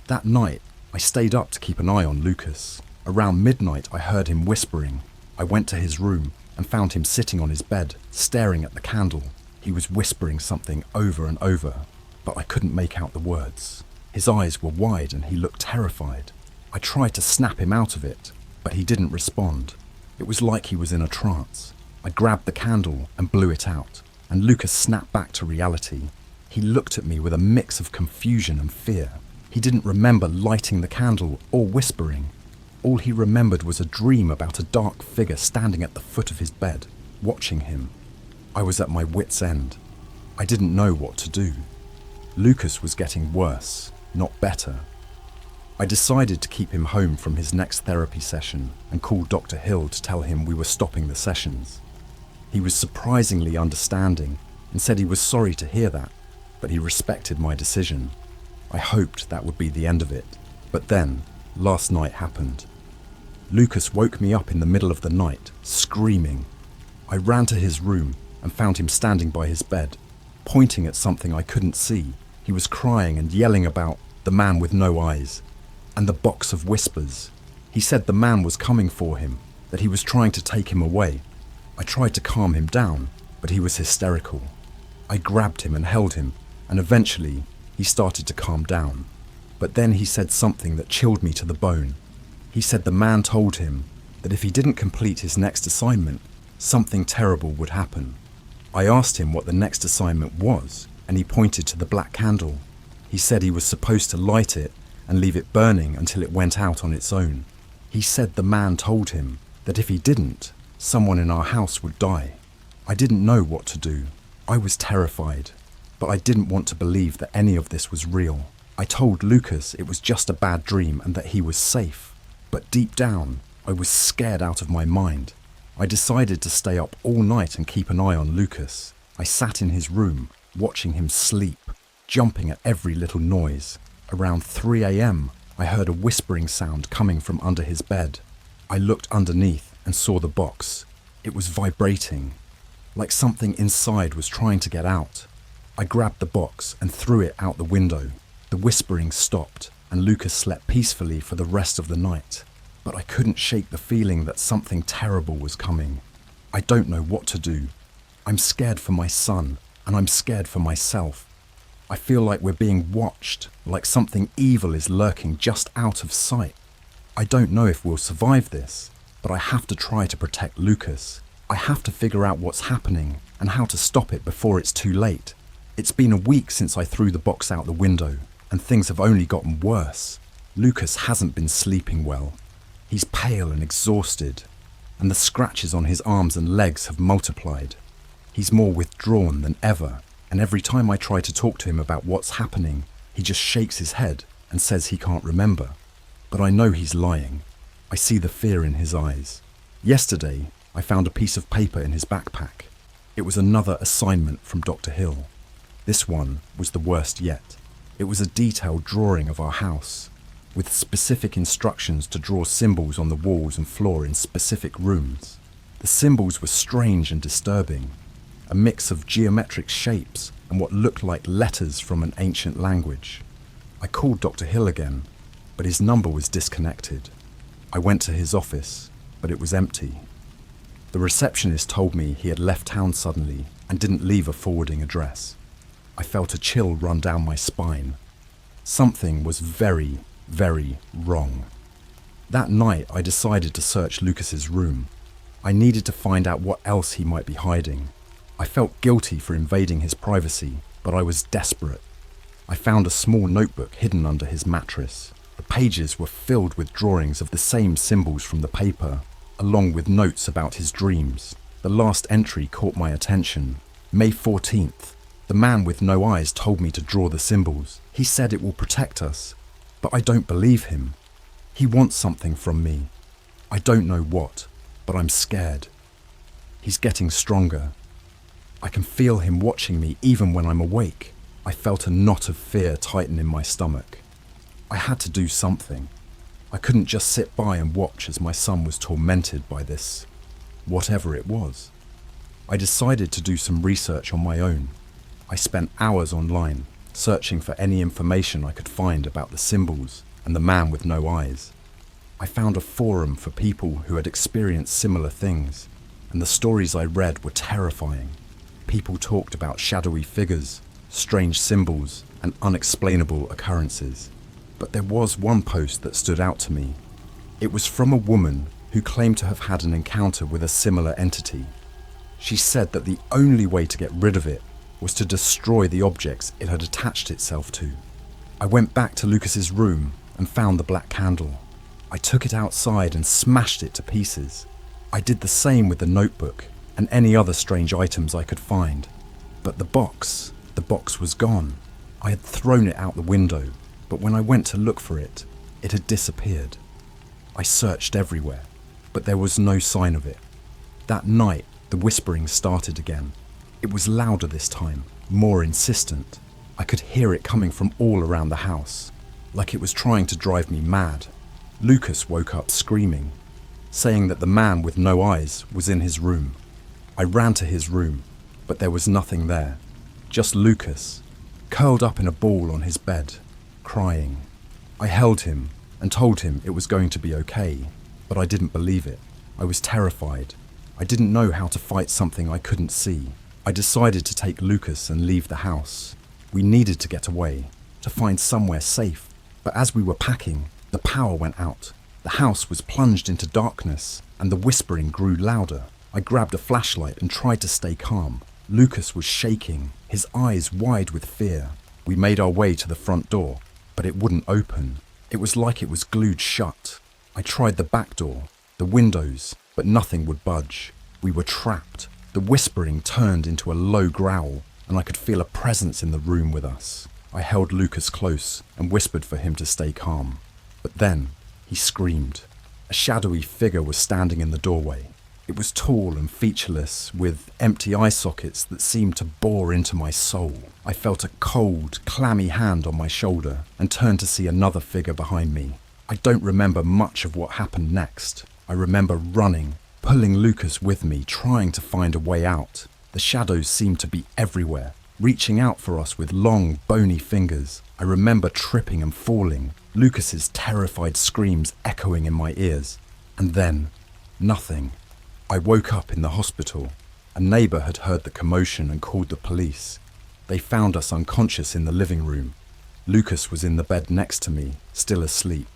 That night, I stayed up to keep an eye on Lucas. Around midnight, I heard him whispering. I went to his room and found him sitting on his bed, staring at the candle. He was whispering something over and over, but I couldn't make out the words. His eyes were wide and he looked terrified. I tried to snap him out of it, but he didn't respond. It was like he was in a trance. I grabbed the candle and blew it out, and Lucas snapped back to reality. He looked at me with a mix of confusion and fear. He didn't remember lighting the candle or whispering. All he remembered was a dream about a dark figure standing at the foot of his bed, watching him. I was at my wit's end. I didn't know what to do. Lucas was getting worse, not better. I decided to keep him home from his next therapy session and called Dr. Hill to tell him we were stopping the sessions. He was surprisingly understanding and said he was sorry to hear that, but he respected my decision. I hoped that would be the end of it, but then, last night happened. Lucas woke me up in the middle of the night, screaming. I ran to his room and found him standing by his bed, pointing at something I couldn't see. He was crying and yelling about the man with no eyes and the box of whispers. He said the man was coming for him, that he was trying to take him away. I tried to calm him down, but he was hysterical. I grabbed him and held him, and eventually he started to calm down. But then he said something that chilled me to the bone. He said the man told him that if he didn't complete his next assignment, something terrible would happen. I asked him what the next assignment was, and he pointed to the black candle. He said he was supposed to light it and leave it burning until it went out on its own. He said the man told him that if he didn't, someone in our house would die. I didn't know what to do. I was terrified, but I didn't want to believe that any of this was real. I told Lucas it was just a bad dream and that he was safe. But deep down, I was scared out of my mind. I decided to stay up all night and keep an eye on Lucas. I sat in his room, watching him sleep, jumping at every little noise. Around 3 a.m, I heard a whispering sound coming from under his bed. I looked underneath and saw the box. It was vibrating, like something inside was trying to get out. I grabbed the box and threw it out the window. The whispering stopped, and Lucas slept peacefully for the rest of the night. But I couldn't shake the feeling that something terrible was coming. I don't know what to do. I'm scared for my son, and I'm scared for myself. I feel like we're being watched, like something evil is lurking just out of sight. I don't know if we'll survive this, but I have to try to protect Lucas. I have to figure out what's happening and how to stop it before it's too late. It's been a week since I threw the box out the window, and things have only gotten worse. Lucas hasn't been sleeping well. He's pale and exhausted, and the scratches on his arms and legs have multiplied. He's more withdrawn than ever, and every time I try to talk to him about what's happening, he just shakes his head and says he can't remember. But I know he's lying. I see the fear in his eyes. Yesterday, I found a piece of paper in his backpack. It was another assignment from Dr. Hill. This one was the worst yet. It was a detailed drawing of our house, with specific instructions to draw symbols on the walls and floor in specific rooms. The symbols were strange and disturbing, a mix of geometric shapes and what looked like letters from an ancient language. I called Dr. Hill again, but his number was disconnected. I went to his office, but it was empty. The receptionist told me he had left town suddenly and didn't leave a forwarding address. I felt a chill run down my spine. Something was very, very wrong. That night, I decided to search Lucas's room. I needed to find out what else he might be hiding. I felt guilty for invading his privacy, but I was desperate. I found a small notebook hidden under his mattress. The pages were filled with drawings of the same symbols from the paper, along with notes about his dreams. The last entry caught my attention. May 14th. The man with no eyes told me to draw the symbols. He said it will protect us, but I don't believe him. He wants something from me. I don't know what, but I'm scared. He's getting stronger. I can feel him watching me even when I'm awake. I felt a knot of fear tighten in my stomach. I had to do something. I couldn't just sit by and watch as my son was tormented by this, whatever it was. I decided to do some research on my own. I spent hours online, searching for any information I could find about the symbols and the man with no eyes. I found a forum for people who had experienced similar things, and the stories I read were terrifying. People talked about shadowy figures, strange symbols, and unexplainable occurrences. But there was one post that stood out to me. It was from a woman who claimed to have had an encounter with a similar entity. She said that the only way to get rid of it was to destroy the objects it had attached itself to. I went back to Lucas's room and found the black candle. I took it outside and smashed it to pieces. I did the same with the notebook and any other strange items I could find. But the box was gone. I had thrown it out the window, but when I went to look for it, it had disappeared. I searched everywhere, but there was no sign of it. That night, the whispering started again. It was louder this time, more insistent. I could hear it coming from all around the house, like it was trying to drive me mad. Lucas woke up screaming, saying that the man with no eyes was in his room. I ran to his room, but there was nothing there. Just Lucas, curled up in a ball on his bed, crying. I held him and told him it was going to be okay, but I didn't believe it. I was terrified. I didn't know how to fight something I couldn't see. I decided to take Lucas and leave the house. We needed to get away, to find somewhere safe. But as we were packing, the power went out. The house was plunged into darkness, and the whispering grew louder. I grabbed a flashlight and tried to stay calm. Lucas was shaking, his eyes wide with fear. We made our way to the front door, but it wouldn't open. It was like it was glued shut. I tried the back door, the windows, but nothing would budge. We were trapped. The whispering turned into a low growl, and I could feel a presence in the room with us. I held Lucas close and whispered for him to stay calm. But then, he screamed. A shadowy figure was standing in the doorway. It was tall and featureless, with empty eye sockets that seemed to bore into my soul. I felt a cold, clammy hand on my shoulder and turned to see another figure behind me. I don't remember much of what happened next. I remember running, pulling Lucas with me, trying to find a way out. The shadows seemed to be everywhere, reaching out for us with long, bony fingers. I remember tripping and falling, Lucas's terrified screams echoing in my ears. And then, nothing. I woke up in the hospital. A neighbour had heard the commotion and called the police. They found us unconscious in the living room. Lucas was in the bed next to me, still asleep.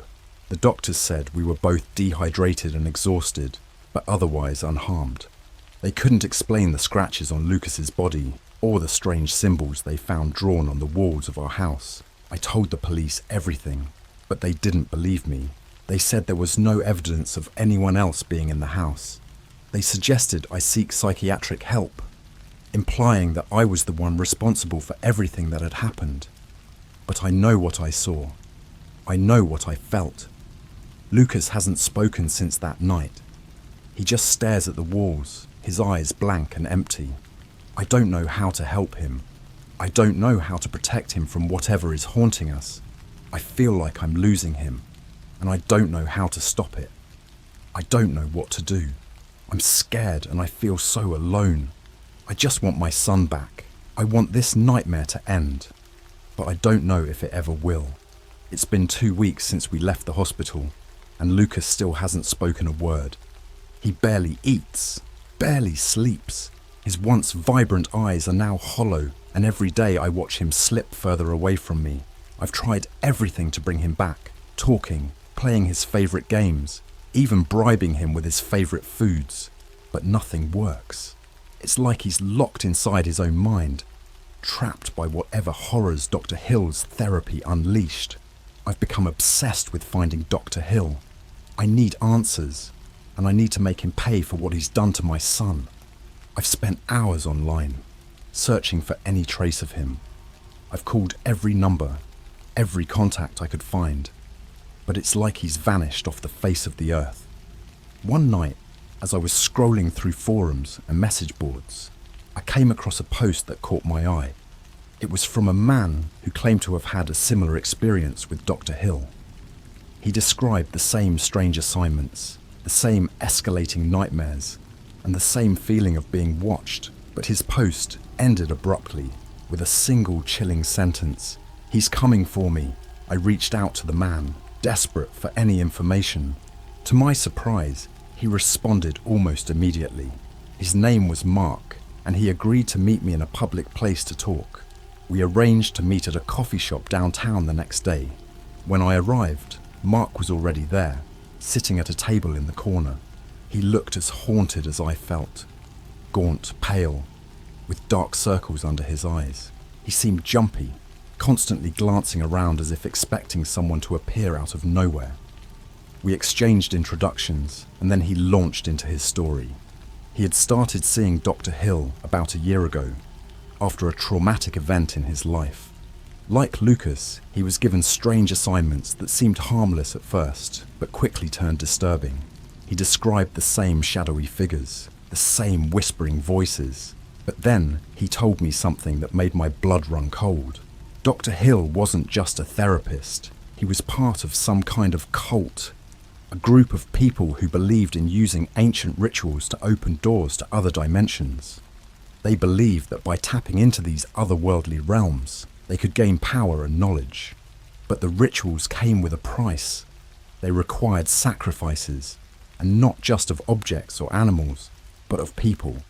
The doctors said we were both dehydrated and exhausted, but otherwise unharmed. They couldn't explain the scratches on Lucas's body or the strange symbols they found drawn on the walls of our house. I told the police everything, but they didn't believe me. They said there was no evidence of anyone else being in the house. They suggested I seek psychiatric help, implying that I was the one responsible for everything that had happened. But I know what I saw. I know what I felt. Lucas hasn't spoken since that night. He just stares at the walls, his eyes blank and empty. I don't know how to help him. I don't know how to protect him from whatever is haunting us. I feel like I'm losing him, and I don't know how to stop it. I don't know what to do. I'm scared and I feel so alone. I just want my son back. I want this nightmare to end, but I don't know if it ever will. It's been 2 weeks since we left the hospital, and Lucas still hasn't spoken a word. He barely eats, barely sleeps. His once vibrant eyes are now hollow, and every day I watch him slip further away from me. I've tried everything to bring him back, talking, playing his favourite games, even bribing him with his favourite foods, but nothing works. It's like he's locked inside his own mind, trapped by whatever horrors Dr. Hill's therapy unleashed. I've become obsessed with finding Dr. Hill. I need answers, and I need to make him pay for what he's done to my son. I've spent hours online, searching for any trace of him. I've called every number, every contact I could find, but it's like he's vanished off the face of the earth. One night, as I was scrolling through forums and message boards, I came across a post that caught my eye. It was from a man who claimed to have had a similar experience with Dr. Hill. He described the same strange assignments, the same escalating nightmares, and the same feeling of being watched, but his post ended abruptly with a single chilling sentence. "He's coming for me." I reached out to the man, desperate for any information. To my surprise, he responded almost immediately. His name was Mark, and he agreed to meet me in a public place to talk. We arranged to meet at a coffee shop downtown the next day. When I arrived, Mark was already there, sitting at a table in the corner. He looked as haunted as I felt, gaunt, pale, with dark circles under his eyes. He seemed jumpy, constantly glancing around as if expecting someone to appear out of nowhere. We exchanged introductions, and then he launched into his story. He had started seeing Dr. Hill about a year ago, after a traumatic event in his life. Like Lucas, he was given strange assignments that seemed harmless at first, but quickly turned disturbing. He described the same shadowy figures, the same whispering voices, but then he told me something that made my blood run cold. Dr. Hill wasn't just a therapist, he was part of some kind of cult, a group of people who believed in using ancient rituals to open doors to other dimensions. They believed that by tapping into these otherworldly realms, they could gain power and knowledge. But the rituals came with a price. They required sacrifices, and not just of objects or animals, but of people.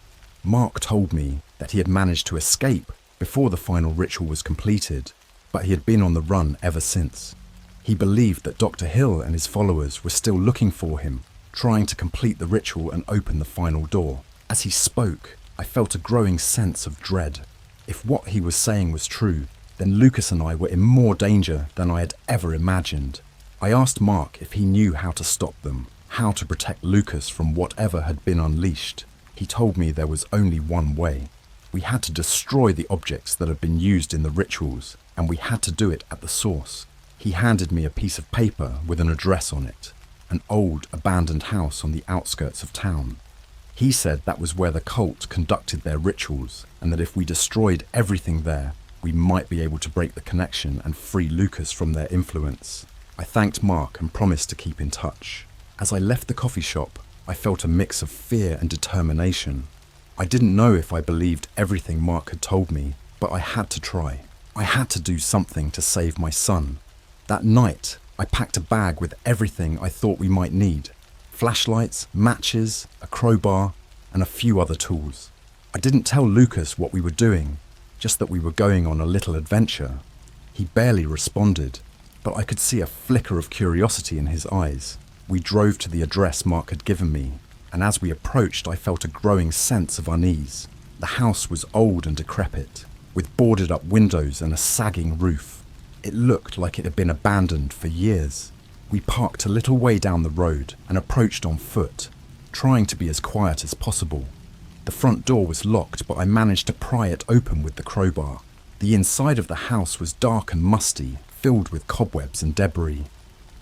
Mark told me that he had managed to escape before the final ritual was completed, but he had been on the run ever since. He believed that Dr. Hill and his followers were still looking for him, trying to complete the ritual and open the final door. As he spoke, I felt a growing sense of dread. If what he was saying was true, then Lucas and I were in more danger than I had ever imagined. I asked Mark if he knew how to stop them, how to protect Lucas from whatever had been unleashed. He told me there was only one way. We had to destroy the objects that had been used in the rituals, and we had to do it at the source. He handed me a piece of paper with an address on it, an old abandoned house on the outskirts of town. He said that was where the cult conducted their rituals, and that if we destroyed everything there, we might be able to break the connection and free Lucas from their influence. I thanked Mark and promised to keep in touch. As I left the coffee shop, I felt a mix of fear and determination. I didn't know if I believed everything Mark had told me, but I had to try. I had to do something to save my son. That night, I packed a bag with everything I thought we might need. Flashlights, matches, a crowbar, and a few other tools. I didn't tell Lucas what we were doing, just that we were going on a little adventure. He barely responded, but I could see a flicker of curiosity in his eyes. We drove to the address Mark had given me, and as we approached, I felt a growing sense of unease. The house was old and decrepit, with boarded-up windows and a sagging roof. It looked like it had been abandoned for years. We parked a little way down the road and approached on foot, trying to be as quiet as possible. The front door was locked, but I managed to pry it open with the crowbar. The inside of the house was dark and musty, filled with cobwebs and debris.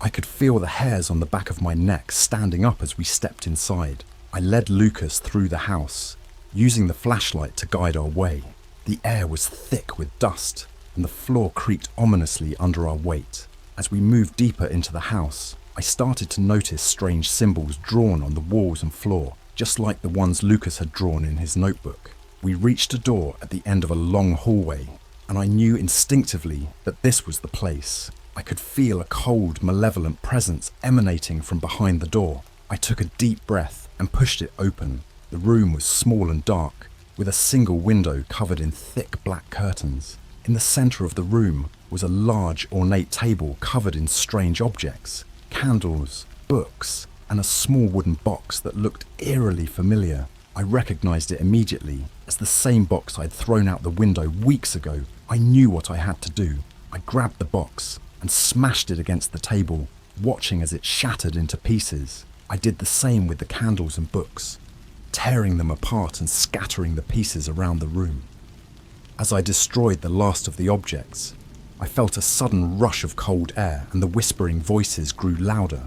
I could feel the hairs on the back of my neck standing up as we stepped inside. I led Lucas through the house, using the flashlight to guide our way. The air was thick with dust, and the floor creaked ominously under our weight. As we moved deeper into the house, I started to notice strange symbols drawn on the walls and floor, just like the ones Lucas had drawn in his notebook. We reached a door at the end of a long hallway, and I knew instinctively that this was the place. I could feel a cold, malevolent presence emanating from behind the door. I took a deep breath and pushed it open. The room was small and dark, with a single window covered in thick black curtains. In the center of the room was a large, ornate table covered in strange objects, candles, books, and a small wooden box that looked eerily familiar. I recognized it immediately as the same box I'd thrown out the window weeks ago. I knew what I had to do. I grabbed the box and smashed it against the table, watching as it shattered into pieces. I did the same with the candles and books, tearing them apart and scattering the pieces around the room. As I destroyed the last of the objects, I felt a sudden rush of cold air and the whispering voices grew louder.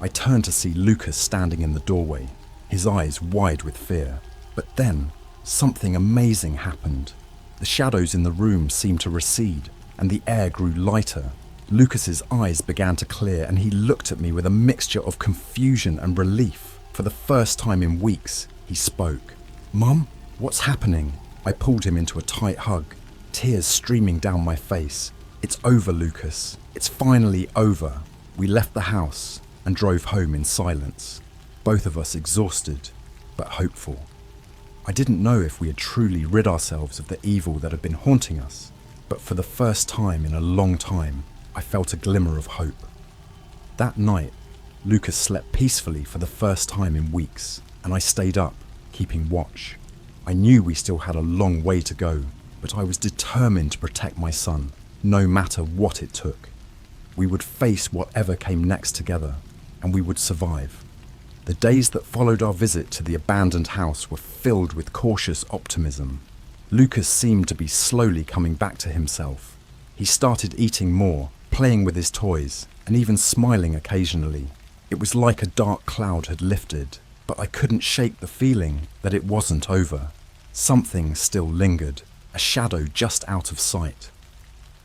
I turned to see Lucas standing in the doorway, his eyes wide with fear. But then, something amazing happened. The shadows in the room seemed to recede, and the air grew lighter. Lucas's eyes began to clear, and he looked at me with a mixture of confusion and relief. For the first time in weeks, he spoke. "Mum, what's happening?" I pulled him into a tight hug, tears streaming down my face. "It's over, Lucas. It's finally over." We left the house and drove home in silence, both of us exhausted but hopeful. I didn't know if we had truly rid ourselves of the evil that had been haunting us, but for the first time in a long time, I felt a glimmer of hope. That night, Lucas slept peacefully for the first time in weeks, and I stayed up, keeping watch. I knew we still had a long way to go, but I was determined to protect my son, no matter what it took. We would face whatever came next together, and we would survive. The days that followed our visit to the abandoned house were filled with cautious optimism. Lucas seemed to be slowly coming back to himself. He started eating more, playing with his toys, and even smiling occasionally. It was like a dark cloud had lifted, but I couldn't shake the feeling that it wasn't over. Something still lingered, a shadow just out of sight.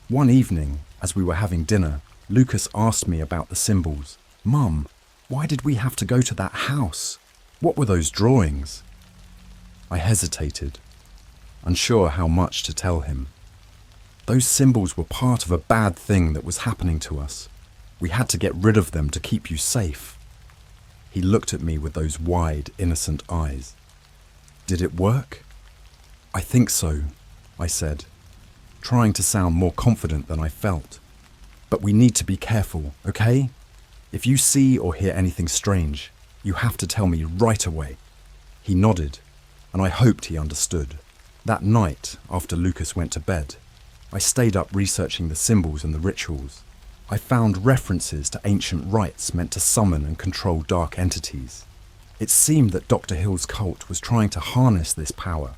One evening, as we were having dinner, Lucas asked me about the symbols. "Mum, why did we have to go to that house? What were those drawings?" I hesitated, unsure how much to tell him. Those symbols were part of a bad thing that was happening to us. We had to get rid of them to keep you safe. He looked at me with those wide, innocent eyes. "Did it work?" "I think so," I said, trying to sound more confident than I felt. "But we need to be careful, okay? If you see or hear anything strange, you have to tell me right away." He nodded, and I hoped he understood. That night, after Lucas went to bed, I stayed up researching the symbols and the rituals. I found references to ancient rites meant to summon and control dark entities. It seemed that Dr. Hill's cult was trying to harness this power,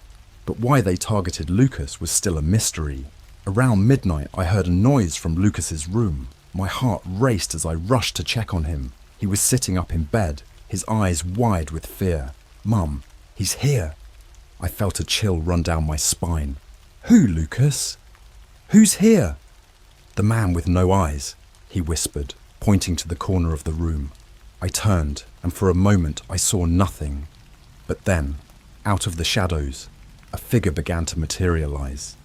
but why they targeted Lucas was still a mystery. Around midnight, I heard a noise from Lucas's room. My heart raced as I rushed to check on him. He was sitting up in bed, his eyes wide with fear. "Mum, he's here." I felt a chill run down my spine. "Who, Lucas? Who's here?" "The man with no eyes," he whispered, pointing to the corner of the room. I turned, and for a moment I saw nothing. But then, out of the shadows, a figure began to materialize.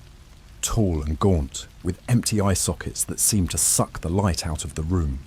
Tall and gaunt, with empty eye sockets that seemed to suck the light out of the room.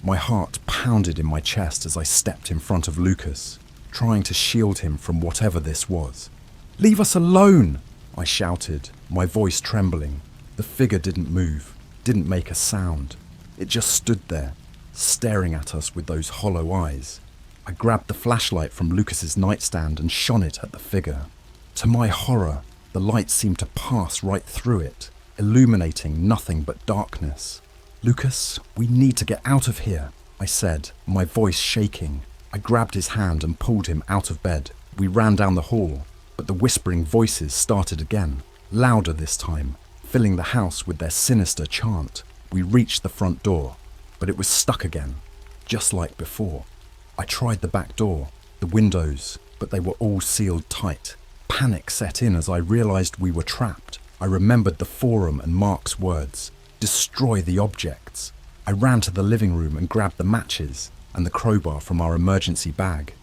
My heart pounded in my chest as I stepped in front of Lucas, trying to shield him from whatever this was. "Leave us alone!" I shouted, my voice trembling. The figure didn't move, didn't make a sound. It just stood there, staring at us with those hollow eyes. I grabbed the flashlight from Lucas's nightstand and shone it at the figure. To my horror, the light seemed to pass right through it, illuminating nothing but darkness. "Lucas, we need to get out of here," I said, my voice shaking. I grabbed his hand and pulled him out of bed. We ran down the hall, but the whispering voices started again, louder this time, filling the house with their sinister chant. We reached the front door, but it was stuck again, just like before. I tried the back door, the windows, but they were all sealed tight. Panic set in as I realized we were trapped. I remembered the forum and Mark's words, "Destroy the objects." I ran to the living room and grabbed the matches and the crowbar from our emergency bag.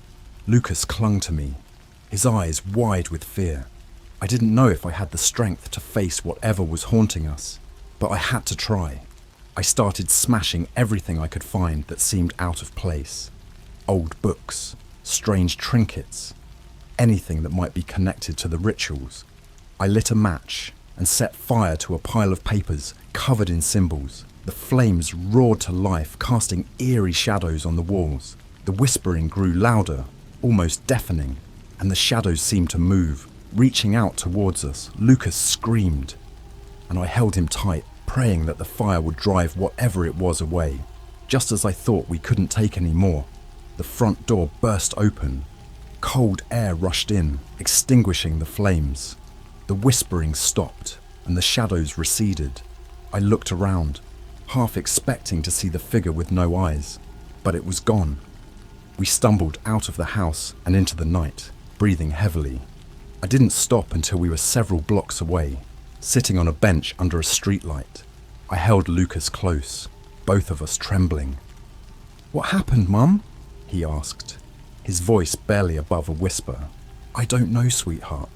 Lucas clung to me, his eyes wide with fear. I didn't know if I had the strength to face whatever was haunting us, but I had to try. I started smashing everything I could find that seemed out of place. Old books, strange trinkets, anything that might be connected to the rituals. I lit a match and set fire to a pile of papers covered in symbols. The flames roared to life, casting eerie shadows on the walls. The whispering grew louder, almost deafening, and the shadows seemed to move, reaching out towards us. Lucas screamed, and I held him tight, praying that the fire would drive whatever it was away. Just as I thought we couldn't take any more, the front door burst open. Cold air rushed in, extinguishing the flames. The whispering stopped, and the shadows receded. I looked around, half expecting to see the figure with no eyes, but it was gone. We stumbled out of the house and into the night, breathing heavily. I didn't stop until we were several blocks away, sitting on a bench under a streetlight. I held Lucas close, both of us trembling. "What happened, Mum?" he asked, his voice barely above a whisper. "I don't know, sweetheart,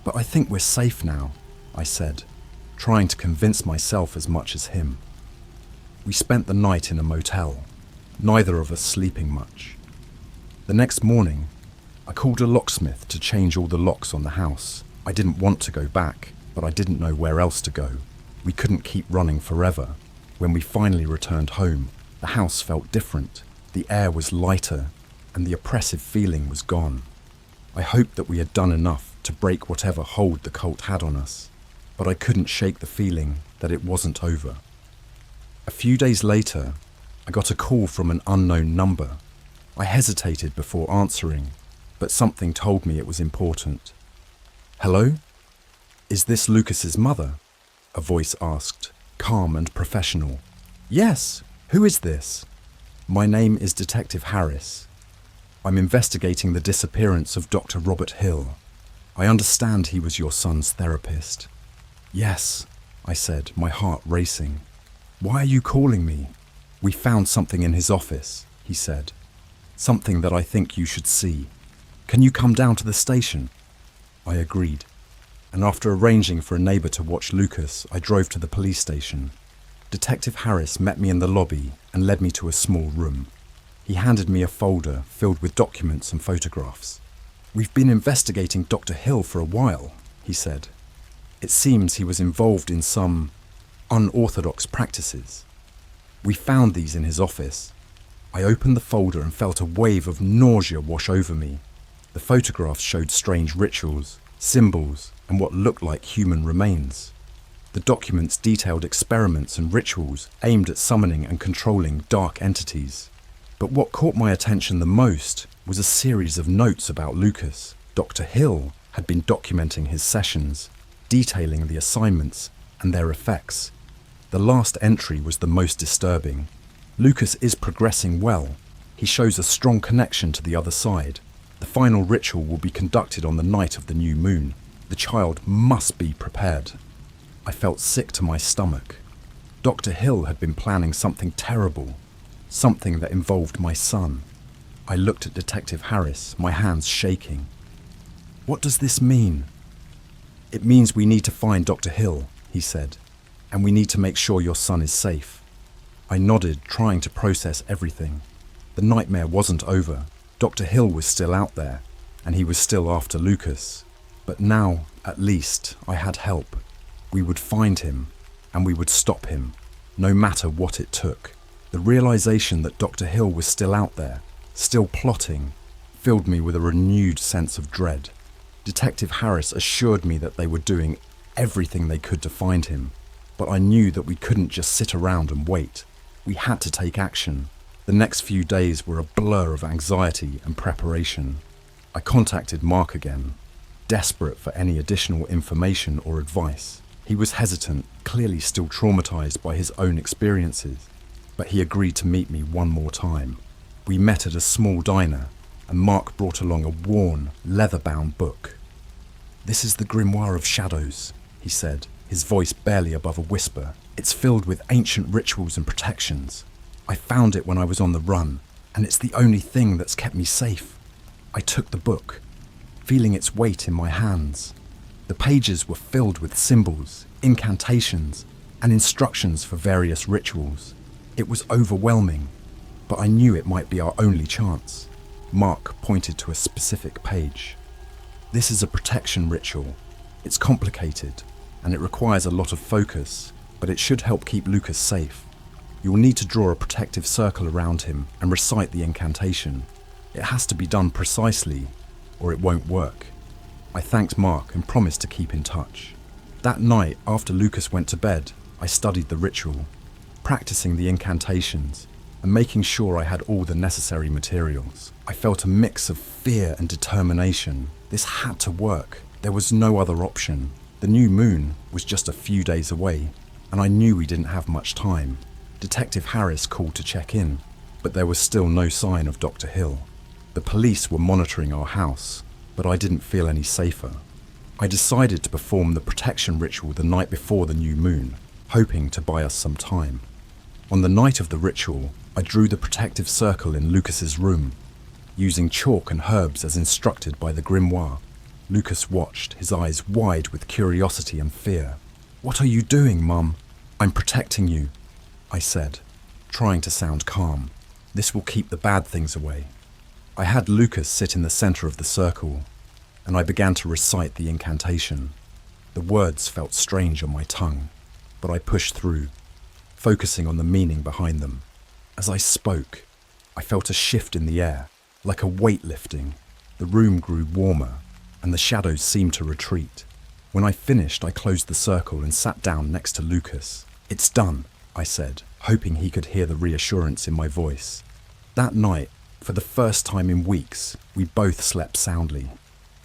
but I think we're safe now," I said, trying to convince myself as much as him. We spent the night in a motel, neither of us sleeping much. The next morning, I called a locksmith to change all the locks on the house. I didn't want to go back, but I didn't know where else to go. We couldn't keep running forever. When we finally returned home, the house felt different. The air was lighter, and the oppressive feeling was gone. I hoped that we had done enough to break whatever hold the cult had on us, but I couldn't shake the feeling that it wasn't over. A few days later, I got a call from an unknown number. I hesitated before answering, but something told me it was important. "Hello? Is this Lucas's mother?" a voice asked, calm and professional. "Yes, who is this?" "My name is Detective Harris. I'm investigating the disappearance of Dr. Robert Hill. I understand he was your son's therapist." "Yes," I said, my heart racing. "Why are you calling me?" "We found something in his office," he said. "Something that I think you should see. Can you come down to the station?" I agreed, and after arranging for a neighbour to watch Lucas, I drove to the police station. Detective Harris met me in the lobby and led me to a small room. He handed me a folder filled with documents and photographs. "We've been investigating Dr. Hill for a while," he said. "It seems he was involved in some unorthodox practices. We found these in his office." I opened the folder and felt a wave of nausea wash over me. The photographs showed strange rituals, symbols, and what looked like human remains. The documents detailed experiments and rituals aimed at summoning and controlling dark entities. But what caught my attention the most was a series of notes about Lucas. Dr. Hill had been documenting his sessions, detailing the assignments and their effects. The last entry was the most disturbing. Lucas is progressing well. He shows a strong connection to the other side. The final ritual will be conducted on the night of the new moon. The child must be prepared. I felt sick to my stomach. Dr. Hill had been planning something terrible, something that involved my son. I looked at Detective Harris, my hands shaking. What does this mean? It means we need to find Dr. Hill, he said, and we need to make sure your son is safe. I nodded, trying to process everything. The nightmare wasn't over. Dr. Hill was still out there, and he was still after Lucas. But now, at least, I had help. We would find him, and we would stop him, no matter what it took. The realization that Dr. Hill was still out there, still plotting, filled me with a renewed sense of dread. Detective Harris assured me that they were doing everything they could to find him, but I knew that we couldn't just sit around and wait. We had to take action. The next few days were a blur of anxiety and preparation. I contacted Mark again, desperate for any additional information or advice. He was hesitant, clearly still traumatized by his own experiences, but he agreed to meet me one more time. We met at a small diner, and Mark brought along a worn, leather-bound book. "This is the Grimoire of Shadows," he said, his voice barely above a whisper. "It's filled with ancient rituals and protections. I found it when I was on the run, and it's the only thing that's kept me safe." I took the book, feeling its weight in my hands. The pages were filled with symbols, incantations, and instructions for various rituals. It was overwhelming, but I knew it might be our only chance. Mark pointed to a specific page. "This is a protection ritual. It's complicated, and it requires a lot of focus, but it should help keep Lucas safe. You'll need to draw a protective circle around him and recite the incantation. It has to be done precisely, or it won't work." I thanked Mark and promised to keep in touch. That night, after Lucas went to bed, I studied the ritual, practicing the incantations and making sure I had all the necessary materials. I felt a mix of fear and determination. This had to work. There was no other option. The new moon was just a few days away, and I knew we didn't have much time. Detective Harris called to check in, but there was still no sign of Dr. Hill. The police were monitoring our house, but I didn't feel any safer. I decided to perform the protection ritual the night before the new moon, hoping to buy us some time. On the night of the ritual, I drew the protective circle in Lucas's room, using chalk and herbs as instructed by the grimoire. Lucas watched, his eyes wide with curiosity and fear. "What are you doing, Mum?" "I'm protecting you," I said, trying to sound calm. "This will keep the bad things away." I had Lucas sit in the center of the circle, and I began to recite the incantation. The words felt strange on my tongue, but I pushed through, focusing on the meaning behind them. As I spoke, I felt a shift in the air, like a weight lifting. The room grew warmer, and the shadows seemed to retreat. When I finished, I closed the circle and sat down next to Lucas. "It's done," I said, hoping he could hear the reassurance in my voice. That night, for the first time in weeks, we both slept soundly.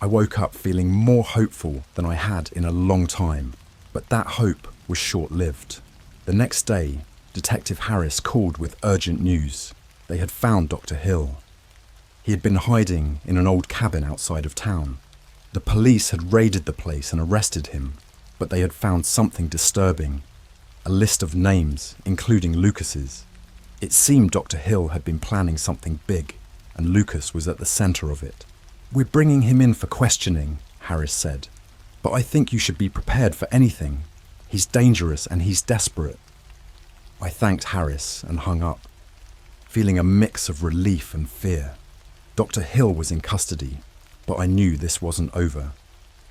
I woke up feeling more hopeful than I had in a long time, but that hope was short-lived. The next day, Detective Harris called with urgent news. They had found Dr. Hill. He had been hiding in an old cabin outside of town. The police had raided the place and arrested him, but they had found something disturbing. A list of names, including Lucas's. It seemed Dr. Hill had been planning something big, and Lucas was at the center of it. "We're bringing him in for questioning," Harris said, "but I think you should be prepared for anything. He's dangerous and he's desperate." I thanked Harris and hung up, feeling a mix of relief and fear. Dr. Hill was in custody, but I knew this wasn't over.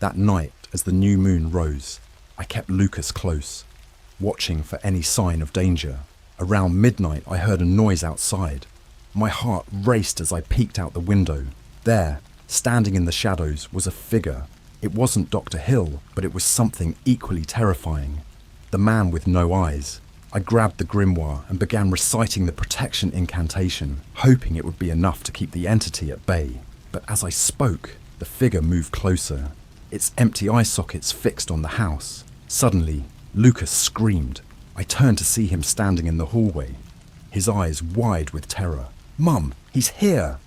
That night, as the new moon rose, I kept Lucas close, watching for any sign of danger. Around midnight, I heard a noise outside. My heart raced as I peeked out the window. There, standing in the shadows, was a figure. It wasn't Dr. Hill, but it was something equally terrifying. The man with no eyes. I grabbed the grimoire and began reciting the protection incantation, hoping it would be enough to keep the entity at bay. But as I spoke, the figure moved closer, its empty eye sockets fixed on the house. Suddenly, Lucas screamed. I turned to see him standing in the hallway, his eyes wide with terror. "Mum, he's here!"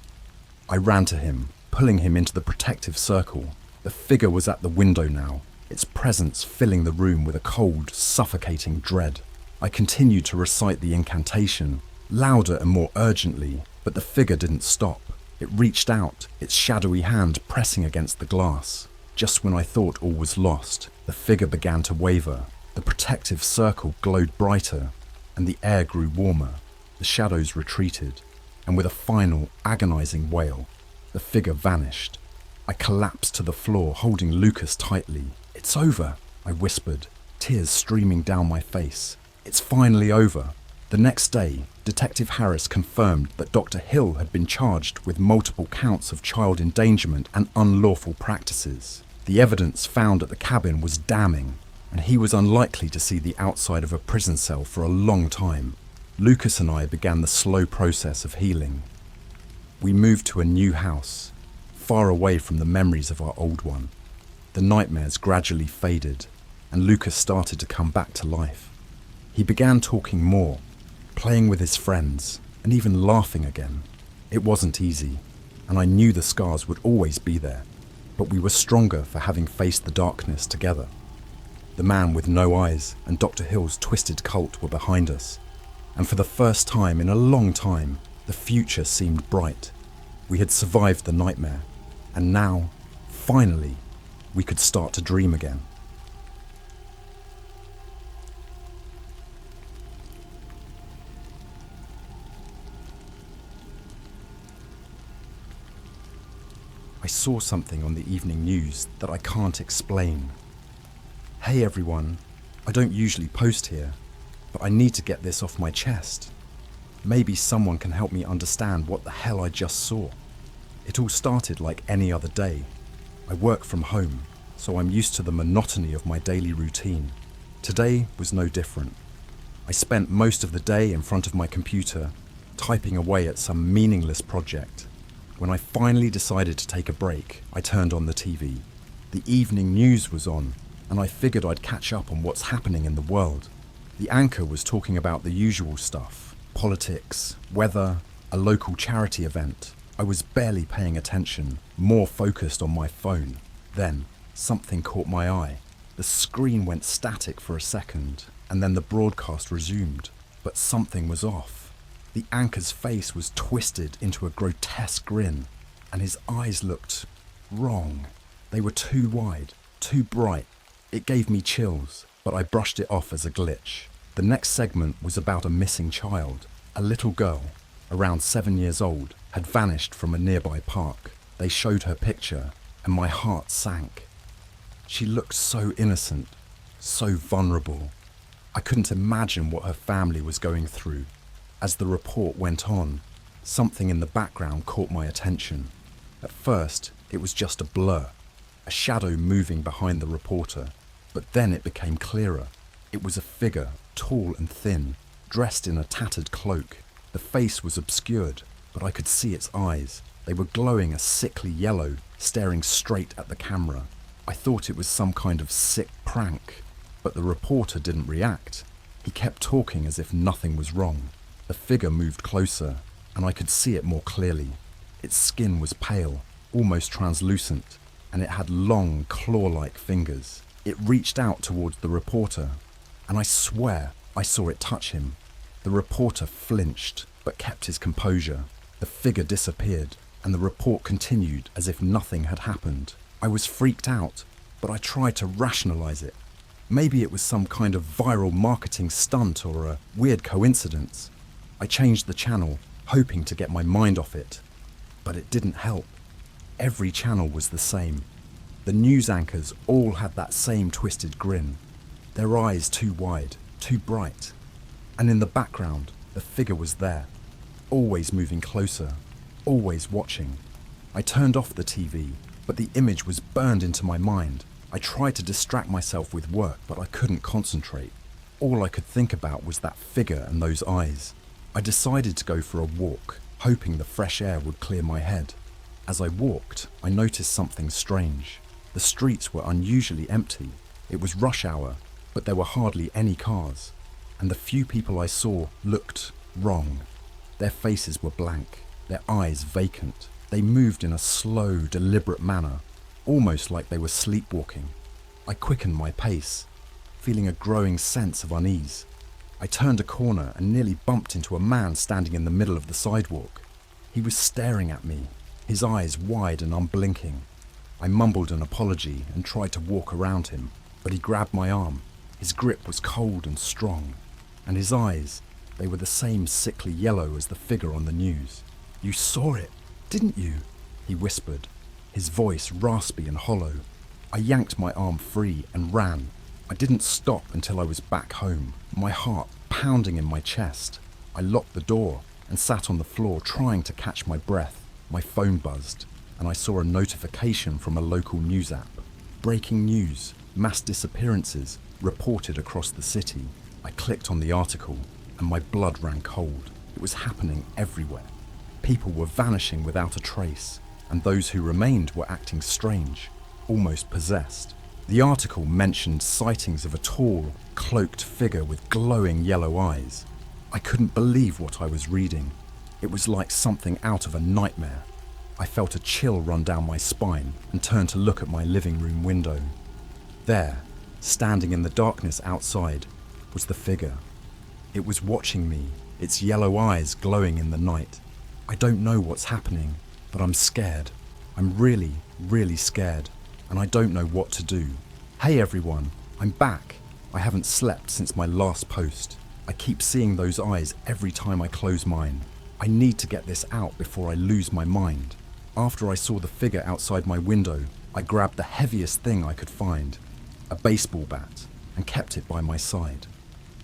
I ran to him, pulling him into the protective circle. The figure was at the window now, its presence filling the room with a cold, suffocating dread. I continued to recite the incantation, louder and more urgently, but the figure didn't stop. It reached out, its shadowy hand pressing against the glass. Just when I thought all was lost, the figure began to waver. The protective circle glowed brighter, and the air grew warmer. The shadows retreated, and with a final, agonizing wail, the figure vanished. I collapsed to the floor, holding Lucas tightly. "It's over," I whispered, tears streaming down my face. "It's finally over." The next day, Detective Harris confirmed that Dr. Hill had been charged with multiple counts of child endangerment and unlawful practices. The evidence found at the cabin was damning, and he was unlikely to see the outside of a prison cell for a long time. Lucas and I began the slow process of healing. We moved to a new house, far away from the memories of our old one. The nightmares gradually faded, and Lucas started to come back to life. He began talking more, playing with his friends, and even laughing again. It wasn't easy, and I knew the scars would always be there, but we were stronger for having faced the darkness together. The man with no eyes and Dr. Hill's twisted cult were behind us, and for the first time in a long time, the future seemed bright. We had survived the nightmare, and now, finally, we could start to dream again. I saw something on the evening news that I can't explain. Hey everyone, I don't usually post here, but I need to get this off my chest. Maybe someone can help me understand what the hell I just saw. It all started like any other day. I work from home, so I'm used to the monotony of my daily routine. Today was no different. I spent most of the day in front of my computer, typing away at some meaningless project. When I finally decided to take a break, I turned on the TV. The evening news was on, and I figured I'd catch up on what's happening in the world. The anchor was talking about the usual stuff: politics, weather, a local charity event. I was barely paying attention, more focused on my phone. Then, something caught my eye. The screen went static for a second, and then the broadcast resumed. But something was off. The anchor's face was twisted into a grotesque grin, and his eyes looked wrong. They were too wide, too bright. It gave me chills, but I brushed it off as a glitch. The next segment was about a missing child. A little girl, around 7 years old, had vanished from a nearby park. They showed her picture, and my heart sank. She looked so innocent, so vulnerable. I couldn't imagine what her family was going through. As the report went on, something in the background caught my attention. At first, it was just a blur, a shadow moving behind the reporter, but then it became clearer. It was a figure, tall and thin, dressed in a tattered cloak. The face was obscured, but I could see its eyes. They were glowing a sickly yellow, staring straight at the camera. I thought it was some kind of sick prank, but the reporter didn't react. He kept talking as if nothing was wrong. The figure moved closer, and I could see it more clearly. Its skin was pale, almost translucent, and it had long, claw-like fingers. It reached out towards the reporter, and I swear I saw it touch him. The reporter flinched, but kept his composure. The figure disappeared, and the report continued as if nothing had happened. I was freaked out, but I tried to rationalize it. Maybe it was some kind of viral marketing stunt or a weird coincidence. I changed the channel, hoping to get my mind off it. But it didn't help. Every channel was the same. The news anchors all had that same twisted grin, their eyes too wide, too bright. And in the background, the figure was there, always moving closer, always watching. I turned off the TV, but the image was burned into my mind. I tried to distract myself with work, but I couldn't concentrate. All I could think about was that figure and those eyes. I decided to go for a walk, hoping the fresh air would clear my head. As I walked, I noticed something strange. The streets were unusually empty. It was rush hour, but there were hardly any cars. And the few people I saw looked wrong. Their faces were blank, their eyes vacant. They moved in a slow, deliberate manner, almost like they were sleepwalking. I quickened my pace, feeling a growing sense of unease. I turned a corner and nearly bumped into a man standing in the middle of the sidewalk. He was staring at me, his eyes wide and unblinking. I mumbled an apology and tried to walk around him, but he grabbed my arm. His grip was cold and strong, and his eyes, they were the same sickly yellow as the figure on the news. "You saw it, didn't you?" he whispered, his voice raspy and hollow. I yanked my arm free and ran. I didn't stop until I was back home, my heart pounding in my chest. I locked the door and sat on the floor trying to catch my breath. My phone buzzed, and I saw a notification from a local news app. Breaking news, mass disappearances reported across the city. I clicked on the article, and my blood ran cold. It was happening everywhere. People were vanishing without a trace, and those who remained were acting strange, almost possessed. The article mentioned sightings of a tall, cloaked figure with glowing yellow eyes. I couldn't believe what I was reading. It was like something out of a nightmare. I felt a chill run down my spine and turned to look at my living room window. There, standing in the darkness outside, was the figure. It was watching me, its yellow eyes glowing in the night. I don't know what's happening, but I'm scared. I'm really, really scared, and I don't know what to do. Hey everyone, I'm back. I haven't slept since my last post. I keep seeing those eyes every time I close mine. I need to get this out before I lose my mind. After I saw the figure outside my window, I grabbed the heaviest thing I could find, a baseball bat, and kept it by my side.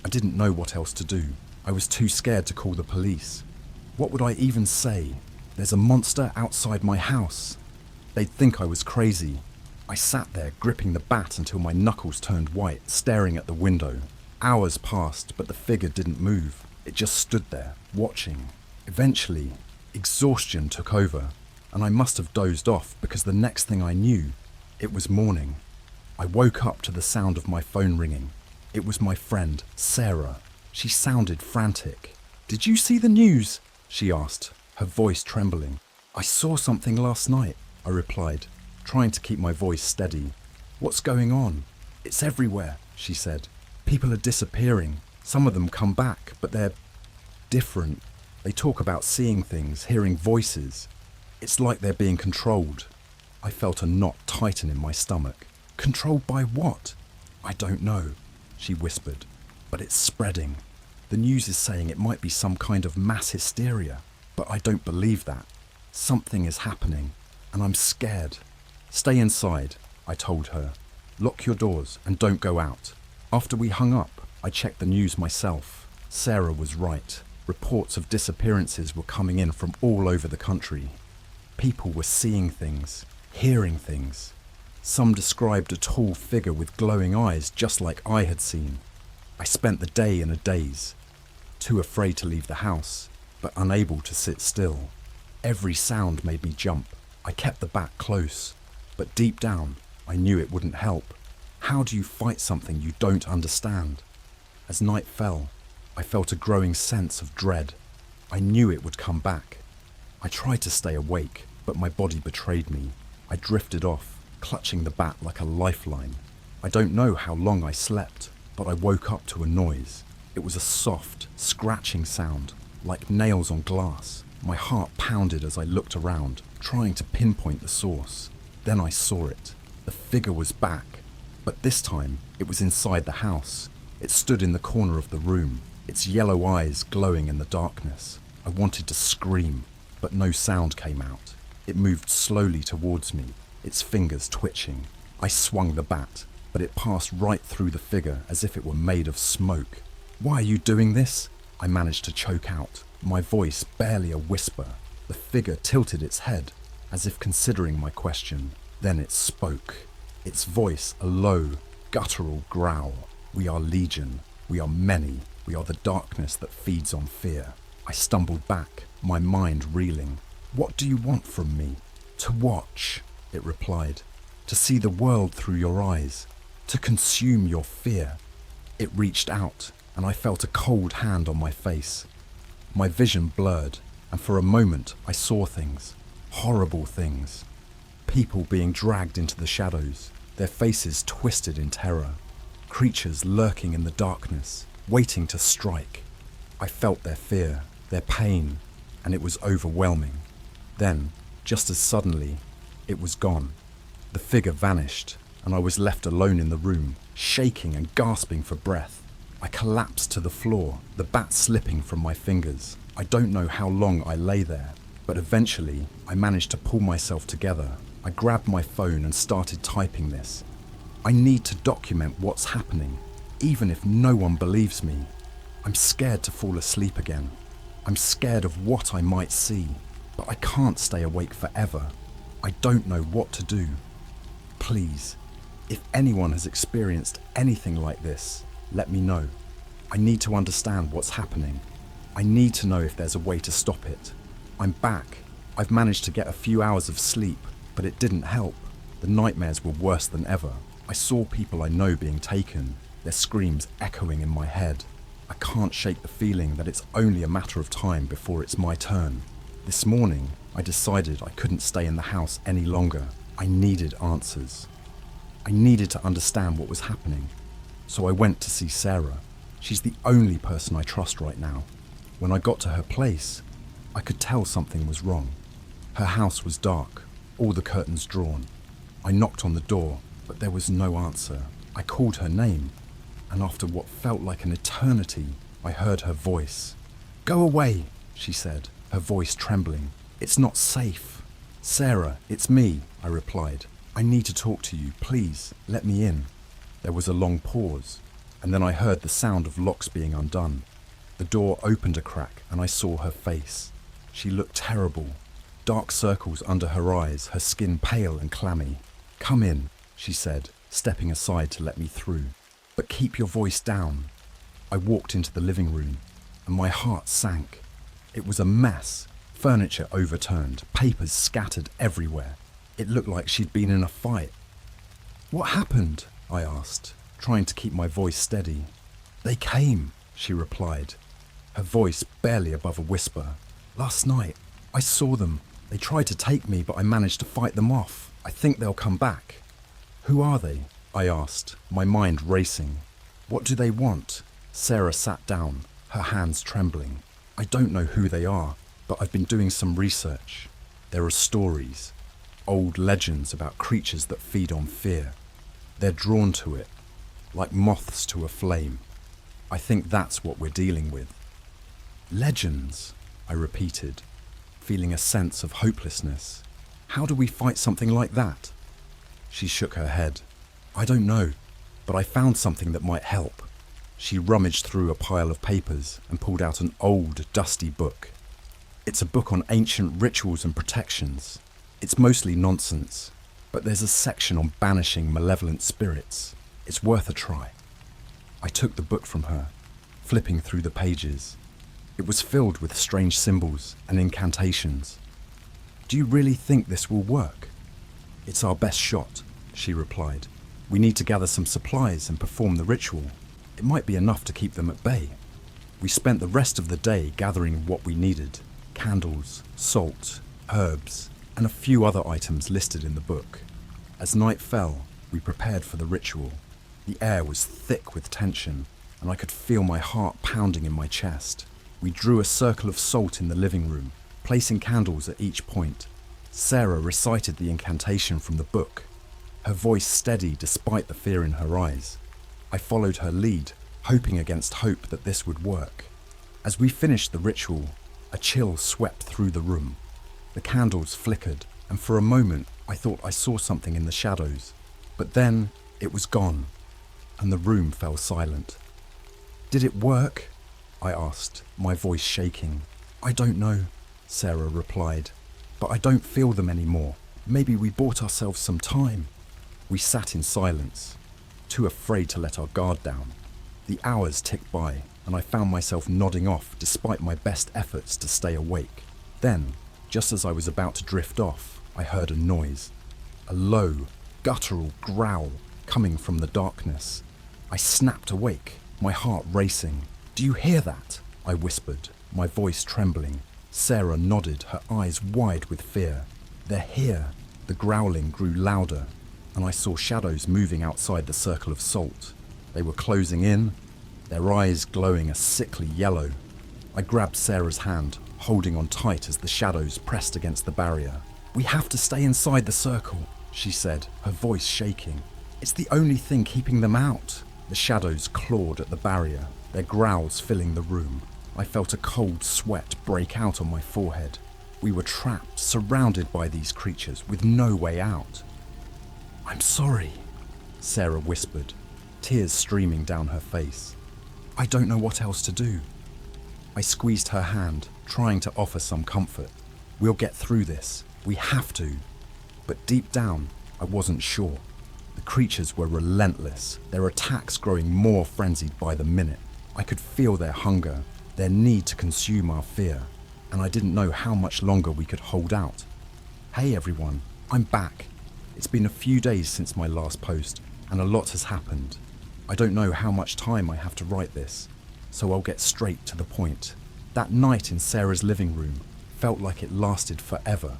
I didn't know what else to do. I was too scared to call the police. What would I even say? There's a monster outside my house. They'd think I was crazy. I sat there gripping the bat until my knuckles turned white, staring at the window. Hours passed, but the figure didn't move. It just stood there, watching. Eventually, exhaustion took over, and I must have dozed off because the next thing I knew, it was morning. I woke up to the sound of my phone ringing. It was my friend, Sarah. She sounded frantic. "Did you see the news?" she asked, her voice trembling. "I saw something last night," I replied, trying to keep my voice steady. "What's going on?" "It's everywhere," she said. "People are disappearing. Some of them come back, but they're different. They talk about seeing things, hearing voices. It's like they're being controlled." I felt a knot tighten in my stomach. "Controlled by what?" "I don't know," she whispered, "but it's spreading. The news is saying it might be some kind of mass hysteria, but I don't believe that. Something is happening, and I'm scared." "Stay inside," I told her. "Lock your doors and don't go out." After we hung up, I checked the news myself. Sarah was right. Reports of disappearances were coming in from all over the country. People were seeing things, hearing things. Some described a tall figure with glowing eyes just like I had seen. I spent the day in a daze, too afraid to leave the house, but unable to sit still. Every sound made me jump. I kept the bat close, but deep down, I knew it wouldn't help. How do you fight something you don't understand? As night fell, I felt a growing sense of dread. I knew it would come back. I tried to stay awake, but my body betrayed me. I drifted off, clutching the bat like a lifeline. I don't know how long I slept, but I woke up to a noise. It was a soft, scratching sound, like nails on glass. My heart pounded as I looked around, trying to pinpoint the source. Then I saw it. The figure was back, but this time it was inside the house. It stood in the corner of the room, its yellow eyes glowing in the darkness. I wanted to scream, but no sound came out. It moved slowly towards me, its fingers twitching. I swung the bat, but it passed right through the figure as if it were made of smoke. "Why are you doing this?" I managed to choke out, my voice barely a whisper. The figure tilted its head, as if considering my question. Then it spoke. Its voice a low, guttural growl. "We are Legion. We are many. We are the darkness that feeds on fear. I stumbled back, my mind reeling. What do you want from me? To watch, it replied. To see the world through your eyes. To consume your fear. It reached out, and I felt a cold hand on my face. My vision blurred, and for a moment I saw things. Horrible things. People being dragged into the shadows, their faces twisted in terror. Creatures lurking in the darkness, waiting to strike. I felt their fear, their pain, and it was overwhelming. Then, just as suddenly, it was gone. The figure vanished, and I was left alone in the room, shaking and gasping for breath. I collapsed to the floor, the bat slipping from my fingers. I don't know how long I lay there, but eventually I managed to pull myself together. I grabbed my phone and started typing this. I need to document what's happening, even if no one believes me. I'm scared to fall asleep again. I'm scared of what I might see, but I can't stay awake forever. I don't know what to do. Please, if anyone has experienced anything like this, let me know. I need to understand what's happening. I need to know if there's a way to stop it. I'm back. I've managed to get a few hours of sleep, but it didn't help. The nightmares were worse than ever. I saw people I know being taken, their screams echoing in my head. I can't shake the feeling that it's only a matter of time before it's my turn. This morning, I decided I couldn't stay in the house any longer. I needed answers. I needed to understand what was happening. So I went to see Sarah. She's the only person I trust right now. When I got to her place, I could tell something was wrong. Her house was dark, all the curtains drawn. I knocked on the door, but there was no answer. I called her name, and after what felt like an eternity, I heard her voice. "Go away," she said, her voice trembling. "It's not safe." "Sarah, it's me," I replied. "I need to talk to you. Please, let me in." There was a long pause, and then I heard the sound of locks being undone. The door opened a crack, and I saw her face. She looked terrible. Dark circles under her eyes, her skin pale and clammy. "Come in," she said, stepping aside to let me through. "But keep your voice down." I walked into the living room, and my heart sank. It was a mess. Furniture overturned, papers scattered everywhere. It looked like she'd been in a fight. "What happened?" I asked, trying to keep my voice steady. "They came," she replied, her voice barely above a whisper. "Last night, I saw them. They tried to take me, but I managed to fight them off. I think they'll come back." "Who are they?" I asked, my mind racing. "What do they want?" Sarah sat down, her hands trembling. "I don't know who they are, but I've been doing some research. There are stories, old legends about creatures that feed on fear. They're drawn to it, like moths to a flame. I think that's what we're dealing with." "Legends," I repeated, feeling a sense of hopelessness. "How do we fight something like that?" She shook her head. "I don't know, but I found something that might help." She rummaged through a pile of papers and pulled out an old, dusty book. It's a book on ancient rituals and protections. It's mostly nonsense, but there's a section on banishing malevolent spirits. It's worth a try. I took the book from her, flipping through the pages. It was filled with strange symbols and incantations. "Do you really think this will work?" "It's our best shot," she replied. "We need to gather some supplies and perform the ritual. It might be enough to keep them at bay." We spent the rest of the day gathering what we needed: candles, salt, herbs, and a few other items listed in the book. As night fell, we prepared for the ritual. The air was thick with tension, and I could feel my heart pounding in my chest. We drew a circle of salt in the living room, placing candles at each point. Sarah recited the incantation from the book, her voice steady despite the fear in her eyes. I followed her lead, hoping against hope that this would work. As we finished the ritual, a chill swept through the room. The candles flickered, and for a moment I thought I saw something in the shadows. But then it was gone, and the room fell silent. "Did it work?" I asked, my voice shaking. "I don't know," Sarah replied, "but I don't feel them anymore. Maybe we bought ourselves some time." We sat in silence, too afraid to let our guard down. The hours ticked by, and I found myself nodding off despite my best efforts to stay awake. Then, just as I was about to drift off, I heard a noise. A low, guttural growl coming from the darkness. I snapped awake, my heart racing. "Do you hear that?" I whispered, my voice trembling. Sarah nodded, her eyes wide with fear. "They're here." The growling grew louder, and I saw shadows moving outside the circle of salt. They were closing in, their eyes glowing a sickly yellow. I grabbed Sarah's hand, holding on tight as the shadows pressed against the barrier. "We have to stay inside the circle," she said, her voice shaking. "It's the only thing keeping them out." The shadows clawed at the barrier, their growls filling the room. I felt a cold sweat break out on my forehead. We were trapped, surrounded by these creatures, with no way out. "I'm sorry," Sarah whispered, tears streaming down her face. "I don't know what else to do." I squeezed her hand, trying to offer some comfort. "We'll get through this. We have to." But deep down, I wasn't sure. The creatures were relentless, their attacks growing more frenzied by the minute. I could feel their hunger, their need to consume our fear, and I didn't know how much longer we could hold out. "Hey everyone, I'm back. It's been a few days since my last post, and a lot has happened. I don't know how much time I have to write this, so I'll get straight to the point. That night in Sarah's living room felt like it lasted forever.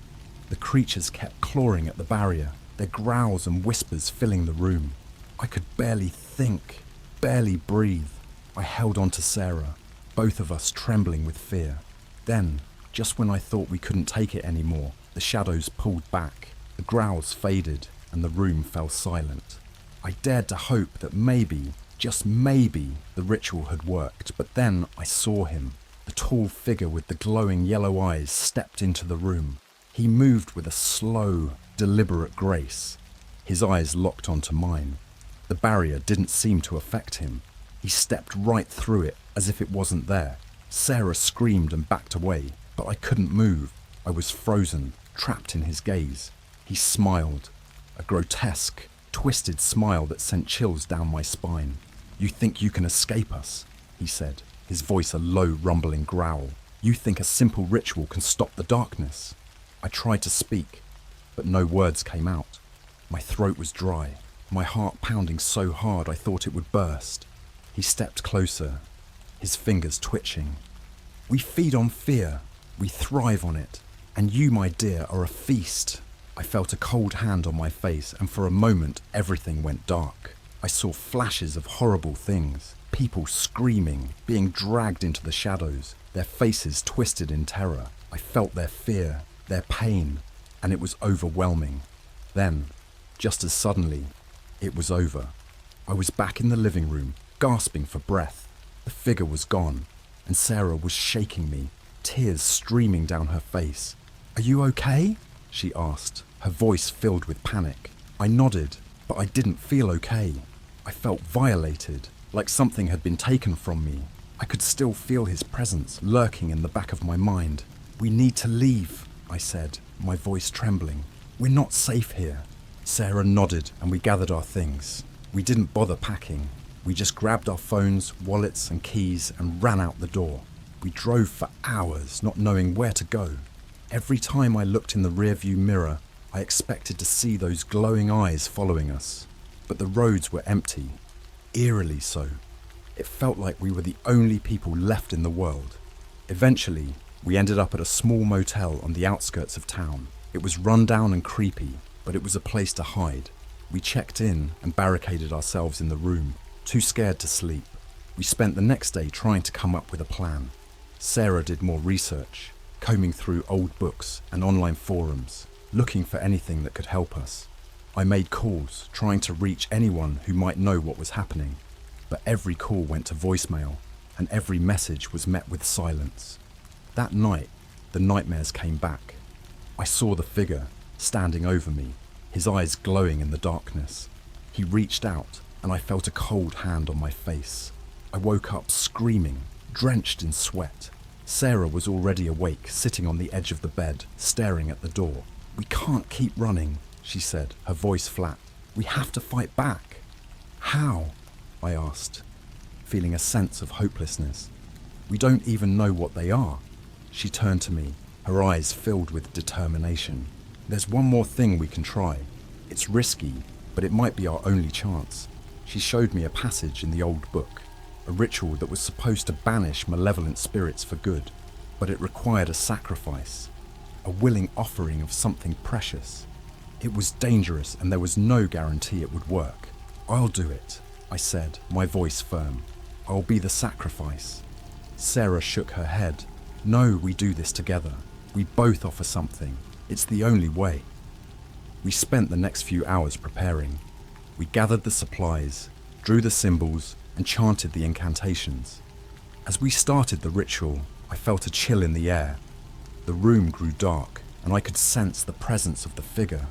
The creatures kept clawing at the barrier, their growls and whispers filling the room. I could barely think, barely breathe. I held on to Sarah, both of us trembling with fear. Then, just when I thought we couldn't take it anymore, the shadows pulled back, the growls faded, and the room fell silent. I dared to hope that maybe, just maybe, the ritual had worked, but then I saw him. The tall figure with the glowing yellow eyes stepped into the room. He moved with a slow, deliberate grace. His eyes locked onto mine. The barrier didn't seem to affect him. He stepped right through it as if it wasn't there. Sarah screamed and backed away, but I couldn't move. I was frozen, trapped in his gaze. He smiled, a grotesque, twisted smile that sent chills down my spine. "You think you can escape us?" he said, his voice a low, rumbling growl. "You think a simple ritual can stop the darkness?" I tried to speak, but no words came out. My throat was dry, my heart pounding so hard I thought it would burst. He stepped closer, his fingers twitching. "We feed on fear, we thrive on it, and you, my dear, are a feast." I felt a cold hand on my face, and for a moment everything went dark. I saw flashes of horrible things, people screaming, being dragged into the shadows, their faces twisted in terror. I felt their fear, their pain, and it was overwhelming. Then, just as suddenly, it was over. I was back in the living room, gasping for breath. The figure was gone, and Sarah was shaking me, tears streaming down her face. "Are you okay?" she asked, her voice filled with panic. I nodded, but I didn't feel okay. I felt violated, like something had been taken from me. I could still feel his presence lurking in the back of my mind. "We need to leave," I said, my voice trembling. "We're not safe here." Sarah nodded, and we gathered our things. We didn't bother packing. We just grabbed our phones, wallets and keys and ran out the door. We drove for hours, not knowing where to go. Every time I looked in the rearview mirror, I expected to see those glowing eyes following us. But the roads were empty, eerily so. It felt like we were the only people left in the world. Eventually, we ended up at a small motel on the outskirts of town. It was run down and creepy, but it was a place to hide. We checked in and barricaded ourselves in the room, too scared to sleep. We spent the next day trying to come up with a plan. Sarah did more research, combing through old books and online forums, looking for anything that could help us. I made calls, trying to reach anyone who might know what was happening, but every call went to voicemail, and every message was met with silence. That night, the nightmares came back. I saw the figure standing over me, his eyes glowing in the darkness. He reached out, and I felt a cold hand on my face. I woke up screaming, drenched in sweat. Sarah was already awake, sitting on the edge of the bed, staring at the door. "We can't keep running," she said, her voice flat. "We have to fight back." "How?" I asked. feeling a sense of hopelessness. We don't even know what they are. She turned to me, her eyes filled with determination. There's one more thing we can try. It's risky, but it might be our only chance. She showed me a passage in the old book, a ritual that was supposed to banish malevolent spirits for good, but it required a sacrifice, a willing offering of something precious. It was dangerous and there was no guarantee it would work. I'll do it, I said, my voice firm. I'll be the sacrifice. Sarah shook her head. No, we do this together. We both offer something. It's the only way. We spent the next few hours preparing. We gathered the supplies, drew the symbols, and chanted the incantations. As we started the ritual, I felt a chill in the air. The room grew dark, and I could sense the presence of the figure.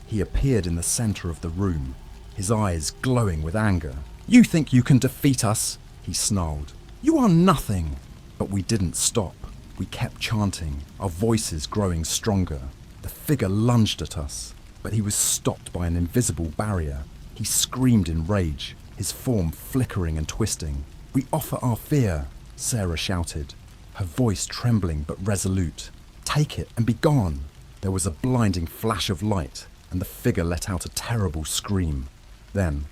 He appeared in the center of the room, his eyes glowing with anger. "You think you can defeat us?" he snarled. "You are nothing." But we didn't stop. We kept chanting, our voices growing stronger. The figure lunged at us, but he was stopped by an invisible barrier. He screamed in rage, his form flickering and twisting. "We offer our fear," Sarah shouted, her voice trembling but resolute. "Take it and be gone." There was a blinding flash of light, and the figure let out a terrible scream. Then,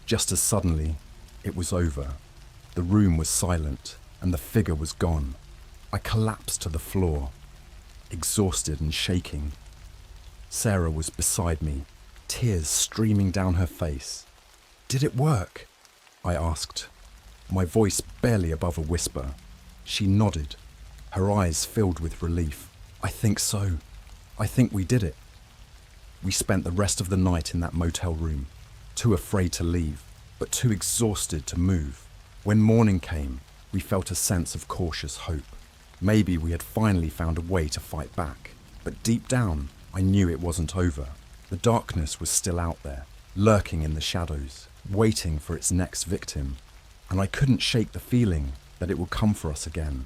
just as suddenly, it was over. The room was silent, and the figure was gone. I collapsed to the floor, exhausted and shaking. Sarah was beside me, tears streaming down her face. "Did it work?" I asked, my voice barely above a whisper. She nodded, her eyes filled with relief. "I think so. I think we did it." We spent the rest of the night in that motel room, too afraid to leave, but too exhausted to move. When morning came, we felt a sense of cautious hope. Maybe we had finally found a way to fight back, but deep down, I knew it wasn't over. The darkness was still out there, lurking in the shadows, waiting for its next victim, and I couldn't shake the feeling that it would come for us again.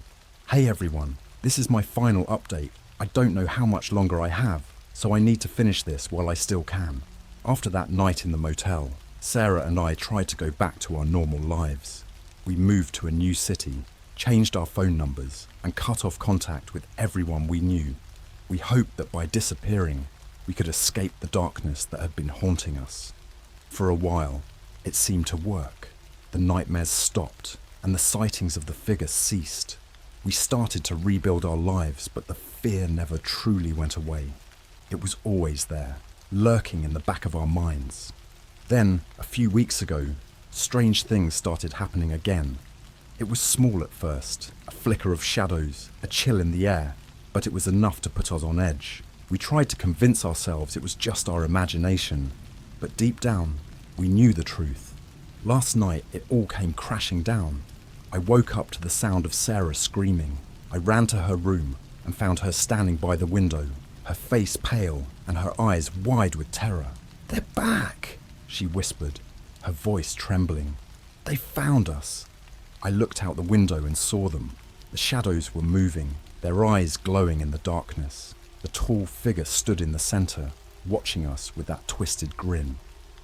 Hey everyone, this is my final update. I don't know how much longer I have, so I need to finish this while I still can. After that night in the motel, Sarah and I tried to go back to our normal lives. We moved to a new city, changed our phone numbers, and cut off contact with everyone we knew. We hoped that by disappearing, we could escape the darkness that had been haunting us. For a while, it seemed to work. The nightmares stopped, and the sightings of the figure ceased. We started to rebuild our lives, but the fear never truly went away. It was always there, lurking in the back of our minds. Then, a few weeks ago, strange things started happening again. It was small at first, a flicker of shadows, a chill in the air, but it was enough to put us on edge. We tried to convince ourselves it was just our imagination, but deep down, we knew the truth. Last night, it all came crashing down. I woke up to the sound of Sarah screaming. I ran to her room and found her standing by the window, her face pale and her eyes wide with terror. "They're back," she whispered, her voice trembling. "They found us." I looked out the window and saw them. The shadows were moving, their eyes glowing in the darkness. The tall figure stood in the center, watching us with that twisted grin.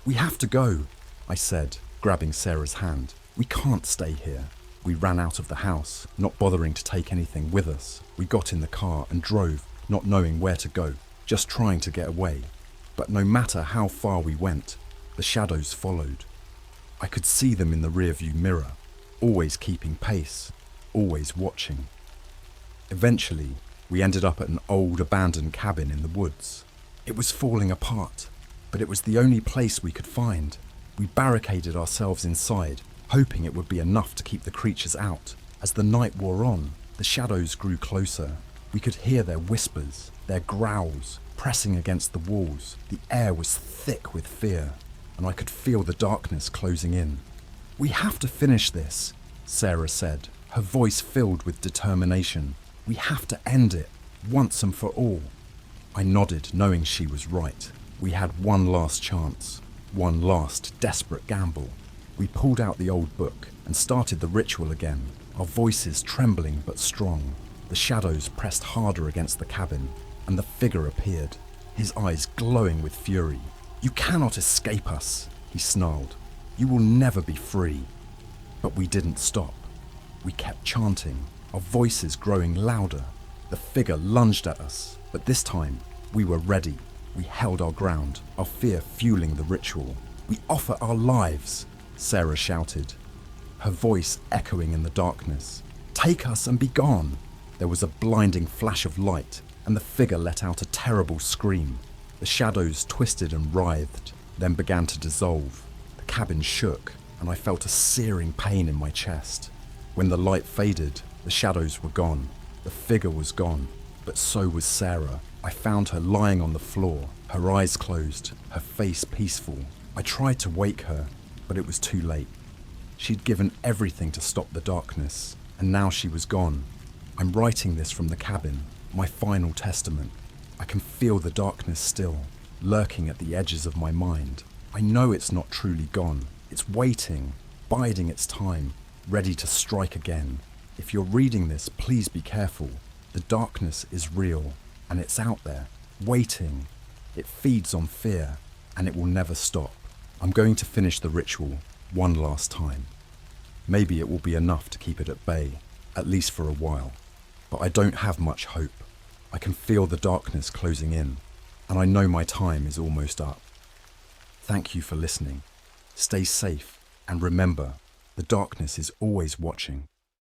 "We have to go," I said, grabbing Sarah's hand. "We can't stay here." We ran out of the house, not bothering to take anything with us. We got in the car and drove, not knowing where to go, just trying to get away. But no matter how far we went, the shadows followed. I could see them in the rearview mirror, always keeping pace, always watching. Eventually, we ended up at an old abandoned cabin in the woods. It was falling apart, but it was the only place we could find. We barricaded ourselves inside, hoping it would be enough to keep the creatures out. As the night wore on, the shadows grew closer. We could hear their whispers, their growls, pressing against the walls. The air was thick with fear, and I could feel the darkness closing in. "We have to finish this," Sarah said, her voice filled with determination. "We have to end it, once and for all." I nodded, knowing she was right. We had one last chance, one last desperate gamble. We pulled out the old book and started the ritual again, our voices trembling but strong. The shadows pressed harder against the cabin, and the figure appeared, his eyes glowing with fury. "You cannot escape us," he snarled. "You will never be free." But we didn't stop. We kept chanting, our voices growing louder. The figure lunged at us, but this time we were ready. We held our ground, our fear fueling the ritual. "We offer our lives," Sarah shouted, her voice echoing in the darkness. "Take us and be gone." There was a blinding flash of light, and the figure let out a terrible scream. The shadows twisted and writhed, then began to dissolve. The cabin shook, and I felt a searing pain in my chest. When the light faded, the shadows were gone. The figure was gone, but so was Sarah. I found her lying on the floor, her eyes closed, her face peaceful. I tried to wake her, but it was too late. She'd given everything to stop the darkness, and now she was gone. I'm writing this from the cabin, my final testament. I can feel the darkness still, lurking at the edges of my mind. I know it's not truly gone. It's waiting, biding its time, ready to strike again. If you're reading this, please be careful. The darkness is real, and it's out there, waiting. It feeds on fear, and it will never stop. I'm going to finish the ritual one last time. Maybe it will be enough to keep it at bay, at least for a while. But I don't have much hope. I can feel the darkness closing in, and I know my time is almost up. Thank you for listening. Stay safe, and remember, the darkness is always watching.